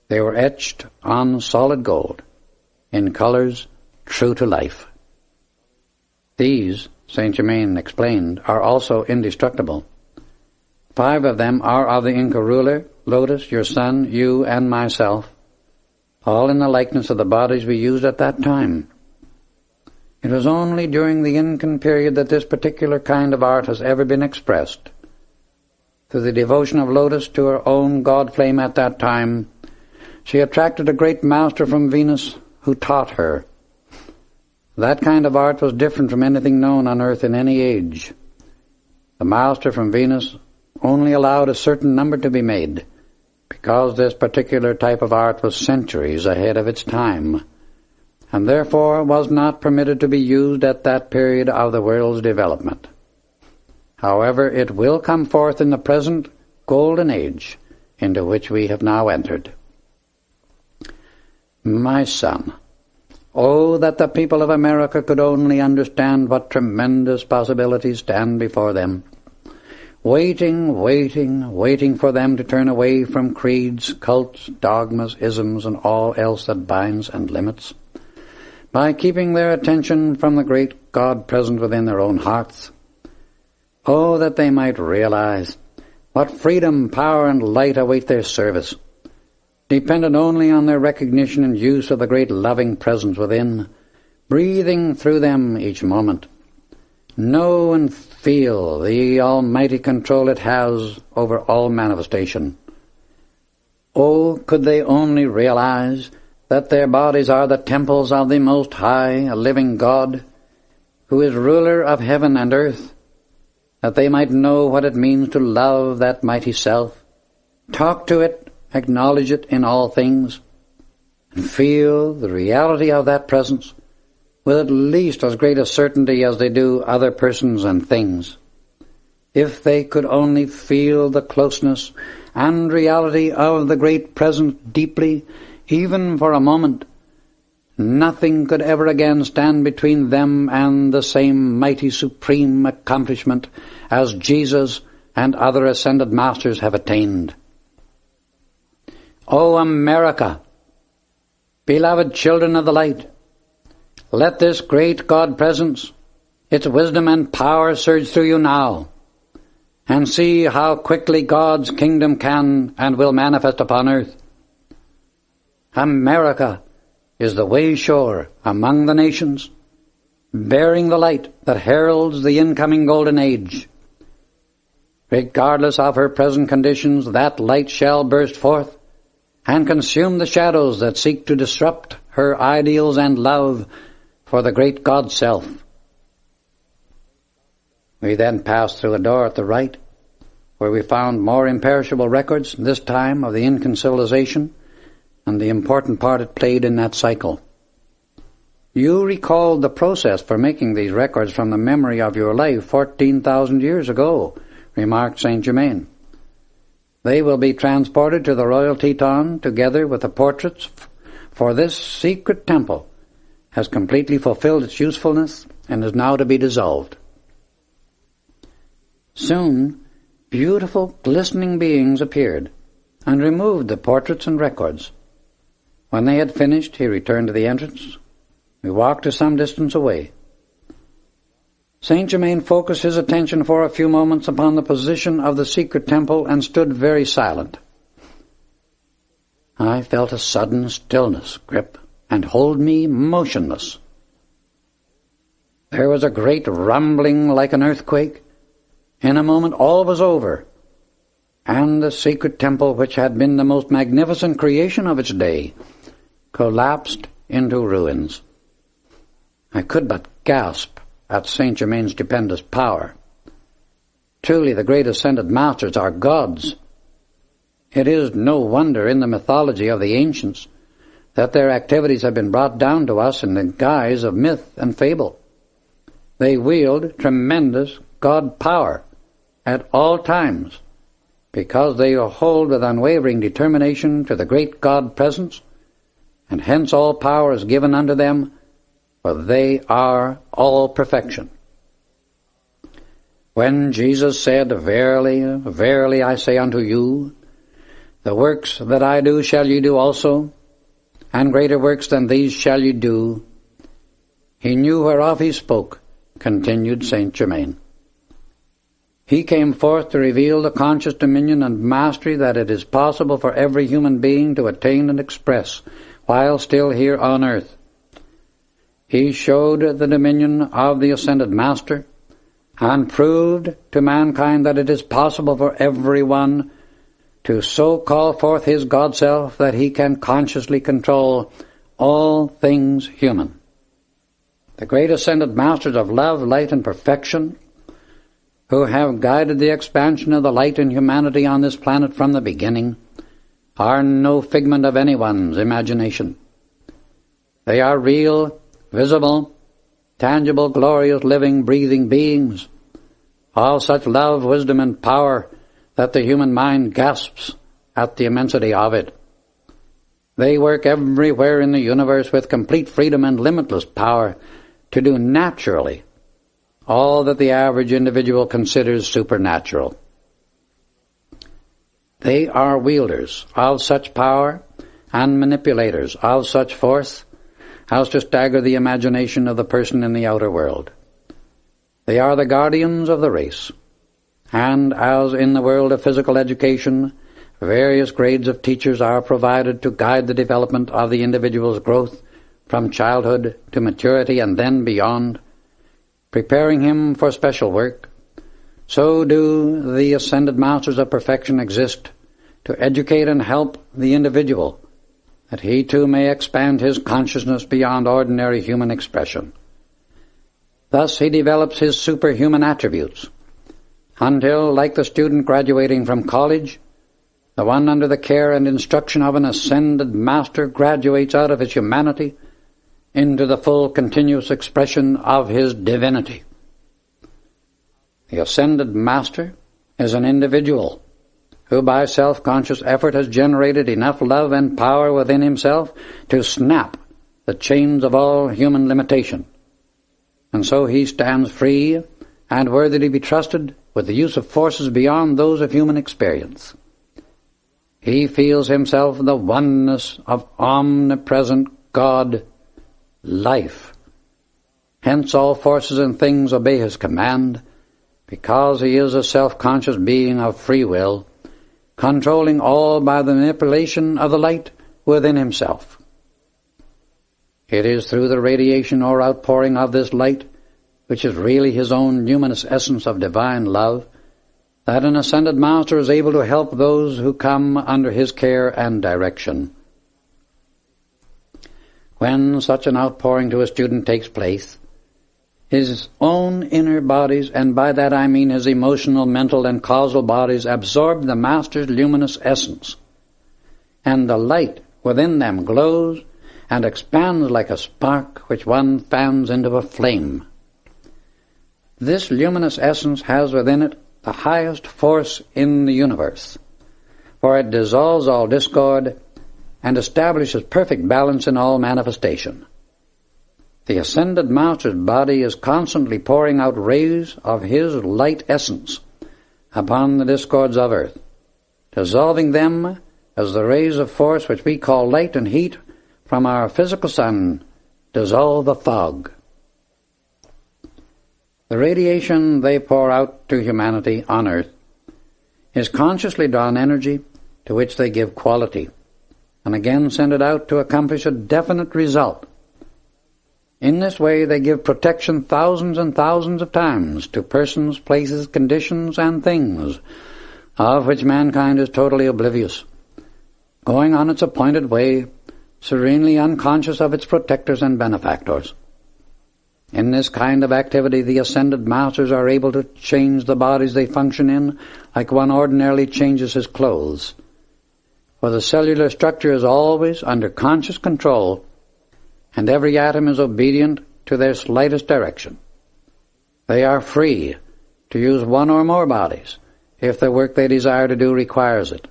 They were etched on solid gold, in colors true to life. These, Saint Germain explained, are also indestructible. 5 of them are of the Inca ruler, Lotus, your son, you, and myself, all in the likeness of the bodies we used at that time. It was only during the Incan period that this particular kind of art has ever been expressed. Through the devotion of Lotus to her own God-flame at that time, she attracted a great master from Venus who taught her. That kind of art was different from anything known on earth in any age. The master from Venus only allowed a certain number to be made, because this particular type of art was centuries ahead of its time, and therefore was not permitted to be used at that period of the world's development. However, it will come forth in the present golden age into which we have now entered. My son, oh, that the people of America could only understand what tremendous possibilities stand before them. Waiting for them to turn away from creeds, cults, dogmas, isms, and all else that binds and limits, by keeping their attention from the great God present within their own hearts. Oh, that they might realize what freedom, power, and light await their service, dependent only on their recognition and use of the great loving presence within, breathing through them each moment. Know and feel the almighty control it has over all manifestation. Oh, could they only realize that their bodies are the temples of the Most High, a living God, who is ruler of heaven and earth, that they might know what it means to love that mighty self, talk to it, acknowledge it in all things, and feel the reality of that presence with at least as great a certainty as they do other persons and things. If they could only feel the closeness and reality of the great presence deeply, even for a moment, nothing could ever again stand between them and the same mighty supreme accomplishment as Jesus and other ascended masters have attained. O America, beloved children of the light, let this great God presence, its wisdom and power surge through you now, and see how quickly God's kingdom can and will manifest upon earth. America is the way shore among the nations, bearing the light that heralds the incoming golden age. Regardless of her present conditions, that light shall burst forth and consume the shadows that seek to disrupt her ideals and love for the great God Self. We then passed through a door at the right, where we found more imperishable records, this time of the Incan civilization, and the important part it played in that cycle. You recalled the process for making these records from the memory of your life 14,000 years ago, remarked Saint Germain. They will be transported to the Royal Teton together with the portraits, for this secret temple has completely fulfilled its usefulness and is now to be dissolved. Soon, beautiful, glistening beings appeared and removed the portraits and records. When they had finished, he returned to the entrance. We walked to some distance away. Saint Germain focused his attention for a few moments upon the position of the secret temple and stood very silent. I felt a sudden stillness grip and hold me motionless. There was a great rumbling like an earthquake. In a moment all was over, and the secret temple, which had been the most magnificent creation of its day, collapsed into ruins. I could but gasp at Saint Germain's stupendous power. Truly the great ascended masters are gods. It is no wonder in the mythology of the ancients that their activities have been brought down to us in the guise of myth and fable. They wield tremendous God power at all times, because they hold with unwavering determination to the great God presence, and hence all power is given unto them, for they are all perfection. When Jesus said, Verily, verily, I say unto you, the works that I do shall ye do also, and greater works than these shall ye do, he knew whereof he spoke, continued Saint Germain. He came forth to reveal the conscious dominion and mastery that it is possible for every human being to attain and express while still here on earth. He showed the dominion of the ascended Master and proved to mankind that it is possible for everyone to so call forth his God Self that he can consciously control all things human. The great ascended Masters of love, light, and perfection, who have guided the expansion of the light in humanity on this planet from the beginning, are no figment of anyone's imagination. They are real, visible, tangible, glorious, living, breathing beings, all such love, wisdom, and power that the human mind gasps at the immensity of it. They work everywhere in the universe with complete freedom and limitless power to do naturally all that the average individual considers supernatural. They are wielders of such power and manipulators of such force as to stagger the imagination of the person in the outer world. They are the guardians of the race, and as in the world of physical education, various grades of teachers are provided to guide the development of the individual's growth from childhood to maturity and then beyond, preparing him for special work, so do the ascended Masters of perfection exist to educate and help the individual, that he too may expand his consciousness beyond ordinary human expression. Thus he develops his superhuman attributes, until, like the student graduating from college, the one under the care and instruction of an ascended Master graduates out of his humanity into the full continuous expression of his divinity. The ascended master is an individual who by self-conscious effort has generated enough love and power within himself to snap the chains of all human limitation. And so he stands free and worthy to be trusted with the use of forces beyond those of human experience. He feels himself the oneness of omnipresent God, life. Hence all forces and things obey his command, because he is a self-conscious being of free will, controlling all by the manipulation of the light within himself. It is through the radiation or outpouring of this light, which is really his own numinous essence of divine love, that an ascended master is able to help those who come under his care and direction. When such an outpouring to a student takes place, his own inner bodies, and by that I mean his emotional, mental, and causal bodies, absorb the master's luminous essence, and the light within them glows and expands like a spark which one fans into a flame. This luminous essence has within it the highest force in the universe, for it dissolves all discord and establishes perfect balance in all manifestation. The ascended master's body is constantly pouring out rays of his light essence upon the discords of earth, dissolving them as the rays of force which we call light and heat from our physical sun dissolve a fog. The radiation they pour out to humanity on earth is consciously drawn energy to which they give quality, and again send it out to accomplish a definite result. In this way they give protection thousands and thousands of times to persons, places, conditions, and things, of which mankind is totally oblivious, going on its appointed way, serenely unconscious of its protectors and benefactors. In this kind of activity the ascended masters are able to change the bodies they function in like one ordinarily changes his clothes, for the cellular structure is always under conscious control, and every atom is obedient to their slightest direction. They are free to use one or more bodies if the work they desire to do requires it,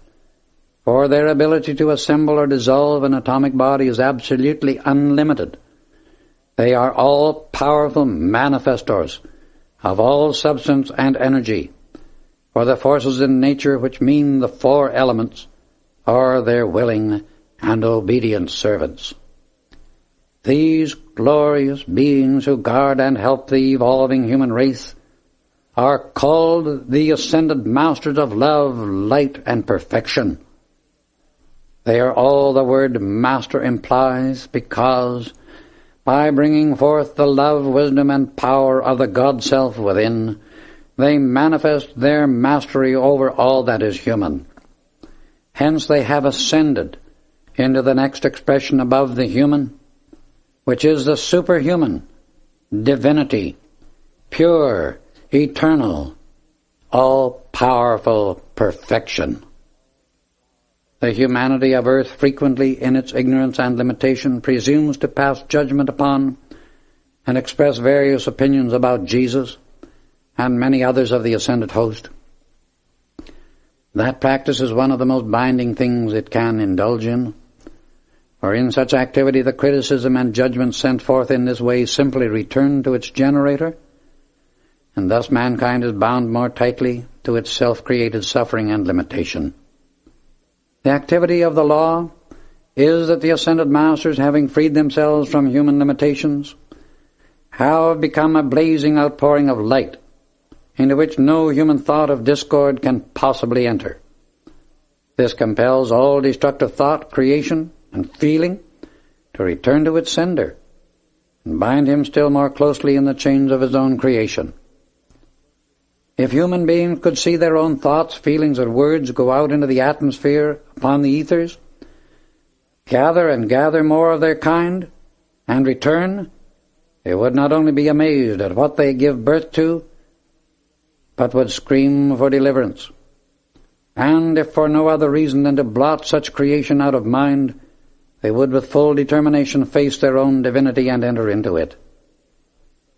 for their ability to assemble or dissolve an atomic body is absolutely unlimited. They are all powerful manifestors of all substance and energy, for the forces in nature which mean the four elements are their willing and obedient servants. These glorious beings who guard and help the evolving human race are called the ascended masters of love, light, and perfection. They are all the word master implies, because by bringing forth the love, wisdom, and power of the God-self within, they manifest their mastery over all that is human. Hence they have ascended into the next expression above the human, which is the superhuman, divinity, pure, eternal, all-powerful perfection. The humanity of earth frequently, in its ignorance and limitation, presumes to pass judgment upon and express various opinions about Jesus and many others of the ascended host. That practice is one of the most binding things it can indulge in, for in such activity the criticism and judgment sent forth in this way simply return to its generator, and thus mankind is bound more tightly to its self-created suffering and limitation. The activity of the law is that the ascended masters, having freed themselves from human limitations, have become a blazing outpouring of light, into which no human thought of discord can possibly enter. This compels all destructive thought, creation, and feeling to return to its sender, and bind him still more closely in the chains of his own creation. If human beings could see their own thoughts, feelings, and words go out into the atmosphere upon the ethers, gather and gather more of their kind, and return, they would not only be amazed at what they give birth to, but would scream for deliverance. And if for no other reason than to blot such creation out of mind, they would with full determination face their own divinity and enter into it.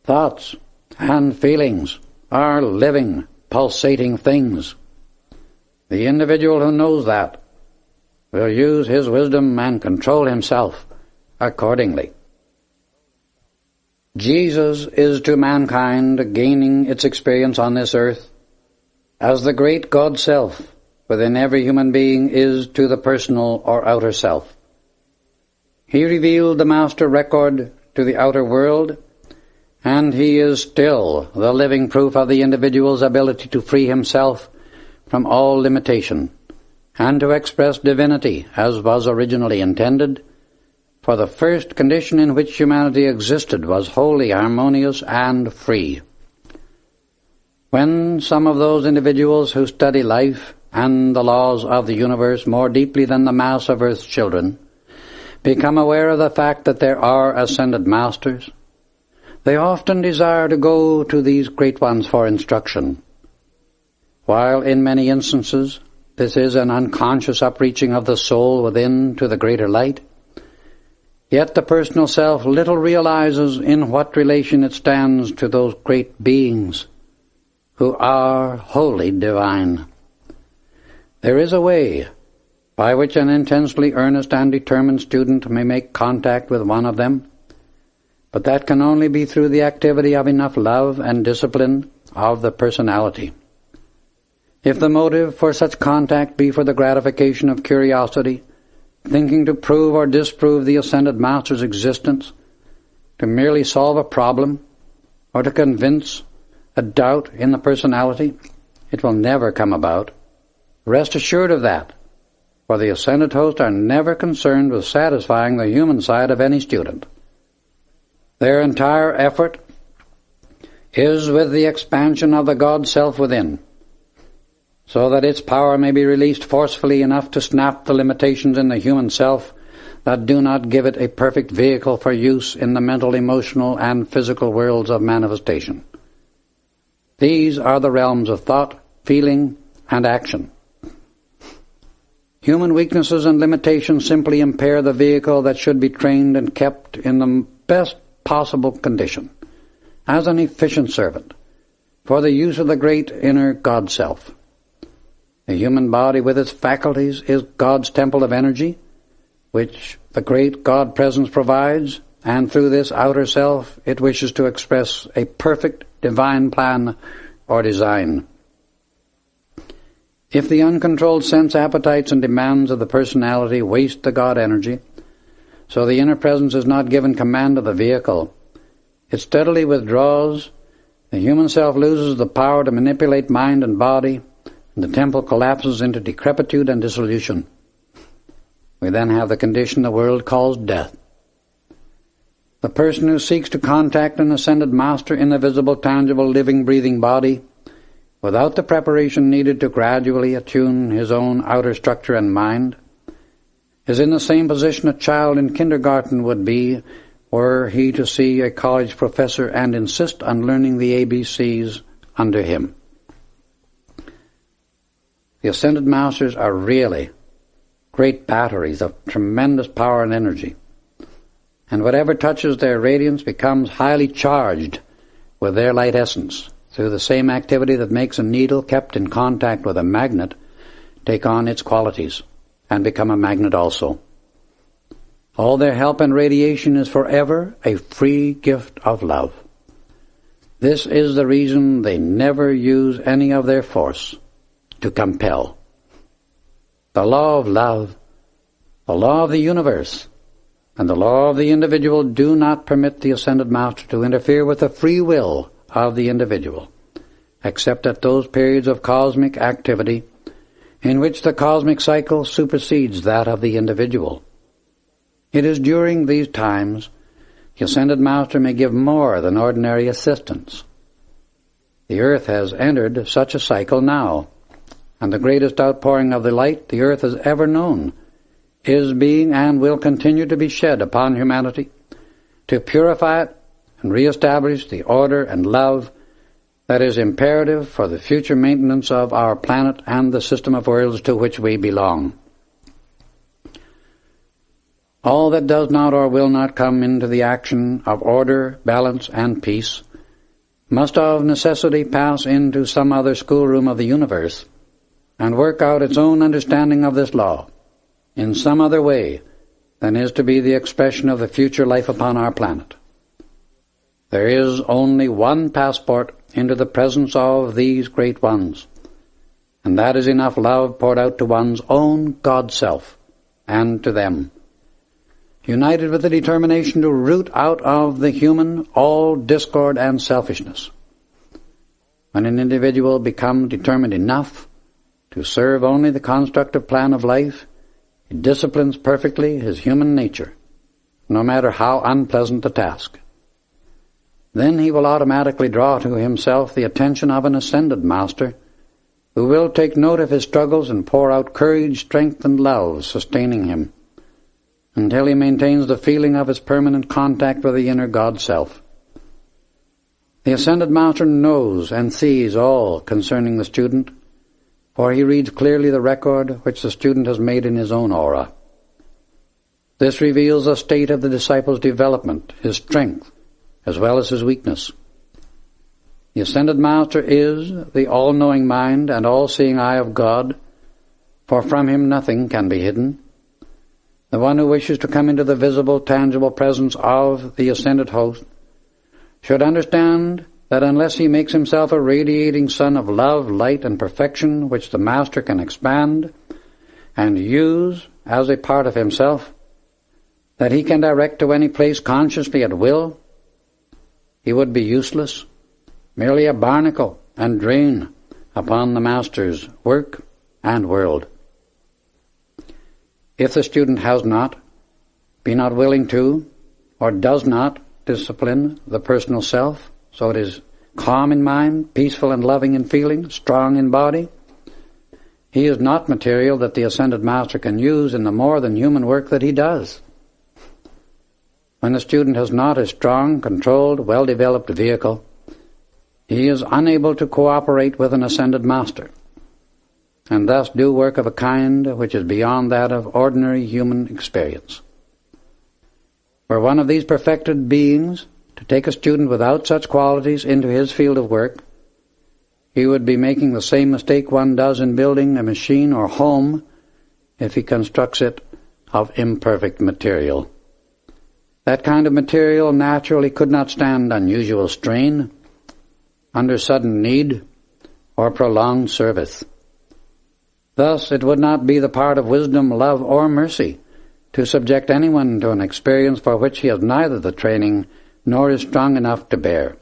Thoughts and feelings are living, pulsating things. The individual who knows that will use his wisdom and control himself accordingly. Jesus is to mankind gaining its experience on this earth as the great God Self within every human being is to the personal or outer self. He revealed the master record to the outer world, and he is still the living proof of the individual's ability to free himself from all limitation and to express divinity as was originally intended, for the first condition in which humanity existed was wholly harmonious and free. When some of those individuals who study life and the laws of the universe more deeply than the mass of Earth's children become aware of the fact that there are ascended masters, they often desire to go to these great ones for instruction. While in many instances this is an unconscious upreaching of the soul within to the greater light, yet the personal self little realizes in what relation it stands to those great beings who are wholly divine. There is a way by which an intensely earnest and determined student may make contact with one of them, but that can only be through the activity of enough love and discipline of the personality. If the motive for such contact be for the gratification of curiosity, thinking to prove or disprove the ascended master's existence, to merely solve a problem, or to convince a doubt in the personality, it will never come about. Rest assured of that, for the ascended host are never concerned with satisfying the human side of any student. Their entire effort is with the expansion of the God Self within, so that its power may be released forcefully enough to snap the limitations in the human self that do not give it a perfect vehicle for use in the mental, emotional, and physical worlds of manifestation. These are the realms of thought, feeling, and action. Human weaknesses and limitations simply impair the vehicle that should be trained and kept in the best possible condition, as an efficient servant, for the use of the great inner God Self. The human body with its faculties is God's temple of energy, which the great God Presence provides, and through this outer self it wishes to express a perfect divine plan or design. If the uncontrolled sense appetites and demands of the personality waste the God energy, so the inner presence is not given command of the vehicle, it steadily withdraws, the human self loses the power to manipulate mind and body, and the temple collapses into decrepitude and dissolution. We then have the condition the world calls death. The person who seeks to contact an ascended master in the visible, tangible, living, breathing body, without the preparation needed to gradually attune his own outer structure and mind, is in the same position a child in kindergarten would be were he to see a college professor and insist on learning the ABCs under him. The ascended masters are really great batteries of tremendous power and energy, and whatever touches their radiance becomes highly charged with their light essence, through the same activity that makes a needle kept in contact with a magnet take on its qualities and become a magnet also. All their help and radiation is forever a free gift of love. This is the reason they never use any of their force to compel. The law of love, the law of the universe, and the law of the individual do not permit the ascended master to interfere with the free will of the individual, except at those periods of cosmic activity in which the cosmic cycle supersedes that of the individual. It is during these times the ascended master may give more than ordinary assistance. The earth has entered such a cycle now, and the greatest outpouring of the light the earth has ever known is being and will continue to be shed upon humanity to purify it and reestablish the order and love that is imperative for the future maintenance of our planet and the system of worlds to which we belong. All that does not or will not come into the action of order, balance, and peace must of necessity pass into some other schoolroom of the universe and work out its own understanding of this law in some other way than is to be the expression of the future life upon our planet. There is only one passport into the presence of these great ones, and that is enough love poured out to one's own God-self and to them, united with the determination to root out of the human all discord and selfishness. When an individual becomes determined enough to serve only the constructive plan of life, he disciplines perfectly his human nature, no matter how unpleasant the task. Then he will automatically draw to himself the attention of an ascended master, who will take note of his struggles and pour out courage, strength, and love, sustaining him, until he maintains the feeling of his permanent contact with the inner God-self. The ascended master knows and sees all concerning the student, for he reads clearly the record which the student has made in his own aura. This reveals the state of the disciple's development, his strength, as well as his weakness. The ascended master is the all-knowing mind and all-seeing eye of God, for from him nothing can be hidden. The one who wishes to come into the visible, tangible presence of the ascended host should understand that unless he makes himself a radiating sun of love, light, and perfection which the master can expand and use as a part of himself, that he can direct to any place consciously at will, he would be useless, merely a barnacle and drain upon the master's work and world. If the student has not, be not willing to, or does not discipline the personal self, so it is calm in mind, peaceful and loving in feeling, strong in body, he is not material that the ascended master can use in the more than human work that he does. When the student has not a strong, controlled, well-developed vehicle, he is unable to cooperate with an ascended master, and thus do work of a kind which is beyond that of ordinary human experience. For one of these perfected beings to take a student without such qualities into his field of work, he would be making the same mistake one does in building a machine or home if he constructs it of imperfect material. That kind of material naturally could not stand unusual strain, under sudden need, or prolonged service. Thus it would not be the part of wisdom, love, or mercy to subject anyone to an experience for which he has neither the training nor is strong enough to bear.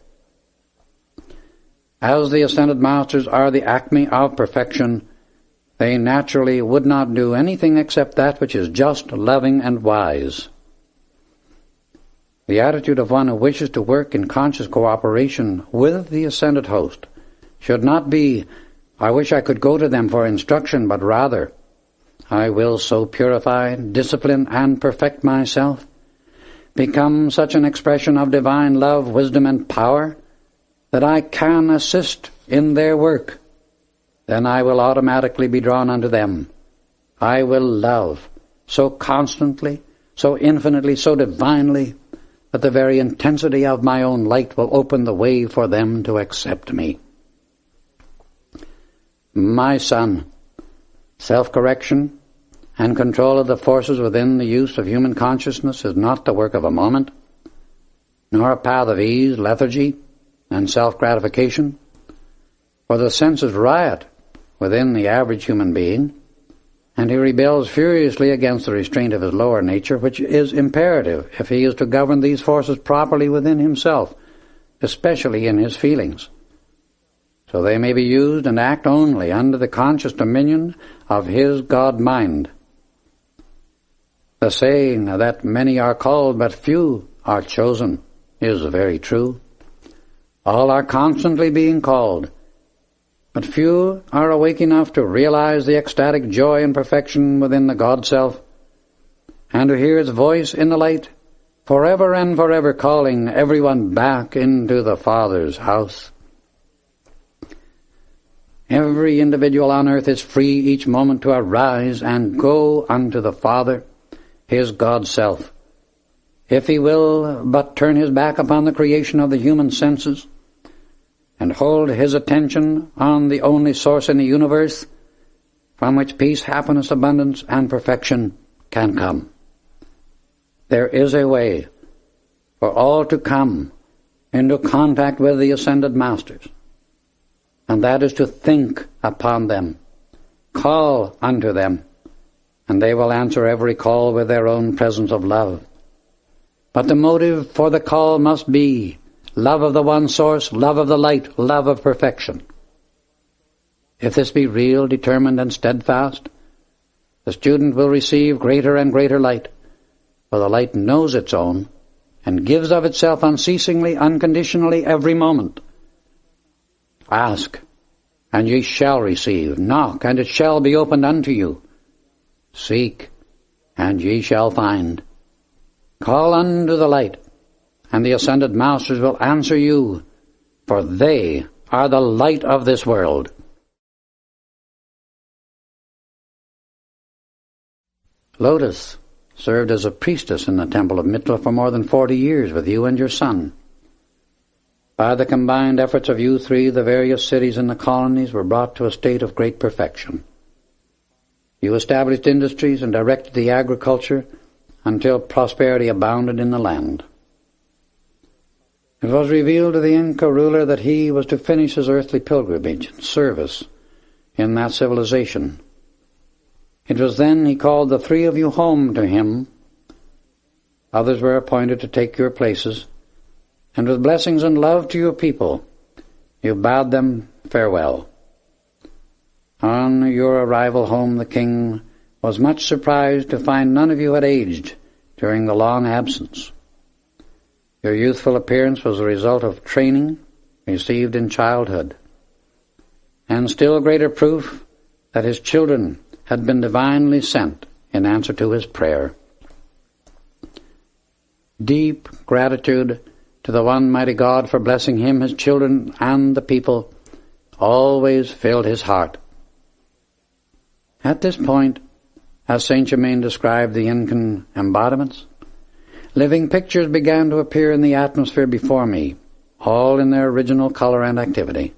As the ascended masters are the acme of perfection, they naturally would not do anything except that which is just, loving, and wise. The attitude of one who wishes to work in conscious cooperation with the ascended host should not be, I wish I could go to them for instruction, but rather, I will so purify, discipline, and perfect myself, become such an expression of divine love, wisdom, and power, that I can assist in their work. Then I will automatically be drawn unto them. I will love so constantly, so infinitely, so divinely, that the very intensity of my own light will open the way for them to accept me. My son, self-correction and control of the forces within the use of human consciousness is not the work of a moment, nor a path of ease, lethargy, and self-gratification, for the senses riot within the average human being, and he rebels furiously against the restraint of his lower nature, which is imperative if he is to govern these forces properly within himself, especially in his feelings, so they may be used and act only under the conscious dominion of his God-mind. The saying that many are called but few are chosen is very true. All are constantly being called, but few are awake enough to realize the ecstatic joy and perfection within the God-self, and to hear its voice in the light, forever and forever calling everyone back into the Father's house. Every individual on earth is free each moment to arise and go unto the Father, his God-self, if he will but turn his back upon the creation of the human senses, and hold his attention on the only source in the universe from which peace, happiness, abundance, and perfection can come. There is a way for all to come into contact with the ascended masters, and that is to think upon them, call unto them, and they will answer every call with their own presence of love. But the motive for the call must be love of the one source, love of the light, love of perfection. If this be real, determined, and steadfast, the student will receive greater and greater light, for the light knows its own and gives of itself unceasingly, unconditionally, every moment. Ask, and ye shall receive. Knock, and it shall be opened unto you. Seek, and ye shall find. Call unto the light, and the ascended masters will answer you, for they are the light of this world. Lotus served as a priestess in the temple of Mitla for more than 40 years with you and your son. By the combined efforts of you three, the various cities in the colonies were brought to a state of great perfection. You established industries and directed the agriculture until prosperity abounded in the land. It was revealed to the Inca ruler that he was to finish his earthly pilgrimage and service in that civilization. It was then he called the three of you home to him. Others were appointed to take your places, and with blessings and love to your people, you bade them farewell. On your arrival home, the king was much surprised to find none of you had aged during the long absence. Your youthful appearance was the result of training received in childhood, and still greater proof that his children had been divinely sent in answer to his prayer. Deep gratitude to the one mighty God for blessing him, his children, and the people always filled his heart. At this point, as Saint Germain described the Incan embodiments, living pictures began to appear in the atmosphere before me, all in their original color and activity.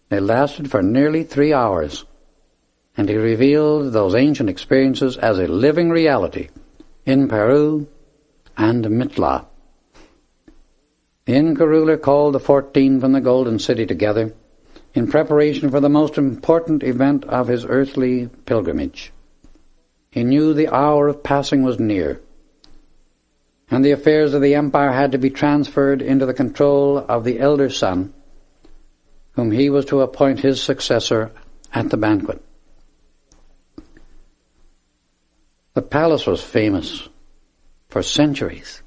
They lasted for nearly 3 hours, and he revealed those ancient experiences as a living reality in Peru and Mitla. The Inca ruler called the 14 from the Golden City together in preparation for the most important event of his earthly pilgrimage. He knew the hour of passing was near, and the affairs of the empire had to be transferred into the control of the elder son, whom he was to appoint his successor at the banquet. The palace was famous for centuries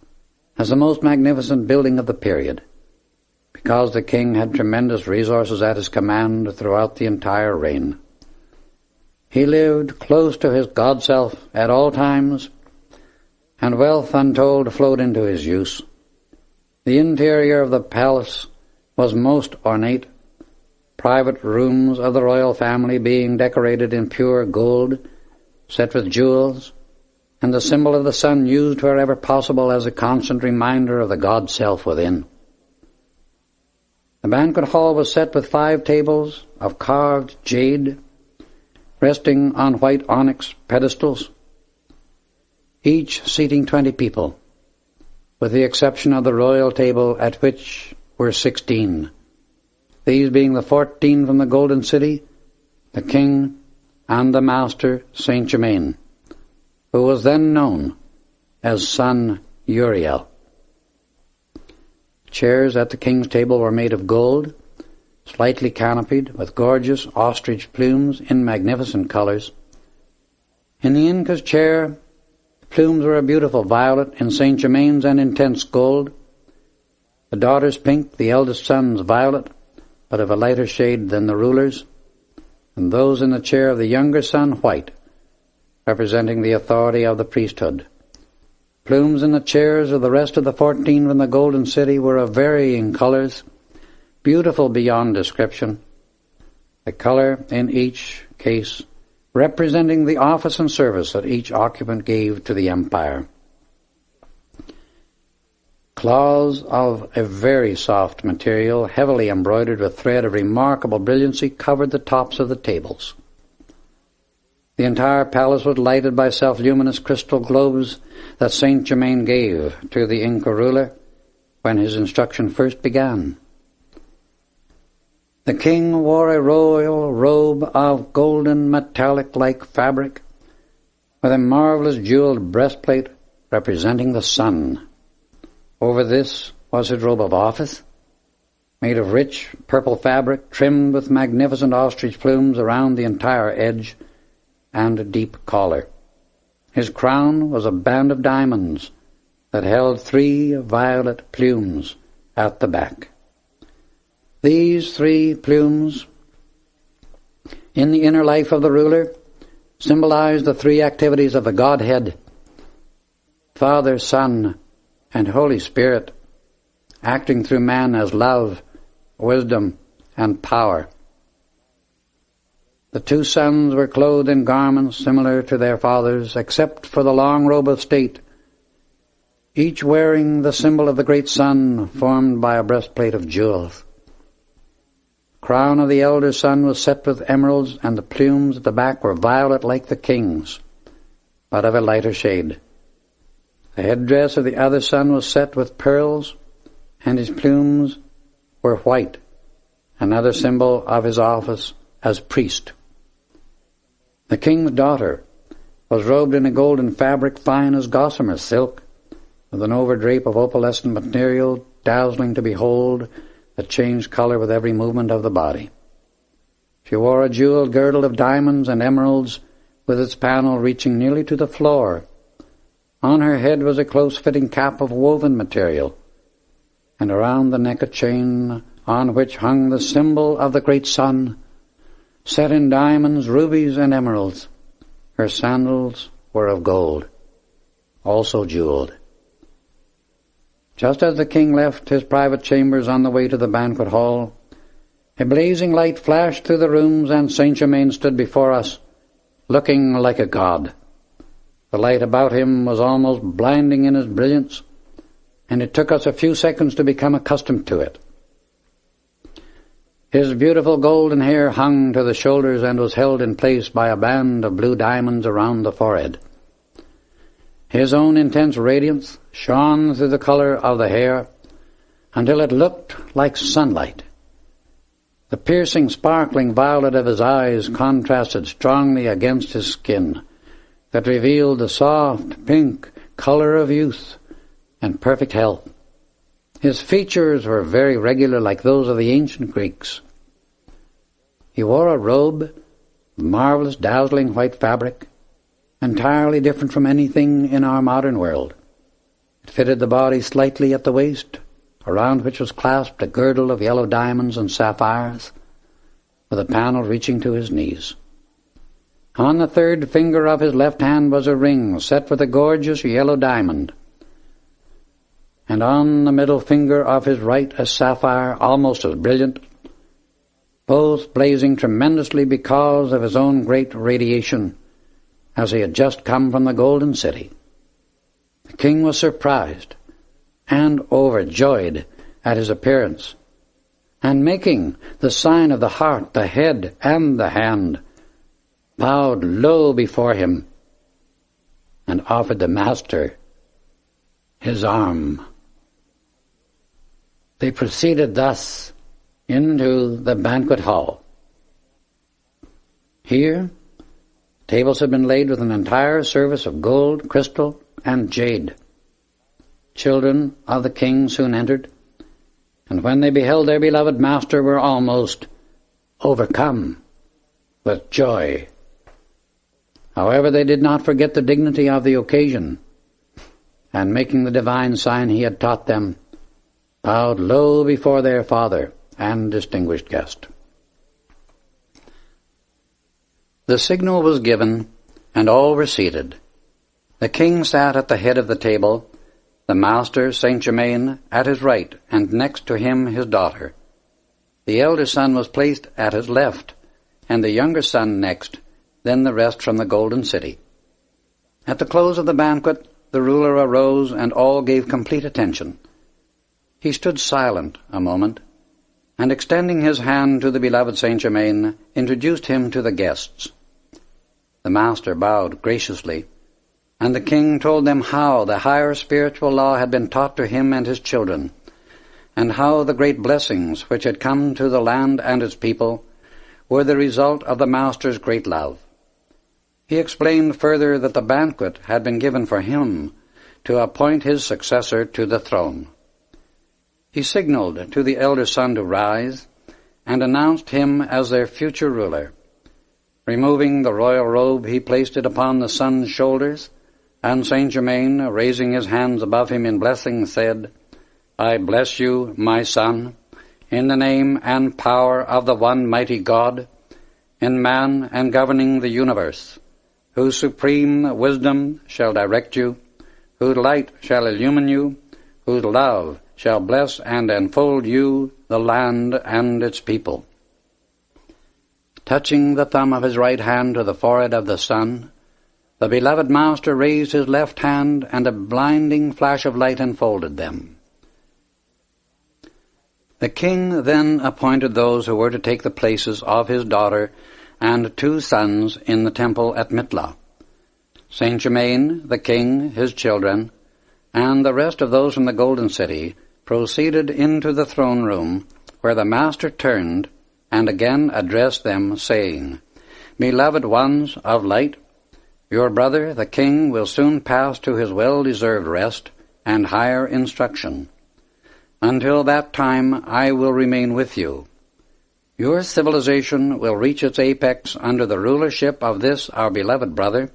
as the most magnificent building of the period, because the king had tremendous resources at his command throughout the entire reign. He lived close to his God-self at all times, and wealth untold flowed into his use. The interior of the palace was most ornate, private rooms of the royal family being decorated in pure gold, set with jewels, and the symbol of the sun used wherever possible as a constant reminder of the God-self within. The banquet hall was set with 5 tables of carved jade, resting on white onyx pedestals, each seating 20 people, with the exception of the royal table at which were 16, these being the 14 from the Golden City, the king, and the master, Saint Germain, who was then known as Son Uriel. Chairs at the king's table were made of gold, slightly canopied with gorgeous ostrich plumes in magnificent colors. In the Inca's chair, the plumes were a beautiful violet, in Saint Germain's an intense gold, the daughter's pink, the eldest son's violet, but of a lighter shade than the ruler's, and those in the chair of the younger son white, representing the authority of the priesthood. Plumes in the chairs of the rest of the 14 from the Golden City were of varying colors, beautiful beyond description, the color in each case representing the office and service that each occupant gave to the empire. Cloths of a very soft material, heavily embroidered with thread of remarkable brilliancy, covered the tops of the tables. The entire palace was lighted by self-luminous crystal globes that Saint Germain gave to the Inca ruler when his instruction first began. The king wore a royal robe of golden metallic-like fabric with a marvelous jeweled breastplate representing the sun. Over this was his robe of office, made of rich purple fabric trimmed with magnificent ostrich plumes around the entire edge and a deep collar. His crown was a band of diamonds that held 3 violet plumes at the back. These 3 plumes in the inner life of the ruler symbolized the 3 activities of the Godhead, Father, Son, and Holy Spirit, acting through man as love, wisdom, and power. The 2 sons were clothed in garments similar to their fathers, except for the long robe of state, each wearing the symbol of the great sun formed by a breastplate of jewels. The crown of the elder son was set with emeralds, and the plumes at the back were violet like the king's, but of a lighter shade. The headdress of the other son was set with pearls, and his plumes were white, another symbol of his office as priest. The king's daughter was robed in a golden fabric fine as gossamer silk, with an overdrape of opalescent material dazzling to behold that changed color with every movement of the body. She wore a jeweled girdle of diamonds and emeralds with its panel reaching nearly to the floor. On her head was a close-fitting cap of woven material, and around the neck a chain on which hung the symbol of the great sun, set in diamonds, rubies, and emeralds. Her sandals were of gold, also jeweled. Just as the king left his private chambers on the way to the banquet hall, a blazing light flashed through the rooms, and Saint Germain stood before us, looking like a god. The light about him was almost blinding in its brilliance, and it took us a few seconds to become accustomed to it. His beautiful golden hair hung to the shoulders and was held in place by a band of blue diamonds around the forehead. His own intense radiance shone through the color of the hair until it looked like sunlight. The piercing, sparkling violet of his eyes contrasted strongly against his skin that revealed the soft, pink color of youth and perfect health. His features were very regular, like those of the ancient Greeks. He wore a robe of marvelous, dazzling white fabric, entirely different from anything in our modern world. It fitted the body slightly at the waist, around which was clasped a girdle of yellow diamonds and sapphires, with a panel reaching to his knees. On the 3rd finger of his left hand was a ring set with a gorgeous yellow diamond, and on the middle finger of his right a sapphire almost as brilliant, both blazing tremendously because of his own great radiation, as he had just come from the Golden City. The king was surprised and overjoyed at his appearance, and making the sign of the heart, the head, and the hand, bowed low before him and offered the master his arm. They proceeded thus into the banquet hall. Here, tables had been laid with an entire service of gold, crystal, and jade. Children of the king soon entered, and when they beheld their beloved master were almost overcome with joy. However, they did not forget the dignity of the occasion, and making the divine sign he had taught them, bowed low before their father and distinguished guest. The signal was given, and all were seated. The king sat at the head of the table, the master, Saint Germain, at his right, and next to him his daughter. The elder son was placed at his left, and the younger son next, then the rest from the Golden City. At the close of the banquet, the ruler arose, and all gave complete attention, He stood silent a moment, and extending his hand to the beloved Saint Germain, introduced him to the guests. The master bowed graciously, and the king told them how the higher spiritual law had been taught to him and his children, and how the great blessings which had come to the land and its people were the result of the master's great love. He explained further that the banquet had been given for him to appoint his successor to the throne. He signaled to the elder son to rise, and announced him as their future ruler. Removing the royal robe, he placed it upon the son's shoulders, and Saint Germain, raising his hands above him in blessing, said, "I bless you, my son, in the name and power of the one mighty God, in man and governing the universe, whose supreme wisdom shall direct you, whose light shall illumine you, whose love shall bless and enfold you, the land and its people." Touching the thumb of his right hand to the forehead of the son, the beloved master raised his left hand, and a blinding flash of light enfolded them. The king then appointed those who were to take the places of his daughter and 2 sons in the temple at Mitla. Saint Germain, the king, his children, and the rest of those from the Golden City proceeded into the throne room, where the master turned and again addressed them, saying, "Beloved ones of light, your brother, the king, will soon pass to his well-deserved rest and higher instruction. Until that time I will remain with you. Your civilization will reach its apex under the rulership of this our beloved brother,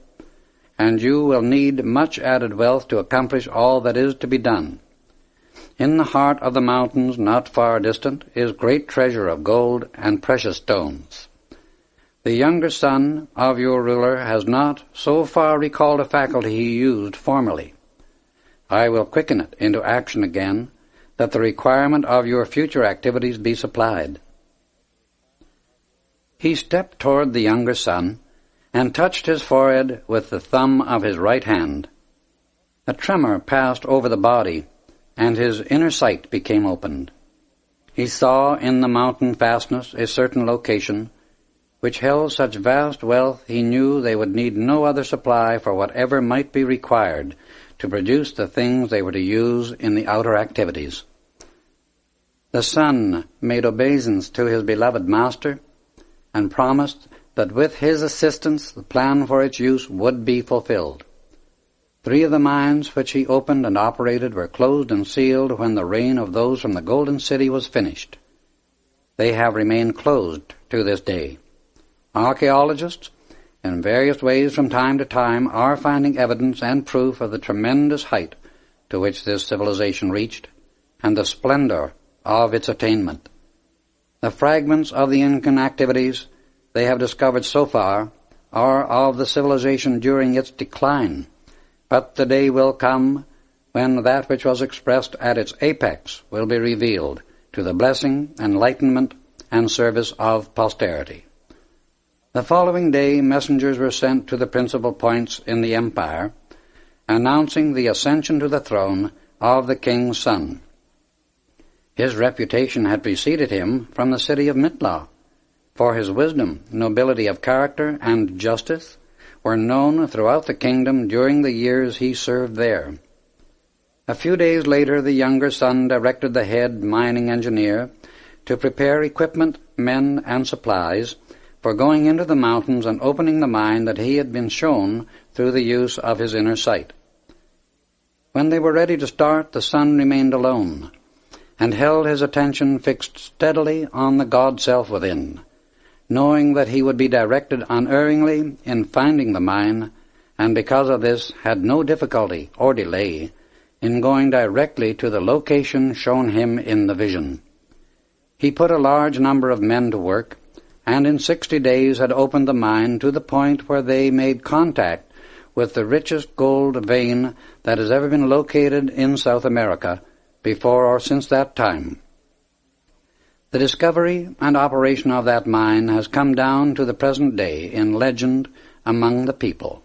and you will need much added wealth to accomplish all that is to be done. In the heart of the mountains, not far distant, is great treasure of gold and precious stones. The younger son of your ruler has not so far recalled a faculty he used formerly. I will quicken it into action again, that the requirement of your future activities be supplied." He stepped toward the younger son and touched his forehead with the thumb of his right hand. A tremor passed over the body, and his inner sight became opened. He saw in the mountain fastness a certain location, which held such vast wealth he knew they would need no other supply for whatever might be required to produce the things they were to use in the outer activities. The son made obeisance to his beloved master, and promised that with his assistance the plan for its use would be fulfilled. 3 of the mines which he opened and operated were closed and sealed when the reign of those from the Golden City was finished. They have remained closed to this day. Archaeologists, in various ways from time to time, are finding evidence and proof of the tremendous height to which this civilization reached, and the splendor of its attainment. The fragments of the Incan activities they have discovered so far are of the civilization during its decline, but the day will come when that which was expressed at its apex will be revealed to the blessing, enlightenment, and service of posterity. The following day messengers were sent to the principal points in the empire, announcing the ascension to the throne of the king's son. His reputation had preceded him from the city of Mitla, for his wisdom, nobility of character, and justice were known throughout the kingdom during the years he served there. A few days later the younger son directed the head mining engineer to prepare equipment, men, and supplies for going into the mountains and opening the mine that he had been shown through the use of his inner sight. When they were ready to start, the son remained alone, and held his attention fixed steadily on the God-self within, knowing that he would be directed unerringly in finding the mine, and because of this had no difficulty or delay in going directly to the location shown him in the vision. He put a large number of men to work, and in 60 days had opened the mine to the point where they made contact with the richest gold vein that has ever been located in South America before or since that time. The discovery and operation of that mine has come down to the present day in legend among the people.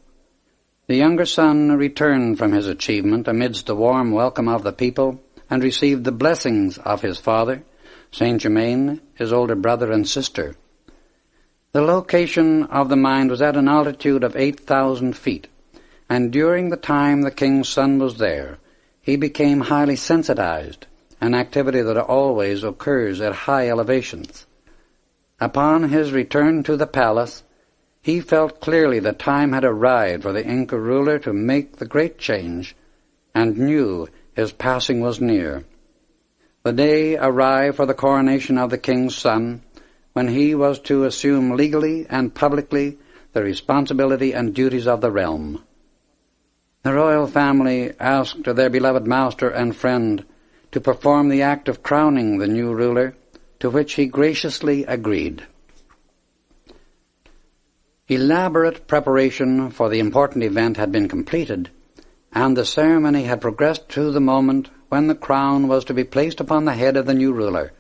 The younger son returned from his achievement amidst the warm welcome of the people and received the blessings of his father, Saint Germain, his older brother and sister. The location of the mine was at an altitude of 8,000 feet, and during the time the king's son was there, he became highly sensitized, an activity that always occurs at high elevations. Upon his return to the palace, he felt clearly the time had arrived for the Inca ruler to make the great change, and knew his passing was near. The day arrived for the coronation of the king's son, when he was to assume legally and publicly the responsibility and duties of the realm. The royal family asked their beloved master and friend to perform the act of crowning the new ruler, to which he graciously agreed. Elaborate preparation for the important event had been completed, and the ceremony had progressed to the moment when the crown was to be placed upon the head of the new ruler.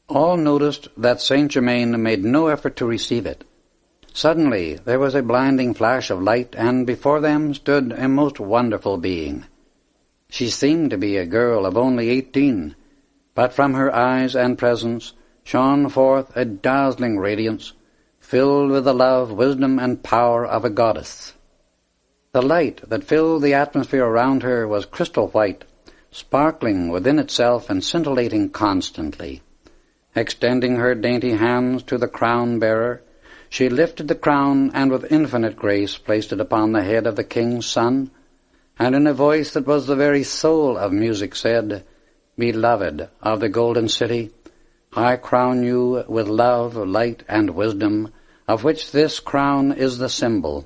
All noticed that Saint Germain made no effort to receive it. Suddenly there was a blinding flash of light, and before them stood a most wonderful being. She seemed to be a girl of only 18, but from her eyes and presence shone forth a dazzling radiance, filled with the love, wisdom, and power of a goddess. The light that filled the atmosphere around her was crystal white, sparkling within itself and scintillating constantly. Extending her dainty hands to the crown-bearer, she lifted the crown and with infinite grace placed it upon the head of the king's son, and in a voice that was the very soul of music said, "Beloved of the Golden City, I crown you with love, light, and wisdom, of which this crown is the symbol.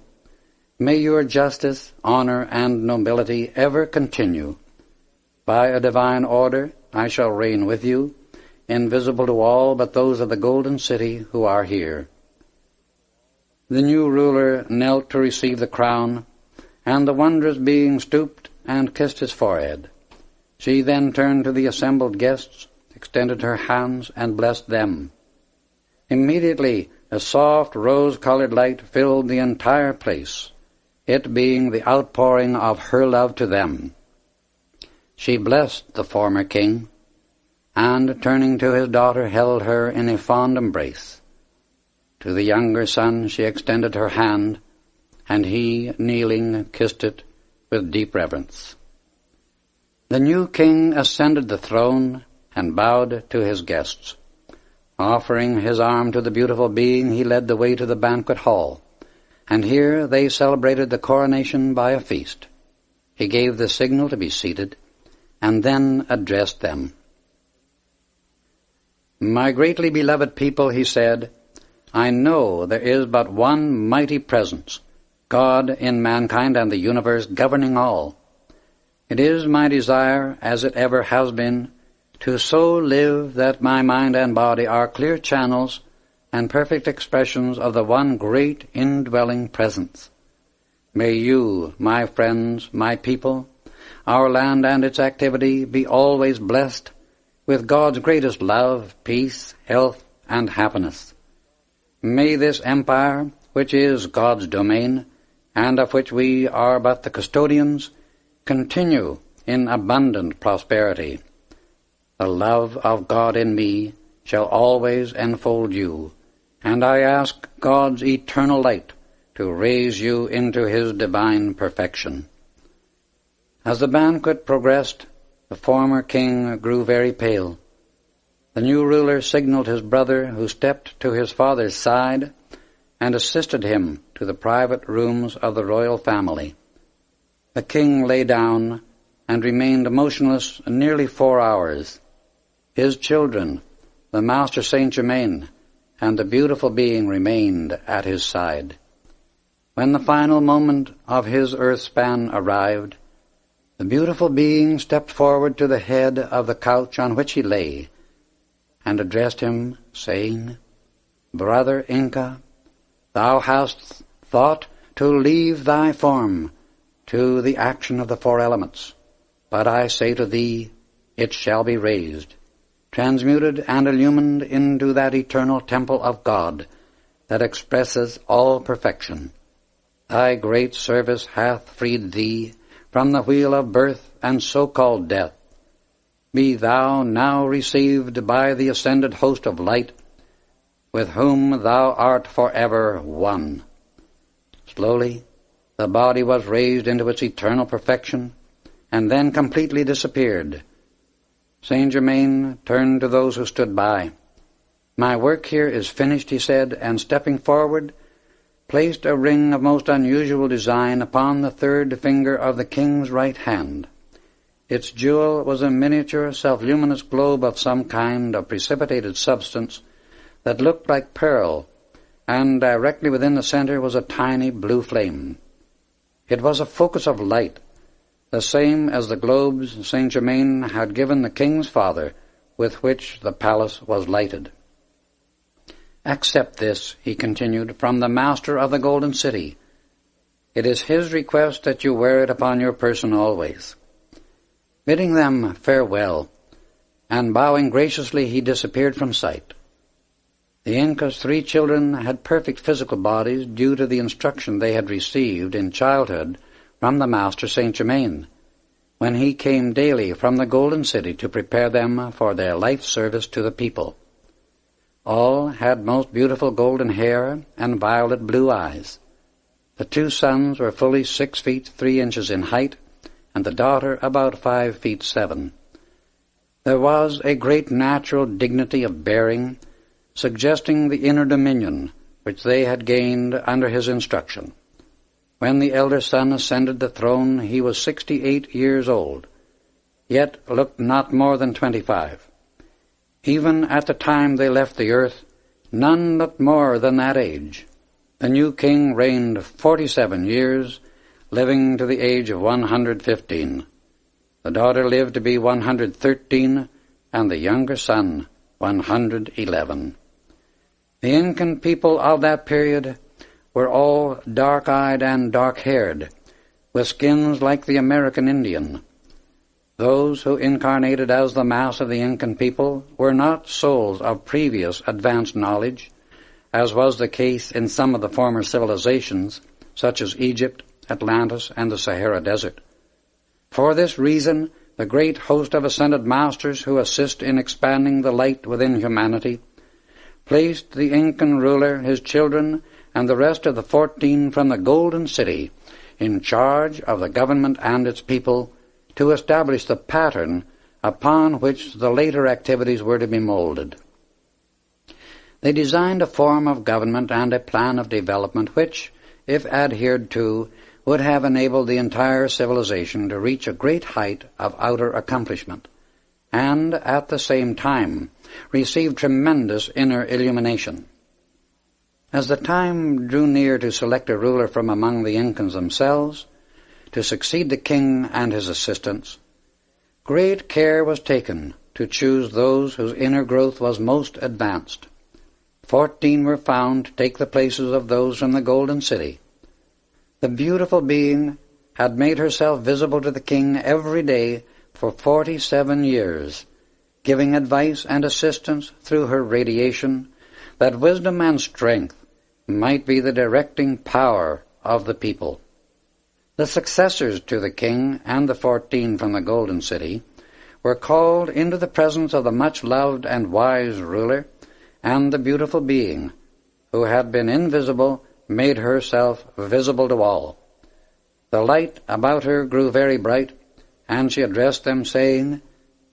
May your justice, honor, and nobility ever continue. By a divine order I shall reign with you, invisible to all but those of the Golden City who are here." The new ruler knelt to receive the crown, and the wondrous being stooped and kissed his forehead. She then turned to the assembled guests, extended her hands, and blessed them. Immediately a soft rose-colored light filled the entire place, it being the outpouring of her love to them. She blessed the former king, and turning to his daughter held her in a fond embrace. To the younger son she extended her hand, and he, kneeling, kissed it with deep reverence. The new king ascended the throne and bowed to his guests. Offering his arm to the beautiful being, he led the way to the banquet hall, and here they celebrated the coronation by a feast. He gave the signal to be seated, and then addressed them. "My greatly beloved people," he said, "I know there is but one mighty presence, God in mankind and the universe governing all. It is my desire, as it ever has been, to so live that my mind and body are clear channels and perfect expressions of the one great indwelling presence. May you, my friends, my people, our land and its activity be always blessed with God's greatest love, peace, health, and happiness. May this empire, which is God's domain, and of which we are but the custodians, continue in abundant prosperity. The love of God in me shall always enfold you, and I ask God's eternal light to raise you into His divine perfection." As the banquet progressed, the former king grew very pale. The new ruler signaled his brother, who stepped to his father's side and assisted him to the private rooms of the royal family. The king lay down and remained motionless nearly 4 hours. His children, the Master Saint Germain, and the beautiful being remained at his side. When the final moment of his earth span arrived, the beautiful being stepped forward to the head of the couch on which he lay, and addressed him, saying, "Brother Inca, thou hast thought to leave thy form to the action of the 4 elements, but I say to thee, it shall be raised, transmuted and illumined into that eternal temple of God that expresses all perfection. Thy great service hath freed thee from the wheel of birth and so-called death, be thou now received by the ascended host of light, with whom thou art forever one. Slowly, the body was raised into its eternal perfection, and then completely disappeared. Saint Germain turned to those who stood by. "My work here is finished," he said, and stepping forward, placed a ring of most unusual design upon the third finger of the king's right hand. Its jewel was a miniature self-luminous globe of some kind of precipitated substance that looked like pearl, and directly within the center was a tiny blue flame. It was a focus of light, the same as the globes Saint Germain had given the king's father, with which the palace was lighted. "Accept this," he continued, "from the master of the Golden City. It is his request that you wear it upon your person always." Bidding them farewell, and bowing graciously, he disappeared from sight. The Inca's 3 children had perfect physical bodies due to the instruction they had received in childhood from the Master Saint Germain, when he came daily from the Golden City to prepare them for their life service to the people. All had most beautiful golden hair and violet blue eyes. The 2 sons were fully 6 feet 3 inches in height, and the daughter about 5 feet 7. There was a great natural dignity of bearing, suggesting the inner dominion which they had gained under his instruction. When the elder son ascended the throne, he was 68 years old, yet looked not more than 25. Even at the time they left the earth, none looked more than that age. The new king reigned 47 years, living to the age of 115. The daughter lived to be 113, and the younger son 111. The Incan people of that period were all dark-eyed and dark-haired, with skins like the American Indian. Those who incarnated as the mass of the Incan people were not souls of previous advanced knowledge, as was the case in some of the former civilizations, such as Egypt, Atlantis, and the Sahara Desert. For this reason, the great host of ascended masters who assist in expanding the light within humanity placed the Incan ruler, his children, and the rest of the 14 from the Golden City in charge of the government and its people to establish the pattern upon which the later activities were to be molded. They designed a form of government and a plan of development which, if adhered to, would have enabled the entire civilization to reach a great height of outer accomplishment, and at the same time receive tremendous inner illumination. As the time drew near to select a ruler from among the Incans themselves, to succeed the king and his assistants, great care was taken to choose those whose inner growth was most advanced. 14 were found to take the places of those from the Golden City. The beautiful being had made herself visible to the king every day for 47 years, giving advice and assistance through her radiation, that wisdom and strength might be the directing power of the people. The successors to the king and the 14 from the Golden City were called into the presence of the much-loved and wise ruler, and the beautiful being, who had been invisible, made herself visible to all. The light about her grew very bright, and she addressed them, saying,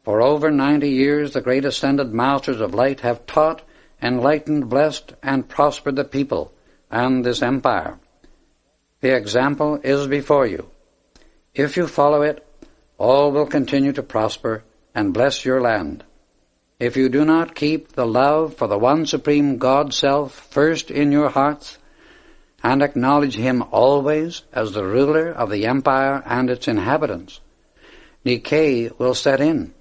"For over 90 years the great ascended masters of light have taught, enlightened, blessed, and prospered the people and this empire. The example is before you. If you follow it, all will continue to prosper and bless your land. If you do not keep the love for the one supreme God-self first in your hearts, and acknowledge him always as the ruler of the empire and its inhabitants, decay will set in,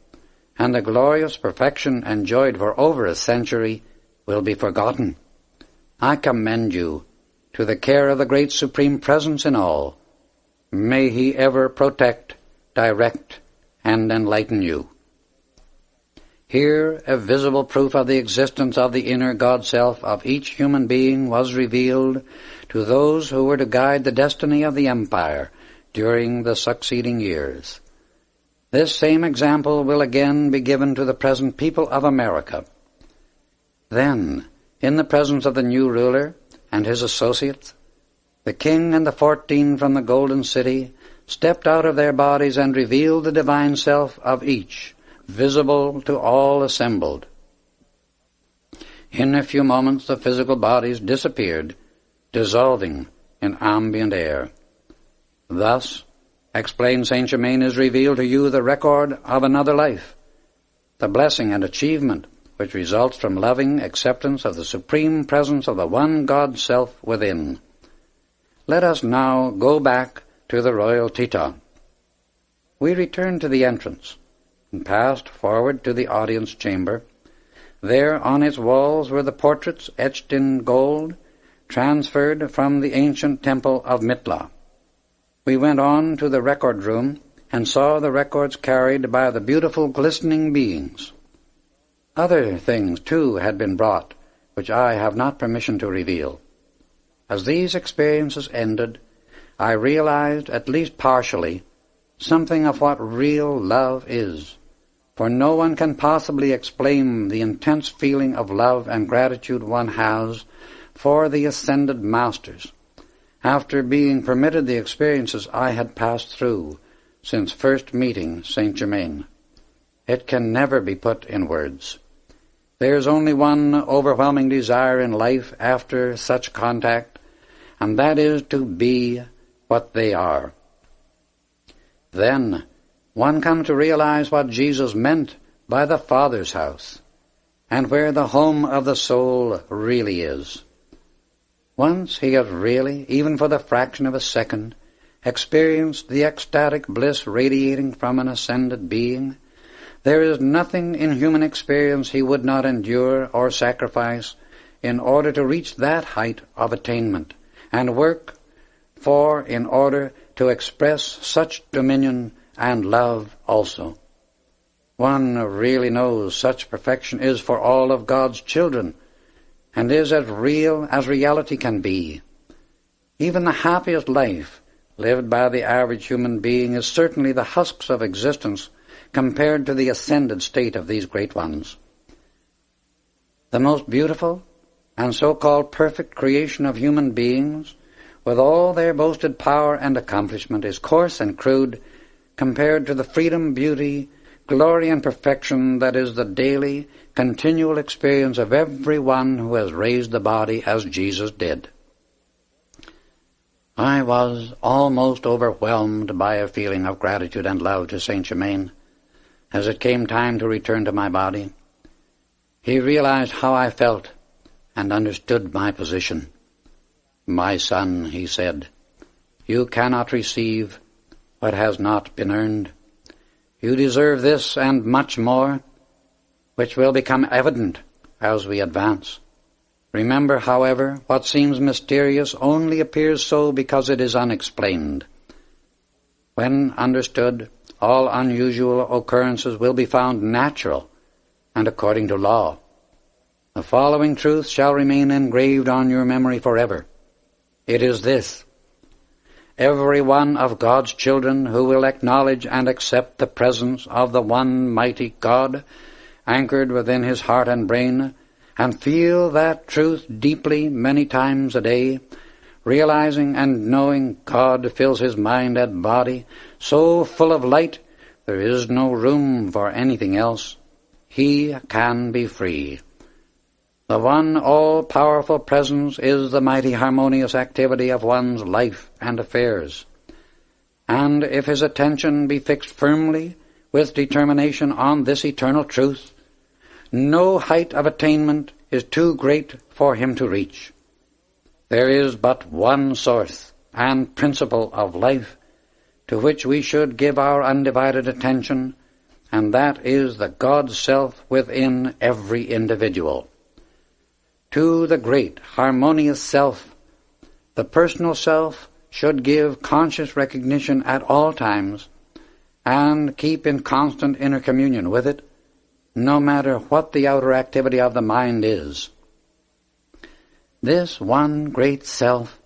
and the glorious perfection enjoyed for over a century will be forgotten. I commend you to the care of the great Supreme Presence in all. May he ever protect, direct, and enlighten you." Here a visible proof of the existence of the inner God-self of each human being was revealed to those who were to guide the destiny of the empire during the succeeding years. This same example will again be given to the present people of America. Then, in the presence of the new ruler and his associates, the king and the 14 from the Golden City stepped out of their bodies and revealed the divine self of each, visible to all assembled. In a few moments the physical bodies disappeared, dissolving in ambient air. Thus, explained Saint Germain, is revealed to you the record of another life, the blessing and achievement which results from loving acceptance of the supreme presence of the one God Self within. Let us now go back to the royal Teton. We returned to the entrance and passed forward to the audience chamber. There on its walls were the portraits etched in gold, transferred from the ancient temple of Mitla. We went on to the record room and saw the records carried by the beautiful glistening beings. Other things, too, had been brought, which I have not permission to reveal. As these experiences ended, I realized, at least partially, something of what real love is, for no one can possibly explain the intense feeling of love and gratitude one has for the ascended masters, after being permitted the experiences I had passed through since first meeting Saint Germain. It can never be put in words. There is only one overwhelming desire in life after such contact, and that is to be what they are. Then one comes to realize what Jesus meant by the Father's house, and where the home of the soul really is. Once he has really, even for the fraction of a second, experienced the ecstatic bliss radiating from an ascended being, there is nothing in human experience he would not endure or sacrifice in order to reach that height of attainment, and work for in order to express such dominion and love also. One really knows such perfection is for all of God's children, and is as real as reality can be. Even the happiest life lived by the average human being is certainly the husks of existence compared to the ascended state of these great ones. The most beautiful and so-called perfect creation of human beings, with all their boasted power and accomplishment, is coarse and crude compared to the freedom, beauty, glory, and perfection that is the daily, continual experience of every one who has raised the body as Jesus did. I was almost overwhelmed by a feeling of gratitude and love to Saint Germain as it came time to return to my body. He realized how I felt and understood my position. "My son," he said, "you cannot receive what has not been earned. You deserve this and much more, which will become evident as we advance. Remember, however, what seems mysterious only appears so because it is unexplained. When understood, all unusual occurrences will be found natural and according to law. The following truth shall remain engraved on your memory forever. It is this: every one of God's children who will acknowledge and accept the presence of the one mighty God, anchored within his heart and brain, and feel that truth deeply many times a day, realizing and knowing God fills his mind and body so full of light there is no room for anything else, he can be free. The one all-powerful presence is the mighty harmonious activity of one's life and affairs. And if his attention be fixed firmly with determination on this eternal truth, no height of attainment is too great for him to reach. There is but one source and principle of life to which we should give our undivided attention, and that is the God Self within every individual. To the great harmonious Self, the personal self should give conscious recognition at all times and keep in constant inner communion with it, no matter what the outer activity of the mind is. This one great Self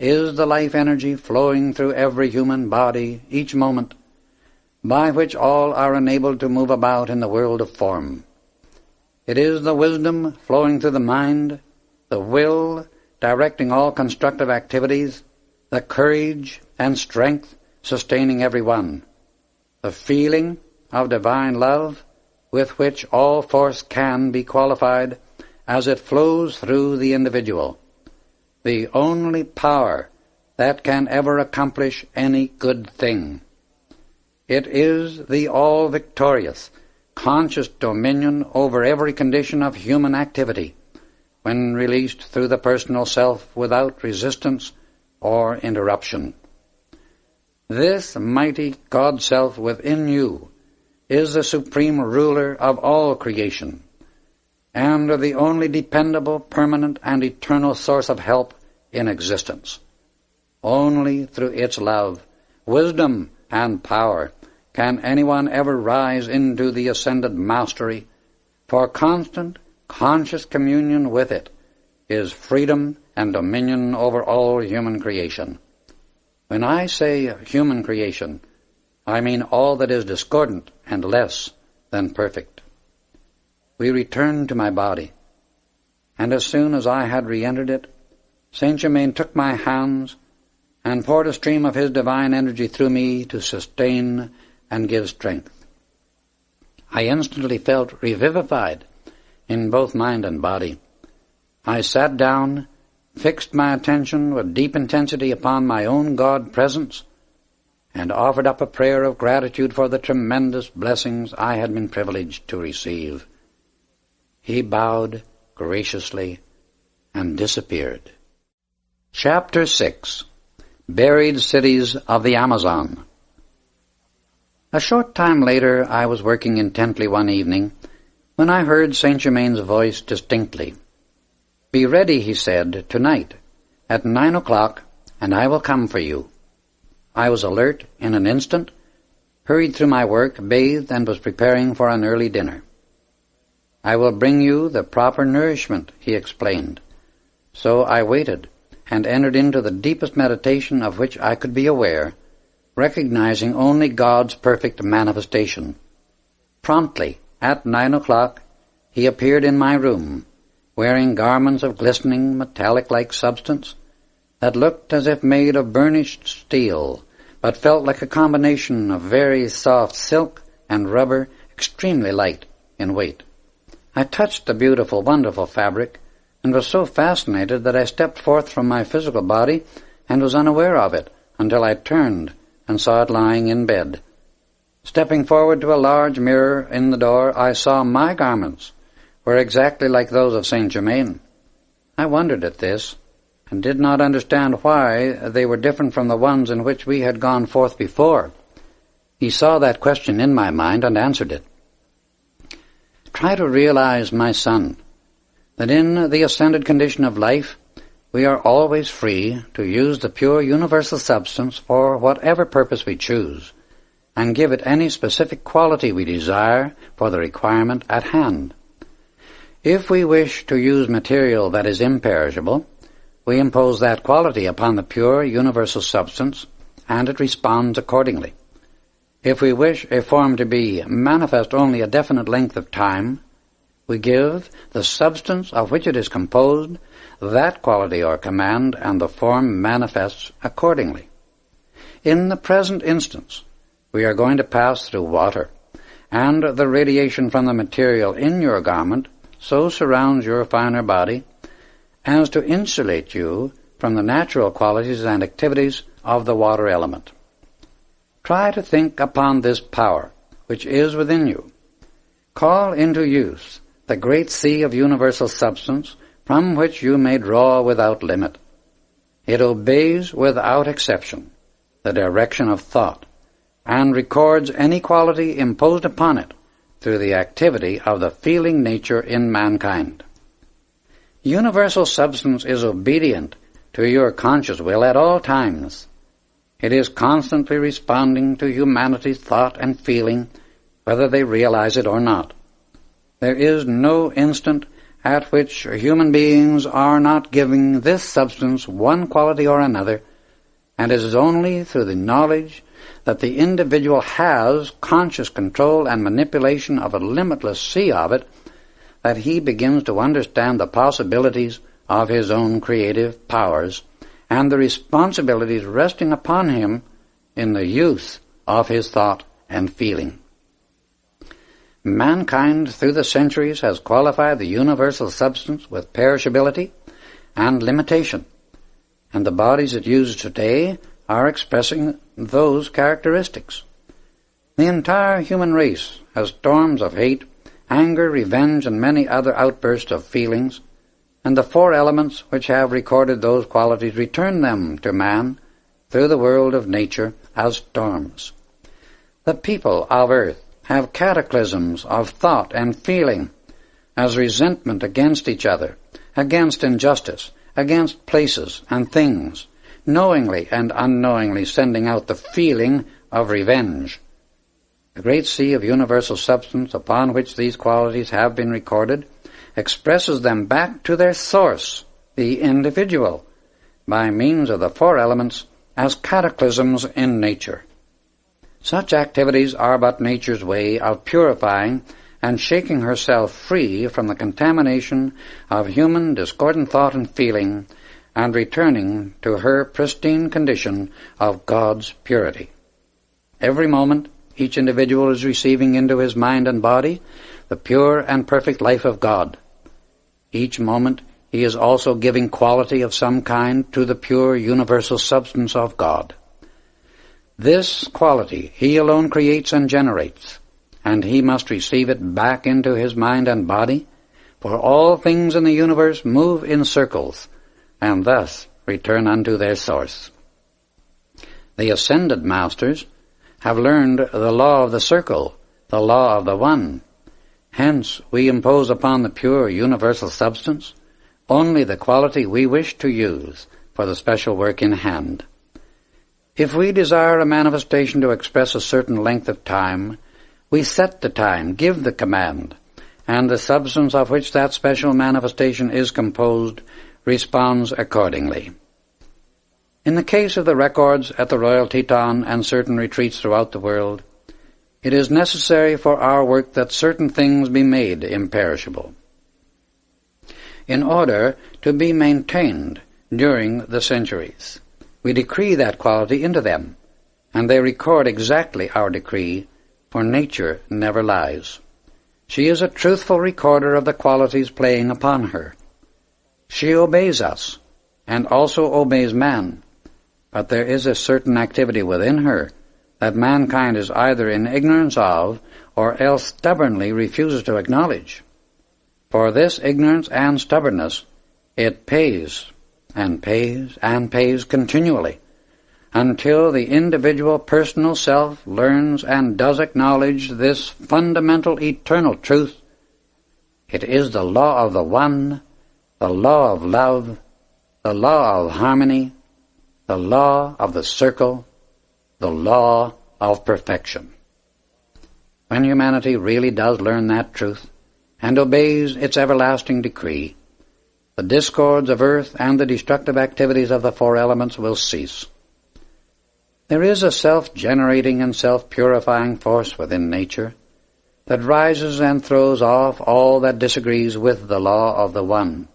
is the life energy flowing through every human body each moment, by which all are enabled to move about in the world of form. It is the wisdom flowing through the mind, the will directing all constructive activities, the courage and strength sustaining every one, the feeling of divine love with which all force can be qualified as it flows through the individual, the only power that can ever accomplish any good thing. It is the all-victorious, conscious dominion over every condition of human activity, when released through the personal self without resistance or interruption. This mighty God-self within you is the supreme ruler of all creation, and the only dependable, permanent, and eternal source of help in existence. Only through its love, wisdom, and power can anyone ever rise into the ascended mastery, for constant, conscious communion with it is freedom and dominion over all human creation. When I say human creation, I mean all that is discordant and less than perfect. We returned to my body, and as soon as I had re-entered it, Saint Germain took my hands and poured a stream of his divine energy through me to sustain and give strength. I instantly felt revivified in both mind and body. I sat down, fixed my attention with deep intensity upon my own God presence, and offered up a prayer of gratitude for the tremendous blessings I had been privileged to receive. He bowed graciously and disappeared. Chapter 6. Buried Cities of the Amazon. A short time later I was working intently one evening when I heard Saint Germain's voice distinctly. "Be ready," he said, "tonight at 9 o'clock, and I will come for you." I was alert in an instant, hurried through my work, bathed, and was preparing for an early dinner. "I will bring you the proper nourishment," he explained. So I waited and entered into the deepest meditation of which I could be aware, recognizing only God's perfect manifestation. Promptly, at 9 o'clock, he appeared in my room, wearing garments of glistening, metallic-like substance that looked as if made of burnished steel, but felt like a combination of very soft silk and rubber, extremely light in weight. I touched the beautiful, wonderful fabric, and was so fascinated that I stepped forth from my physical body and was unaware of it until I turned and saw it lying in bed. Stepping forward to a large mirror in the door, I saw my garments were exactly like those of Saint Germain. I wondered at this, and did not understand why they were different from the ones in which we had gone forth before. He saw that question in my mind and answered it. "Try to realize, my son, that in the ascended condition of life we are always free to use the pure universal substance for whatever purpose we choose, and give it any specific quality we desire for the requirement at hand. If we wish to use material that is imperishable, we impose that quality upon the pure universal substance, and it responds accordingly. If we wish a form to be manifest only a definite length of time, we give the substance of which it is composed that quality or command, and the form manifests accordingly. In the present instance, we are going to pass through water, and the radiation from the material in your garment so surrounds your finer body as to insulate you from the natural qualities and activities of the water element. Try to think upon this power which is within you. Call into use the great sea of universal substance from which you may draw without limit. It obeys without exception the direction of thought, and records any quality imposed upon it through the activity of the feeling nature in mankind. Universal substance is obedient to your conscious will at all times. It is constantly responding to humanity's thought and feeling, whether they realize it or not. There is no instant at which human beings are not giving this substance one quality or another, and it is only through the knowledge that the individual has conscious control and manipulation of a limitless sea of it that he begins to understand the possibilities of his own creative powers and the responsibilities resting upon him in the use of his thought and feeling. Mankind through the centuries has qualified the universal substance with perishability and limitation, and the bodies it uses today are expressing those characteristics. The entire human race has storms of hate, anger, revenge, and many other outbursts of feelings, and the four elements which have recorded those qualities return them to man through the world of nature as storms. The people of earth have cataclysms of thought and feeling as resentment against each other, against injustice, against places and things, knowingly and unknowingly sending out the feeling of revenge. The great sea of universal substance upon which these qualities have been recorded expresses them back to their source, the individual, by means of the four elements as cataclysms in nature. Such activities are but nature's way of purifying and shaking herself free from the contamination of human discordant thought and feeling, and returning to her pristine condition of God's purity. Every moment, each individual is receiving into his mind and body the pure and perfect life of God. Each moment, he is also giving quality of some kind to the pure universal substance of God. This quality he alone creates and generates, and he must receive it back into his mind and body, for all things in the universe move in circles, and thus return unto their source. The ascended masters have learned the law of the circle, the law of the one. Hence we impose upon the pure universal substance only the quality we wish to use for the special work in hand. If we desire a manifestation to express a certain length of time, we set the time, give the command, and the substance of which that special manifestation is composed responds accordingly. In the case of the records at the Royal Teton and certain retreats throughout the world, it is necessary for our work that certain things be made imperishable, in order to be maintained during the centuries. We decree that quality into them, and they record exactly our decree, for nature never lies. She is a truthful recorder of the qualities playing upon her. She obeys us, and also obeys man, but there is a certain activity within her that mankind is either in ignorance of, or else stubbornly refuses to acknowledge. For this ignorance and stubbornness it pays, and pays, and pays continually, until the individual personal self learns and does acknowledge this fundamental eternal truth. It is the law of the one, the law of love, the law of harmony, the law of the circle, the law of perfection. When humanity really does learn that truth and obeys its everlasting decree, the discords of earth and the destructive activities of the four elements will cease. There is a self-generating and self-purifying force within nature that rises and throws off all that disagrees with the law of the one.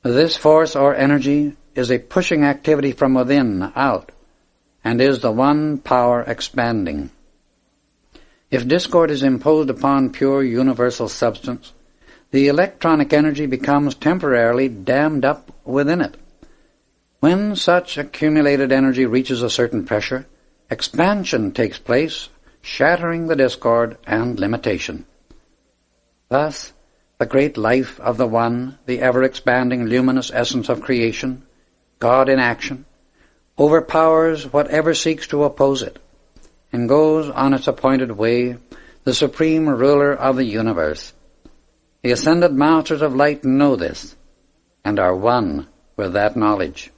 This force or energy is a pushing activity from within out, and is the one power expanding. If discord is imposed upon pure universal substance, the electronic energy becomes temporarily dammed up within it. When such accumulated energy reaches a certain pressure, expansion takes place, shattering the discord and limitation. Thus, the great life of the One, the ever-expanding luminous essence of creation, God in action, overpowers whatever seeks to oppose it, and goes on its appointed way, the supreme ruler of the universe. The ascended masters of light know this, and are one with that knowledge.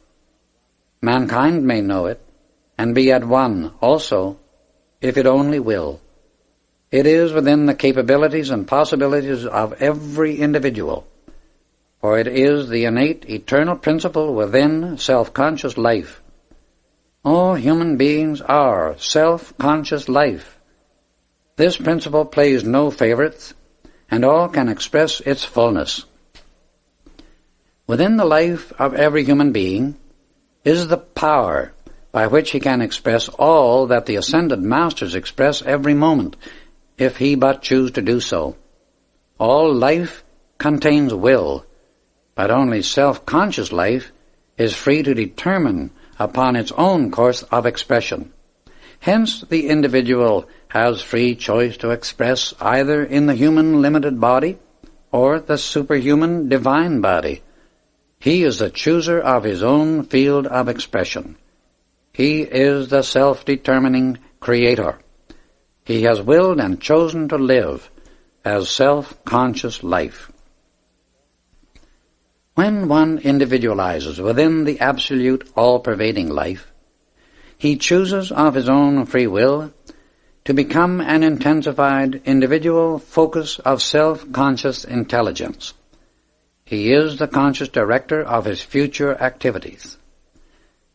Mankind may know it, and be at one also, if it only will. It is within the capabilities and possibilities of every individual for it is the innate eternal principle within self-conscious life. All human beings are self-conscious life. This principle plays no favorites, and all can express its fullness. Within the life of every human being is the power by which he can express all that the ascended masters express every moment, if he but choose to do so. All life contains will, but only self-conscious life is free to determine upon its own course of expression. Hence the individual has free choice to express either in the human limited body or the superhuman divine body. He is the chooser of his own field of expression. He is the self-determining creator. He has willed and chosen to live as self-conscious life. When one individualizes within the absolute all-pervading life, he chooses of his own free will to become an intensified individual focus of self-conscious intelligence. He is the conscious director of his future activities.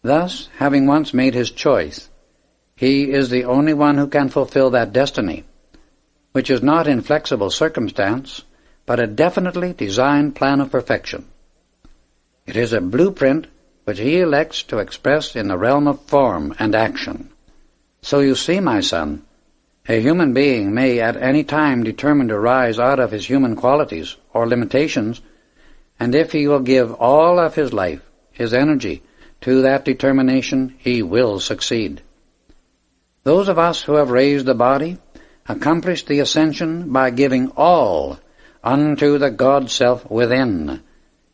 Thus, having once made his choice, he is the only one who can fulfill that destiny, which is not inflexible circumstance, but a definitely designed plan of perfection. It is a blueprint which he elects to express in the realm of form and action. So you see, my son, a human being may at any time determine to rise out of his human qualities or limitations, and if he will give all of his life, his energy, to that determination, he will succeed. Those of us who have raised the body accomplish the ascension by giving all unto the God-self within,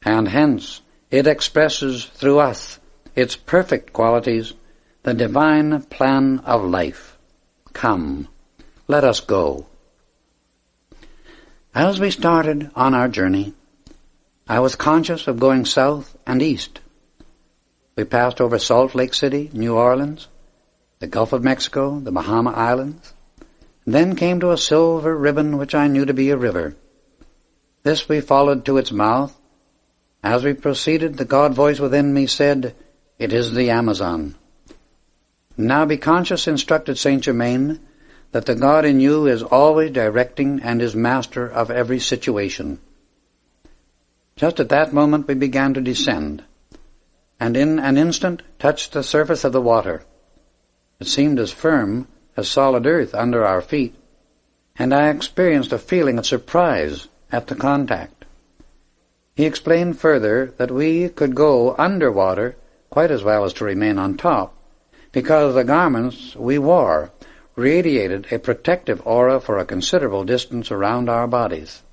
and hence it expresses through us its perfect qualities, the divine plan of life. Come, let us go. As we started on our journey, I was conscious of going south and east. We passed over Salt Lake City, New Orleans, the Gulf of Mexico, the Bahama Islands, and then came to a silver ribbon which I knew to be a river. This we followed to its mouth. As we proceeded, the God voice within me said, "It is the Amazon." Now be conscious, instructed Saint Germain, that the God in you is always directing and is master of every situation. Just at that moment we began to descend, and in an instant touched the surface of the water. It seemed as firm as solid earth under our feet, and I experienced a feeling of surprise at the contact. He explained further that we could go under water quite as well as to remain on top, because the garments we wore radiated a protective aura for a considerable distance around our bodies,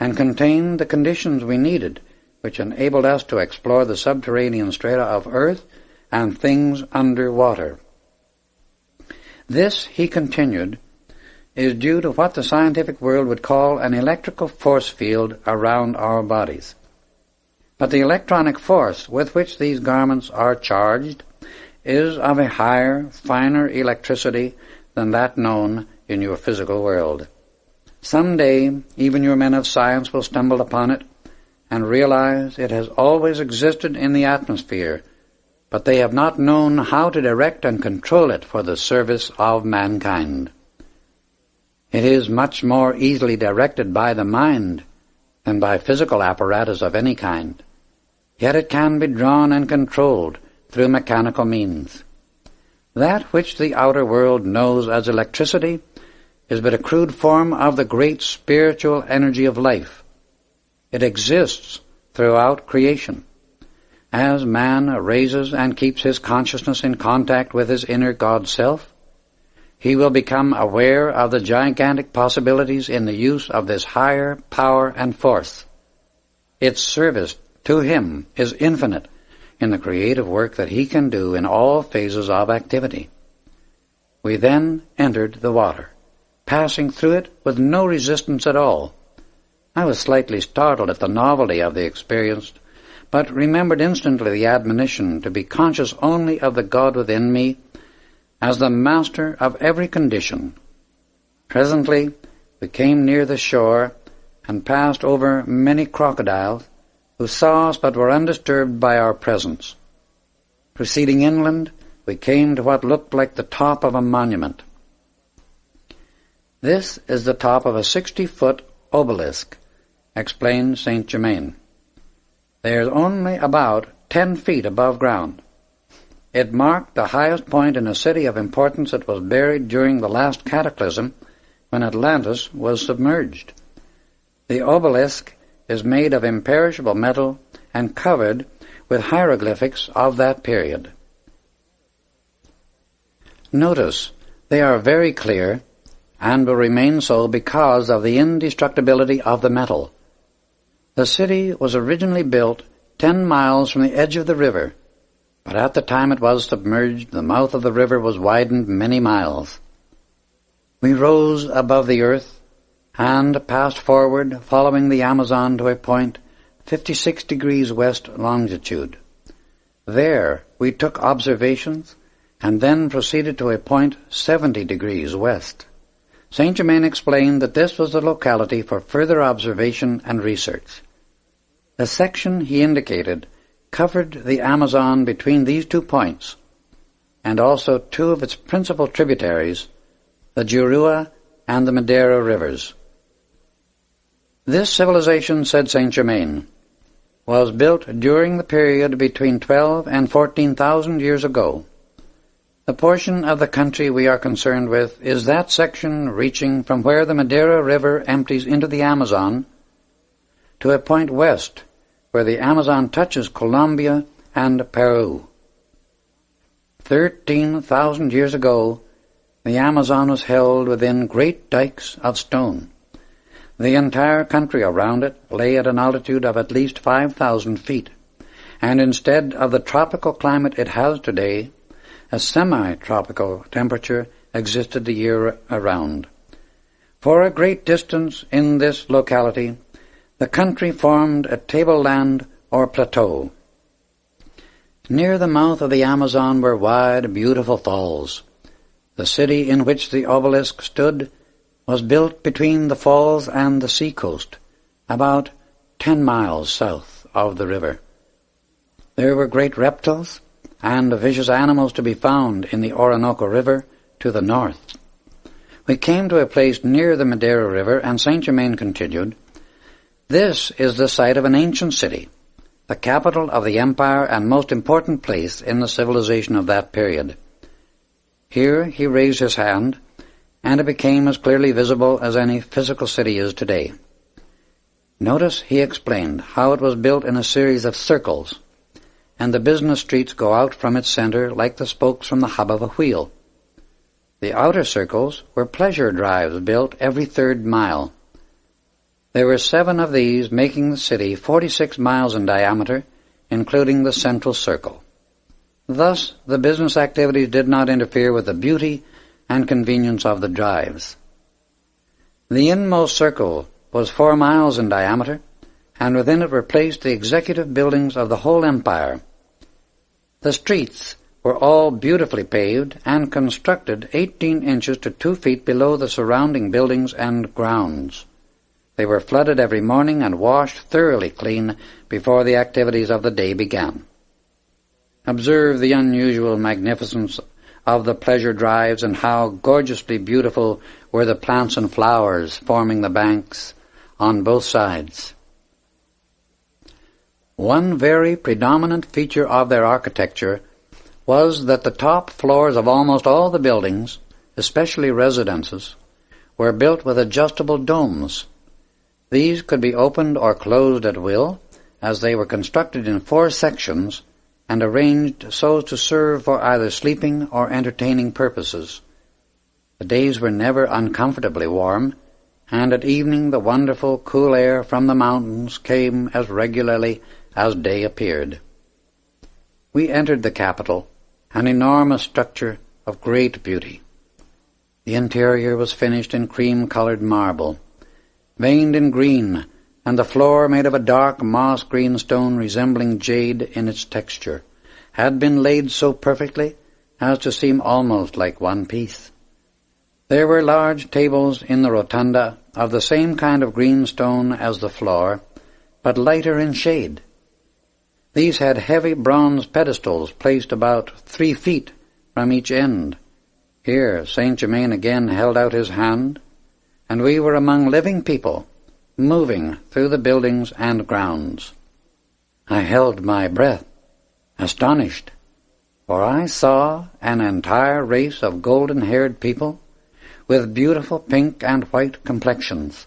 and contained the conditions we needed, which enabled us to explore the subterranean strata of earth and things under water. This, he continued, is due to what the scientific world would call an electrical force field around our bodies. But the electronic force with which these garments are charged is of a higher, finer electricity than that known in your physical world. Some day, even your men of science will stumble upon it and realize it has always existed in the atmosphere, but they have not known how to direct and control it for the service of mankind. It is much more easily directed by the mind than by physical apparatus of any kind, yet it can be drawn and controlled through mechanical means. That which the outer world knows as electricity is but a crude form of the great spiritual energy of life. It exists throughout creation. As man raises and keeps his consciousness in contact with his inner God-self, he will become aware of the gigantic possibilities in the use of this higher power and force. Its service to him is infinite in the creative work that he can do in all phases of activity. We then entered the water, passing through it with no resistance at all. I was slightly startled at the novelty of the experience, but remembered instantly the admonition to be conscious only of the God within me as the master of every condition. Presently we came near the shore and passed over many crocodiles who saw us but were undisturbed by our presence. Proceeding inland, we came to what looked like the top of a monument. "This is the top of a 60-foot obelisk," explained Saint Germain. "They are only about 10 feet above ground. It marked the highest point in a city of importance that was buried during the last cataclysm when Atlantis was submerged. The obelisk is made of imperishable metal and covered with hieroglyphics of that period. Notice, they are very clear and will remain so because of the indestructibility of the metal. The city was originally built 10 miles from the edge of the river, but at the time it was submerged, the mouth of the river was widened many miles. We rose above the earth and passed forward, following the Amazon to a point 56 degrees west longitude. There we took observations and then proceeded to a point 70 degrees west. Saint Germain explained that this was the locality for further observation and research. The section he indicated covered the Amazon between these 2 points, and also 2 of its principal tributaries, the Jurua and the Madeira rivers. This civilization, said Saint Germain, was built during the period between 12 and 14,000 years ago. The portion of the country we are concerned with is that section reaching from where the Madeira River empties into the Amazon to a point west where the Amazon touches Colombia and Peru. 13,000 years ago, the Amazon was held within great dikes of stone. The entire country around it lay at an altitude of at least 5,000 feet, and instead of the tropical climate it has today, a semi-tropical temperature existed the year around. For a great distance in this locality, the country formed a tableland or plateau. Near the mouth of the Amazon were wide, beautiful falls. The city in which the obelisk stood was built between the falls and the seacoast, about 10 miles south of the river. There were great reptiles and vicious animals to be found in the Orinoco River to the north. We came to a place near the Madeira River, and Saint Germain continued, "This is the site of an ancient city, the capital of the empire and most important place in the civilization of that period." Here he raised his hand, and it became as clearly visible as any physical city is today. Notice, he explained, how it was built in a series of circles, and the business streets go out from its center like the spokes from the hub of a wheel. The outer circles were pleasure drives built every 3rd mile. There were 7 of these, making the city 46 miles in diameter, including the central circle. Thus, the business activities did not interfere with the beauty and convenience of the drives. The inmost circle was 4 miles in diameter, and within it were placed the executive buildings of the whole empire. The streets were all beautifully paved and constructed 18 inches to 2 feet below the surrounding buildings and grounds. They were flooded every morning and washed thoroughly clean before the activities of the day began. Observe the unusual magnificence of the pleasure drives and how gorgeously beautiful were the plants and flowers forming the banks on both sides. One very predominant feature of their architecture was that the top floors of almost all the buildings, especially residences, were built with adjustable domes. These could be opened or closed at will, as they were constructed in 4 sections and arranged so to serve for either sleeping or entertaining purposes. The days were never uncomfortably warm, and at evening the wonderful cool air from the mountains came as regularly as day appeared. We entered the capital, an enormous structure of great beauty. The interior was finished in cream-colored marble, veined in green, and the floor, made of a dark moss-green stone resembling jade in its texture, had been laid so perfectly as to seem almost like one piece. There were large tables in the rotunda of the same kind of green stone as the floor, but lighter in shade. These had heavy bronze pedestals placed about 3 feet from each end. Here Saint Germain again held out his hand, and we were among living people, moving through the buildings and grounds. I held my breath, astonished, for I saw an entire race of golden-haired people with beautiful pink and white complexions.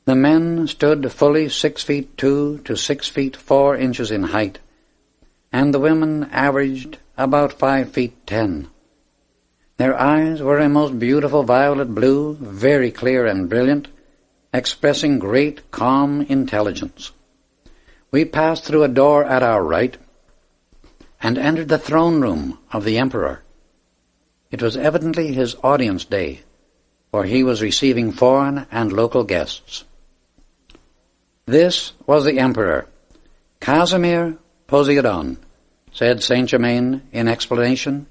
The men stood fully 6 feet 2 to 6 feet 4 inches in height, and the women averaged about 5 feet 10. Their eyes were a most beautiful violet blue, very clear and brilliant, expressing great calm intelligence. We passed through a door at our right and entered the throne room of the emperor. It was evidently his audience day, for he was receiving foreign and local guests. This was the emperor, Casimir Poseidon, said Saint Germain in explanation.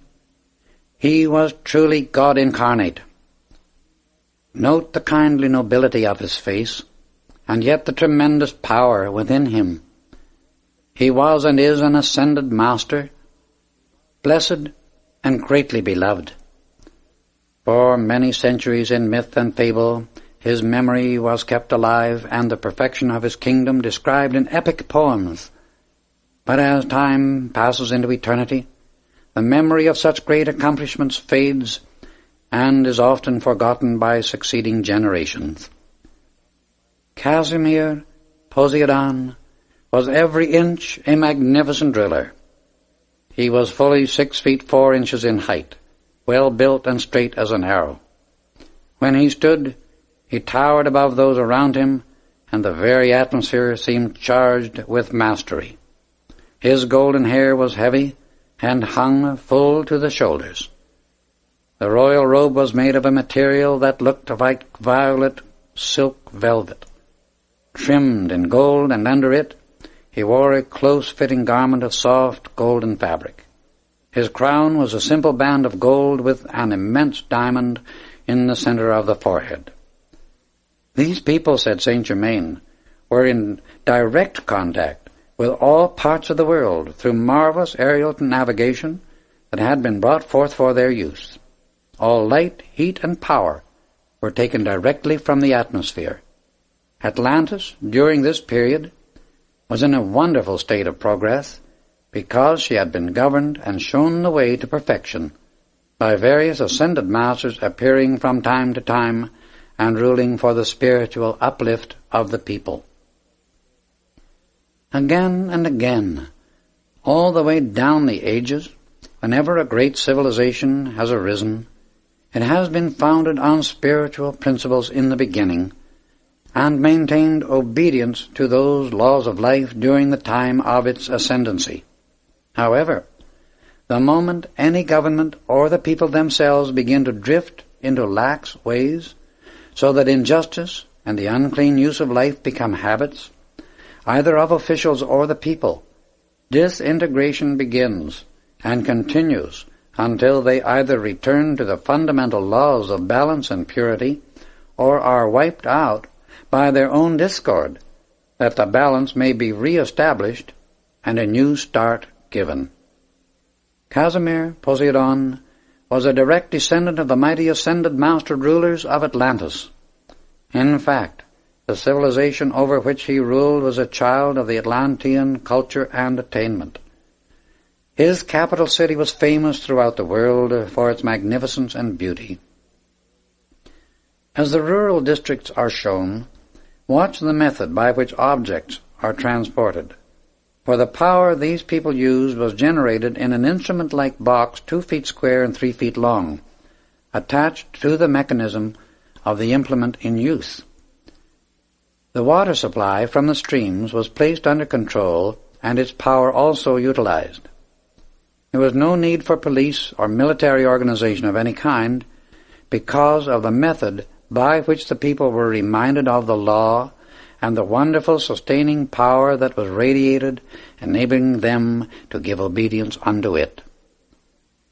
He was truly God incarnate. Note the kindly nobility of his face, and yet the tremendous power within him. He was and is an ascended master, blessed and greatly beloved. For many centuries in myth and fable, his memory was kept alive and the perfection of his kingdom described in epic poems. But as time passes into eternity, the memory of such great accomplishments fades and is often forgotten by succeeding generations. Casimir Poseidon was every inch a magnificent driller. He was fully 6 feet 4 inches in height, well built and straight as an arrow. When he stood, he towered above those around him, and the very atmosphere seemed charged with mastery. His golden hair was heavy and hung full to the shoulders. The royal robe was made of a material that looked like violet silk velvet, trimmed in gold, and under it he wore a close-fitting garment of soft golden fabric. His crown was a simple band of gold with an immense diamond in the center of the forehead. These people, said Saint Germain, were in direct contact with all parts of the world through marvelous aerial navigation that had been brought forth for their use. All light, heat, and power were taken directly from the atmosphere. Atlantis, during this period, was in a wonderful state of progress because she had been governed and shown the way to perfection by various ascended masters appearing from time to time and ruling for the spiritual uplift of the people. Again and again, all the way down the ages, whenever a great civilization has arisen, it has been founded on spiritual principles in the beginning, and maintained obedience to those laws of life during the time of its ascendancy. However, the moment any government or the people themselves begin to drift into lax ways, so that injustice and the unclean use of life become habits, either of officials or the people, disintegration begins and continues until they either return to the fundamental laws of balance and purity or are wiped out by their own discord, that the balance may be re-established and a new start given. Casimir Poseidon was a direct descendant of the mighty ascended master rulers of Atlantis. In fact, the civilization over which he ruled was a child of the Atlantean culture and attainment. His capital city was famous throughout the world for its magnificence and beauty. As the rural districts are shown, watch the method by which objects are transported. For the power these people used was generated in an instrument-like box 2 feet square and 3 feet long, attached to the mechanism of the implement in use. The water supply from the streams was placed under control and its power also utilized. There was no need for police or military organization of any kind because of the method by which the people were reminded of the law and the wonderful sustaining power that was radiated, enabling them to give obedience unto it.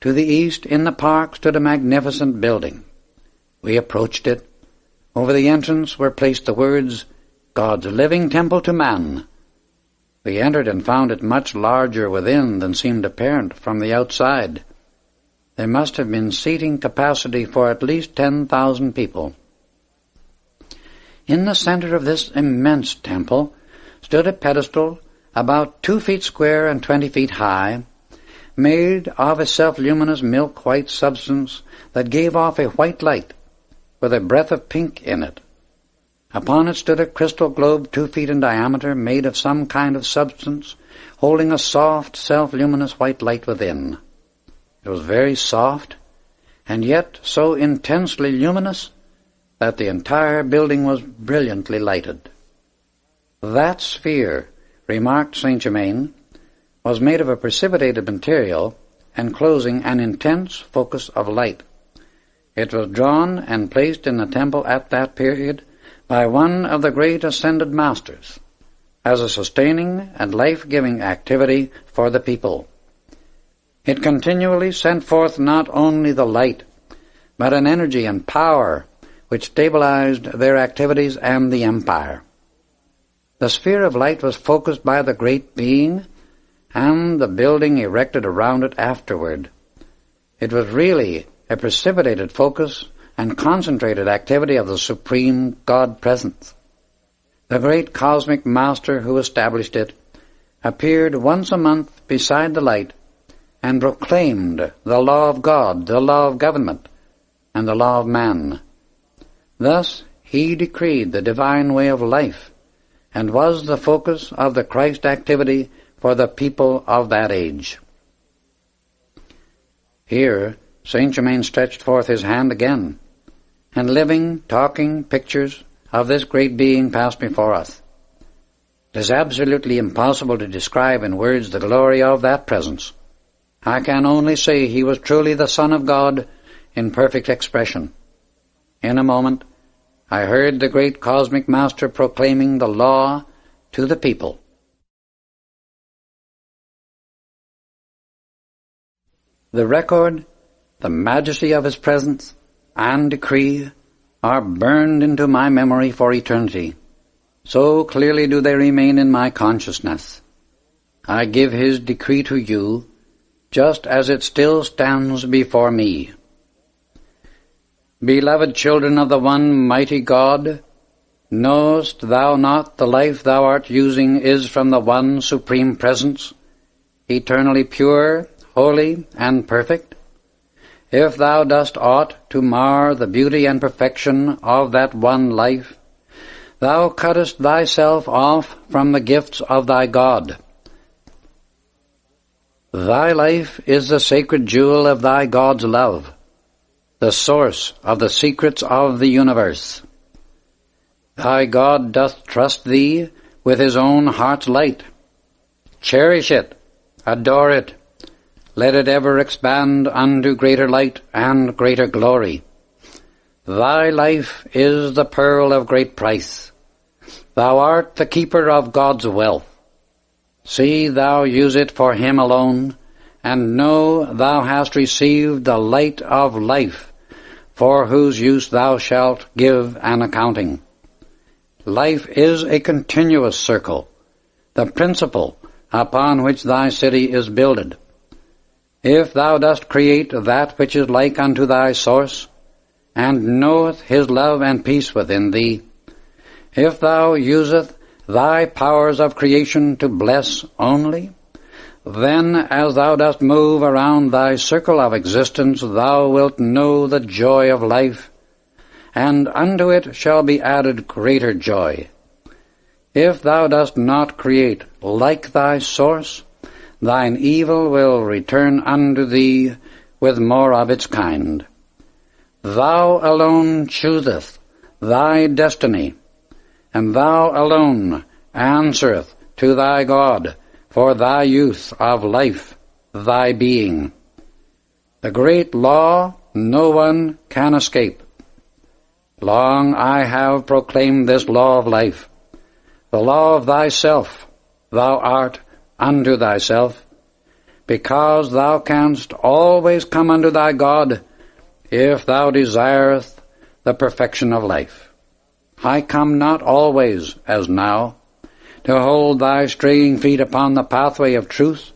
To the east, in the park, stood a magnificent building. We approached it. Over the entrance were placed the words, God's living temple to man. We entered and found it much larger within than seemed apparent from the outside. There must have been seating capacity for at least 10,000 people. In the center of this immense temple stood a pedestal about 2 feet square and 20 feet high, made of a self-luminous milk-white substance that gave off a white light with a breath of pink in it. Upon it stood a crystal globe 2 feet in diameter, made of some kind of substance, holding a soft, self-luminous white light within. It was very soft, and yet so intensely luminous that the entire building was brilliantly lighted. That sphere, remarked Saint Germain, was made of a precipitated material enclosing an intense focus of light. It was drawn and placed in the temple at that period by one of the great ascended masters as a sustaining and life-giving activity for the people. It continually sent forth not only the light, but an energy and power which stabilized their activities and the empire. The sphere of light was focused by the great being, and the building erected around it afterward. It was really a precipitated focus and concentrated activity of the Supreme God Presence. The great cosmic master who established it appeared once a month beside the light and proclaimed the law of God, the law of government, and the law of man. Thus he decreed the divine way of life and was the focus of the Christ activity for the people of that age. Here Saint Germain stretched forth his hand again, and living, talking pictures of this great being passed before us. It is absolutely impossible to describe in words the glory of that presence. I can only say he was truly the Son of God in perfect expression. In a moment, I heard the great cosmic master proclaiming the law to the people. The record, the majesty of his presence, and decree are burned into my memory for eternity. So clearly do they remain in my consciousness. I give his decree to you, just as it still stands before me. Beloved children of the one mighty God, knowest thou not the life thou art using is from the one supreme presence, eternally pure, holy, and perfect? If thou dost aught to mar the beauty and perfection of that one life, thou cuttest thyself off from the gifts of thy God. Thy life is the sacred jewel of thy God's love, the source of the secrets of the universe. Thy God doth trust thee with his own heart's light. Cherish it, adore it, let it ever expand unto greater light and greater glory. Thy life is the pearl of great price. Thou art the keeper of God's wealth. See thou use it for him alone, and know thou hast received the light of life, for whose use thou shalt give an accounting. Life is a continuous circle, the principle upon which thy city is builded. If thou dost create that which is like unto thy source, and knoweth his love and peace within thee, if thou useth thy powers of creation to bless only, then as thou dost move around thy circle of existence, thou wilt know the joy of life, and unto it shall be added greater joy. If thou dost not create like thy source, thine evil will return unto thee with more of its kind. Thou alone choosest thy destiny, and thou alone answereth to thy God for thy use of life, thy being. The great law no one can escape. Long I have proclaimed this law of life, the law of thyself. Thou art unto thyself, because thou canst always come unto thy God if thou desirest the perfection of life. I come not always, as now, to hold thy straying feet upon the pathway of truth,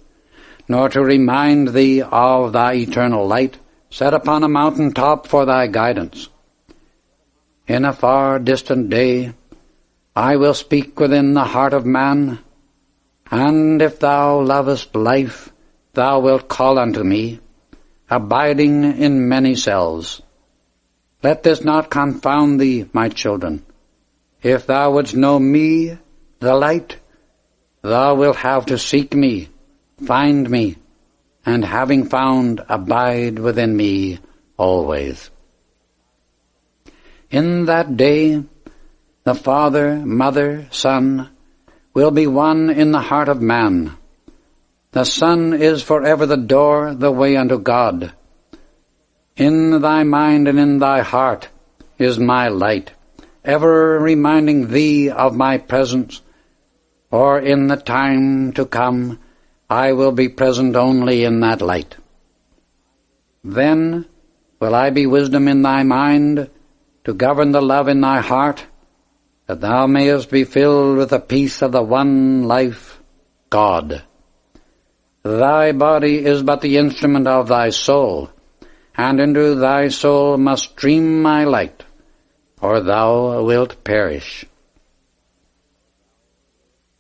nor to remind thee of thy eternal light, set upon a mountain top for thy guidance. In a far distant day I will speak within the heart of man, and if thou lovest life, thou wilt call unto me, abiding in many cells. Let this not confound thee, my children. If thou wouldst know me, the light, thou wilt have to seek me, find me, and having found, abide within me always. In that day, the Father, Mother, Son will be one in the heart of man. The Son is forever the door, the way unto God. In thy mind and in thy heart is my light, ever reminding thee of my presence, or in the time to come I will be present only in that light. Then will I be wisdom in thy mind, to govern the love in thy heart, that thou mayest be filled with the peace of the one life, God. Thy body is but the instrument of thy soul, and into thy soul must stream my light, or thou wilt perish.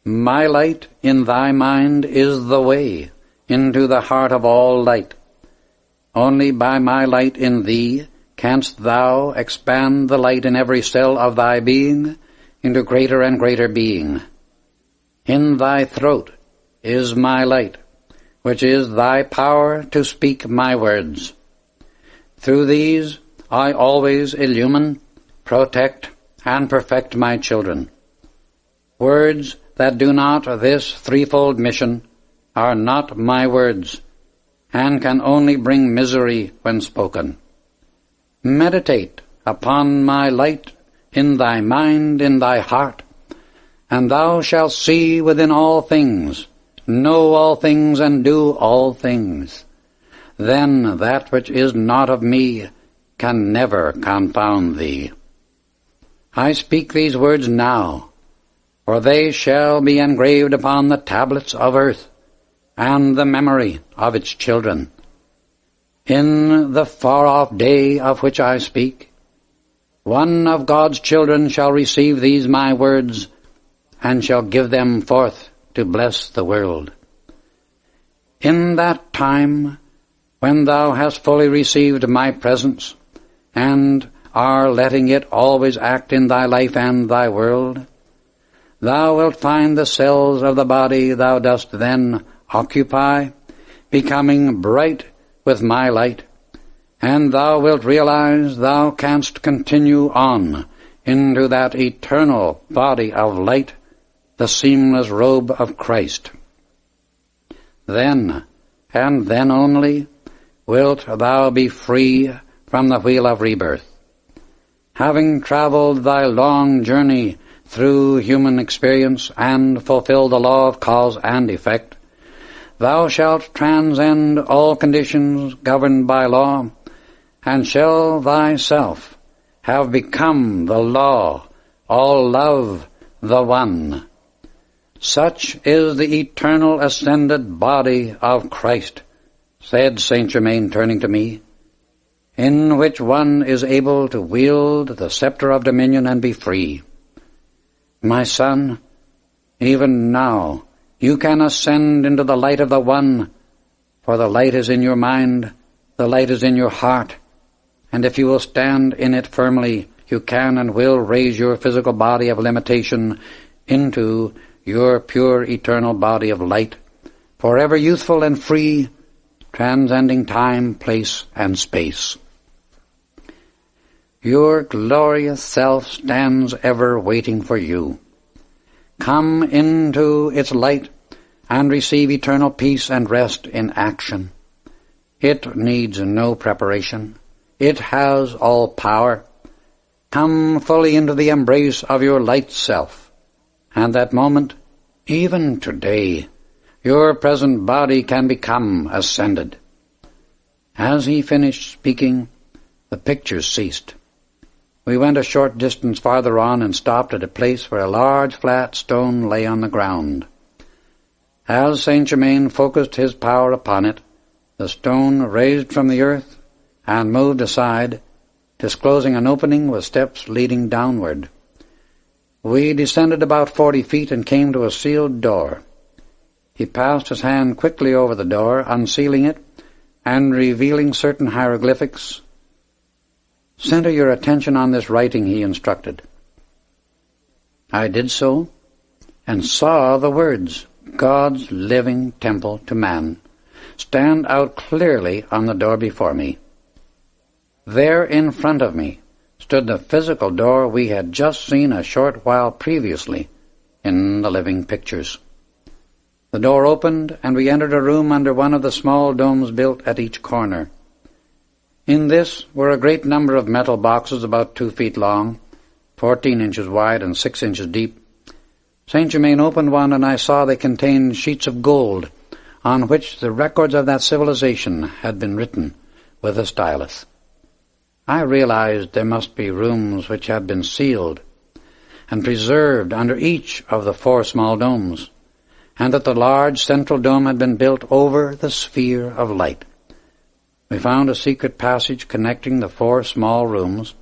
My light in thy mind is the way into the heart of all light. Only by my light in thee canst thou expand the light in every cell of thy being into greater and greater being. In thy throat is my light, which is thy power to speak my words. Through these I always illumine, protect, and perfect my children. Words that do not this threefold mission are not my words, and can only bring misery when spoken. Meditate upon my light in thy mind, in thy heart, and thou shalt see within all things, know all things, and do all things. Then that which is not of me can never confound thee. I speak these words now, for they shall be engraved upon the tablets of earth, and the memory of its children. In the far-off day of which I speak, one of God's children shall receive these my words, and shall give them forth to bless the world. In that time, when thou hast fully received my presence, and are letting it always act in thy life and thy world, thou wilt find the cells of the body thou dost then occupy becoming bright with my light, and thou wilt realize thou canst continue on into that eternal body of light, the seamless robe of Christ. Then, and then only, wilt thou be free from the wheel of rebirth. Having traveled thy long journey through human experience and fulfilled the law of cause and effect, thou shalt transcend all conditions governed by law, and shall thyself have become the law, all love, the one. Such is the eternal ascended body of Christ, said Saint Germain, turning to me, in which one is able to wield the scepter of dominion and be free. My son, even now you can ascend into the light of the One, for the light is in your mind, the light is in your heart, and if you will stand in it firmly, you can and will raise your physical body of limitation into your pure eternal body of light, forever youthful and free, transcending time, place, and space. Your glorious self stands ever waiting for you. Come into its light and receive eternal peace and rest in action. It needs no preparation. It has all power. Come fully into the embrace of your light self, and that moment, even today, your present body can become ascended. As he finished speaking, the pictures ceased. We went a short distance farther on and stopped at a place where a large flat stone lay on the ground. As Saint Germain focused his power upon it, the stone raised from the earth and moved aside, disclosing an opening with steps leading downward. We descended about 40 feet and came to a sealed door. He passed his hand quickly over the door, unsealing it and revealing certain hieroglyphics. "Center your attention on this writing," he instructed. I did so, and saw the words, "God's living temple to man," stand out clearly on the door before me. There in front of me stood the physical door we had just seen a short while previously in the living pictures. The door opened, and we entered a room under one of the small domes built at each corner. In this were a great number of metal boxes about 2 feet long, 14 inches wide and 6 inches deep. Saint Germain opened one, and I saw they contained sheets of gold on which the records of that civilization had been written with a stylus. I realized there must be rooms which had been sealed and preserved under each of the 4 small domes, and that the large central dome had been built over the sphere of light. We found a secret passage connecting the 4 small rooms,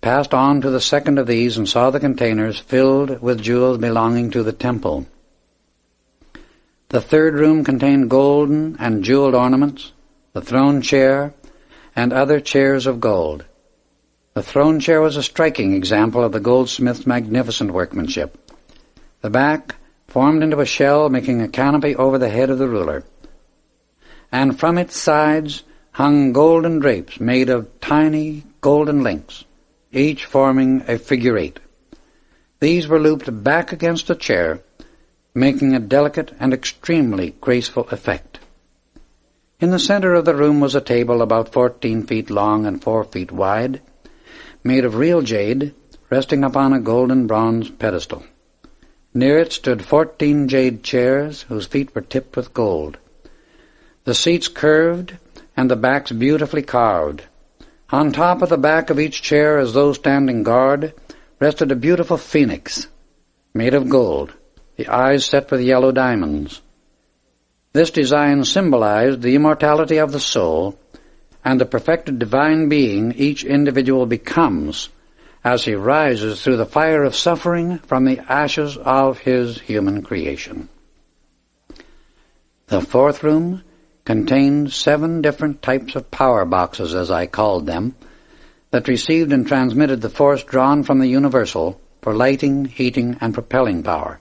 passed on to the second of these, and saw the containers filled with jewels belonging to the temple. The third room contained golden and jeweled ornaments, the throne chair, and other chairs of gold. The throne chair was a striking example of the goldsmith's magnificent workmanship. The back formed into a shell, making a canopy over the head of the ruler, and from its sides hung golden drapes made of tiny golden links, each forming a figure 8. These were looped back against the chair, making a delicate and extremely graceful effect. In the center of the room was a table about 14 feet long and 4 feet wide, made of real jade, resting upon a golden bronze pedestal. Near it stood 14 jade chairs, whose feet were tipped with gold. The seats curved, and the backs beautifully carved. On top of the back of each chair, as though standing guard, rested a beautiful phoenix, made of gold, the eyes set with yellow diamonds. This design symbolized the immortality of the soul and the perfected divine being each individual becomes as he rises through the fire of suffering from the ashes of his human creation. The 4th room contained 7 different types of power boxes, as I called them, that received and transmitted the force drawn from the universal for lighting, heating, and propelling power.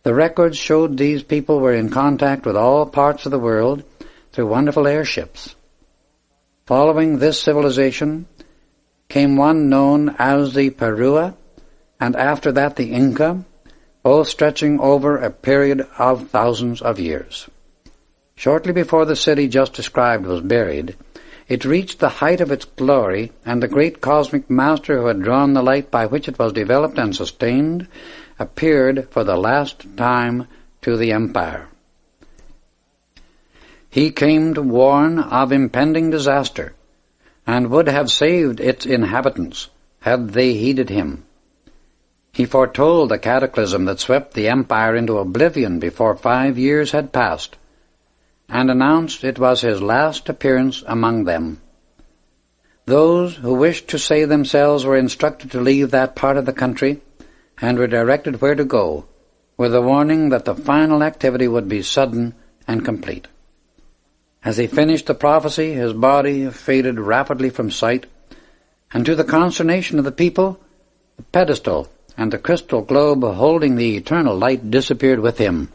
The records showed these people were in contact with all parts of the world through wonderful airships. Following this civilization came one known as the Perua, and after that the Inca, both stretching over a period of thousands of years. Shortly before the city just described was buried, it reached the height of its glory, and the great cosmic master who had drawn the light by which it was developed and sustained appeared for the last time to the empire. He came to warn of impending disaster, and would have saved its inhabitants had they heeded him. He foretold the cataclysm that swept the empire into oblivion before 5 years had passed, and announced it was his last appearance among them. Those who wished to save themselves were instructed to leave that part of the country, and were directed where to go, with a warning that the final activity would be sudden and complete. As he finished the prophecy, his body faded rapidly from sight, and to the consternation of the people, the pedestal and the crystal globe holding the eternal light disappeared with him.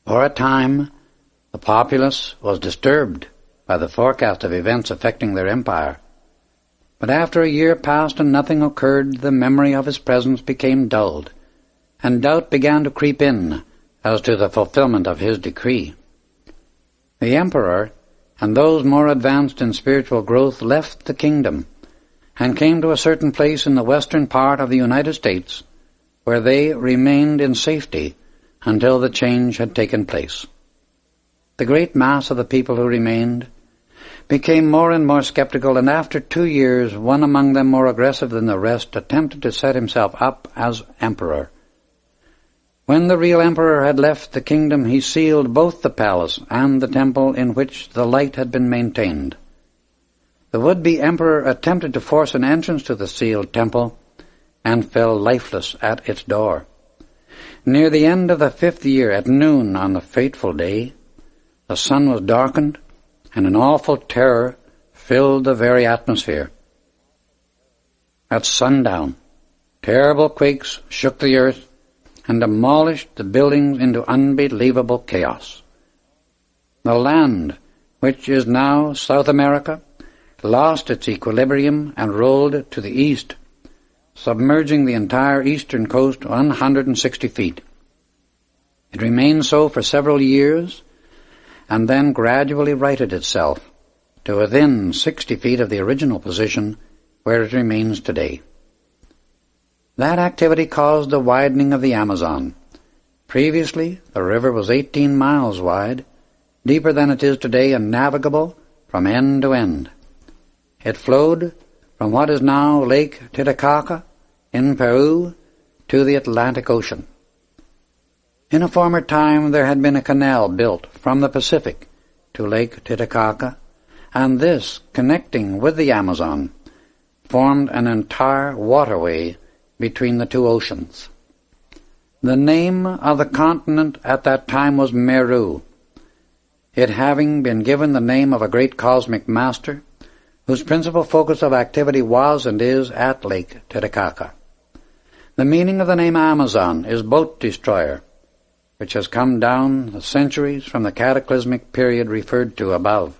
For a time, the populace was disturbed by the forecast of events affecting their empire. But after a year passed and nothing occurred, the memory of his presence became dulled, and doubt began to creep in as to the fulfillment of his decree. The emperor and those more advanced in spiritual growth left the kingdom and came to a certain place in the western part of the United States, where they remained in safety until the change had taken place. The great mass of the people who remained became more and more skeptical, and after 2 years, one among them more aggressive than the rest attempted to set himself up as emperor. When the real emperor had left the kingdom, he sealed both the palace and the temple in which the light had been maintained. The would-be emperor attempted to force an entrance to the sealed temple and fell lifeless at its door. Near the end of the 5th year, at noon on the fateful day, the sun was darkened, and an awful terror filled the very atmosphere. At sundown, terrible quakes shook the earth and demolished the buildings into unbelievable chaos. The land, which is now South America, lost its equilibrium and rolled to the east, submerging the entire eastern coast 160 feet. It remained so for several years, and then gradually righted itself to within 60 feet of the original position where it remains today. That activity caused the widening of the Amazon. Previously, the river was 18 miles wide, deeper than it is today and navigable from end to end. It flowed from what is now Lake Titicaca in Peru to the Atlantic Ocean. In a former time there had been a canal built from the Pacific to Lake Titicaca, and this, connecting with the Amazon, formed an entire waterway between the two oceans. The name of the continent at that time was Meru, it having been given the name of a great cosmic master whose principal focus of activity was and is at Lake Titicaca. The meaning of the name Amazon is boat destroyer, which has come down the centuries from the cataclysmic period referred to above.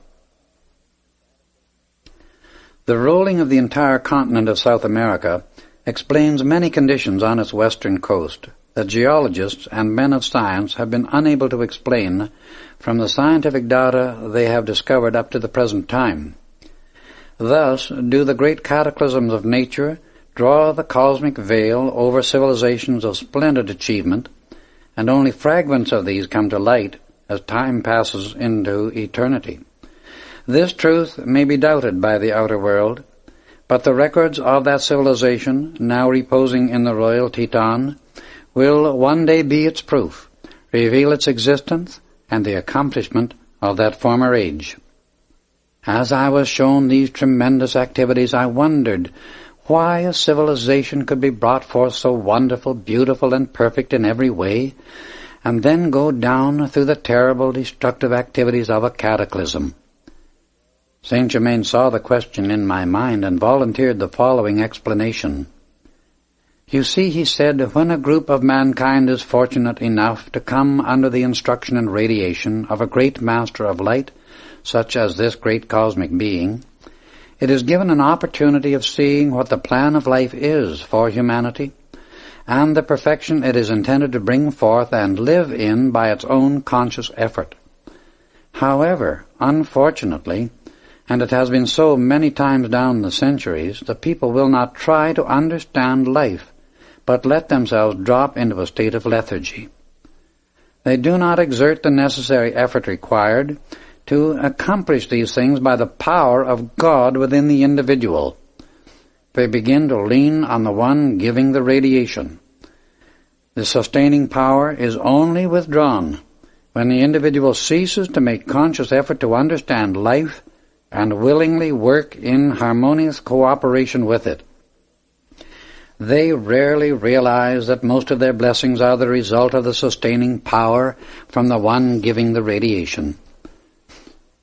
The rolling of the entire continent of South America explains many conditions on its western coast that geologists and men of science have been unable to explain from the scientific data they have discovered up to the present time. Thus do the great cataclysms of nature draw the cosmic veil over civilizations of splendid achievement, and only fragments of these come to light as time passes into eternity. This truth may be doubted by the outer world, but the records of that civilization, now reposing in the Royal Teton, will one day be its proof, reveal its existence and the accomplishment of that former age. As I was shown these tremendous activities, I wondered why a civilization could be brought forth so wonderful, beautiful, and perfect in every way, and then go down through the terrible, destructive activities of a cataclysm. Saint Germain saw the question in my mind and volunteered the following explanation. You see, he said, when a group of mankind is fortunate enough to come under the instruction and radiation of a great master of light, such as this great cosmic being, it is given an opportunity of seeing what the plan of life is for humanity, and the perfection it is intended to bring forth and live in by its own conscious effort. However, unfortunately, and it has been so many times down the centuries, the people will not try to understand life, but let themselves drop into a state of lethargy. They do not exert the necessary effort required to accomplish these things by the power of God within the individual. They begin to lean on the one giving the radiation. The sustaining power is only withdrawn when the individual ceases to make conscious effort to understand life and willingly work in harmonious cooperation with it. They rarely realize that most of their blessings are the result of the sustaining power from the one giving the radiation.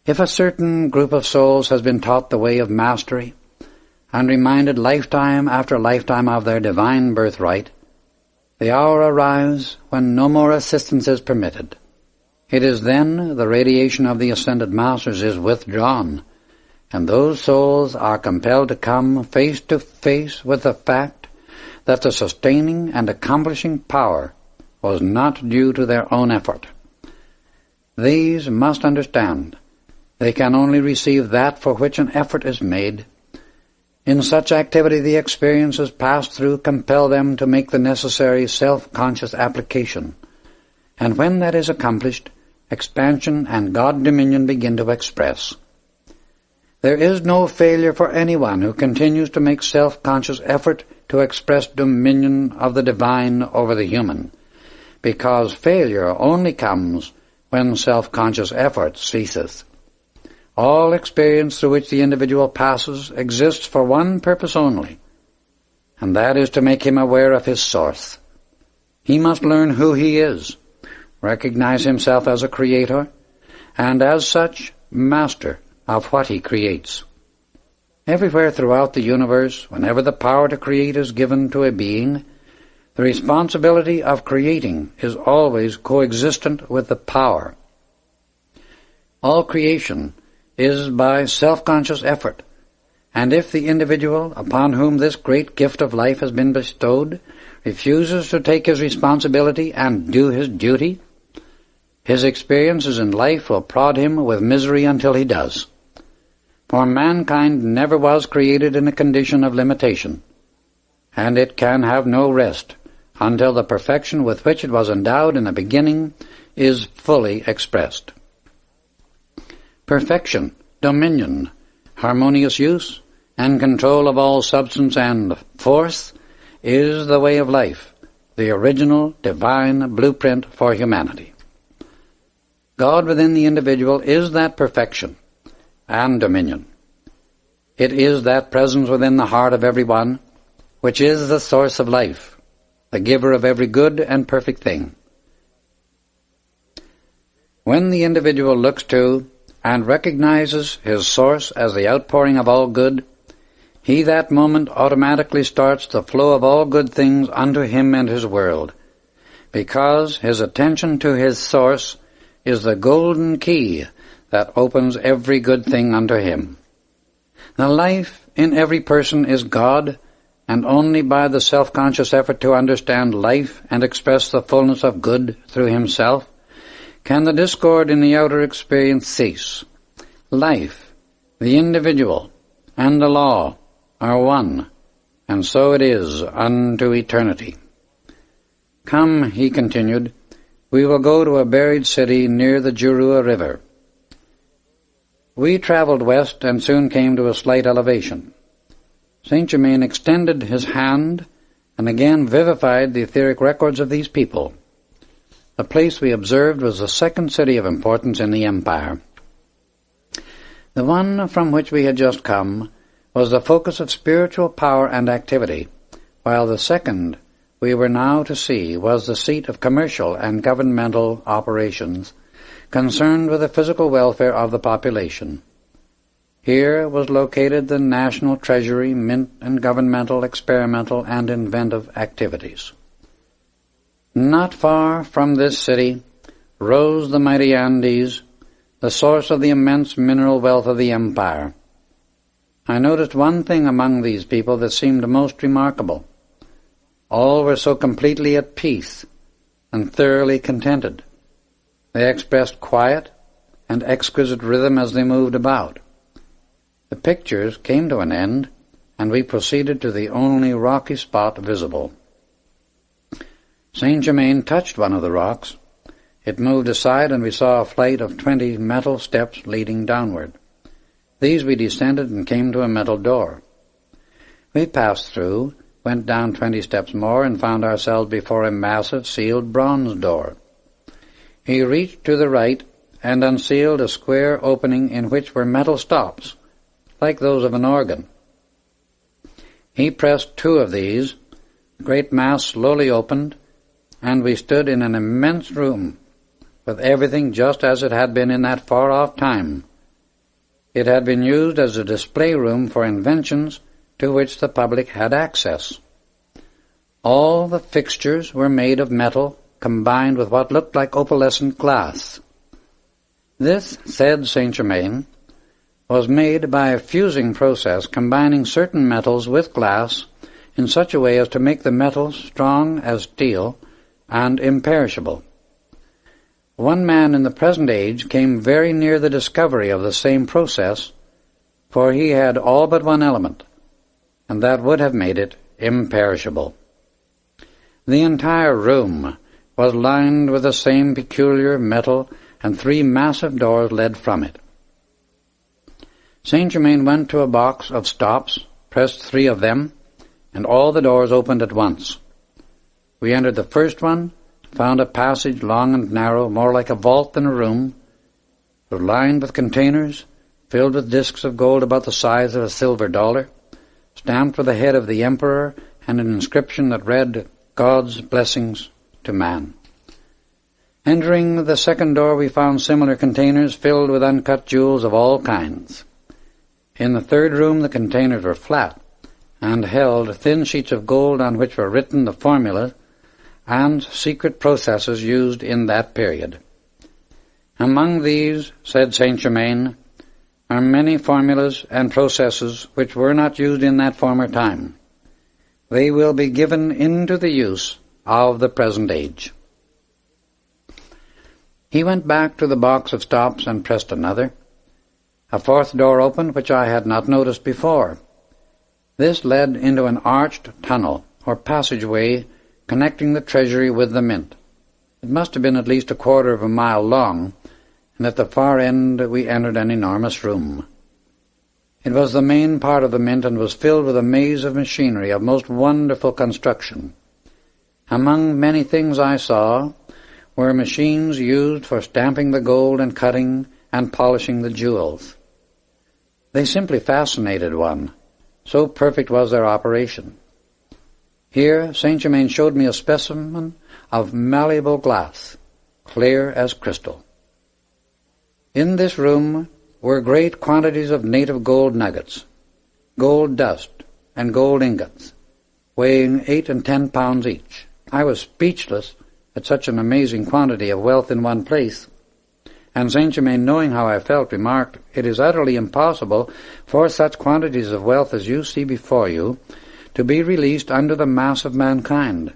If a certain group of souls has been taught the way of mastery and reminded lifetime after lifetime of their divine birthright, the hour arrives when no more assistance is permitted. It is then the radiation of the ascended masters is withdrawn, and those souls are compelled to come face to face with the fact that the sustaining and accomplishing power was not due to their own effort. These must understand they can only receive that for which an effort is made. In such activity, the experiences passed through compel them to make the necessary self-conscious application, and when that is accomplished, expansion and God-dominion begin to express. There is no failure for anyone who continues to make self-conscious effort to express dominion of the divine over the human, because failure only comes when self-conscious effort ceases. All experience through which the individual passes exists for one purpose only, and that is to make him aware of his source. He must learn who he is, recognize himself as a creator, and as such, master of what he creates. Everywhere throughout the universe, whenever the power to create is given to a being, the responsibility of creating is always coexistent with the power. All creation is by self-conscious effort, and if the individual upon whom this great gift of life has been bestowed refuses to take his responsibility and do his duty, his experiences in life will prod him with misery until he does. For mankind never was created in a condition of limitation, and it can have no rest until the perfection with which it was endowed in the beginning is fully expressed. Perfection, dominion, harmonious use, and control of all substance and force is the way of life, the original divine blueprint for humanity. God within the individual is that perfection and dominion. It is that presence within the heart of everyone, which is the source of life, the giver of every good and perfect thing. When the individual looks to and recognizes his source as the outpouring of all good, he that moment automatically starts the flow of all good things unto him and his world, because his attention to his source is the golden key that opens every good thing unto him. The life in every person is God, and only by the self-conscious effort to understand life and express the fullness of good through himself can the discord in the outer experience cease. Life, the individual, and the law are one, and so it is unto eternity. Come, he continued, we will go to a buried city near the Jurua River. We traveled west and soon came to a slight elevation. Saint Germain extended his hand and again vivified the etheric records of these people. The place we observed was the second city of importance in the empire. The one from which we had just come was the focus of spiritual power and activity, while the second we were now to see was the seat of commercial and governmental operations concerned with the physical welfare of the population. Here was located the national treasury, mint, and governmental, experimental, and inventive activities. Not far from this city rose the mighty Andes, the source of the immense mineral wealth of the empire. I noticed one thing among these people that seemed most remarkable. All were so completely at peace and thoroughly contented. They expressed quiet and exquisite rhythm as they moved about. The pictures came to an end, and we proceeded to the only rocky spot visible. Saint Germain touched one of the rocks. It moved aside, and we saw a flight of 20 metal steps leading downward. These we descended and came to a metal door. We passed through, went down 20 steps more, and found ourselves before a massive sealed bronze door. He reached to the right and unsealed a square opening in which were metal stops, like those of an organ. He pressed 2 of these. The great mass slowly opened, and we stood in an immense room, with everything just as it had been in that far-off time. It had been used as a display room for inventions to which the public had access. All the fixtures were made of metal combined with what looked like opalescent glass. This, said Saint Germain, was made by a fusing process combining certain metals with glass in such a way as to make the metals strong as steel and imperishable. One man in the present age came very near the discovery of the same process, for he had all but one element, and that would have made it imperishable. The entire room was lined with the same peculiar metal, and 3 massive doors led from it. Saint Germain went to a box of stops, pressed 3 of them, and all the doors opened at once. We entered the first one, found a passage long and narrow, more like a vault than a room, was lined with containers, filled with discs of gold about the size of a silver dollar, stamped with the head of the emperor and an inscription that read, God's blessings to man. Entering the second door, we found similar containers filled with uncut jewels of all kinds. In the third room, the containers were flat and held thin sheets of gold on which were written the formula and secret processes used in that period. Among these, said Saint Germain, are many formulas and processes which were not used in that former time. They will be given into the use of the present age. He went back to the box of stops and pressed another. A fourth door opened, which I had not noticed before. This led into an arched tunnel, or passageway, connecting the treasury with the mint. It must have been at least 1/4 of a mile long, and at the far end we entered an enormous room. It was the main part of the mint and was filled with a maze of machinery of most wonderful construction. Among many things I saw were machines used for stamping the gold and cutting and polishing the jewels. They simply fascinated one, so perfect was their operation. Here Saint Germain showed me a specimen of malleable glass, clear as crystal. In this room were great quantities of native gold nuggets, gold dust, and gold ingots, weighing 8 and 10 pounds each. I was speechless at such an amazing quantity of wealth in one place, and Saint Germain, knowing how I felt, remarked, "It is utterly impossible for such quantities of wealth as you see before you to be released under the mass of mankind,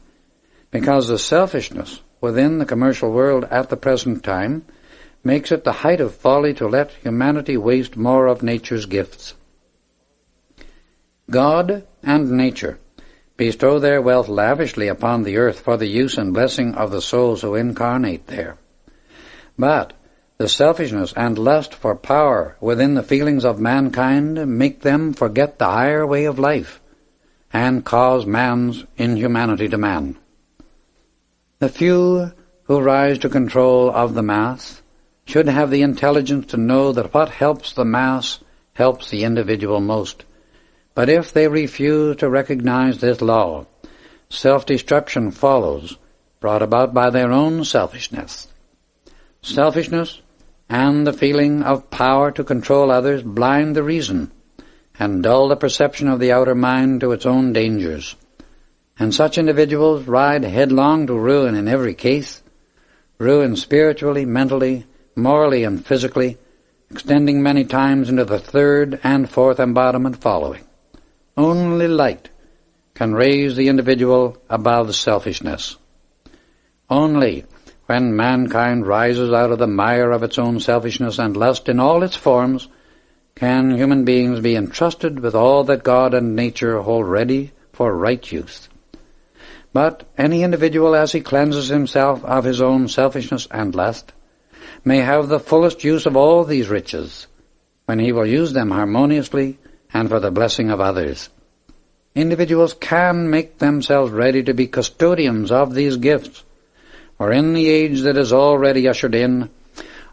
because the selfishness within the commercial world at the present time makes it the height of folly to let humanity waste more of nature's gifts. God and nature bestow their wealth lavishly upon the earth for the use and blessing of the souls who incarnate there. But the selfishness and lust for power within the feelings of mankind make them forget the higher way of life and cause man's inhumanity to man. The few who rise to control of the mass should have the intelligence to know that what helps the mass helps the individual most. But if they refuse to recognize this law, self-destruction follows, brought about by their own selfishness. Selfishness and the feeling of power to control others blind the reason and dull the perception of the outer mind to its own dangers. And such individuals ride headlong to ruin in every case, ruin spiritually, mentally, morally, and physically, extending many times into the third and fourth embodiment following. Only light can raise the individual above selfishness. Only when mankind rises out of the mire of its own selfishness and lust in all its forms can human beings be entrusted with all that God and nature hold ready for right use. But any individual, as he cleanses himself of his own selfishness and lust, may have the fullest use of all these riches, when he will use them harmoniously and for the blessing of others. Individuals can make themselves ready to be custodians of these gifts, for in the age that is already ushered in,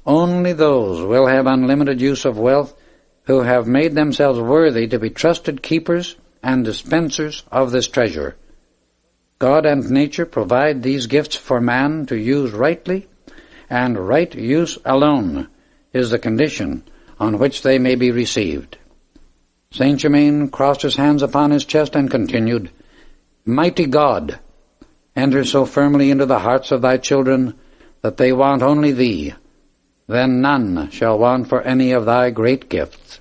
only those will have unlimited use of wealth who have made themselves worthy to be trusted keepers and dispensers of this treasure. God and nature provide these gifts for man to use rightly, and right use alone is the condition on which they may be received. Saint Germain crossed his hands upon his chest and continued, "Mighty God, enter so firmly into the hearts of thy children that they want only thee. Then none shall want for any of thy great gifts."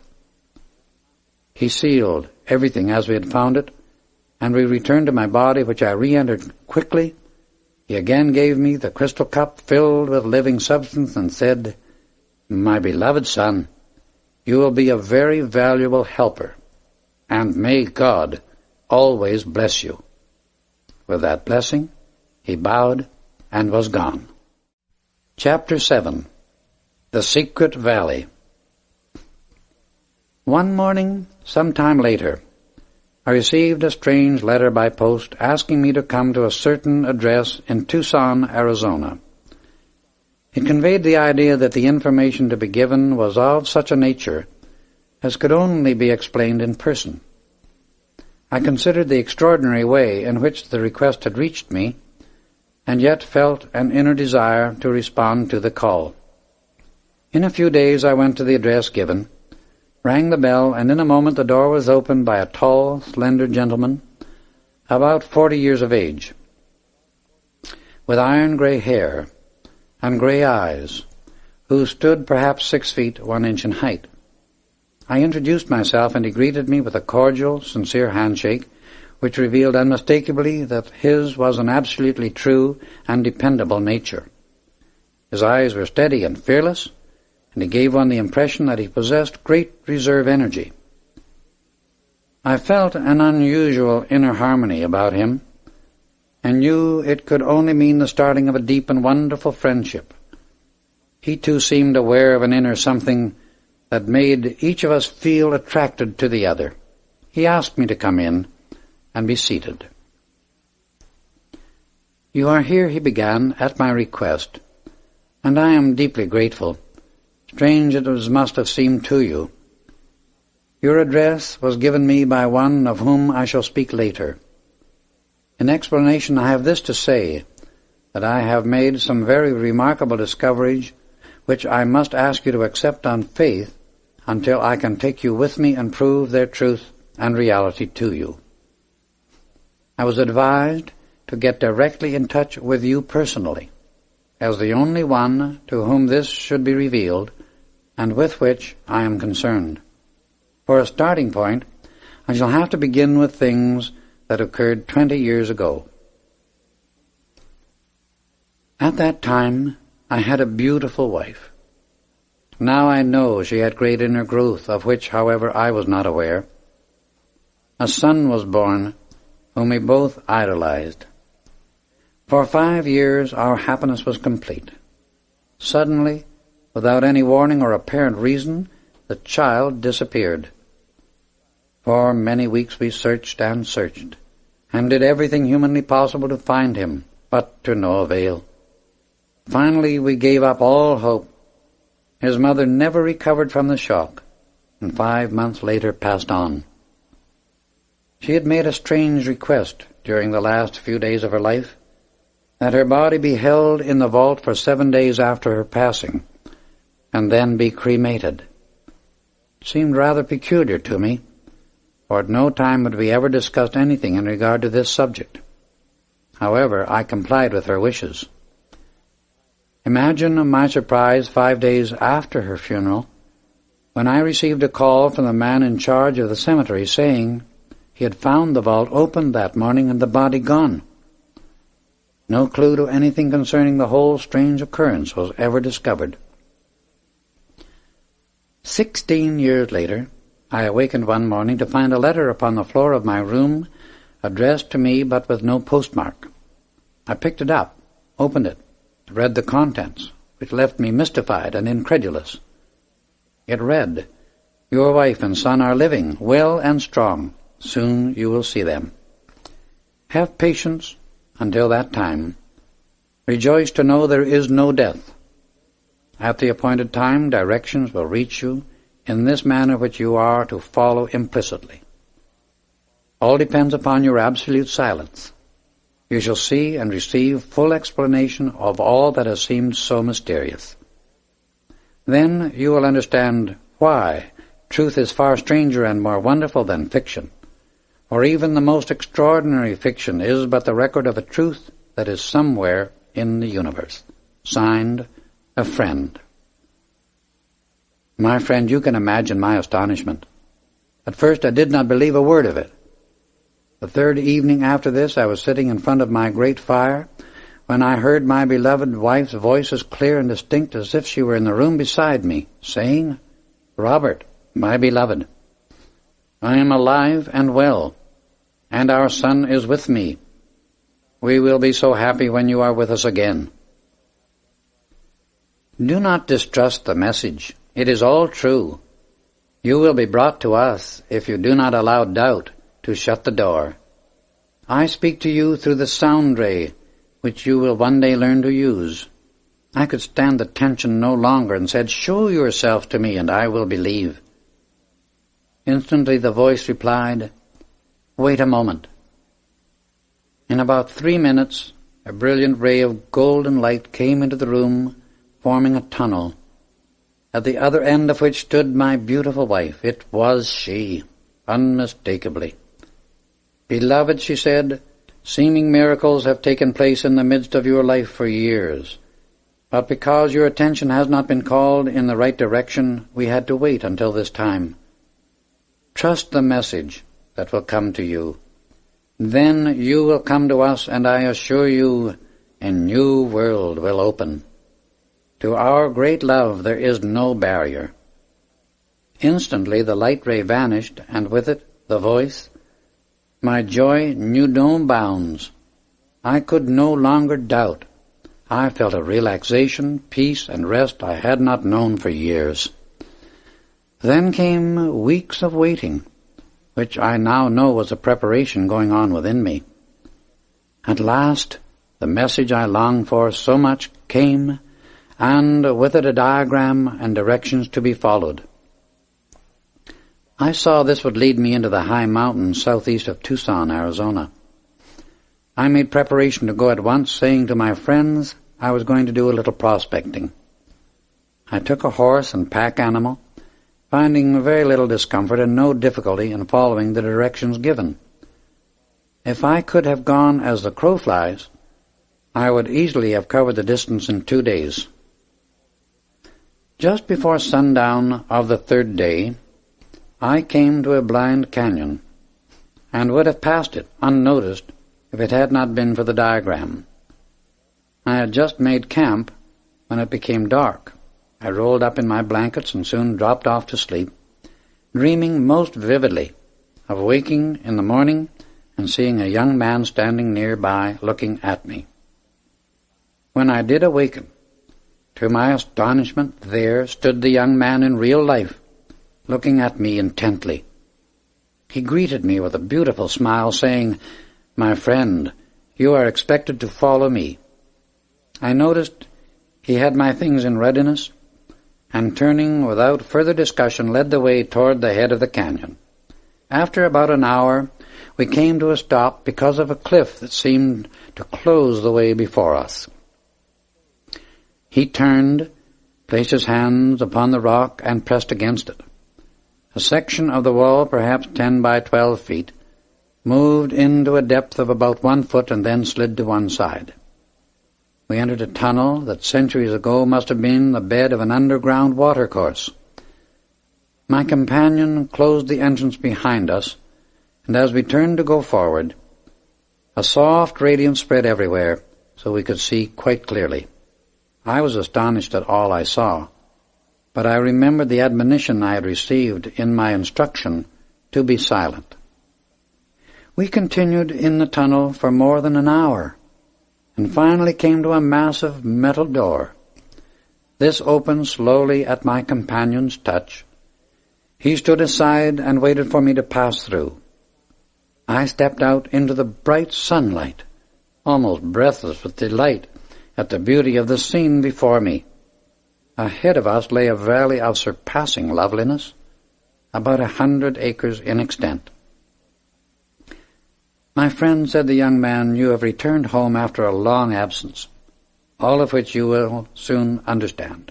He sealed everything as we had found it, and we returned to my body, which I re-entered quickly. He again gave me the crystal cup filled with living substance and said, "My beloved son, you will be a very valuable helper, and may God always bless you." With that blessing, he bowed and was gone. Chapter 7. The Secret Valley. One morning, some time later, I received a strange letter by post asking me to come to a certain address in Tucson, Arizona. It conveyed the idea that the information to be given was of such a nature as could only be explained in person. I considered the extraordinary way in which the request had reached me, and yet felt an inner desire to respond to the call. In a few days I went to the address given, rang the bell, and in a moment the door was opened by a tall, slender gentleman, about 40 years of age, with iron-gray hair and gray eyes, who stood perhaps 6 feet 1 inch in height. I introduced myself, and he greeted me with a cordial, sincere handshake, which revealed unmistakably that his was an absolutely true and dependable nature. His eyes were steady and fearless, and he gave one the impression that he possessed great reserve energy. I felt an unusual inner harmony about him, and knew it could only mean the starting of a deep and wonderful friendship. He too seemed aware of an inner something that made each of us feel attracted to the other. He asked me to come in and be seated. "You are here," he began, "at my request, and I am deeply grateful. Strange it must have seemed to you. Your address was given me by one of whom I shall speak later. In explanation, I have this to say, that I have made some very remarkable discoveries which I must ask you to accept on faith until I can take you with me and prove their truth and reality to you. I was advised to get directly in touch with you personally, as the only one to whom this should be revealed, and with which I am concerned. For a starting point, I shall have to begin with things that occurred 20 years ago. At that time, I had a beautiful wife. Now I know she had great inner growth, of which, however, I was not aware. A son was born, whom we both idolized. For 5 years our happiness was complete. Suddenly, without any warning or apparent reason, the child disappeared. For many weeks we searched and searched, and did everything humanly possible to find him, but to no avail. Finally we gave up all hope. His mother never recovered from the shock, and 5 months later passed on. She had made a strange request during the last few days of her life, that her body be held in the vault for 7 days after her passing, and then be cremated. It seemed rather peculiar to me, for at no time had we ever discussed anything in regard to this subject. However, I complied with her wishes. Imagine my surprise 5 days after her funeral, when I received a call from the man in charge of the cemetery saying he had found the vault opened that morning and the body gone. No clue to anything concerning the whole strange occurrence was ever discovered. 16 years later, I awakened one morning to find a letter upon the floor of my room, addressed to me but with no postmark. I picked it up, opened it, read the contents, which left me mystified and incredulous. It read, "Your wife and son are living, well and strong. Soon you will see them. Have patience until that time. Rejoice to know there is no death. At the appointed time, directions will reach you in this manner which you are to follow implicitly. All depends upon your absolute silence. You shall see and receive full explanation of all that has seemed so mysterious. Then you will understand why truth is far stranger and more wonderful than fiction, for even the most extraordinary fiction is but the record of a truth that is somewhere in the universe. Signed, a friend." My friend, you can imagine my astonishment. At first I did not believe a word of it. The 3rd evening after this I was sitting in front of my great fire when I heard my beloved wife's voice as clear and distinct as if she were in the room beside me, saying, "Robert, my beloved, I am alive and well, and our son is with me. We will be so happy when you are with us again." Do not distrust the message. It is all true. You will be brought to us if you do not allow doubt to shut the door. I speak to you through the sound ray, which you will one day learn to use. I could stand the tension no longer and said, "Show yourself to me and I will believe." Instantly the voice replied, "Wait a moment." In about 3 minutes, a brilliant ray of golden light came into the room, forming a tunnel, at the other end of which stood my beautiful wife. It was she, unmistakably. "Beloved," she said, "seeming miracles have taken place in the midst of your life for years. But because your attention has not been called in the right direction, we had to wait until this time. Trust the message that will come to you. Then you will come to us, and I assure you, a new world will open. To our great love there is no barrier." Instantly the light ray vanished, and with it the voice. My joy knew no bounds. I could no longer doubt. I felt a relaxation, peace, and rest I had not known for years. Then came weeks of waiting, which I now know was a preparation going on within me. At last, the message I longed for so much came, and with it a diagram and directions to be followed. I saw this would lead me into the high mountains southeast of Tucson, Arizona. I made preparation to go at once, saying to my friends I was going to do a little prospecting. I took a horse and pack animal, finding very little discomfort and no difficulty in following the directions given. If I could have gone as the crow flies, I would easily have covered the distance in 2 days. Just before sundown of the 3rd day, I came to a blind canyon, and would have passed it unnoticed if it had not been for the diagram. I had just made camp when it became dark. I rolled up in my blankets and soon dropped off to sleep, dreaming most vividly of waking in the morning and seeing a young man standing nearby looking at me. When I did awaken, to my astonishment, there stood the young man in real life, looking at me intently. He greeted me with a beautiful smile, saying, "My friend, you are expected to follow me." I noticed he had my things in readiness, and turning without further discussion led the way toward the head of the canyon. After about an hour, we came to a stop because of a cliff that seemed to close the way before us. He turned, placed his hands upon the rock, and pressed against it. A section of the wall, perhaps 10 by 12 feet, moved into a depth of about 1 foot and then slid to one side. We entered a tunnel that centuries ago must have been the bed of an underground watercourse. My companion closed the entrance behind us, and as we turned to go forward, a soft radiance spread everywhere, so we could see quite clearly. I was astonished at all I saw, but I remembered the admonition I had received in my instruction to be silent. We continued in the tunnel for more than an hour, and finally came to a massive metal door. This opened slowly at my companion's touch. He stood aside and waited for me to pass through. I stepped out into the bright sunlight, almost breathless with delight at the beauty of the scene before me. Ahead of us lay a valley of surpassing loveliness, about 100 acres in extent. "My friend," said the young man, "you have returned home after a long absence, all of which you will soon understand."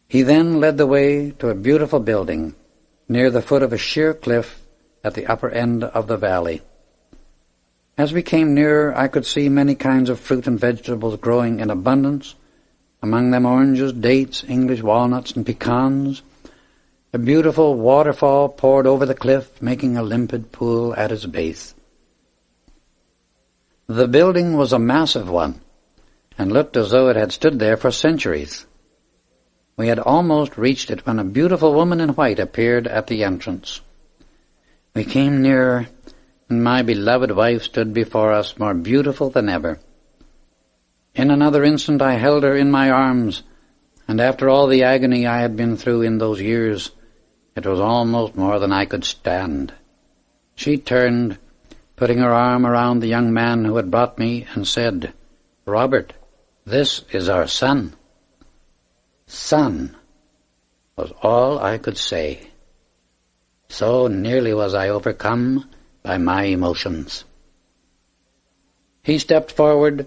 He then led the way to a beautiful building near the foot of a sheer cliff at the upper end of the valley. As we came nearer, I could see many kinds of fruit and vegetables growing in abundance, among them oranges, dates, English walnuts, and pecans. A beautiful waterfall poured over the cliff, making a limpid pool at its base. The building was a massive one, and looked as though it had stood there for centuries. We had almost reached it when a beautiful woman in white appeared at the entrance. We came nearer, and my beloved wife stood before us more beautiful than ever. In another instant I held her in my arms, and after all the agony I had been through in those years, It was almost more than I could stand. She turned, putting her arm around the young man who had brought me, and said, "Robert, this is our son." "Son," was all I could say. So nearly was I overcome by my emotions. He stepped forward,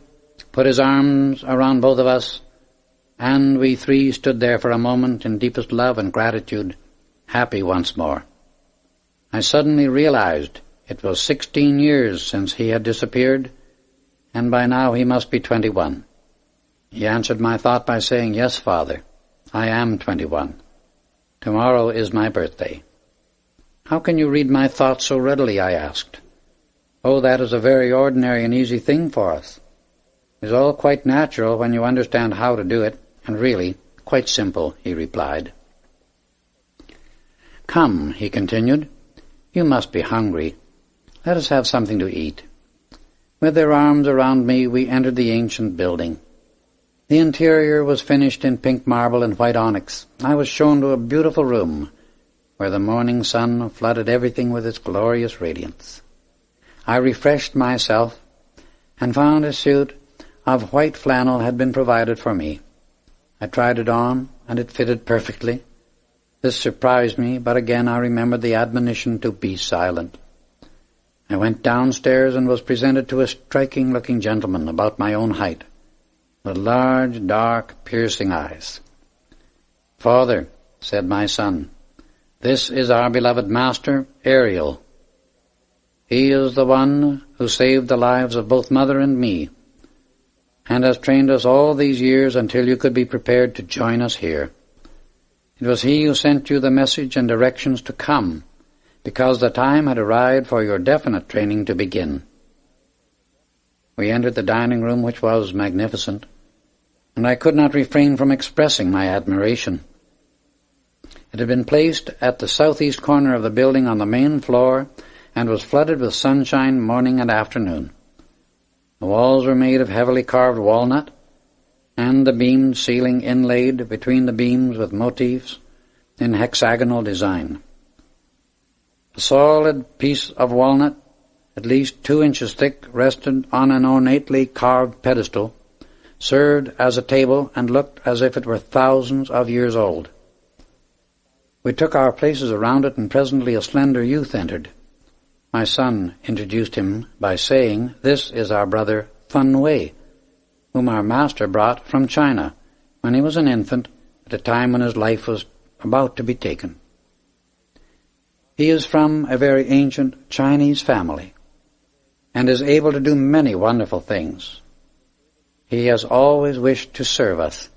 put his arms around both of us, and we three stood there for a moment in deepest love and gratitude, happy once more. I suddenly realized it was 16 years since he had disappeared, and by now he must be 21. He answered my thought by saying, "Yes, Father, I am 21. Tomorrow is my birthday." "How can you read my thoughts so readily?" I asked. "Oh, that is a very ordinary and easy thing for us. It is all quite natural when you understand how to do it, and really quite simple," he replied. "Come," he continued, "you must be hungry. Let us have something to eat." With their arms around me, we entered the ancient building. The interior was finished in pink marble and white onyx. I was shown to a beautiful room where the morning sun flooded everything with its glorious radiance. I refreshed myself and found a suit of white flannel had been provided for me. I tried it on, and it fitted perfectly. This surprised me, but again I remembered the admonition to be silent. I went downstairs and was presented to a striking-looking gentleman about my own height, with large, dark, piercing eyes. "Father," said my son, "this is our beloved master, Ariel. He is the one who saved the lives of both Mother and me, and has trained us all these years until you could be prepared to join us here. It was he who sent you the message and directions to come, because the time had arrived for your definite training to begin." We entered the dining room, which was magnificent, and I could not refrain from expressing my admiration. It had been placed at the southeast corner of the building on the main floor and was flooded with sunshine morning and afternoon. The walls were made of heavily carved walnut, and the beamed ceiling inlaid between the beams with motifs in hexagonal design. A solid piece of walnut, at least 2 inches thick, rested on an ornately carved pedestal, served as a table, and looked as if it were thousands of years old. We took our places around it, and presently a slender youth entered. My son introduced him by saying, "This is our brother Fun Wei, whom our master brought from China when he was an infant at a time when his life was about to be taken. He is from a very ancient Chinese family and is able to do many wonderful things. He has always wished to serve us,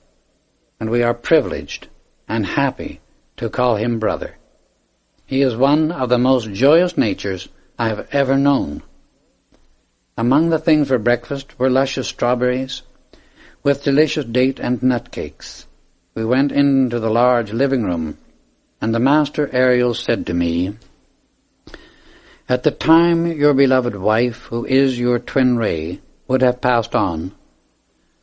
and we are privileged and happy to call him brother. He is one of the most joyous natures I have ever known." Among the things for breakfast were luscious strawberries, with delicious date and nut cakes. We went into the large living room, and the master Ariel said to me, "At the time your beloved wife, who is your twin ray, would have passed on,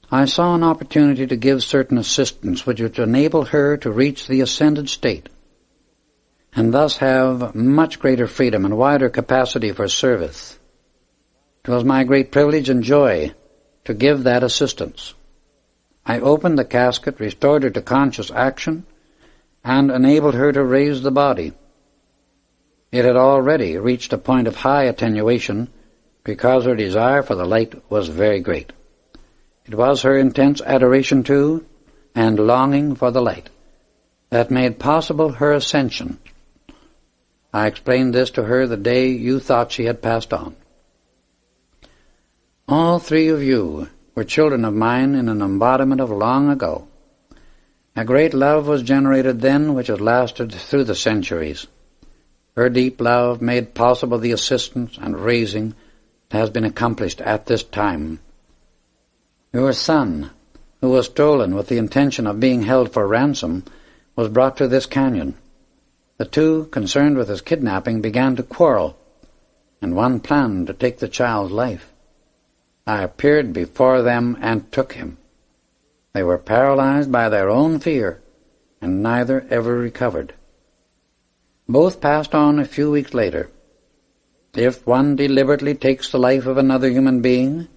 I saw an opportunity to give certain assistance which would enable her to reach the ascended state, and thus have much greater freedom and wider capacity for service. It was my great privilege and joy to give that assistance. I opened the casket, restored her to conscious action, and enabled her to raise the body. It had already reached a point of high attenuation because her desire for the light was very great. It was her intense adoration to and longing for the light that made possible her ascension. I explained this to her the day you thought she had passed on. All 3 of you were children of mine in an embodiment of long ago. A great love was generated then which has lasted through the centuries. Her deep love made possible the assistance and raising that has been accomplished at this time. Your son, who was stolen with the intention of being held for ransom, was brought to this canyon. The 2 concerned with his kidnapping began to quarrel, and one planned to take the child's life. I appeared before them and took him. They were paralyzed by their own fear, and neither ever recovered. Both passed on a few weeks later. If one deliberately takes the life of another human being,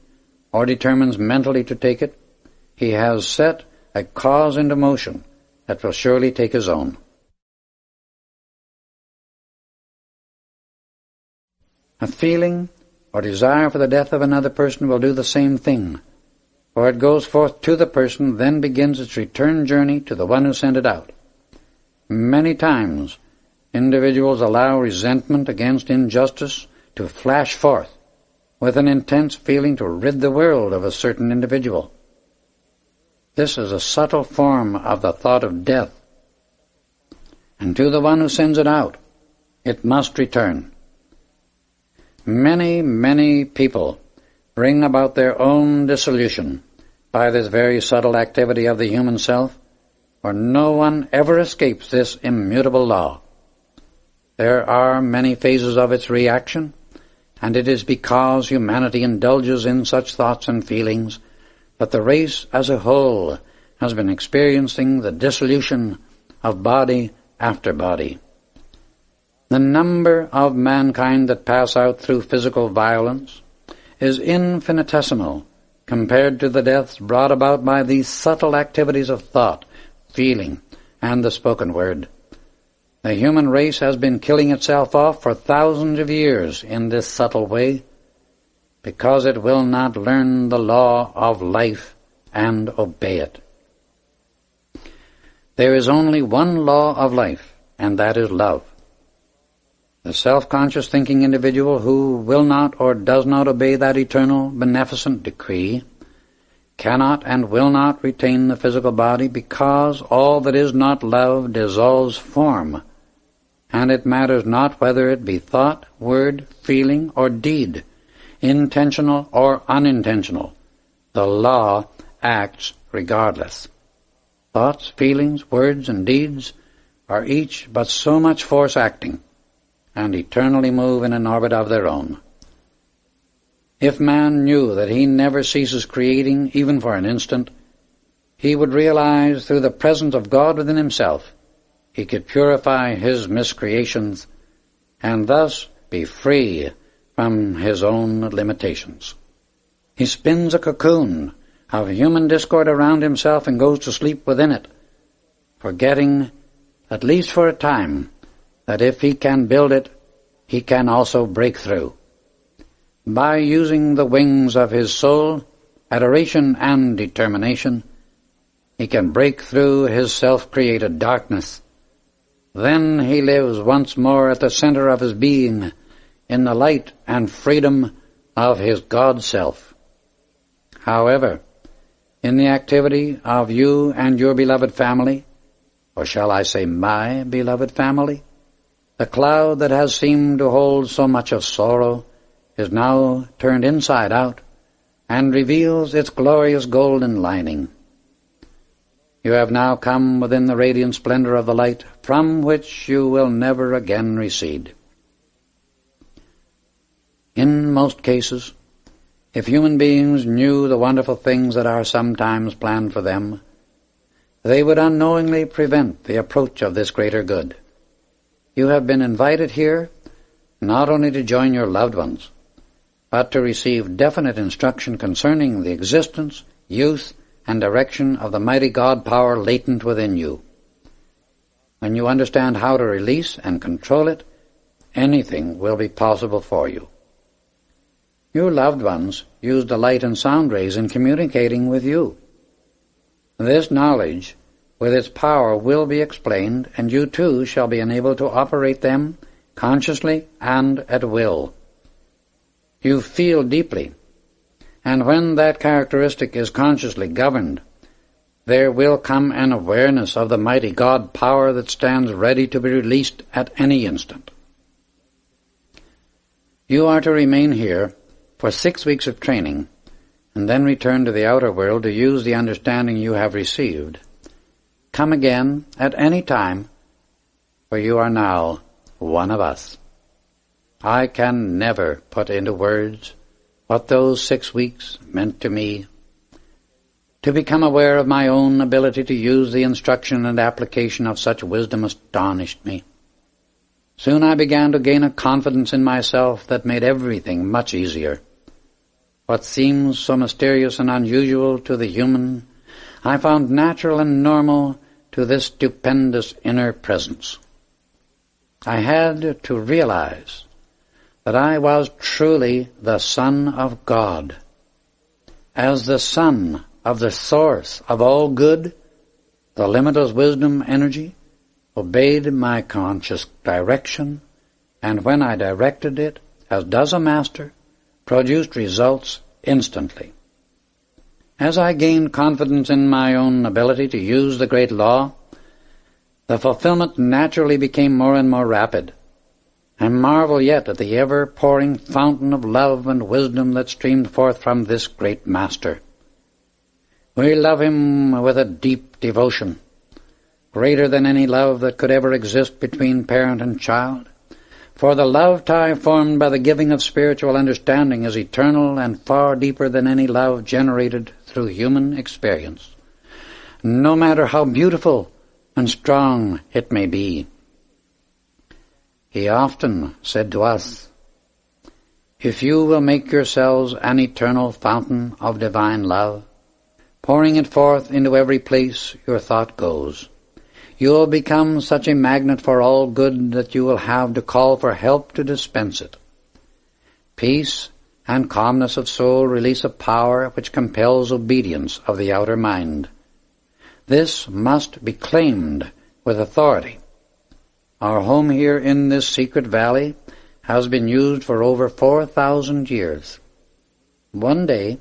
or determines mentally to take it, he has set a cause into motion that will surely take his own. A feeling or desire for the death of another person will do the same thing, for it goes forth to the person, then begins its return journey to the one who sent it out. Many times, individuals allow resentment against injustice to flash forth with an intense feeling to rid the world of a certain individual. This is a subtle form of the thought of death, and to the one who sends it out, it must return. Many, many people bring about their own dissolution by this very subtle activity of the human self, for no one ever escapes this immutable law. There are many phases of its reaction, and it is because humanity indulges in such thoughts and feelings that the race as a whole has been experiencing the dissolution of body after body. The number of mankind that pass out through physical violence is infinitesimal compared to the deaths brought about by these subtle activities of thought, feeling, and the spoken word. The human race has been killing itself off for thousands of years in this subtle way, because it will not learn the law of life and obey it. There is only one law of life, and that is love. The self-conscious thinking individual who will not or does not obey that eternal, beneficent decree cannot and will not retain the physical body, because all that is not love dissolves form, and it matters not whether it be thought, word, feeling, or deed, intentional or unintentional. The law acts regardless. Thoughts, feelings, words, and deeds are each but so much force acting, and eternally move in an orbit of their own. If man knew that he never ceases creating, even for an instant, he would realize through the presence of God within himself he could purify his miscreations and thus be free from his own limitations. He spins a cocoon of human discord around himself and goes to sleep within it, forgetting, at least for a time, that if he can build it, he can also break through. By using the wings of his soul, adoration and determination, he can break through his self-created darkness. Then he lives once more at the center of his being, in the light and freedom of his God-self. However, in the activity of you and your beloved family, or shall I say my beloved family, the cloud that has seemed to hold so much of sorrow is now turned inside out and reveals its glorious golden lining. You have now come within the radiant splendor of the light, from which you will never again recede. In most cases, if human beings knew the wonderful things that are sometimes planned for them, they would unknowingly prevent the approach of this greater good. You have been invited here not only to join your loved ones, but to receive definite instruction concerning the existence, use, and direction of the mighty God power latent within you. When you understand how to release and control it, anything will be possible for you. Your loved ones use the light and sound rays in communicating with you. This knowledge, with its power, will be explained, and you too shall be enabled to operate them consciously and at will. You feel deeply, and when that characteristic is consciously governed, there will come an awareness of the mighty God power that stands ready to be released at any instant. You are to remain here for 6 weeks of training, and then return to the outer world to use the understanding you have received. Come again at any time, for you are now one of us. I can never put into words what those 6 weeks meant to me. To become aware of my own ability to use the instruction and application of such wisdom astonished me. Soon I began to gain a confidence in myself that made everything much easier. What seems so mysterious and unusual to the human, I found natural and normal to this stupendous inner presence. I had to realize that I was truly the Son of God. As the Son of the source of all good, the limitless wisdom energy obeyed my conscious direction, and when I directed it, as does a master, produced results instantly. As I gained confidence in my own ability to use the great law, the fulfillment naturally became more and more rapid. I marvel yet at the ever-pouring fountain of love and wisdom that streamed forth from this great master. We love him with a deep devotion, greater than any love that could ever exist between parent and child. For the love tie formed by the giving of spiritual understanding is eternal and far deeper than any love generated through human experience, no matter how beautiful and strong it may be. He often said to us, "If you will make yourselves an eternal fountain of divine love, pouring it forth into every place your thought goes, you will become such a magnet for all good that you will have to call for help to dispense it. Peace and calmness of soul release a power which compels obedience of the outer mind. This must be claimed with authority. Our home here in this secret valley has been used for over 4,000 years. One day,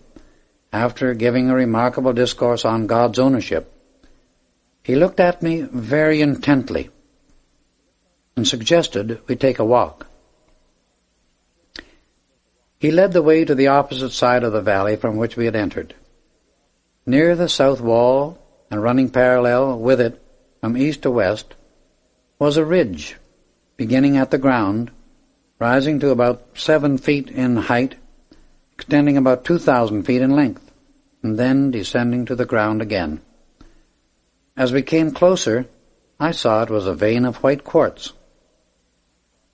after giving a remarkable discourse on God's ownership, he looked at me very intently and suggested we take a walk. He led the way to the opposite side of the valley from which we had entered. Near the south wall, and running parallel with it from east to west, was a ridge, beginning at the ground, rising to about 7 feet in height, extending about 2,000 feet in length, and then descending to the ground again. As we came closer, I saw it was a vein of white quartz.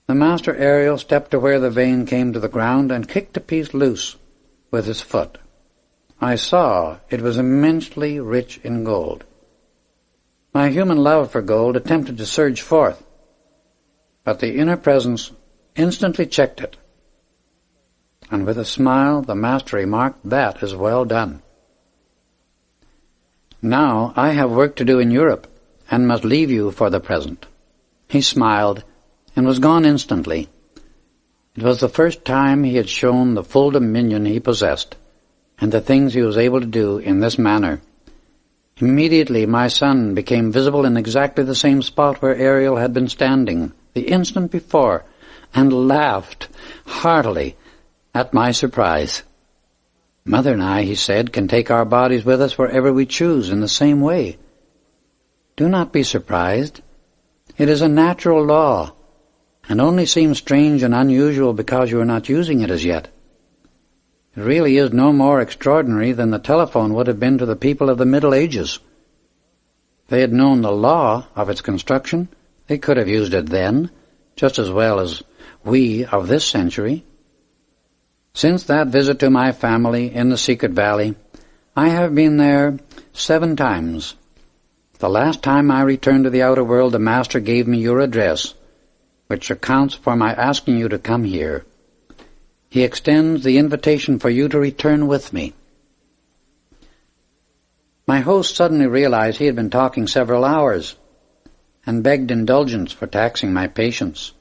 The Master Ariel stepped to where the vein came to the ground and kicked a piece loose with his foot. I saw it was immensely rich in gold. My human love for gold attempted to surge forth, but the inner presence instantly checked it. And with a smile, the Master remarked, "That is well done. Now I have work to do in Europe, and must leave you for the present." He smiled, and was gone instantly. It was the first time he had shown the full dominion he possessed, and the things he was able to do in this manner. Immediately my son became visible in exactly the same spot where Ariel had been standing the instant before, and laughed heartily at my surprise. "Mother and I," he said, "can take our bodies with us wherever we choose in the same way. Do not be surprised. It is a natural law, and only seems strange and unusual because you are not using it as yet. It really is no more extraordinary than the telephone would have been to the people of the Middle Ages. If they had known the law of its construction, they could have used it then, just as well as we of this century. Since that visit to my family in the secret valley, I have been there 7 times. The last time I returned to the outer world, the Master gave me your address, which accounts for my asking you to come here. He extends the invitation for you to return with me." My host suddenly realized he had been talking several hours, and begged indulgence for taxing my patience.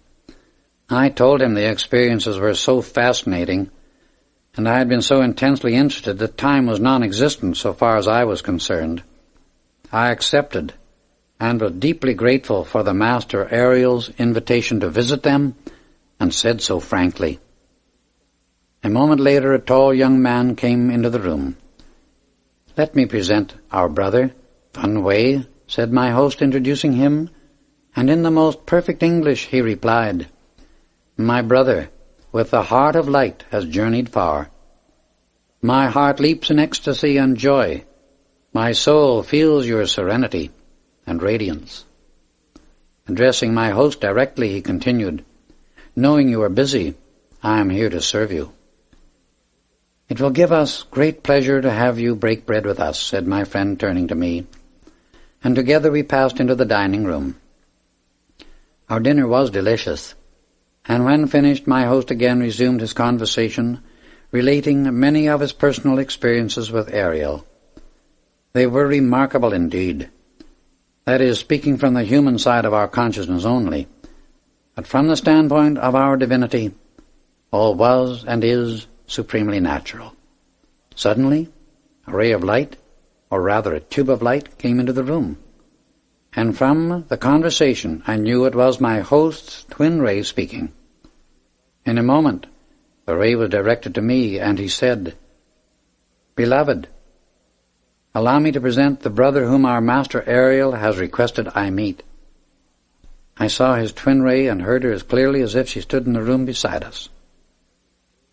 I told him the experiences were so fascinating, and I had been so intensely interested that time was non-existent so far as I was concerned. I accepted, and was deeply grateful for the Master Ariel's invitation to visit them, and said so frankly. A moment later a tall young man came into the room. "Let me present our brother, Unveiled," said my host, introducing him, and in the most perfect English he replied, "My brother, with the heart of light, has journeyed far. My heart leaps in ecstasy and joy. My soul feels your serenity and radiance." Addressing my host directly, he continued, "Knowing you are busy, I am here to serve you." "It will give us great pleasure to have you break bread with us," said my friend, turning to me, and together we passed into the dining room. Our dinner was delicious, and when finished my host again resumed his conversation, relating many of his personal experiences with Ariel. They were remarkable indeed. That is, speaking from the human side of our consciousness only. But from the standpoint of our divinity, all was and is supremely natural. Suddenly, a ray of light, or rather a tube of light, came into the room. And from the conversation I knew it was my host's twin ray speaking. In a moment, the ray was directed to me, and he said, "Beloved, allow me to present the brother whom our master Ariel has requested I meet." I saw his twin ray and heard her as clearly as if she stood in the room beside us.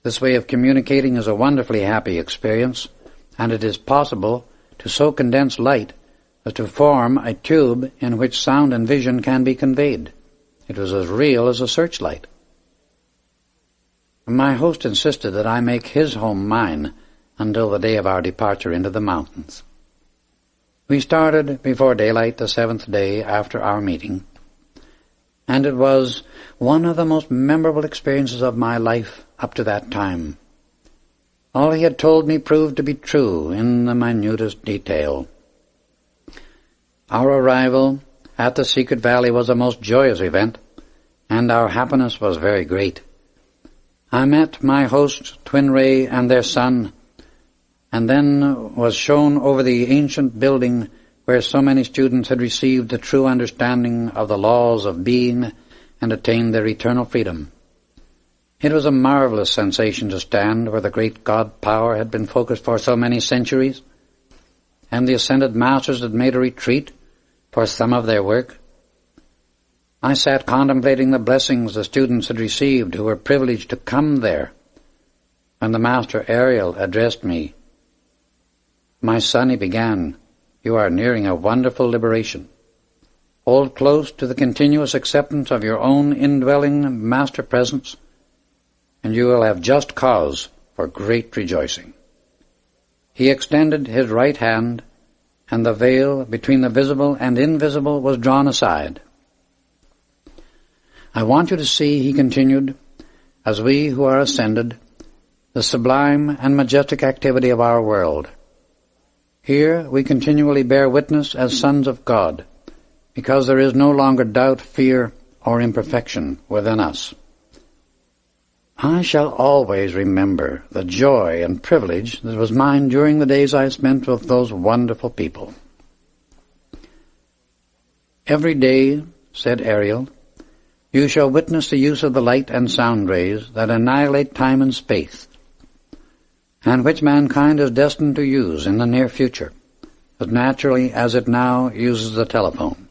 This way of communicating is a wonderfully happy experience, and it is possible to so condense light as to form a tube in which sound and vision can be conveyed. It was as real as a searchlight. My host insisted that I make his home mine until the day of our departure into the mountains. We started before daylight the 7th day after our meeting, and it was one of the most memorable experiences of my life up to that time. All he had told me proved to be true in the minutest detail. Our arrival at the secret valley was a most joyous event, and our happiness was very great. I met my host's twin ray and their son, and then was shown over the ancient building where so many students had received the true understanding of the laws of being and attained their eternal freedom. It was a marvelous sensation to stand where the great God power had been focused for so many centuries, and the ascended masters had made a retreat for some of their work. I sat contemplating the blessings the students had received who were privileged to come there, when the master Ariel addressed me. "My son," he began, "you are nearing a wonderful liberation. Hold close to the continuous acceptance of your own indwelling master presence, and you will have just cause for great rejoicing." He extended his right hand, and the veil between the visible and invisible was drawn aside. "I want you to see," he continued, "as we who are ascended, the sublime and majestic activity of our world. Here we continually bear witness as sons of God, because there is no longer doubt, fear, or imperfection within us. I shall always remember the joy and privilege that was mine during the days I spent with those wonderful people. Every day," said Ariel, "you shall witness the use of the light and sound rays that annihilate time and space, and which mankind is destined to use in the near future, as naturally as it now uses the telephone.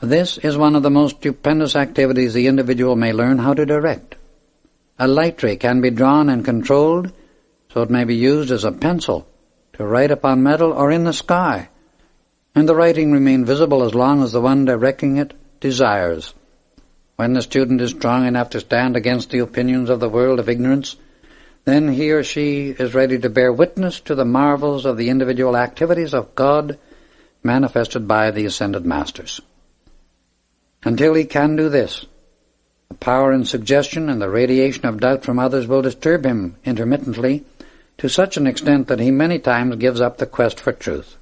This is one of the most stupendous activities the individual may learn how to direct. A light ray can be drawn and controlled so it may be used as a pencil to write upon metal or in the sky, and the writing remain visible as long as the one directing it desires. When the student is strong enough to stand against the opinions of the world of ignorance, then he or she is ready to bear witness to the marvels of the individual activities of God manifested by the ascended masters. Until he can do this, the power and suggestion and the radiation of doubt from others will disturb him intermittently to such an extent that he many times gives up the quest for truth.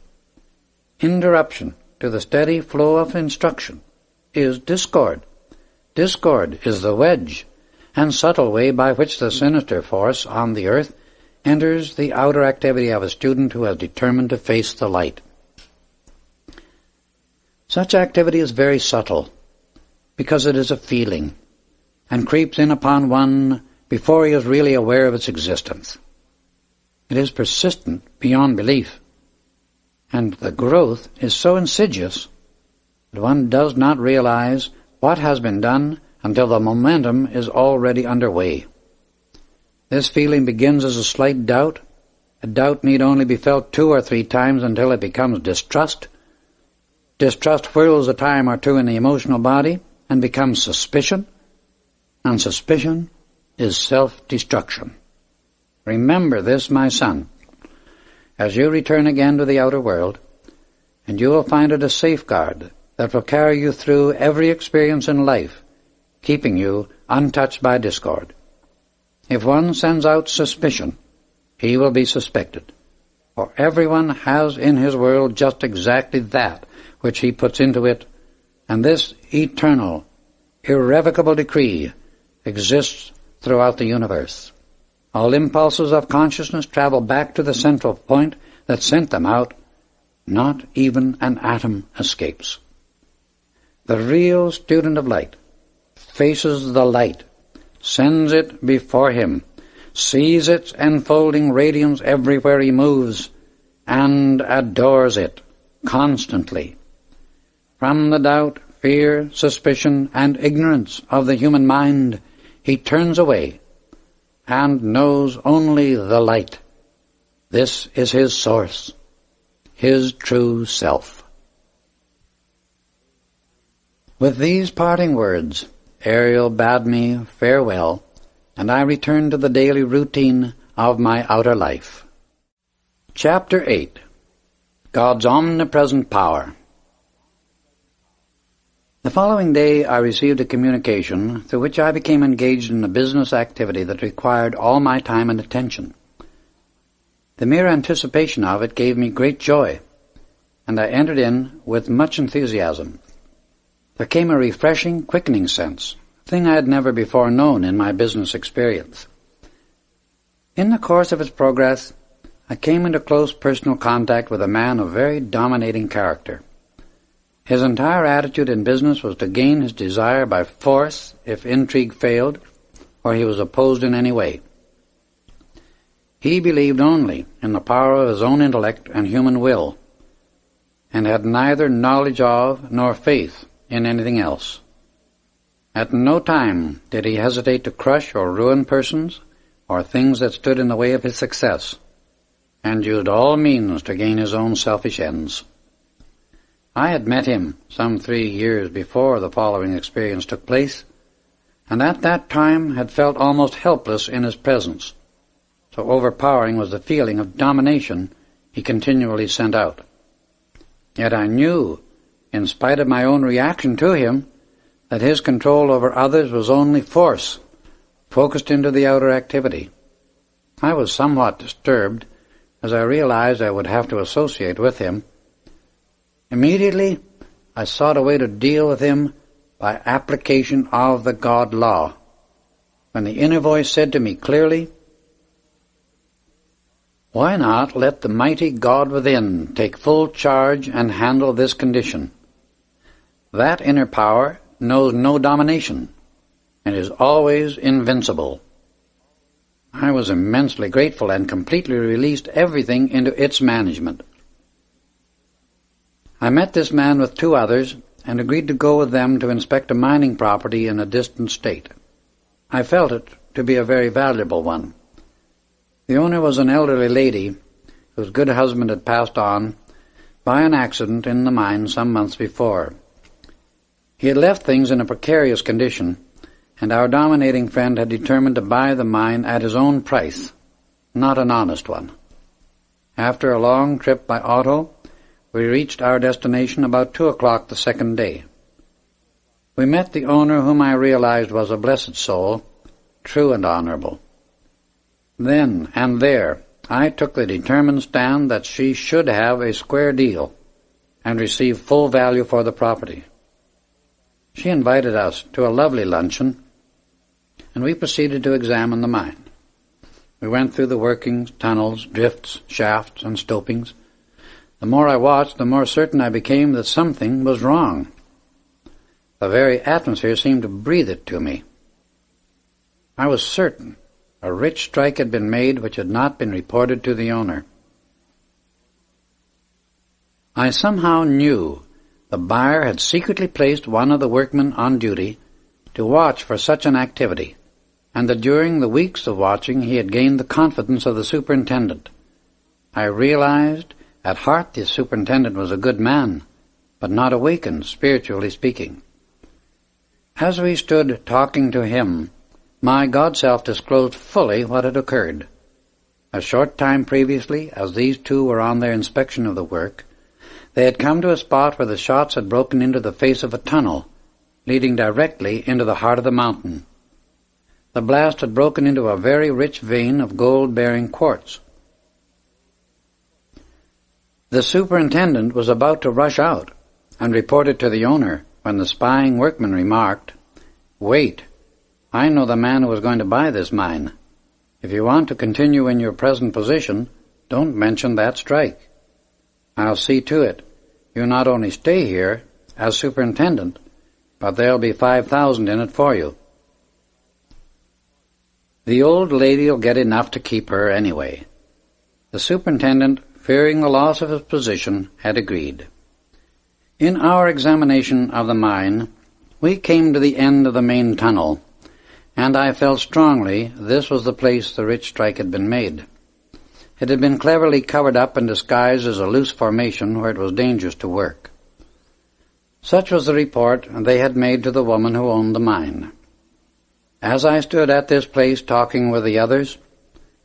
Interruption to the steady flow of instruction is discord. Discord is the wedge and subtle way by which the sinister force on the earth enters the outer activity of a student who has determined to face the light. Such activity is very subtle, because it is a feeling, and creeps in upon one before he is really aware of its existence. It is persistent beyond belief, and the growth is so insidious that one does not realize what has been done until the momentum is already underway. This feeling begins as a slight doubt. A doubt need only be felt 2 or 3 times until it becomes distrust. Distrust whirls a time or two in the emotional body and becomes suspicion, and suspicion is self-destruction. Remember this, my son, as you return again to the outer world, and you will find it a safeguard that will carry you through every experience in life, keeping you untouched by discord. If one sends out suspicion, he will be suspected, for everyone has in his world just exactly that which he puts into it, and this eternal, irrevocable decree exists throughout the universe. All impulses of consciousness travel back to the central point that sent them out. Not even an atom escapes. The real student of light faces the light, sends it before him, sees its enfolding radiance everywhere he moves, and adores it constantly. From the doubt, fear, suspicion, and ignorance of the human mind, he turns away and knows only the light. This is his source, his true self. With these parting words, Ariel bade me farewell, and I returned to the daily routine of my outer life. Chapter 8. God's Omnipresent Power. The following day I received a communication through which I became engaged in a business activity that required all my time and attention. The mere anticipation of it gave me great joy, and I entered in with much enthusiasm. There came a refreshing, quickening sense, a thing I had never before known in my business experience. In the course of its progress, I came into close personal contact with a man of very dominating character. His entire attitude in business was to gain his desire by force if intrigue failed or he was opposed in any way. He believed only in the power of his own intellect and human will, and had neither knowledge of nor faith in anything else. At no time did he hesitate to crush or ruin persons or things that stood in the way of his success, and used all means to gain his own selfish ends. I had met him some 3 years before the following experience took place, and at that time had felt almost helpless in his presence. So overpowering was the feeling of domination he continually sent out. Yet I knew, in spite of my own reaction to him, that his control over others was only force, focused into the outer activity. I was somewhat disturbed as I realized I would have to associate with him. Immediately, I sought a way to deal with him by application of the God law, when the inner voice said to me clearly, "Why not let the mighty God within take full charge and handle this condition? That inner power knows no domination and is always invincible." I was immensely grateful and completely released everything into its management. I met this man with 2 others and agreed to go with them to inspect a mining property in a distant state. I felt it to be a very valuable one. The owner was an elderly lady whose good husband had passed on by an accident in the mine some months before. He had left things in a precarious condition, and our dominating friend had determined to buy the mine at his own price, not an honest one. After a long trip by auto, we reached our destination about 2 o'clock the second day. We met the owner, whom I realized was a blessed soul, true and honorable. Then and there I took the determined stand that she should have a square deal and receive full value for the property. She invited us to a lovely luncheon, and we proceeded to examine the mine. We went through the workings, tunnels, drifts, shafts, and stopings. The more I watched, the more certain I became that something was wrong. The very atmosphere seemed to breathe it to me. I was certain a rich strike had been made which had not been reported to the owner. I somehow knew the buyer had secretly placed one of the workmen on duty to watch for such an activity, and that during the weeks of watching he had gained the confidence of the superintendent. I realized at heart the superintendent was a good man, but not awakened, spiritually speaking. As we stood talking to him, my God-self disclosed fully what had occurred. A short time previously, as these two were on their inspection of the work, they had come to a spot where the shots had broken into the face of a tunnel, leading directly into the heart of the mountain. The blast had broken into a very rich vein of gold-bearing quartz. The superintendent was about to rush out and report it to the owner when the spying workman remarked, "Wait, I know the man who is going to buy this mine. If you want to continue in your present position, don't mention that strike. I'll see to it. You not only stay here as superintendent, but there'll be 5,000 in it for you. The old lady'll get enough to keep her anyway." The superintendent, fearing the loss of his position, had agreed. In our examination of the mine, we came to the end of the main tunnel, and I felt strongly this was the place the rich strike had been made. It had been cleverly covered up and disguised as a loose formation where it was dangerous to work. Such was the report they had made to the woman who owned the mine. As I stood at this place talking with the others,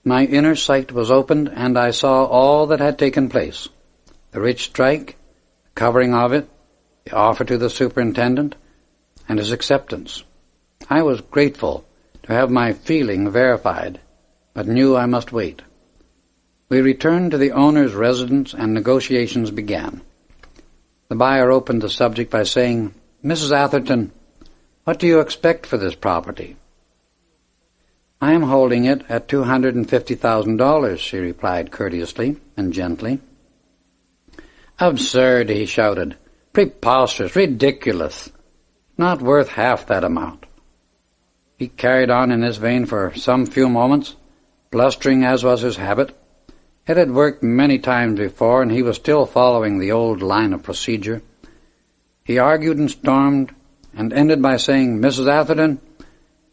my inner sight was opened and I saw all that had taken place. The rich strike, the covering of it, the offer to the superintendent, and his acceptance. I was grateful to have my feeling verified, but knew I must wait. We returned to the owner's residence and negotiations began. The buyer opened the subject by saying, "Mrs. Atherton, what do you expect for this property?" "I am holding it at $250,000, she replied courteously and gently. "Absurd," he shouted. "Preposterous, ridiculous. Not worth half that amount." He carried on in this vein for some few moments, blustering as was his habit. It had worked many times before, and he was still following the old line of procedure. He argued and stormed, and ended by saying, "Mrs. Atherton,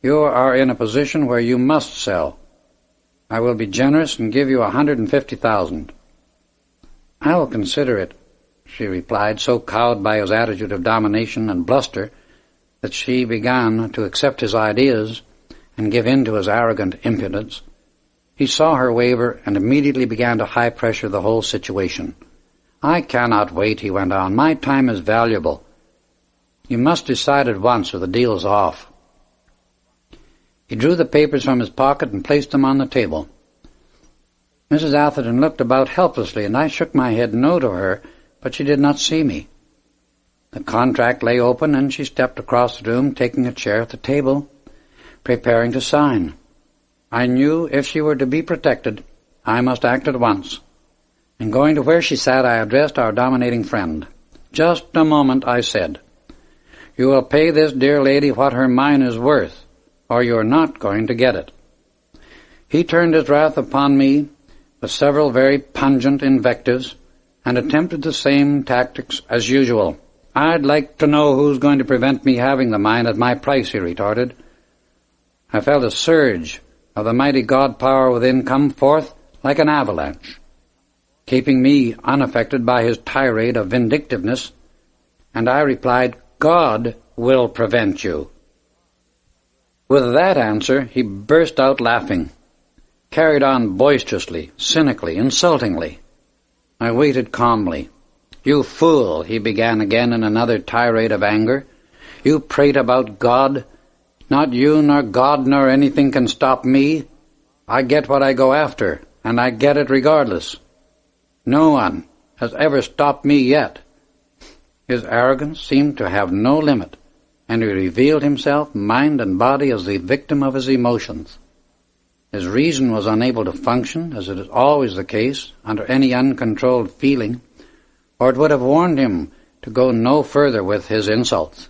you are in a position where you must sell. I will be generous and give you $150,000. "I will consider it," she replied, so cowed by his attitude of domination and bluster that she began to accept his ideas and give in to his arrogant impudence. He saw her waver and immediately began to high-pressure the whole situation. "I cannot wait," he went on. "My time is valuable. You must decide at once or the deal is off." He drew the papers from his pocket and placed them on the table. Mrs. Atherton looked about helplessly, and I shook my head no to her, but she did not see me. The contract lay open, and she stepped across the room, taking a chair at the table, preparing to sign. I knew if she were to be protected, I must act at once. And going to where she sat, I addressed our dominating friend. "Just a moment," I said. "You will pay this dear lady what her mine is worth, or you are not going to get it." He turned his wrath upon me with several very pungent invectives, and attempted the same tactics as usual. "I'd like to know who's going to prevent me having the mine at my price," he retorted. I felt a surge of the mighty God power within come forth like an avalanche, keeping me unaffected by his tirade of vindictiveness, and I replied, "God will prevent you." With that answer, he burst out laughing, carried on boisterously, cynically, insultingly. I waited calmly. "You fool," he began again in another tirade of anger. "You prate about God. Not you nor God nor anything can stop me. I get what I go after, and I get it regardless. No one has ever stopped me yet." His arrogance seemed to have no limit, and he revealed himself, mind and body, as the victim of his emotions. His reason was unable to function, as it is always the case, under any uncontrolled feeling, or it would have warned him to go no further with his insults.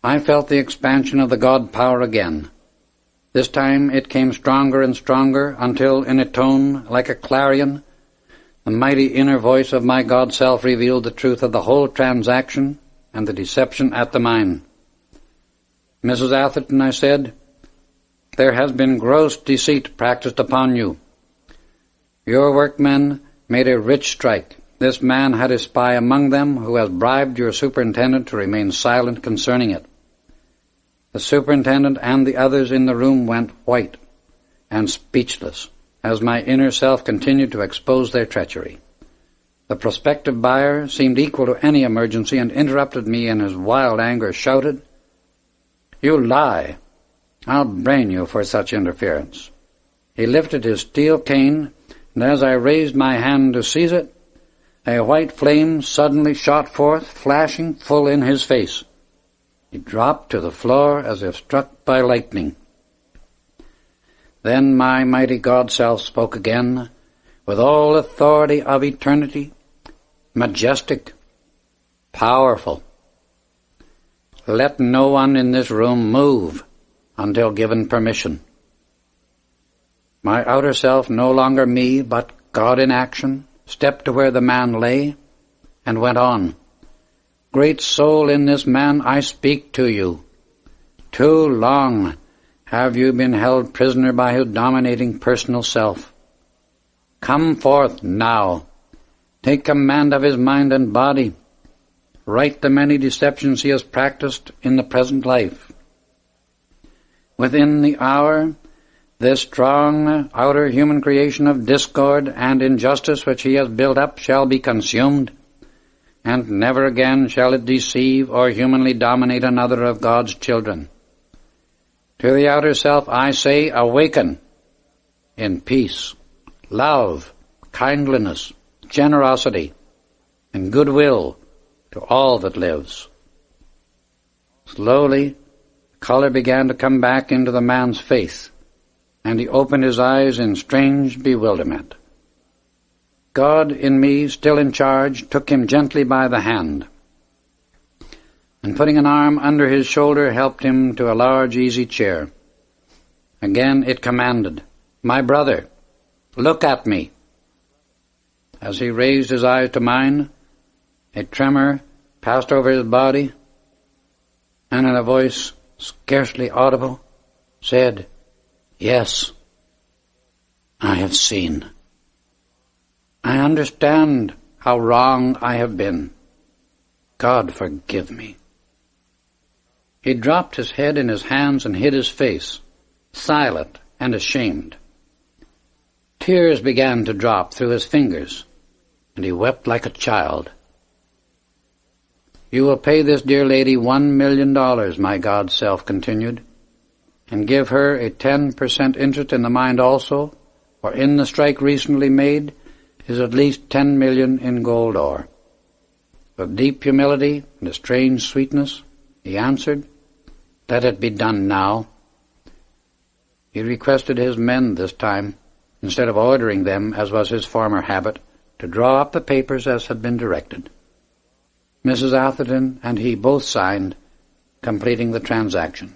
I felt the expansion of the God power again. This time it came stronger and stronger, until, in a tone like a clarion, the mighty inner voice of my God self revealed the truth of the whole transaction and the deception at the mine. "Mrs. Atherton," I said, "there has been gross deceit practiced upon you. Your workmen made a rich strike, This man had a spy among them who has bribed your superintendent to remain silent concerning it. The superintendent and the others in the room went white and speechless as my inner self continued to expose their treachery. The prospective buyer seemed equal to any emergency and interrupted me in his wild anger, shouted, "You lie! I'll brain you for such interference." He lifted his steel cane, and as I raised my hand to seize it, a white flame suddenly shot forth, flashing full in his face. He dropped to the floor as if struck by lightning. Then my mighty God-self spoke again, with all authority of eternity, majestic, powerful. "Let no one in this room move until given permission." My outer self, no longer me, but God in action, stepped to where the man lay, and went on. "Great soul in this man, I speak to you. Too long have you been held prisoner by his dominating personal self. Come forth now. Take command of his mind and body. Right the many deceptions he has practiced in the present life. Within the hour, this strong outer human creation of discord and injustice which he has built up shall be consumed, and never again shall it deceive or humanly dominate another of God's children. To the outer self I say, awaken in peace, love, kindliness, generosity, and goodwill to all that lives." Slowly, color began to come back into the man's face, and he opened his eyes in strange bewilderment. God in me, still in charge, took him gently by the hand, and putting an arm under his shoulder, helped him to a large easy chair. Again it commanded, "My brother, look at me." As he raised his eyes to mine, a tremor passed over his body, and in a voice scarcely audible, said, "Yes, I have seen. I understand how wrong I have been. God forgive me." He dropped his head in his hands and hid his face, silent and ashamed. Tears began to drop through his fingers, and he wept like a child. "You will pay this dear lady $1 million, my God-self continued, and give her a 10% interest in the mine also, for in the strike recently made is at least 10 million in gold ore." With deep humility and a strange sweetness, he answered, "Let it be done now." He requested his men this time, instead of ordering them, as was his former habit, to draw up the papers as had been directed. Mrs. Atherton and he both signed, completing the transaction.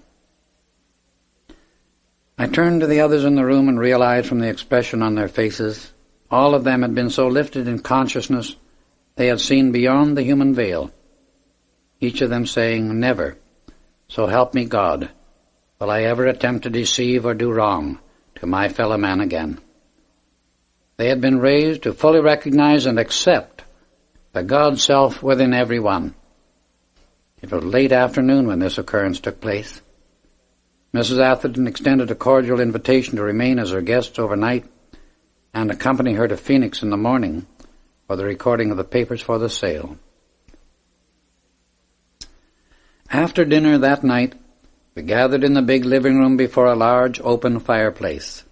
I turned to the others in the room and realized from the expression on their faces, all of them had been so lifted in consciousness they had seen beyond the human veil, each of them saying, "Never, so help me God, will I ever attempt to deceive or do wrong to my fellow man again." They had been raised to fully recognize and accept the God-self within every one. It was late afternoon when this occurrence took place. Mrs. Atherton extended a cordial invitation to remain as her guests overnight and accompany her to Phoenix in the morning for the recording of the papers for the sale. After dinner that night, we gathered in the big living room before a large open fireplace.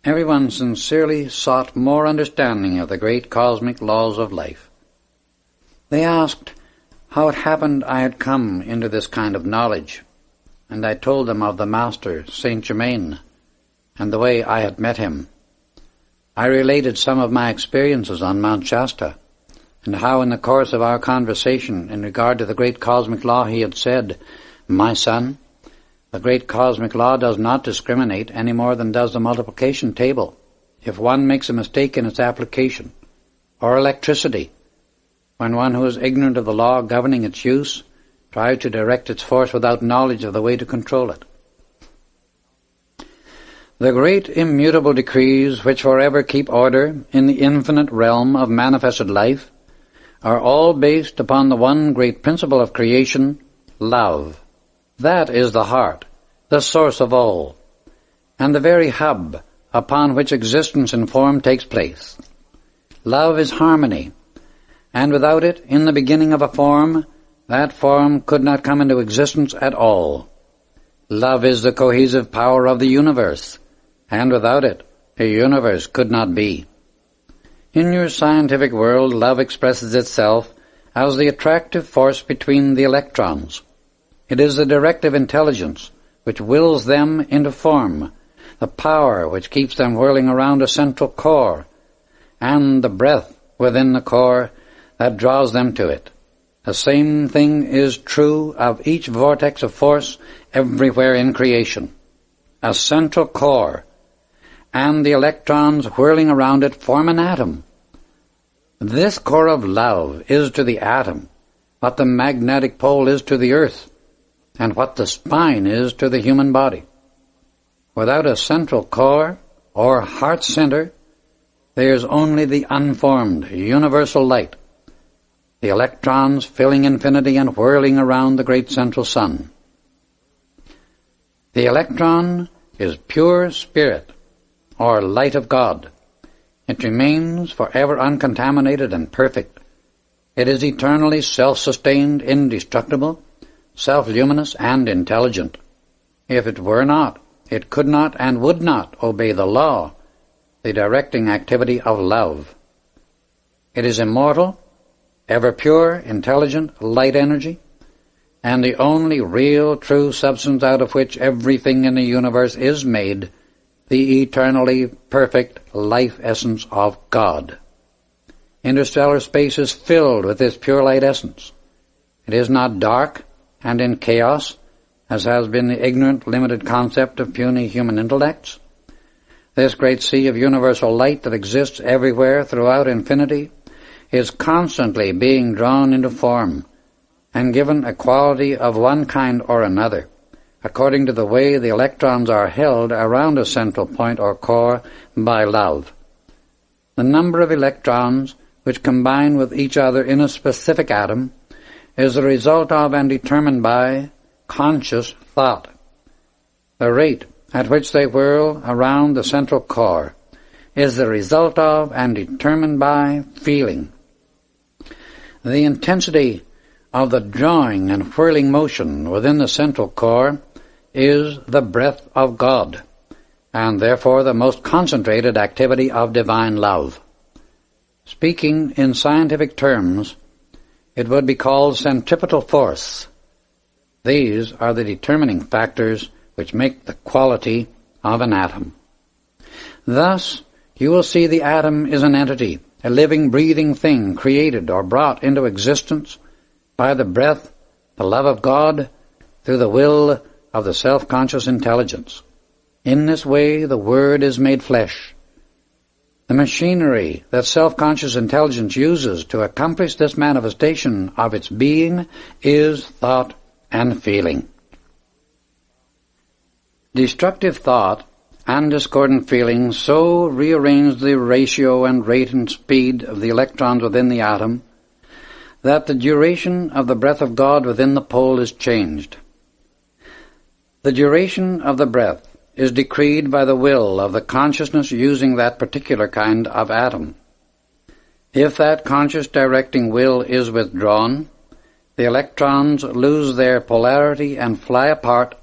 Everyone sincerely sought more understanding of the great cosmic laws of life. They asked how it happened I had come into this kind of knowledge, and I told them of the Master, Saint Germain, and the way I had met him. I related some of my experiences on Mount Shasta, and how in the course of our conversation in regard to the great cosmic law he had said, "My son, the great cosmic law does not discriminate any more than does the multiplication table. If one makes a mistake in its application, or electricity, when one who is ignorant of the law governing its use tries to direct its force without knowledge of the way to control it. The great immutable decrees which forever keep order in the infinite realm of manifested life are all based upon the one great principle of creation, love. That is the heart, the source of all, and the very hub upon which existence in form takes place. Love is harmony, and without it, in the beginning of a form, that form could not come into existence at all. Love is the cohesive power of the universe, and without it, a universe could not be. In your scientific world, love expresses itself as the attractive force between the electrons. It is the directive intelligence which wills them into form, the power which keeps them whirling around a central core, and the breath within the core that draws them to it. The same thing is true of each vortex of force everywhere in creation. A central core, and the electrons whirling around it form an atom. This core of love is to the atom what the magnetic pole is to the earth, and what the spine is to the human body. Without a central core, or heart center, there is only the unformed, universal light, the electrons filling infinity and whirling around the great central sun. The electron is pure spirit, or light of God. It remains forever uncontaminated and perfect. It is eternally self-sustained, indestructible, self-luminous, and intelligent. If it were not, it could not and would not obey the law, the directing activity of love. It is immortal, ever pure, intelligent, light energy, and the only real, true substance out of which everything in the universe is made, the eternally perfect life essence of God. Interstellar space is filled with this pure light essence. It is not dark and in chaos, as has been the ignorant, limited concept of puny human intellects. This great sea of universal light that exists everywhere throughout infinity is constantly being drawn into form and given a quality of one kind or another, according to the way the electrons are held around a central point or core by love. The number of electrons which combine with each other in a specific atom is the result of and determined by conscious thought. The rate at which they whirl around the central core is the result of and determined by feeling. The intensity of the drawing and whirling motion within the central core is the breath of God, and therefore the most concentrated activity of divine love. Speaking in scientific terms, it would be called centripetal force. These are the determining factors which make the quality of an atom. Thus, you will see the atom is an entity, a living, breathing thing created or brought into existence by the breath, the love of God, through the will of the self-conscious intelligence. In this way, the Word is made flesh. The machinery that self-conscious intelligence uses to accomplish this manifestation of its being is thought and feeling. Destructive thought and discordant feeling so rearrange the ratio and rate and speed of the electrons within the atom that the duration of the breath of God within the pole is changed. The duration of the breath is decreed by the will of the consciousness using that particular kind of atom. If that conscious directing will is withdrawn, the electrons lose their polarity and fly apart,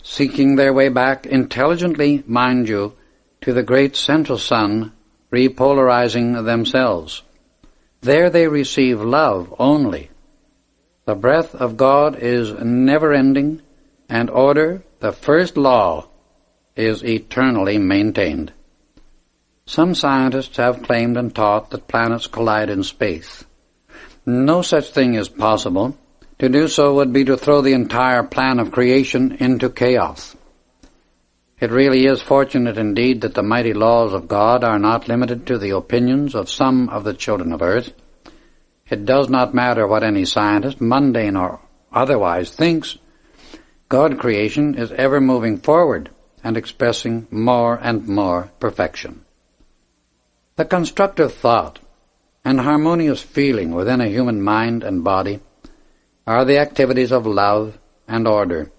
seeking their way back intelligently, mind you, to the great central sun, repolarizing themselves. There they receive love only. The breath of God is never-ending, and order, the first law, is eternally maintained. Some scientists have claimed and taught that planets collide in space. No such thing is possible. To do so would be to throw the entire plan of creation into chaos. It really is fortunate indeed that the mighty laws of God are not limited to the opinions of some of the children of earth. It does not matter what any scientist, mundane or otherwise, thinks. God creation is ever moving forward and expressing more and more perfection. The constructive thought and harmonious feeling within a human mind and body are the activities of love and order.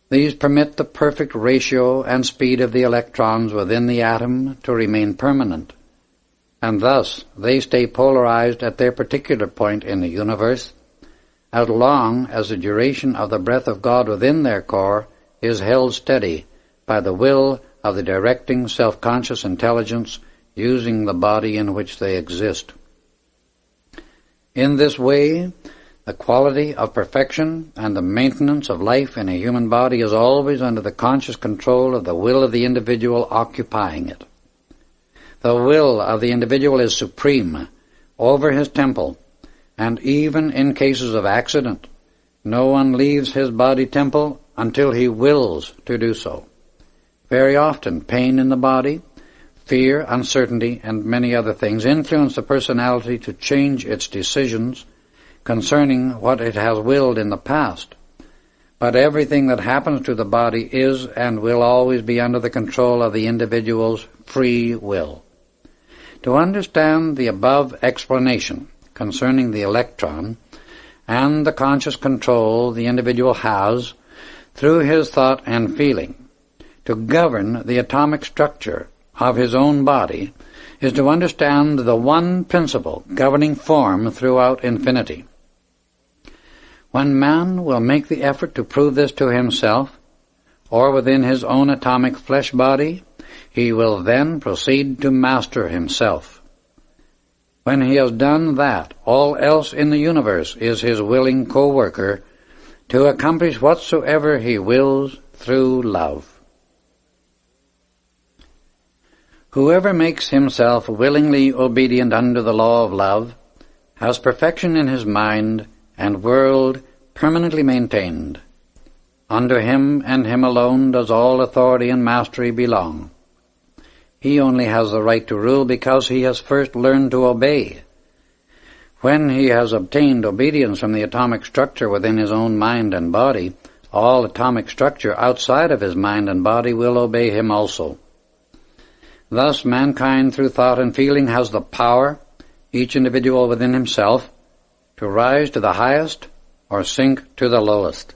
These permit the perfect ratio and speed of the electrons within the atom to remain permanent, and thus they stay polarized at their particular point in the universe as long as the duration of the breath of God within their core is held steady by the will of the directing self-conscious intelligence using the body in which they exist. In this way, the quality of perfection and the maintenance of life in a human body is always under the conscious control of the will of the individual occupying it. The will of the individual is supreme over his temple, and even in cases of accident, no one leaves his body temple until he wills to do so. Very often, pain in the body, fear, uncertainty, and many other things influence the personality to change its decisions concerning what it has willed in the past. But everything that happens to the body is and will always be under the control of the individual's free will. To understand the above explanation concerning the electron and the conscious control the individual has through his thought and feeling to govern the atomic structure of his own body is to understand the one principle governing form throughout infinity. When man will make the effort to prove this to himself, or within his own atomic flesh body, he will then proceed to master himself. When he has done that, all else in the universe is his willing co-worker to accomplish whatsoever he wills through love. Whoever makes himself willingly obedient under the law of love has perfection in his mind and world permanently maintained. Under him and him alone does all authority and mastery belong. He only has the right to rule because he has first learned to obey. When he has obtained obedience from the atomic structure within his own mind and body, all atomic structure outside of his mind and body will obey him also. Thus mankind through thought and feeling has the power, each individual within himself, to rise to the highest or sink to the lowest.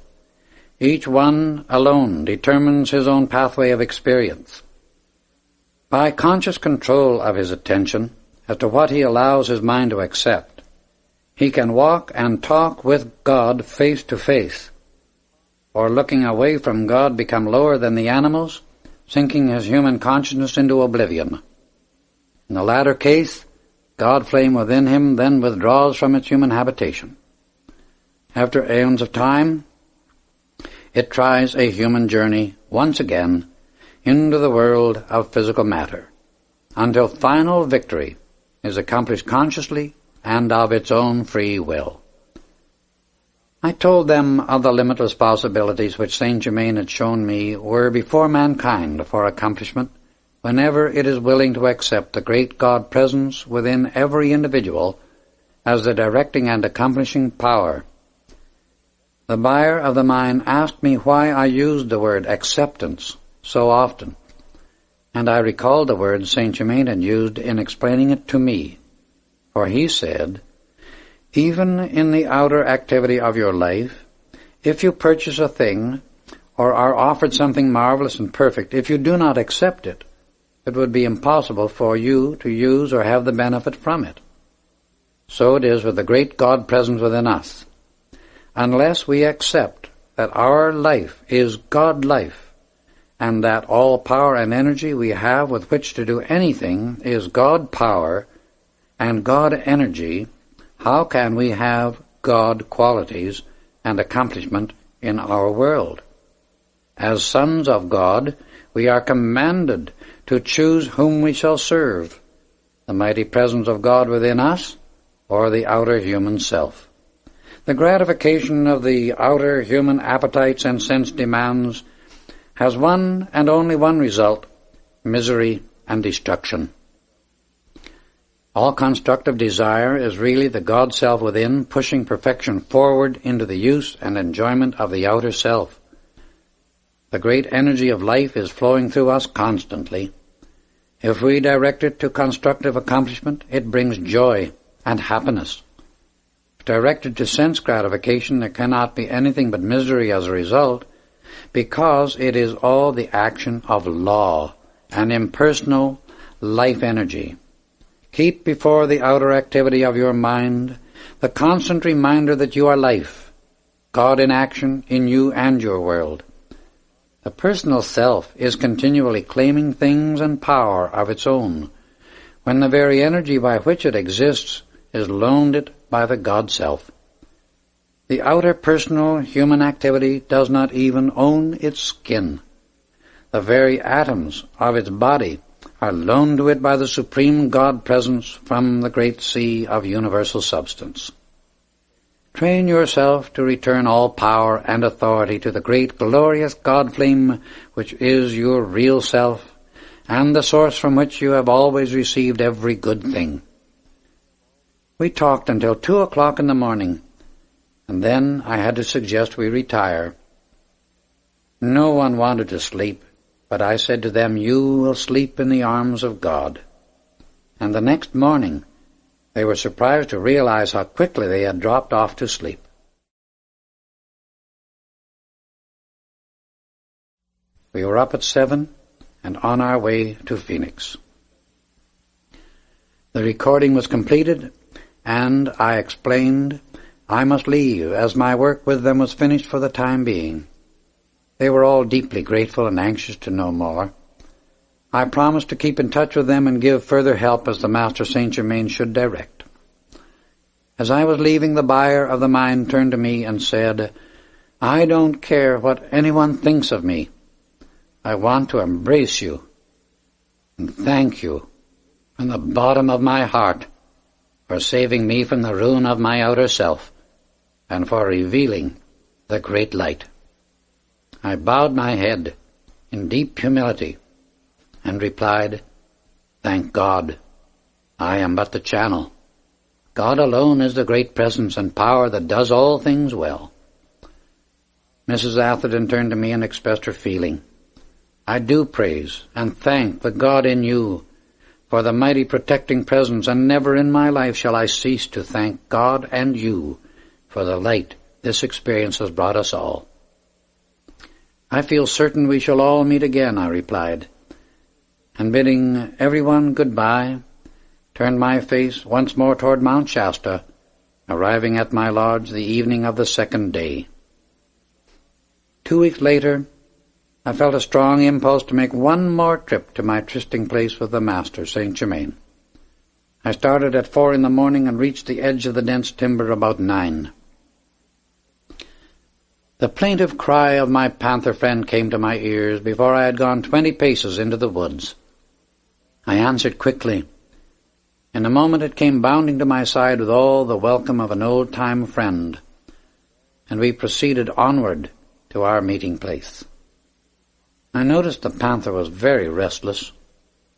Each one alone determines his own pathway of experience. By conscious control of his attention as to what he allows his mind to accept, he can walk and talk with God face to face, or looking away from God become lower than the animals, sinking his human consciousness into oblivion. In the latter case, God flame within him then withdraws from its human habitation. After aeons of time, it tries a human journey once again into the world of physical matter, until final victory is accomplished consciously and of its own free will. I told them of the limitless possibilities which Saint Germain had shown me were before mankind for accomplishment whenever it is willing to accept the great God presence within every individual as the directing and accomplishing power. The buyer of the mine asked me why I used the word acceptance so often, and I recalled the words Saint Germain had used in explaining it to me, for he said, "Even in the outer activity of your life, if you purchase a thing or are offered something marvelous and perfect, if you do not accept it, it would be impossible for you to use or have the benefit from it. So it is with the great God present within us. Unless we accept that our life is God life, and that all power and energy we have with which to do anything is God power and God energy, how can we have God qualities and accomplishment in our world? As sons of God, we are commanded to choose whom we shall serve, the mighty presence of God within us or the outer human self. The gratification of the outer human appetites and sense demands has one and only one result, misery and destruction. All constructive desire is really the God self within pushing perfection forward into the use and enjoyment of the outer self. The great energy of life is flowing through us constantly. If we direct it to constructive accomplishment, it brings joy and happiness. If directed to sense gratification, there cannot be anything but misery as a result, because it is all the action of law and impersonal life energy. Keep before the outer activity of your mind the constant reminder that you are life, God in action in you and your world. The personal self is continually claiming things and power of its own, when the very energy by which it exists is loaned it by the God Self. The outer personal human activity does not even own its skin. The very atoms of its body are loaned to it by the Supreme God Presence from the great sea of universal substance. Train yourself to return all power and authority to the great glorious God flame which is your real self and the source from which you have always received every good thing. We talked until 2 o'clock in the morning, and then I had to suggest we retire. No one wanted to sleep, but I said to them, "You will sleep in the arms of God." And the next morning they were surprised to realize how quickly they had dropped off to sleep. We were up at 7 and on our way to Phoenix. The recording was completed, and I explained I must leave, as my work with them was finished for the time being. They were all deeply grateful and anxious to know more. I promised to keep in touch with them and give further help as the Master Saint Germain should direct. As I was leaving, the buyer of the mine turned to me and said, "I don't care what anyone thinks of me. I want to embrace you and thank you from the bottom of my heart for saving me from the ruin of my outer self and for revealing the great light." I bowed my head in deep humility and replied, "Thank God, I am but the channel. God alone is the great presence and power that does all things well." Mrs. Atherton turned to me and expressed her feeling. "I do praise and thank the God in you for the mighty protecting presence, and never in my life shall I cease to thank God and you for the light this experience has brought us all." "I feel certain we shall all meet again," I replied, and bidding everyone goodbye, turned my face once more toward Mount Shasta, arriving at my lodge the evening of the second day. 2 weeks later, I felt a strong impulse to make one more trip to my trysting place with the Master, Saint Germain. I started at 4 in the morning and reached the edge of the dense timber about 9. The plaintive cry of my panther friend came to my ears before I had gone 20 paces into the woods. I answered quickly. In a moment it came bounding to my side with all the welcome of an old-time friend, and we proceeded onward to our meeting place. I noticed the panther was very restless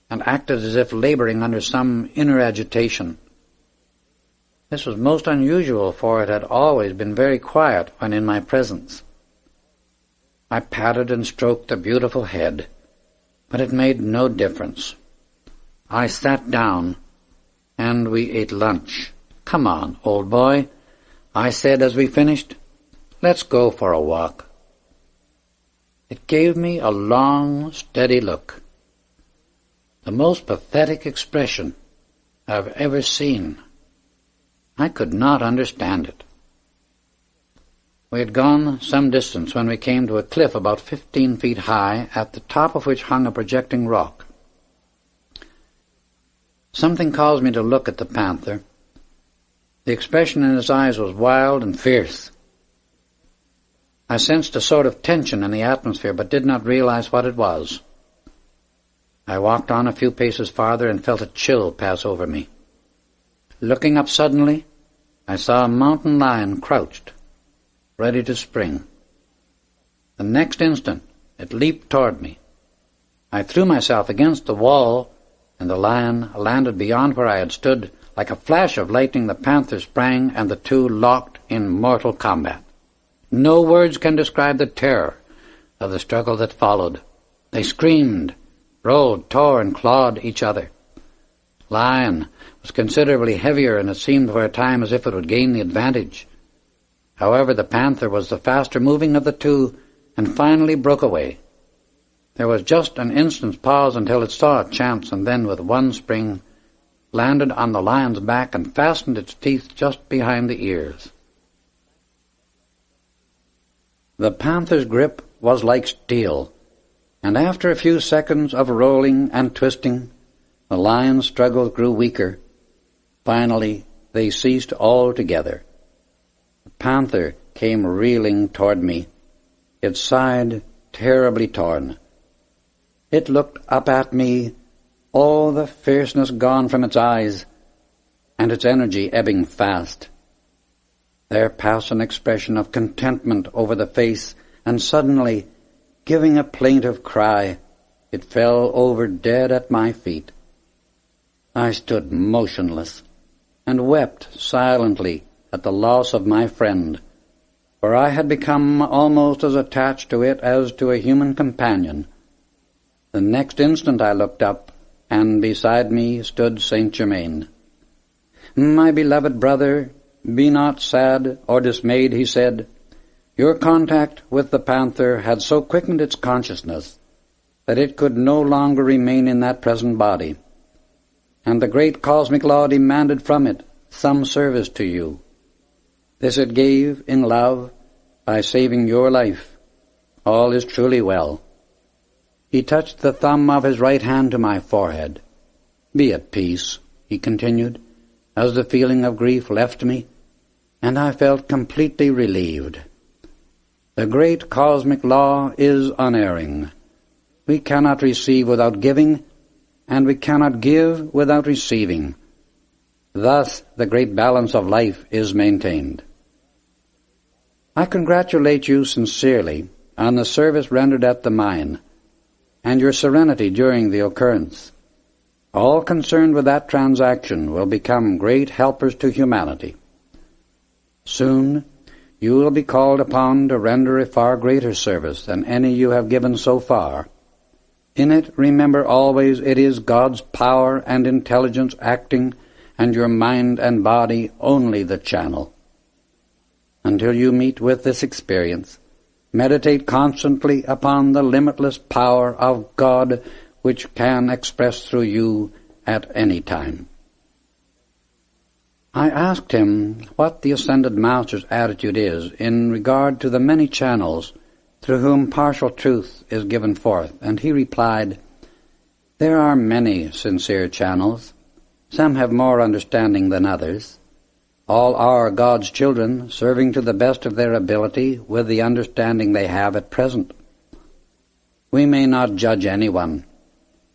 and acted as if laboring under some inner agitation. This was most unusual, for it had always been very quiet when in my presence. I patted and stroked the beautiful head, but it made no difference. I sat down, and we ate lunch. "Come on, old boy," I said as we finished. "Let's go for a walk." It gave me a long, steady look, the most pathetic expression I've ever seen. I could not understand it. We had gone some distance when we came to a cliff about 15 feet high, at the top of which hung a projecting rock. Something caused me to look at the panther. The expression in his eyes was wild and fierce. I sensed a sort of tension in the atmosphere, but did not realize what it was. I walked on a few paces farther and felt a chill pass over me. Looking up suddenly, I saw a mountain lion crouched, ready to spring. The next instant, it leaped toward me. I threw myself against the wall, and the lion landed beyond where I had stood. Like a flash of lightning, the panther sprang, and the two locked in mortal combat. No words can describe the terror of the struggle that followed. They screamed, rolled, tore, and clawed each other. Lion was considerably heavier, and it seemed for a time as if it would gain the advantage. However, the panther was the faster-moving of the two, and finally broke away. There was just an instant's pause until it saw a chance, and then with one spring landed on the lion's back and fastened its teeth just behind the ears. The panther's grip was like steel, and after a few seconds of rolling and twisting, the lion's struggles grew weaker. Finally, they ceased altogether. The panther came reeling toward me, its side terribly torn. It looked up at me, all the fierceness gone from its eyes, and its energy ebbing fast. There passed an expression of contentment over the face, and suddenly, giving a plaintive cry, it fell over dead at my feet. I stood motionless, and wept silently at the loss of my friend, for I had become almost as attached to it as to a human companion. The next instant I looked up, and beside me stood Saint Germain. "My beloved brother, be not sad or dismayed," he said. "Your contact with the panther had so quickened its consciousness that it could no longer remain in that present body, and the great cosmic law demanded from it some service to you. This it gave in love by saving your life. All is truly well." He touched the thumb of his right hand to my forehead. "Be at peace," he continued, as the feeling of grief left me, and I felt completely relieved. The great cosmic law is unerring. We cannot receive without giving, and we cannot give without receiving. Thus the great balance of life is maintained. I congratulate you sincerely on the service rendered at the mine, and your serenity during the occurrence. All concerned with that transaction will become great helpers to humanity. Soon you will be called upon to render a far greater service than any you have given so far. In it, remember always, it is God's power and intelligence acting, and your mind and body only the channel. Until you meet with this experience, meditate constantly upon the limitless power of God which can express through you at any time. I asked him what the Ascended Master's attitude is in regard to the many channels through whom partial truth is given forth, and he replied, "There are many sincere channels. Some have more understanding than others. All are God's children, serving to the best of their ability with the understanding they have at present. We may not judge anyone,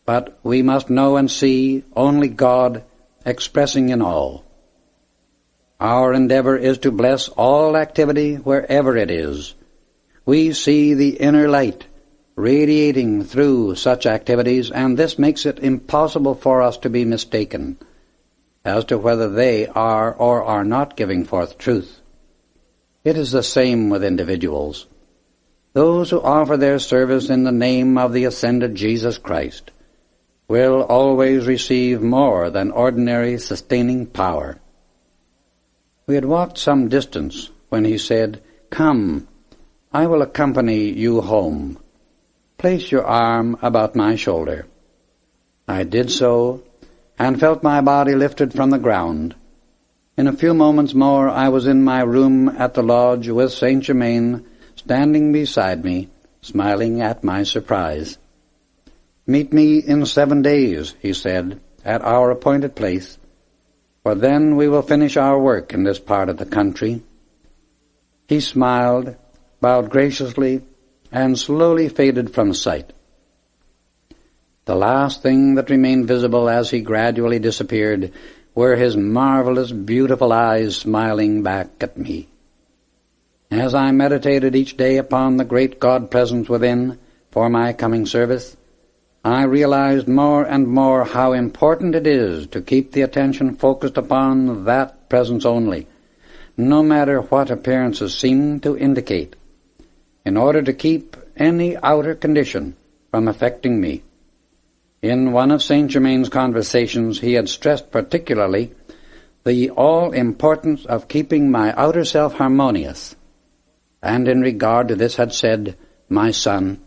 but we must know and see only God expressing in all. Our endeavor is to bless all activity wherever it is. We see the inner light radiating through such activities, and this makes it impossible for us to be mistaken as to whether they are or are not giving forth truth. It is the same with individuals. Those who offer their service in the name of the ascended Jesus Christ will always receive more than ordinary sustaining power." We had walked some distance when he said, "Come, I will accompany you home. Place your arm about my shoulder." I did so, and felt my body lifted from the ground. In a few moments more I was in my room at the lodge with Saint Germain standing beside me, smiling at my surprise. "Meet me in 7 days," he said, "at our appointed place, for then we will finish our work in this part of the country." He smiled, bowed graciously, and slowly faded from sight. The last thing that remained visible as he gradually disappeared were his marvelous, beautiful eyes smiling back at me. As I meditated each day upon the great God presence within for my coming service, I realized more and more how important it is to keep the attention focused upon that presence only, no matter what appearances seem to indicate, in order to keep any outer condition from affecting me. In one of Saint Germain's conversations he had stressed particularly the all-importance of keeping my outer self harmonious, and in regard to this had said, "My son,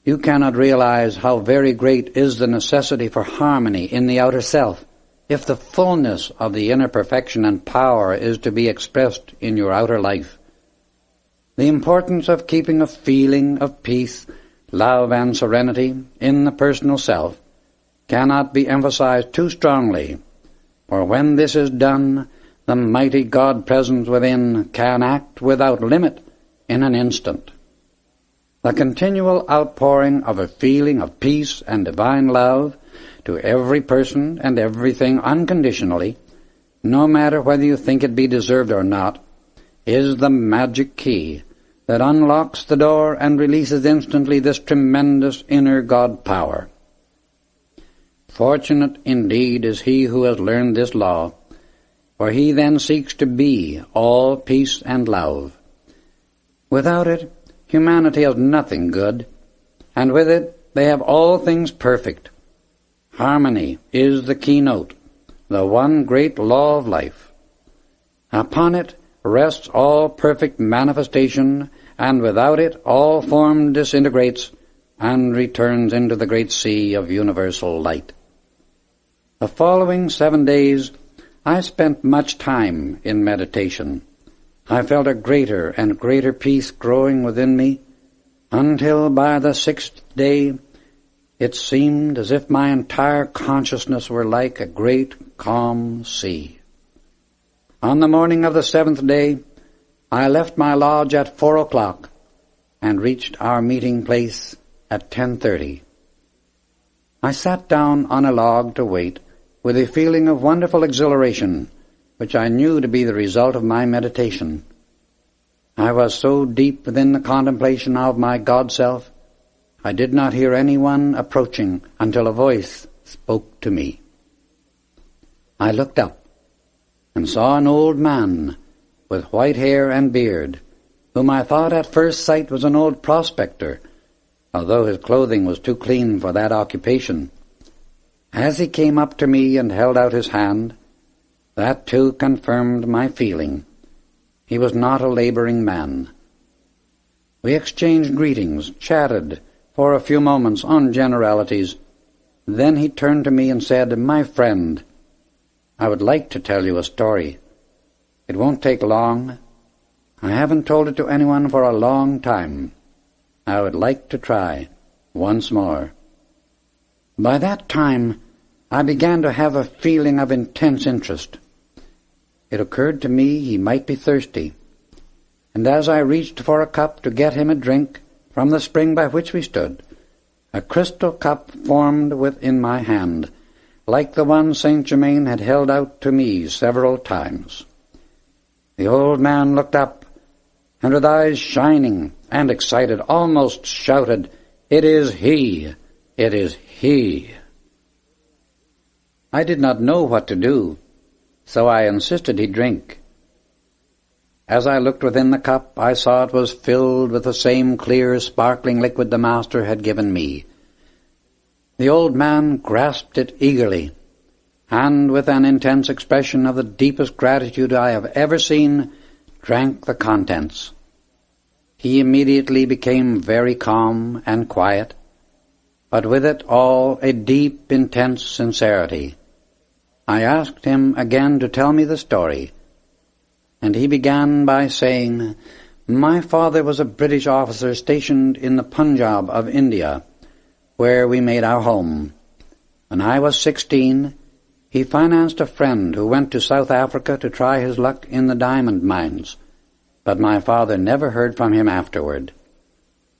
you cannot realize how very great is the necessity for harmony in the outer self, if the fullness of the inner perfection and power is to be expressed in your outer life. The importance of keeping a feeling of peace, love, and serenity in the personal self cannot be emphasized too strongly, for when this is done, the mighty God-presence within can act without limit in an instant. The continual outpouring of a feeling of peace and divine love to every person and everything unconditionally, no matter whether you think it be deserved or not, is the magic key that unlocks the door and releases instantly this tremendous inner God power. Fortunate indeed is he who has learned this law, for he then seeks to be all peace and love. Without it, humanity has nothing good, and with it they have all things perfect. Harmony is the keynote, the one great law of life. Upon it rests all perfect manifestation, and without it all form disintegrates and returns into the great sea of universal light. The following 7 days I spent much time in meditation. I felt a greater and greater peace growing within me, until by the 6th day it seemed as if my entire consciousness were like a great calm sea. On the morning of the 7th day, I left my lodge at 4 o'clock and reached our meeting place at 10:30. I sat down on a log to wait, with a feeling of wonderful exhilaration, which I knew to be the result of my meditation. I was so deep within the contemplation of my God-self, I did not hear anyone approaching until a voice spoke to me. I looked up and saw an old man with white hair and beard, whom I thought at first sight was an old prospector, although his clothing was too clean for that occupation. As he came up to me and held out his hand, that too confirmed my feeling. He was not a laboring man. We exchanged greetings, chatted for a few moments on generalities. Then he turned to me and said, "My friend, I would like to tell you a story. It won't take long. I haven't told it to anyone for a long time. I would like to try once more." By that time, I began to have a feeling of intense interest. It occurred to me he might be thirsty, and as I reached for a cup to get him a drink from the spring by which we stood, a crystal cup formed within my hand, like the one Saint Germain had held out to me several times. The old man looked up, and with eyes shining and excited, almost shouted, "It is he! It is he!" I did not know what to do, so I insisted he drink. As I looked within the cup, I saw it was filled with the same clear, sparkling liquid the Master had given me. The old man grasped it eagerly, and with an intense expression of the deepest gratitude I have ever seen, drank the contents. He immediately became very calm and quiet, but with it all a deep, intense sincerity. I asked him again to tell me the story, and he began by saying, "My father was a British officer stationed in the Punjab of India, where we made our home. When I was 16, he financed a friend who went to South Africa to try his luck in the diamond mines, but my father never heard from him afterward.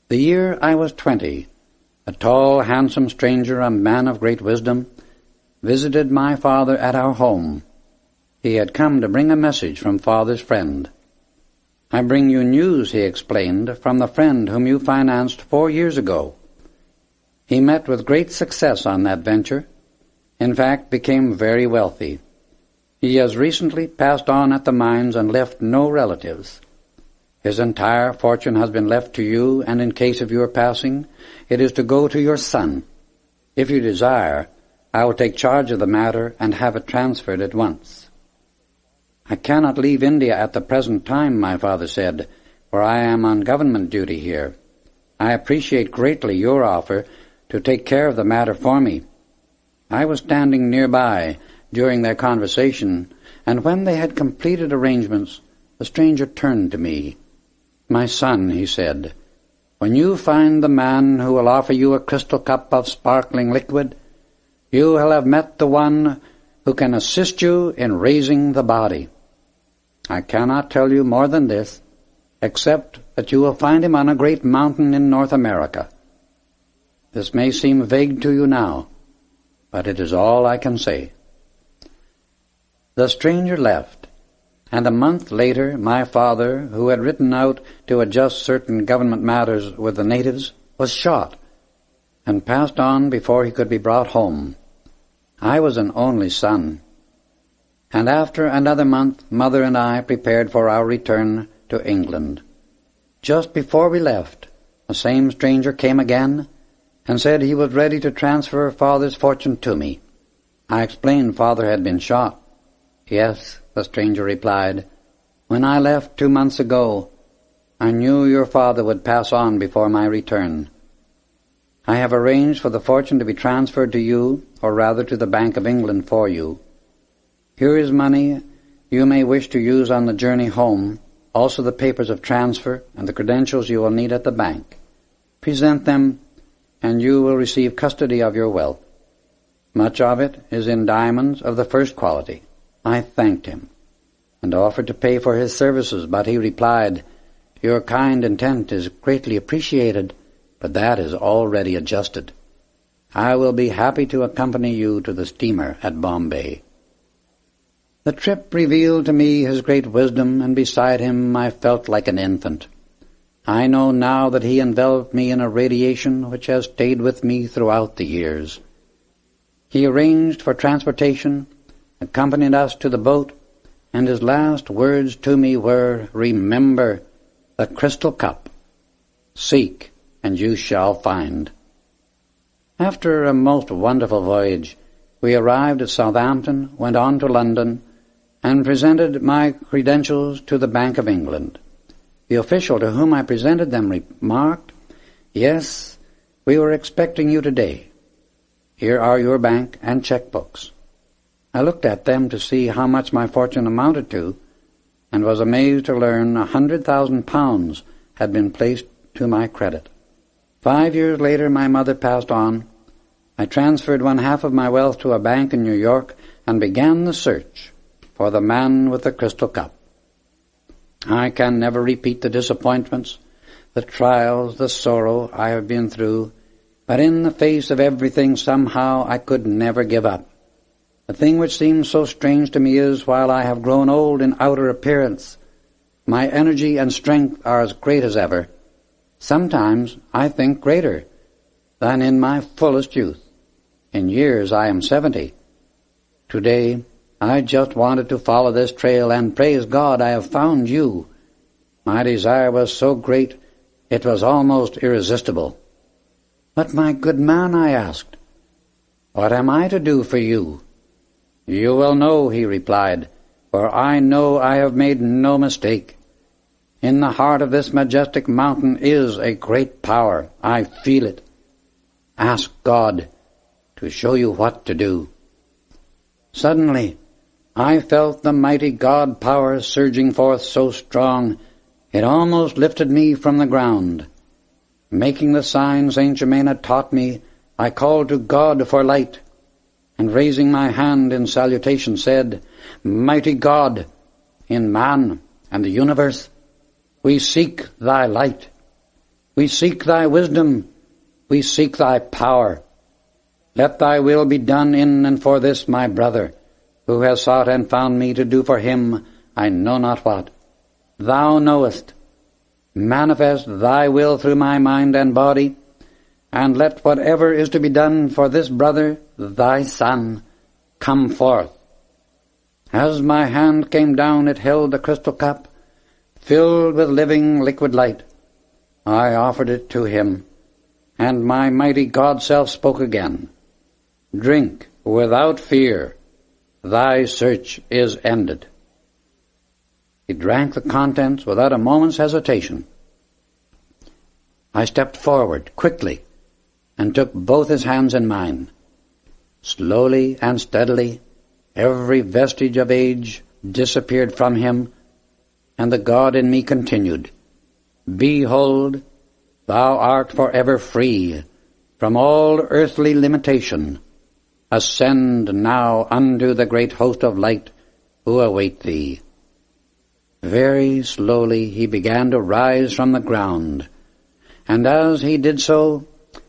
The year I was 20, a tall, handsome stranger, a man of great wisdom, visited my father at our home. He had come to bring a message from father's friend. 'I bring you news,' he explained, 'from the friend whom you financed 4 years ago. He met with great success on that venture, in fact became very wealthy. He has recently passed on at the mines and left no relatives. His entire fortune has been left to you, and in case of your passing, it is to go to your son. If you desire, I will take charge of the matter and have it transferred at once." "I cannot leave India at the present time," my father said, "for I am on government duty here. I appreciate greatly your offer to take care of the matter for me." I was standing nearby during their conversation, and when they had completed arrangements, the stranger turned to me. "My son," he said, "when you find the man who will offer you a crystal cup of sparkling liquid, you will have met the one who can assist you in raising the body. I cannot tell you more than this, except that you will find him on a great mountain in North America. This may seem vague to you now, but it is all I can say." The stranger left, and a month later my father, who had ridden out to adjust certain government matters with the natives, was shot, and passed on before he could be brought home. I was an only son, and after another month Mother and I prepared for our return to England. Just before we left, the same stranger came again and said he was ready to transfer Father's fortune to me. I explained Father had been shot. "Yes," the stranger replied, "when I left 2 months ago, I knew your father would pass on before my return. I have arranged for the fortune to be transferred to you, or rather to the Bank of England for you. Here is money you may wish to use on the journey home, also the papers of transfer and the credentials you will need at the bank. Present them, and you will receive custody of your wealth. Much of it is in diamonds of the first quality." I thanked him and offered to pay for his services, but he replied, "Your kind intent is greatly appreciated, but that is already adjusted. I will be happy to accompany you to the steamer at Bombay." The trip revealed to me his great wisdom, and beside him I felt like an infant. I know now that he enveloped me in a radiation which has stayed with me throughout the years. He arranged for transportation, accompanied us to the boat, and his last words to me were, "Remember the crystal cup. Seek, and you shall find." After a most wonderful voyage, we arrived at Southampton, went on to London, and presented my credentials to the Bank of England. The official to whom I presented them remarked, "Yes, we were expecting you today. Here are your bank and checkbooks." I looked at them to see how much my fortune amounted to, and was amazed to learn £100,000 had been placed to my credit. 5 years later my mother passed on. I transferred one half of my wealth to a bank in New York and began the search for the man with the crystal cup. I can never repeat the disappointments, the trials, the sorrow I have been through, but in the face of everything somehow I could never give up. The thing which seems so strange to me is, while I have grown old in outer appearance, my energy and strength are as great as ever. Sometimes I think greater than in my fullest youth. In years I am 70. Today I just wanted to follow this trail, and praise God I have found you. My desire was so great it was almost irresistible. "But my good man," I asked, "what am I to do for you?" "You will know," he replied, "for I know I have made no mistake. In the heart of this majestic mountain is a great power. I feel it. Ask God to show you what to do." Suddenly, I felt the mighty God power surging forth so strong it almost lifted me from the ground. Making the sign St. Germain had taught me, I called to God for light, and raising my hand in salutation said, "Mighty God, in man and the universe, we seek thy light. We seek thy wisdom. We seek thy power. Let thy will be done in and for this my brother, who has sought and found me to do for him I know not what. Thou knowest. Manifest thy will through my mind and body, and let whatever is to be done for this brother, thy son, come forth." As my hand came down, it held the crystal cup, filled with living liquid light. I offered it to him, and my mighty God-self spoke again. Drink without fear. Thy search is ended." He drank the contents without a moment's hesitation. I stepped forward quickly and took both his hands in mine. Slowly and steadily, every vestige of age disappeared from him, and the God in me continued, "Behold, thou art forever free from all earthly limitation. Ascend now unto the great host of light who await thee." Very slowly he began to rise from the ground, and as he did so,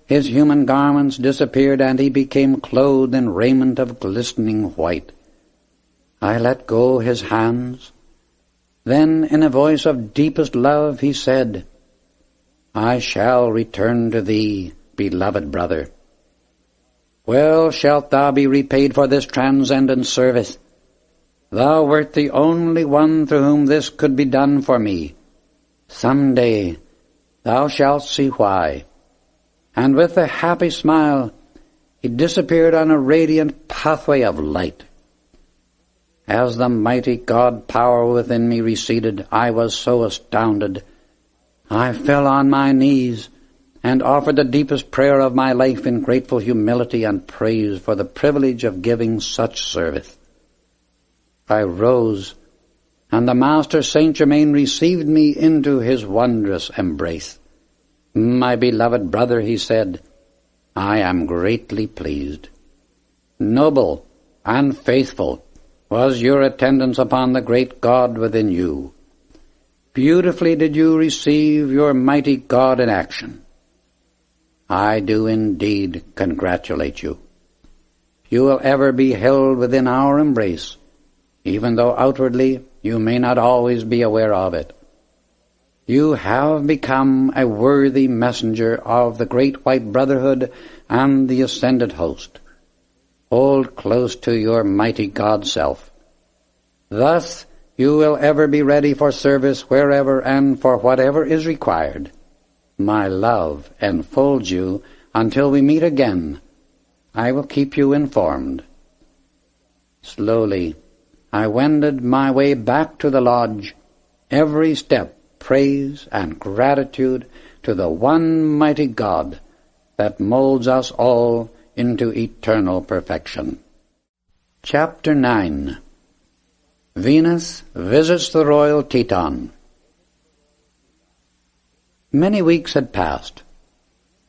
his human garments disappeared, and he became clothed in raiment of glistening white. I let go his hands. Then, in a voice of deepest love, he said, "I shall return to thee, beloved brother. Well shalt thou be repaid for this transcendent service. Thou wert the only one through whom this could be done for me. Some day thou shalt see why." And with a happy smile, he disappeared on a radiant pathway of light. As the mighty God power within me receded, I was so astounded. I fell on my knees and offered the deepest prayer of my life in grateful humility and praise for the privilege of giving such service. I rose, and the Master Saint Germain received me into his wondrous embrace. "My beloved brother," he said, "I am greatly pleased. Noble and faithful was your attendance upon the great God within you. Beautifully did you receive your mighty God in action. I do indeed congratulate you. You will ever be held within our embrace, even though outwardly you may not always be aware of it. You have become a worthy messenger of the great white brotherhood and the ascended host. Hold close to your mighty God self. Thus you will ever be ready for service wherever and for whatever is required. My love enfolds you until we meet again. I will keep you informed." Slowly I wended my way back to the lodge, every step praise and gratitude to the one mighty God that molds us all into eternal perfection. Chapter 9. Venus visits the royal Teton. Many weeks had passed,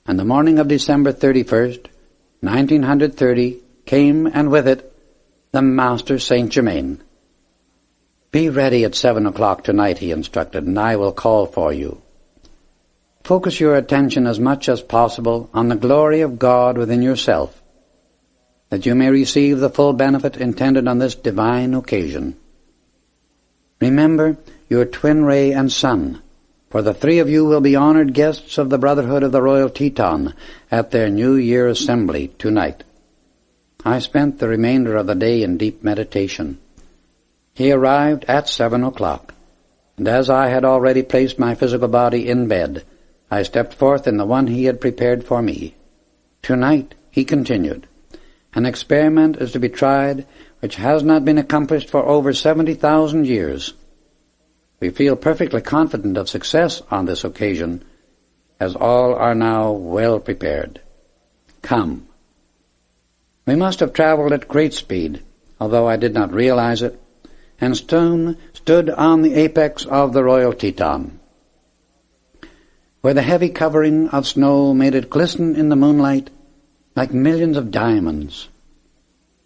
and the morning of December 31st, 1930, came, and with it, the Master Saint Germain. "Be ready at 7 o'clock tonight," he instructed, "and I will call for you. Focus your attention as much as possible on the glory of God within yourself, that you may receive the full benefit intended on this divine occasion. Remember your twin ray and sun, for the three of you will be honored guests of the Brotherhood of the Royal Teton at their New Year assembly tonight." I spent the remainder of the day in deep meditation. He arrived at 7 o'clock, and as I had already placed my physical body in bed, I stepped forth in the one he had prepared for me. "Tonight," he continued, "an experiment is to be tried which has not been accomplished for over 70,000 years. We feel perfectly confident of success on this occasion, as all are now well prepared. Come." We must have traveled at great speed, although I did not realize it, and soon stood on the apex of the Royal Teton, where the heavy covering of snow made it glisten in the moonlight like millions of diamonds.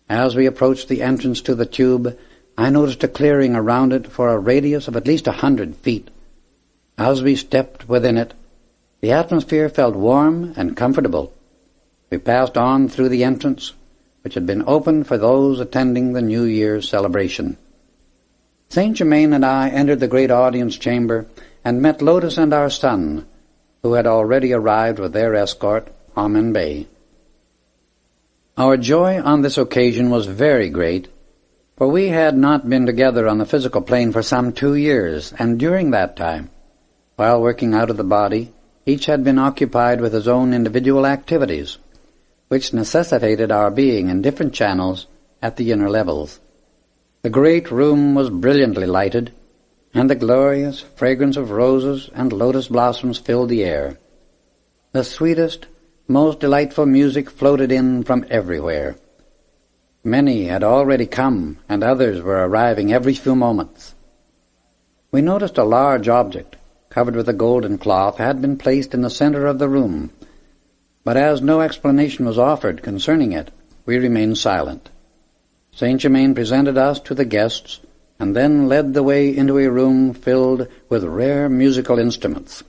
As we approached the entrance to the tube, I noticed a clearing around it for a radius of at least 100 feet. As we stepped within it, the atmosphere felt warm and comfortable. We passed on through the entrance, which had been opened for those attending the New Year's celebration. Saint Germain and I entered the great audience chamber and met Lotus and our son, who had already arrived with their escort, Amen Bey. Our joy on this occasion was very great, for we had not been together on the physical plane for some 2 years, and during that time, while working out of the body, each had been occupied with his own individual activities. which necessitated our being in different channels at the inner levels. The great room was brilliantly lighted, and the glorious fragrance of roses and lotus blossoms filled the air. The sweetest, most delightful music floated in from everywhere. Many had already come, and others were arriving every few moments. We noticed a large object, covered with a golden cloth, had been placed in the center of the room, but as no explanation was offered concerning it, we remained silent. Saint Germain presented us to the guests, and then led the way into a room filled with rare musical instruments.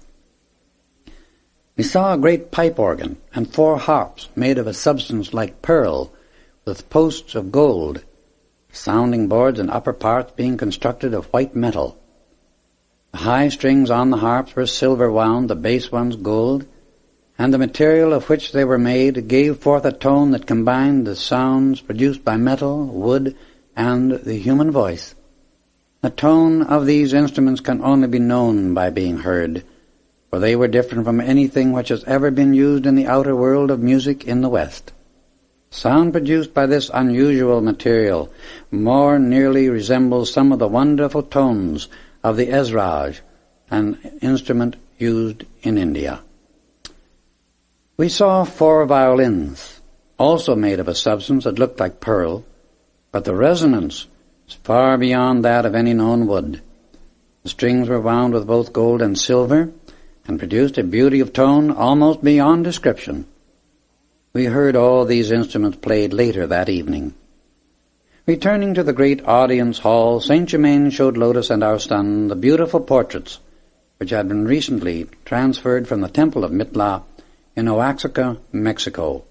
We saw a great pipe organ and 4 harps made of a substance like pearl, with posts of gold, sounding boards and upper parts being constructed of white metal. The high strings on the harps were silver wound, the bass ones gold, and the material of which they were made gave forth a tone that combined the sounds produced by metal, wood, and the human voice. The tone of these instruments can only be known by being heard, for they were different from anything which has ever been used in the outer world of music in the West. Sound produced by this unusual material more nearly resembles some of the wonderful tones of the ezraj, an instrument used in India. We saw 4 violins, also made of a substance that looked like pearl, but the resonance is far beyond that of any known wood. The strings were wound with both gold and silver, and produced a beauty of tone almost beyond description. We heard all these instruments played later that evening. Returning to the great audience hall, Saint Germain showed Lotus and our son the beautiful portraits which had been recently transferred from the Temple of Mitla in Oaxaca, Mexico.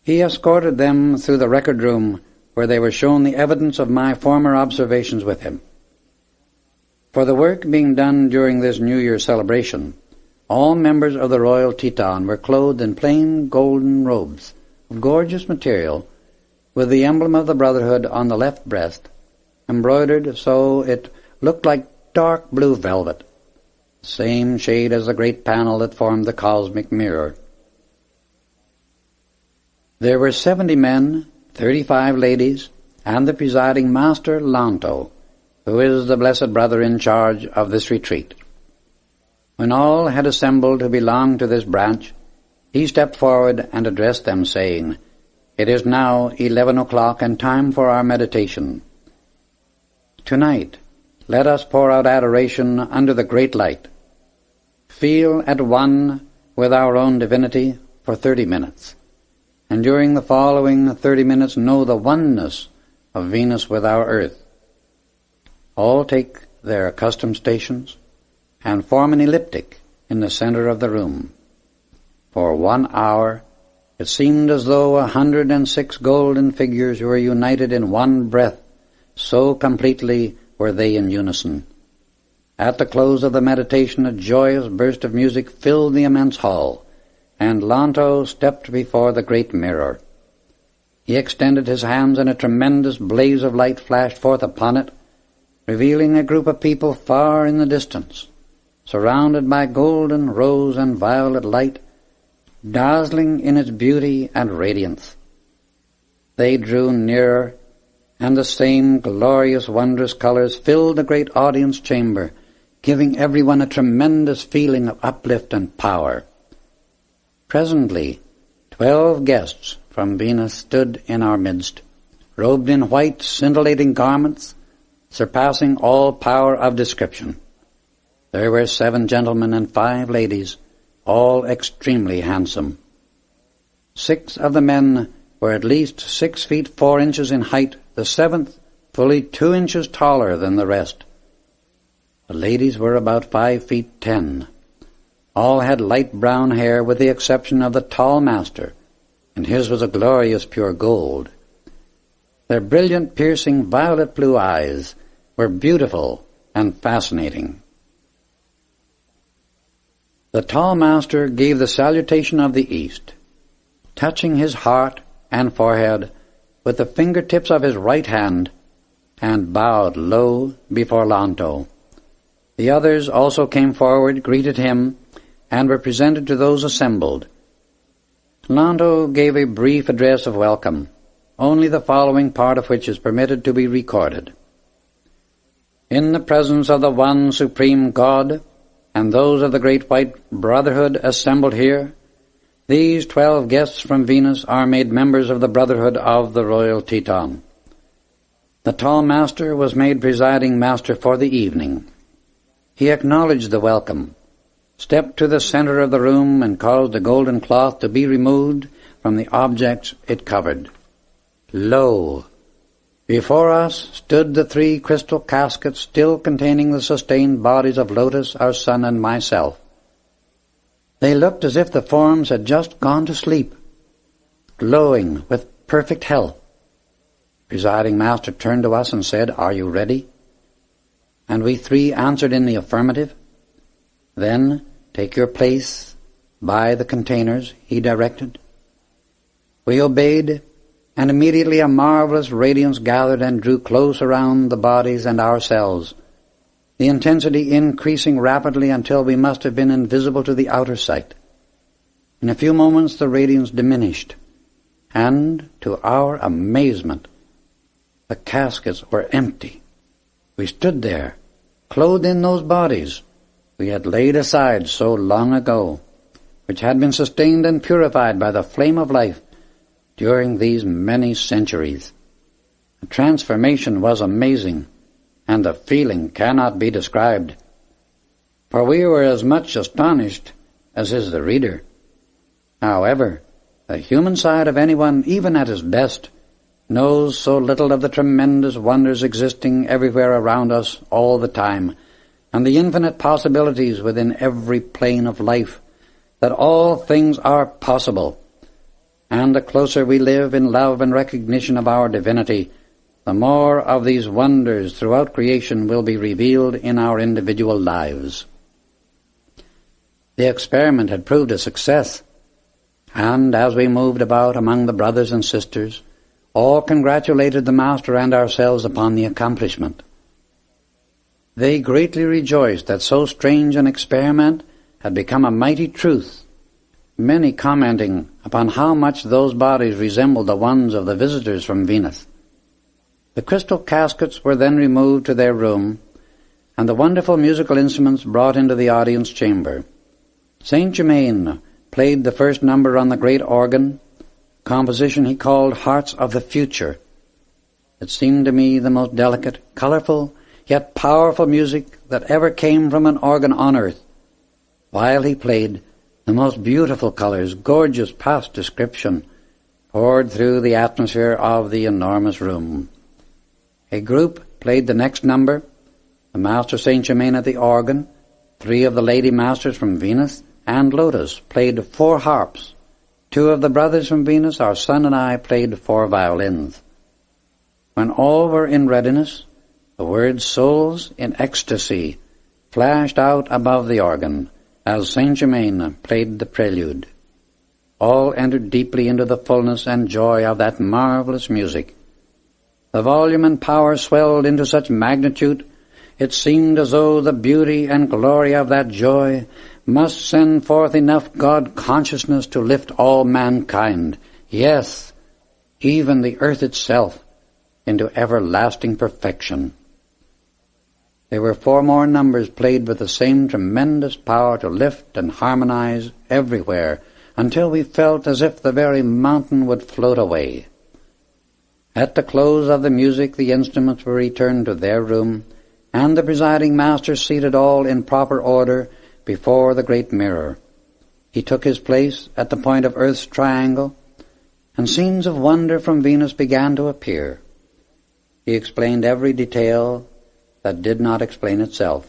He escorted them through the record room, where they were shown the evidence of my former observations with him. For the work being done during this New Year celebration, all members of the royal Teton were clothed in plain golden robes of gorgeous material, with the emblem of the Brotherhood on the left breast, embroidered so it looked like dark blue velvet, the same shade as the great panel that formed the cosmic mirror. There were 70 men, 35 ladies, and the presiding master, Lanto, who is the blessed brother in charge of this retreat. When all had assembled who belonged to this branch, he stepped forward and addressed them, saying, "It is now 11 o'clock and time for our meditation. Tonight, let us pour out adoration under the great light. Feel at one with our own divinity for 30 minutes, and during the following 30 minutes know the oneness of Venus with our earth. All take their accustomed stations and form an elliptic in the center of the room. For 1 hour it seemed as though 106 golden figures were united in one breath, so completely were they in unison. At the close of the meditation, a joyous burst of music filled the immense hall, and Lanto stepped before the great mirror. He extended his hands, and a tremendous blaze of light flashed forth upon it, revealing a group of people far in the distance, surrounded by golden, rose, and violet light, dazzling in its beauty and radiance. They drew nearer, and the same glorious, wondrous colors filled the great audience chamber, giving everyone a tremendous feeling of uplift and power. Presently, 12 guests from Venus stood in our midst, robed in white, scintillating garments, surpassing all power of description. There were 7 gentlemen and 5 ladies, all extremely handsome. 6 of the men were at least 6 feet 4 inches in height, the 7th fully 2 inches taller than the rest. The ladies were about 5 feet 10. All had light brown hair with the exception of the tall master, and his was a glorious pure gold. Their brilliant, piercing, violet blue eyes were beautiful and fascinating. The tall master gave the salutation of the East, touching his heart and forehead with the fingertips of his right hand, and bowed low before Lanto. The others also came forward, greeted him, and were presented to those assembled. Lonto gave a brief address of welcome, only the following part of which is permitted to be recorded. In the presence of the one supreme God, and those of the great white brotherhood assembled here, these 12 guests from Venus are made members of the brotherhood of the Royal Teton. The tall master was made presiding master for the evening. He acknowledged the welcome, stepped to the center of the room, and caused the golden cloth to be removed from the objects it covered. Lo! Before us stood the 3 crystal caskets still containing the sustained bodies of Lotus, our son, and myself. They looked as if the forms had just gone to sleep, glowing with perfect health. Presiding Master turned to us and said, "Are you ready?" And we 3 answered in the affirmative. "Then take your place by the containers," he directed. We obeyed, and immediately a marvelous radiance gathered and drew close around the bodies and ourselves, the intensity increasing rapidly until we must have been invisible to the outer sight. In a few moments the radiance diminished, and, to our amazement, the caskets were empty. We stood there, clothed in those bodies we had laid aside so long ago, which had been sustained and purified by the flame of life during these many centuries. The transformation was amazing, and the feeling cannot be described, for we were as much astonished as is the reader. However, the human side of anyone, even at his best, knows so little of the tremendous wonders existing everywhere around us all the time, and the infinite possibilities within every plane of life, that all things are possible. And the closer we live in love and recognition of our divinity, the more of these wonders throughout creation will be revealed in our individual lives. The experiment had proved a success, and as we moved about among the brothers and sisters, all congratulated the Master and ourselves upon the accomplishment. They greatly rejoiced that so strange an experiment had become a mighty truth, many commenting upon how much those bodies resembled the ones of the visitors from Venus. The crystal caskets were then removed to their room, and the wonderful musical instruments brought into the audience chamber. Saint Germain played the first number on the great organ, a composition he called Hearts of the Future. It seemed to me the most delicate, colorful, yet powerful music that ever came from an organ on earth. While he played, the most beautiful colors, gorgeous past description, poured through the atmosphere of the enormous room. A group played the next number, the Master Saint Germain at the organ, 3 of the Lady Masters from Venus, and Lotus played 4 harps. 2 of the brothers from Venus, our son and I, played 4 violins. When all were in readiness, the words "Souls in Ecstasy" flashed out above the organ as Saint Germain played the prelude. All entered deeply into the fullness and joy of that marvelous music. The volume and power swelled into such magnitude, it seemed as though the beauty and glory of that joy must send forth enough God consciousness to lift all mankind, yes, even the earth itself, into everlasting perfection. There were 4 more numbers played with the same tremendous power to lift and harmonize everywhere until we felt as if the very mountain would float away. At the close of the music, the instruments were returned to their room, and the presiding master seated all in proper order before the great mirror. He took his place at the point of Earth's triangle, and scenes of wonder from Venus began to appear. He explained every detail that did not explain itself.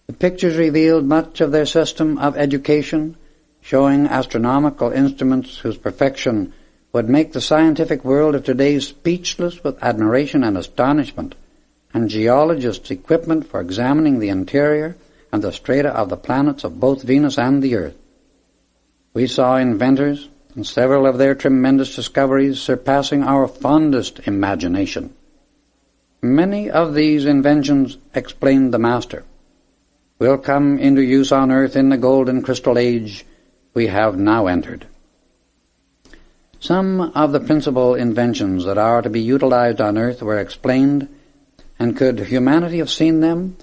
The pictures revealed much of their system of education, showing astronomical instruments whose perfection would make the scientific world of today speechless with admiration and astonishment, and geologists' equipment for examining the interior and the strata of the planets of both Venus and the Earth. We saw inventors and several of their tremendous discoveries surpassing our fondest imagination. Many of these inventions, explained the Master, will come into use on earth in the golden crystal age we have now entered. Some of the principal inventions that are to be utilized on earth were explained, and could humanity have seen them,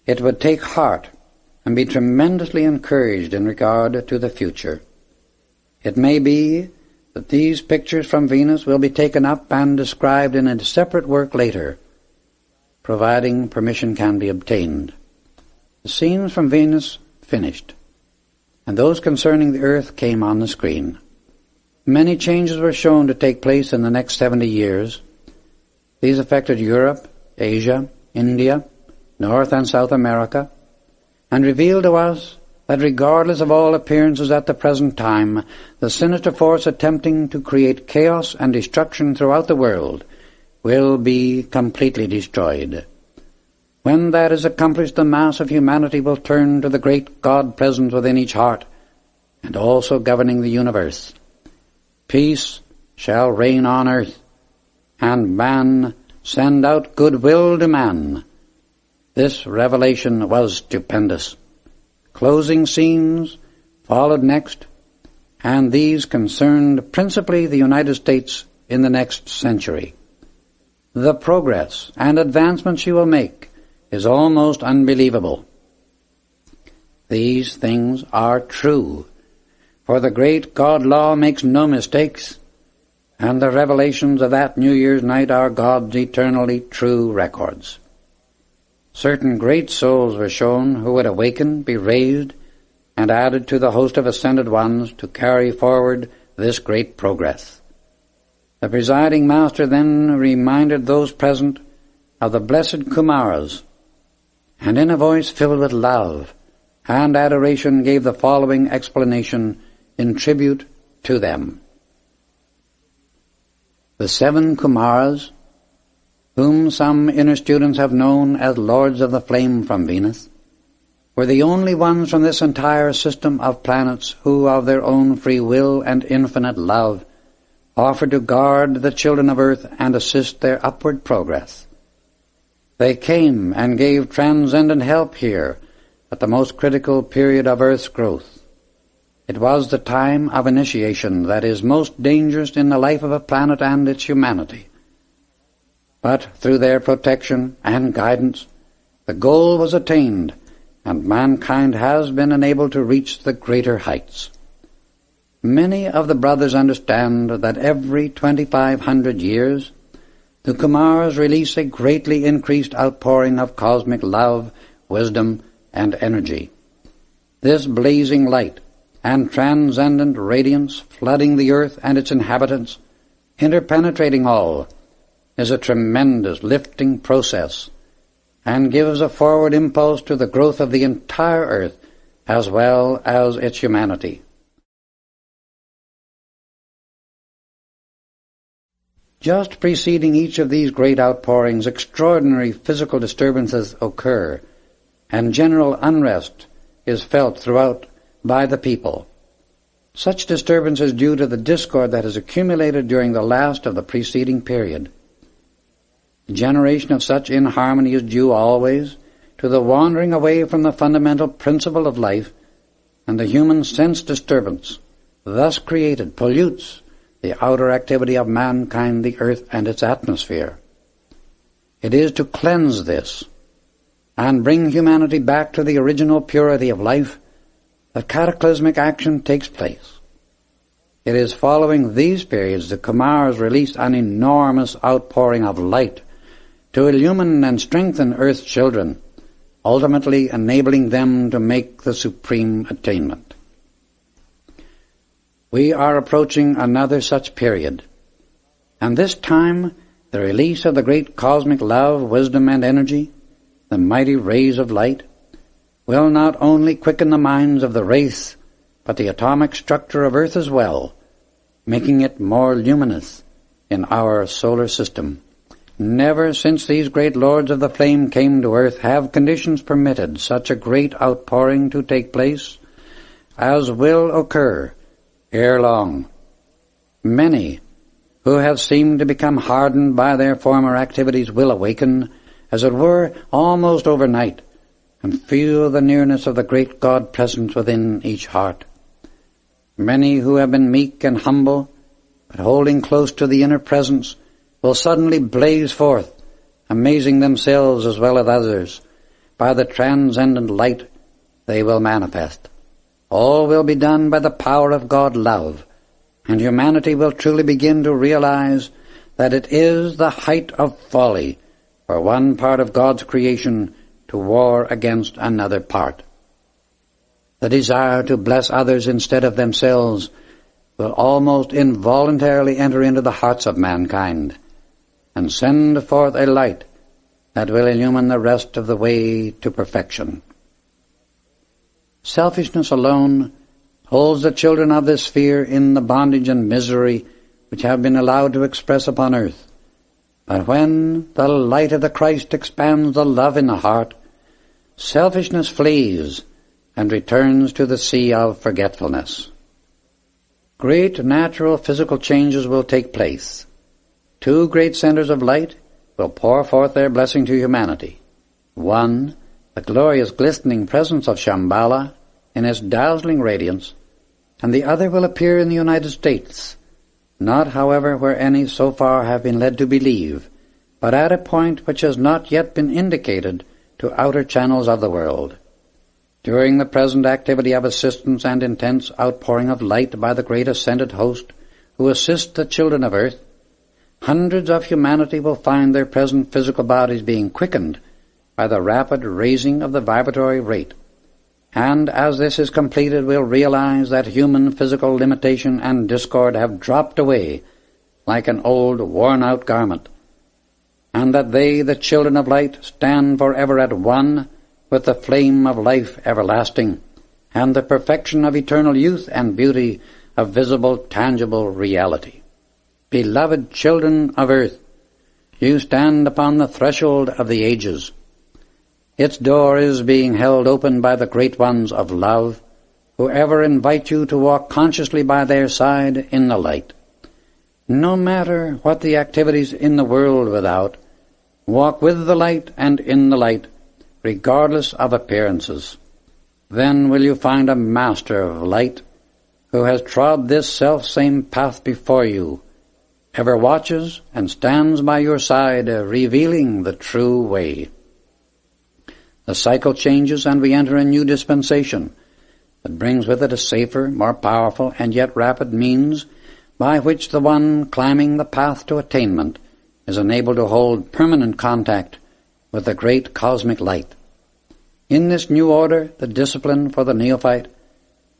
it would take heart and be tremendously encouraged in regard to the future. It may be that these pictures from Venus will be taken up and described in a separate work later, providing permission can be obtained. The scenes from Venus finished, and those concerning the earth came on the screen. Many changes were shown to take place in the next 70 years. These affected Europe, Asia, India, North and South America, and revealed to us that regardless of all appearances at the present time, the sinister force attempting to create chaos and destruction throughout the world will be completely destroyed. When that is accomplished, the mass of humanity will turn to the great God present within each heart, and also governing the universe. Peace shall reign on earth, and man send out goodwill to man. This revelation was stupendous. Closing scenes followed next, and these concerned principally the United States in the next century. The progress and advancement she will make is almost unbelievable. These things are true, for the great God-law makes no mistakes, and the revelations of that New Year's night are God's eternally true records. Certain great souls were shown who would awaken, be raised, and added to the host of ascended ones to carry forward this great progress. The presiding master then reminded those present of the blessed Kumaras, and in a voice filled with love and adoration gave the following explanation in tribute to them. The 7 Kumaras, whom some inner students have known as Lords of the Flame from Venus, were the only ones from this entire system of planets who, of their own free will and infinite love, offered to guard the children of earth and assist their upward progress. They came and gave transcendent help here at the most critical period of earth's growth. It was the time of initiation that is most dangerous in the life of a planet and its humanity. But through their protection and guidance, the goal was attained, and mankind has been enabled to reach the greater heights. Many of the brothers understand that every 2,500 years, the Kumaras release a greatly increased outpouring of cosmic love, wisdom, and energy. This blazing light and transcendent radiance flooding the earth and its inhabitants, interpenetrating all, is a tremendous lifting process and gives a forward impulse to the growth of the entire earth as well as its humanity. Just preceding each of these great outpourings, extraordinary physical disturbances occur, and general unrest is felt throughout by the people. Such disturbance is due to the discord that has accumulated during the last of the preceding period. The generation of such inharmony is due always to the wandering away from the fundamental principle of life, and the human sense disturbance, thus created, pollutes the outer activity of mankind, the earth, and its atmosphere. It is to cleanse this and bring humanity back to the original purity of life that cataclysmic action takes place. It is following these periods the Kumaras released an enormous outpouring of light to illumine and strengthen Earth's children, ultimately enabling them to make the supreme attainment. We are approaching another such period, and this time the release of the great cosmic love, wisdom, and energy, the mighty rays of light, will not only quicken the minds of the race, but the atomic structure of Earth as well, making it more luminous in our solar system. Never since these great lords of the flame came to earth have conditions permitted such a great outpouring to take place as will occur ere long. Many who have seemed to become hardened by their former activities will awaken, as it were, almost overnight, and feel the nearness of the great God present within each heart. Many who have been meek and humble but holding close to the inner presence, will suddenly blaze forth, amazing themselves as well as others. By the transcendent light they will manifest. All will be done by the power of God love, and humanity will truly begin to realize that it is the height of folly for one part of God's creation to war against another part. The desire to bless others instead of themselves will almost involuntarily enter into the hearts of mankind and send forth a light that will illumine the rest of the way to perfection. Selfishness alone holds the children of this sphere in the bondage and misery which have been allowed to express upon earth. But when the light of the Christ expands the love in the heart, selfishness flees and returns to the sea of forgetfulness. Great natural physical changes will take place. Two great centers of light will pour forth their blessing to humanity. One, the glorious glistening presence of Shambhala in its dazzling radiance, and the other will appear in the United States, not, however, where any so far have been led to believe, but at a point which has not yet been indicated to outer channels of the world. During the present activity of assistance and intense outpouring of light by the great ascended host who assist the children of earth, hundreds of humanity will find their present physical bodies being quickened by the rapid raising of the vibratory rate, and as this is completed will realize that human physical limitation and discord have dropped away like an old worn-out garment, and that they, the children of light, stand forever at one with the flame of life everlasting, and the perfection of eternal youth and beauty of visible, tangible reality. Beloved children of earth, you stand upon the threshold of the ages. Its door is being held open by the great ones of love, who ever invite you to walk consciously by their side in the light. No matter what the activities in the world without, walk with the light and in the light, regardless of appearances. Then will you find a master of light, who has trod this self-same path before you, ever watches and stands by your side, revealing the true way. The cycle changes and we enter a new dispensation that brings with it a safer, more powerful, and yet rapid means by which the one climbing the path to attainment is enabled to hold permanent contact with the great cosmic light. In this new order, the discipline for the neophyte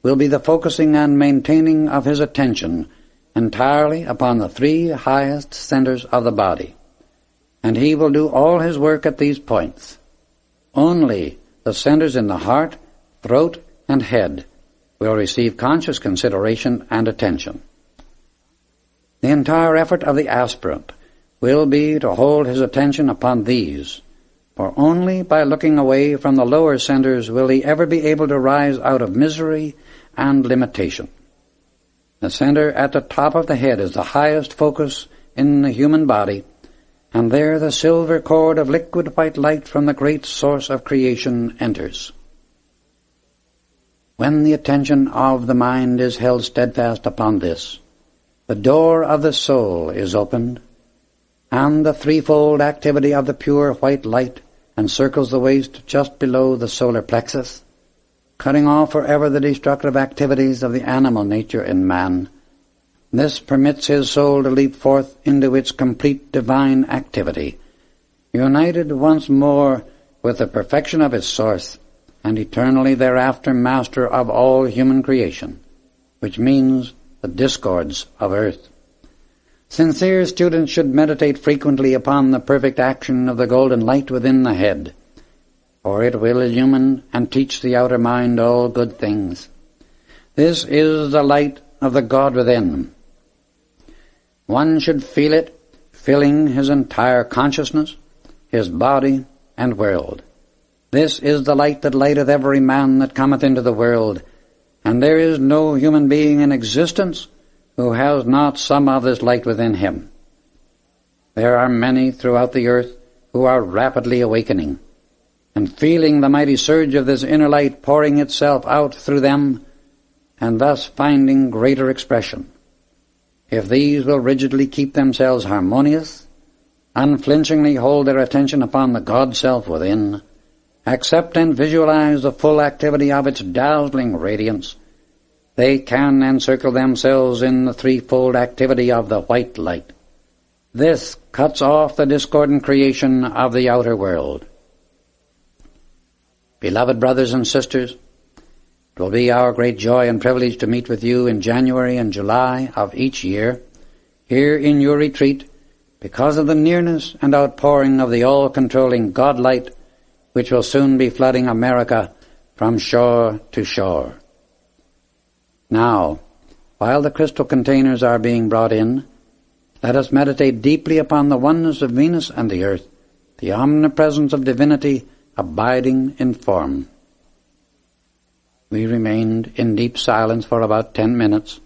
will be the focusing and maintaining of his attention entirely upon the three highest centers of the body, and he will do all his work at these points. Only the centers in the heart, throat, and head will receive conscious consideration and attention. The entire effort of the aspirant will be to hold his attention upon these, for only by looking away from the lower centers will he ever be able to rise out of misery and limitation. The center at the top of the head is the highest focus in the human body, and there the silver cord of liquid white light from the great source of creation enters. When the attention of the mind is held steadfast upon this, the door of the soul is opened, and the threefold activity of the pure white light encircles the waist just below the solar plexus, cutting off forever the destructive activities of the animal nature in man. This permits his soul to leap forth into its complete divine activity, united once more with the perfection of its source, and eternally thereafter master of all human creation, which means the discords of earth. Sincere students should meditate frequently upon the perfect action of the golden light within the head, for it will illumine and teach the outer mind all good things. This is the light of the God within. One should feel it filling his entire consciousness, his body, and world. This is the light that lighteth every man that cometh into the world, and there is no human being in existence who has not some of this light within him. There are many throughout the earth who are rapidly awakening, and feeling the mighty surge of this inner light pouring itself out through them, and thus finding greater expression. if these will rigidly keep themselves harmonious, unflinchingly hold their attention upon the God-self within, accept and visualize the full activity of its dazzling radiance, they can encircle themselves in the threefold activity of the white light. This cuts off the discordant creation of the outer world. Beloved brothers and sisters, it will be our great joy and privilege to meet with you in January and July of each year, here in your retreat, because of the nearness and outpouring of the all-controlling God-light, which will soon be flooding America from shore to shore. Now, while the crystal containers are being brought in, let us meditate deeply upon the oneness of Venus and the earth, the omnipresence of divinity abiding in form. We remained in deep silence for about 10 minutes,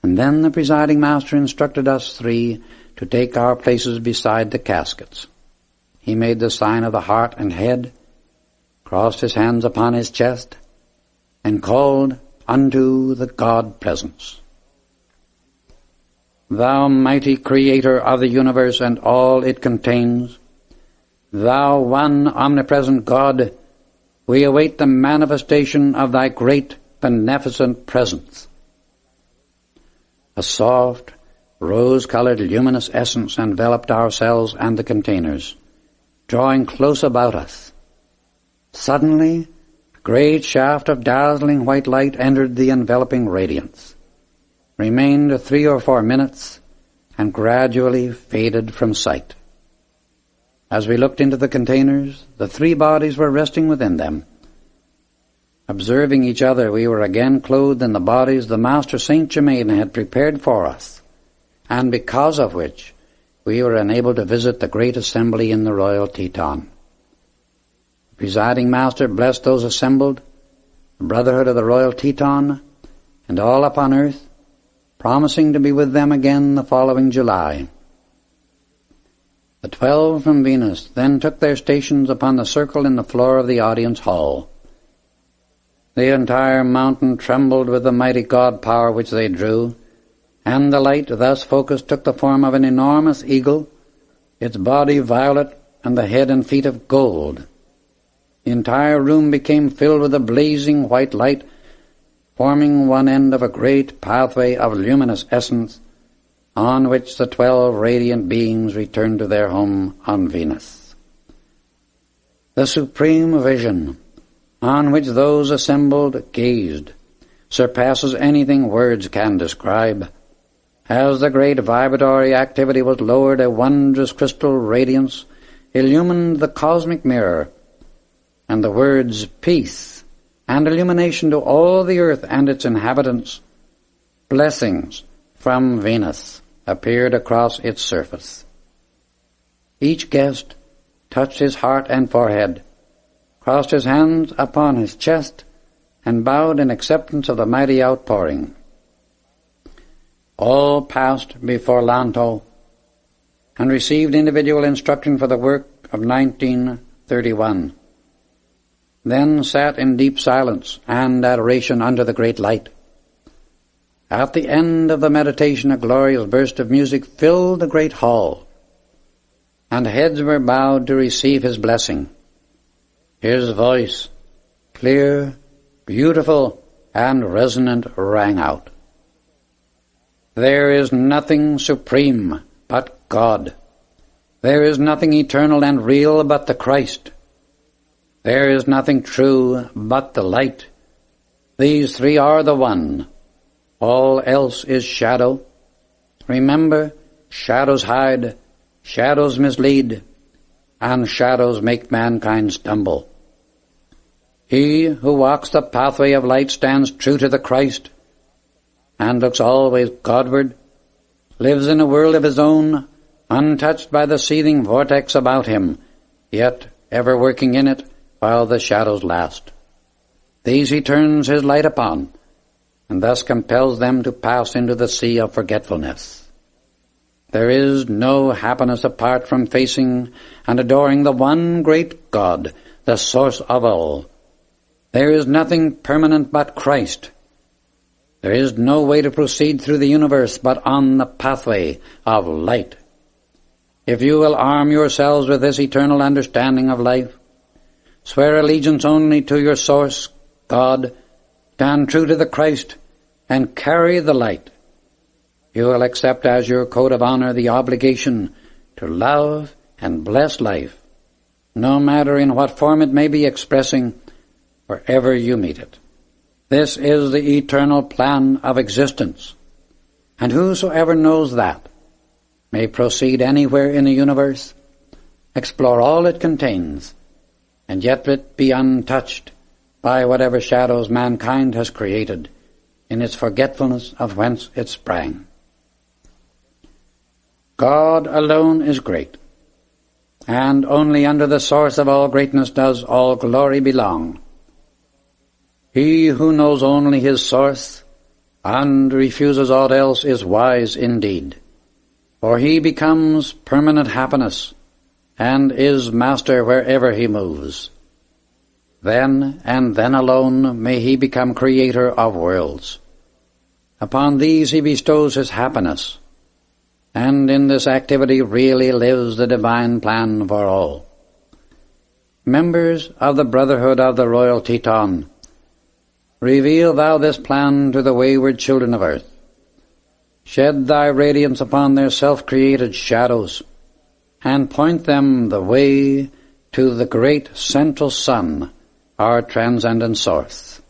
and then the presiding master instructed us three to take our places beside the caskets. He made the sign of the heart and head, crossed his hands upon his chest, and called unto the God-presence. Thou mighty Creator of the universe and all it contains, Thou one omnipresent God, we await the manifestation of Thy great beneficent presence. A soft, rose-colored luminous essence enveloped ourselves and the containers, drawing close about us. Suddenly, a great shaft of dazzling white light entered the enveloping radiance, remained 3 or 4 minutes, and gradually faded from sight. As we looked into the containers, the 3 bodies were resting within them. Observing each other, we were again clothed in the bodies the Master Saint Germain had prepared for us, and because of which we were enabled to visit the great assembly in the Royal Teton. The presiding Master blessed those assembled, the Brotherhood of the Royal Teton, and all upon earth, promising to be with them again the following July. The 12 from Venus then took their stations upon the circle in the floor of the audience hall. The entire mountain trembled with the mighty God power which they drew, and the light thus focused took the form of an enormous eagle, its body violet and the head and feet of gold. The entire room became filled with a blazing white light, forming one end of a great pathway of luminous essence, on which the 12 radiant beings returned to their home on Venus. The supreme vision on which those assembled gazed surpasses anything words can describe. As the great vibratory activity was lowered, a wondrous crystal radiance illumined the cosmic mirror, and the words peace and illumination to all the earth and its inhabitants, blessings from Venus, appeared across its surface. Each guest touched his heart and forehead, crossed his hands upon his chest, and bowed in acceptance of the mighty outpouring. All passed before Lanto and received individual instruction for the work of 1931. Then sat in deep silence and adoration under the great light. At the end of the meditation, a glorious burst of music filled the great hall, and heads were bowed to receive his blessing. His voice, clear, beautiful, and resonant, rang out. There is nothing supreme but God. There is nothing eternal and real but the Christ. There is nothing true but the light. These 3 are the one. All else is shadow. Remember, shadows hide, shadows mislead, and shadows make mankind stumble. He who walks the pathway of light stands true to the Christ, and looks always Godward, lives in a world of his own, untouched by the seething vortex about him, yet ever working in it while the shadows last. These he turns his light upon, and thus compels them to pass into the sea of forgetfulness. There is no happiness apart from facing and adoring the one great God, the source of all. There is nothing permanent but Christ. There is no way to proceed through the universe but on the pathway of light. If you will arm yourselves with this eternal understanding of life, swear allegiance only to your source, God, stand true to the Christ, and carry the light, you will accept as your code of honor the obligation to love and bless life, no matter in what form it may be expressing, wherever you meet it. This is the eternal plan of existence, and whosoever knows that may proceed anywhere in the universe, explore all it contains, and yet it be untouched by whatever shadows mankind has created in its forgetfulness of whence it sprang. God alone is great, and only unto the source of all greatness does all glory belong. He who knows only his source and refuses aught else is wise indeed, for he becomes permanent happiness and is master wherever he moves. Then and then alone may he become creator of worlds. Upon these he bestows his happiness, and in this activity really lives the divine plan for all. Members of the Brotherhood of the Royal Teton, reveal thou this plan to the wayward children of earth. Shed thy radiance upon their self-created shadows, and point them the way to the great central sun, our transcendent source.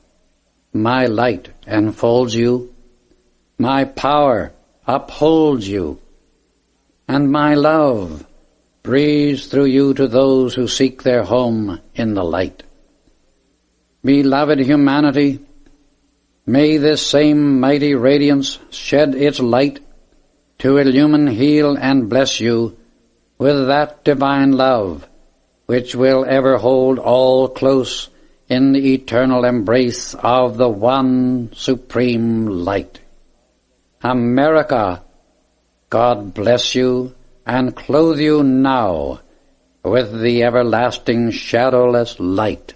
My light enfolds you, my power upholds you, and my love breathes through you to those who seek their home in the light. Beloved humanity, may this same mighty radiance shed its light to illumine, heal, and bless you with that divine love which will ever hold all close in the eternal embrace of the one supreme light. America, God bless you and clothe you now with the everlasting shadowless light.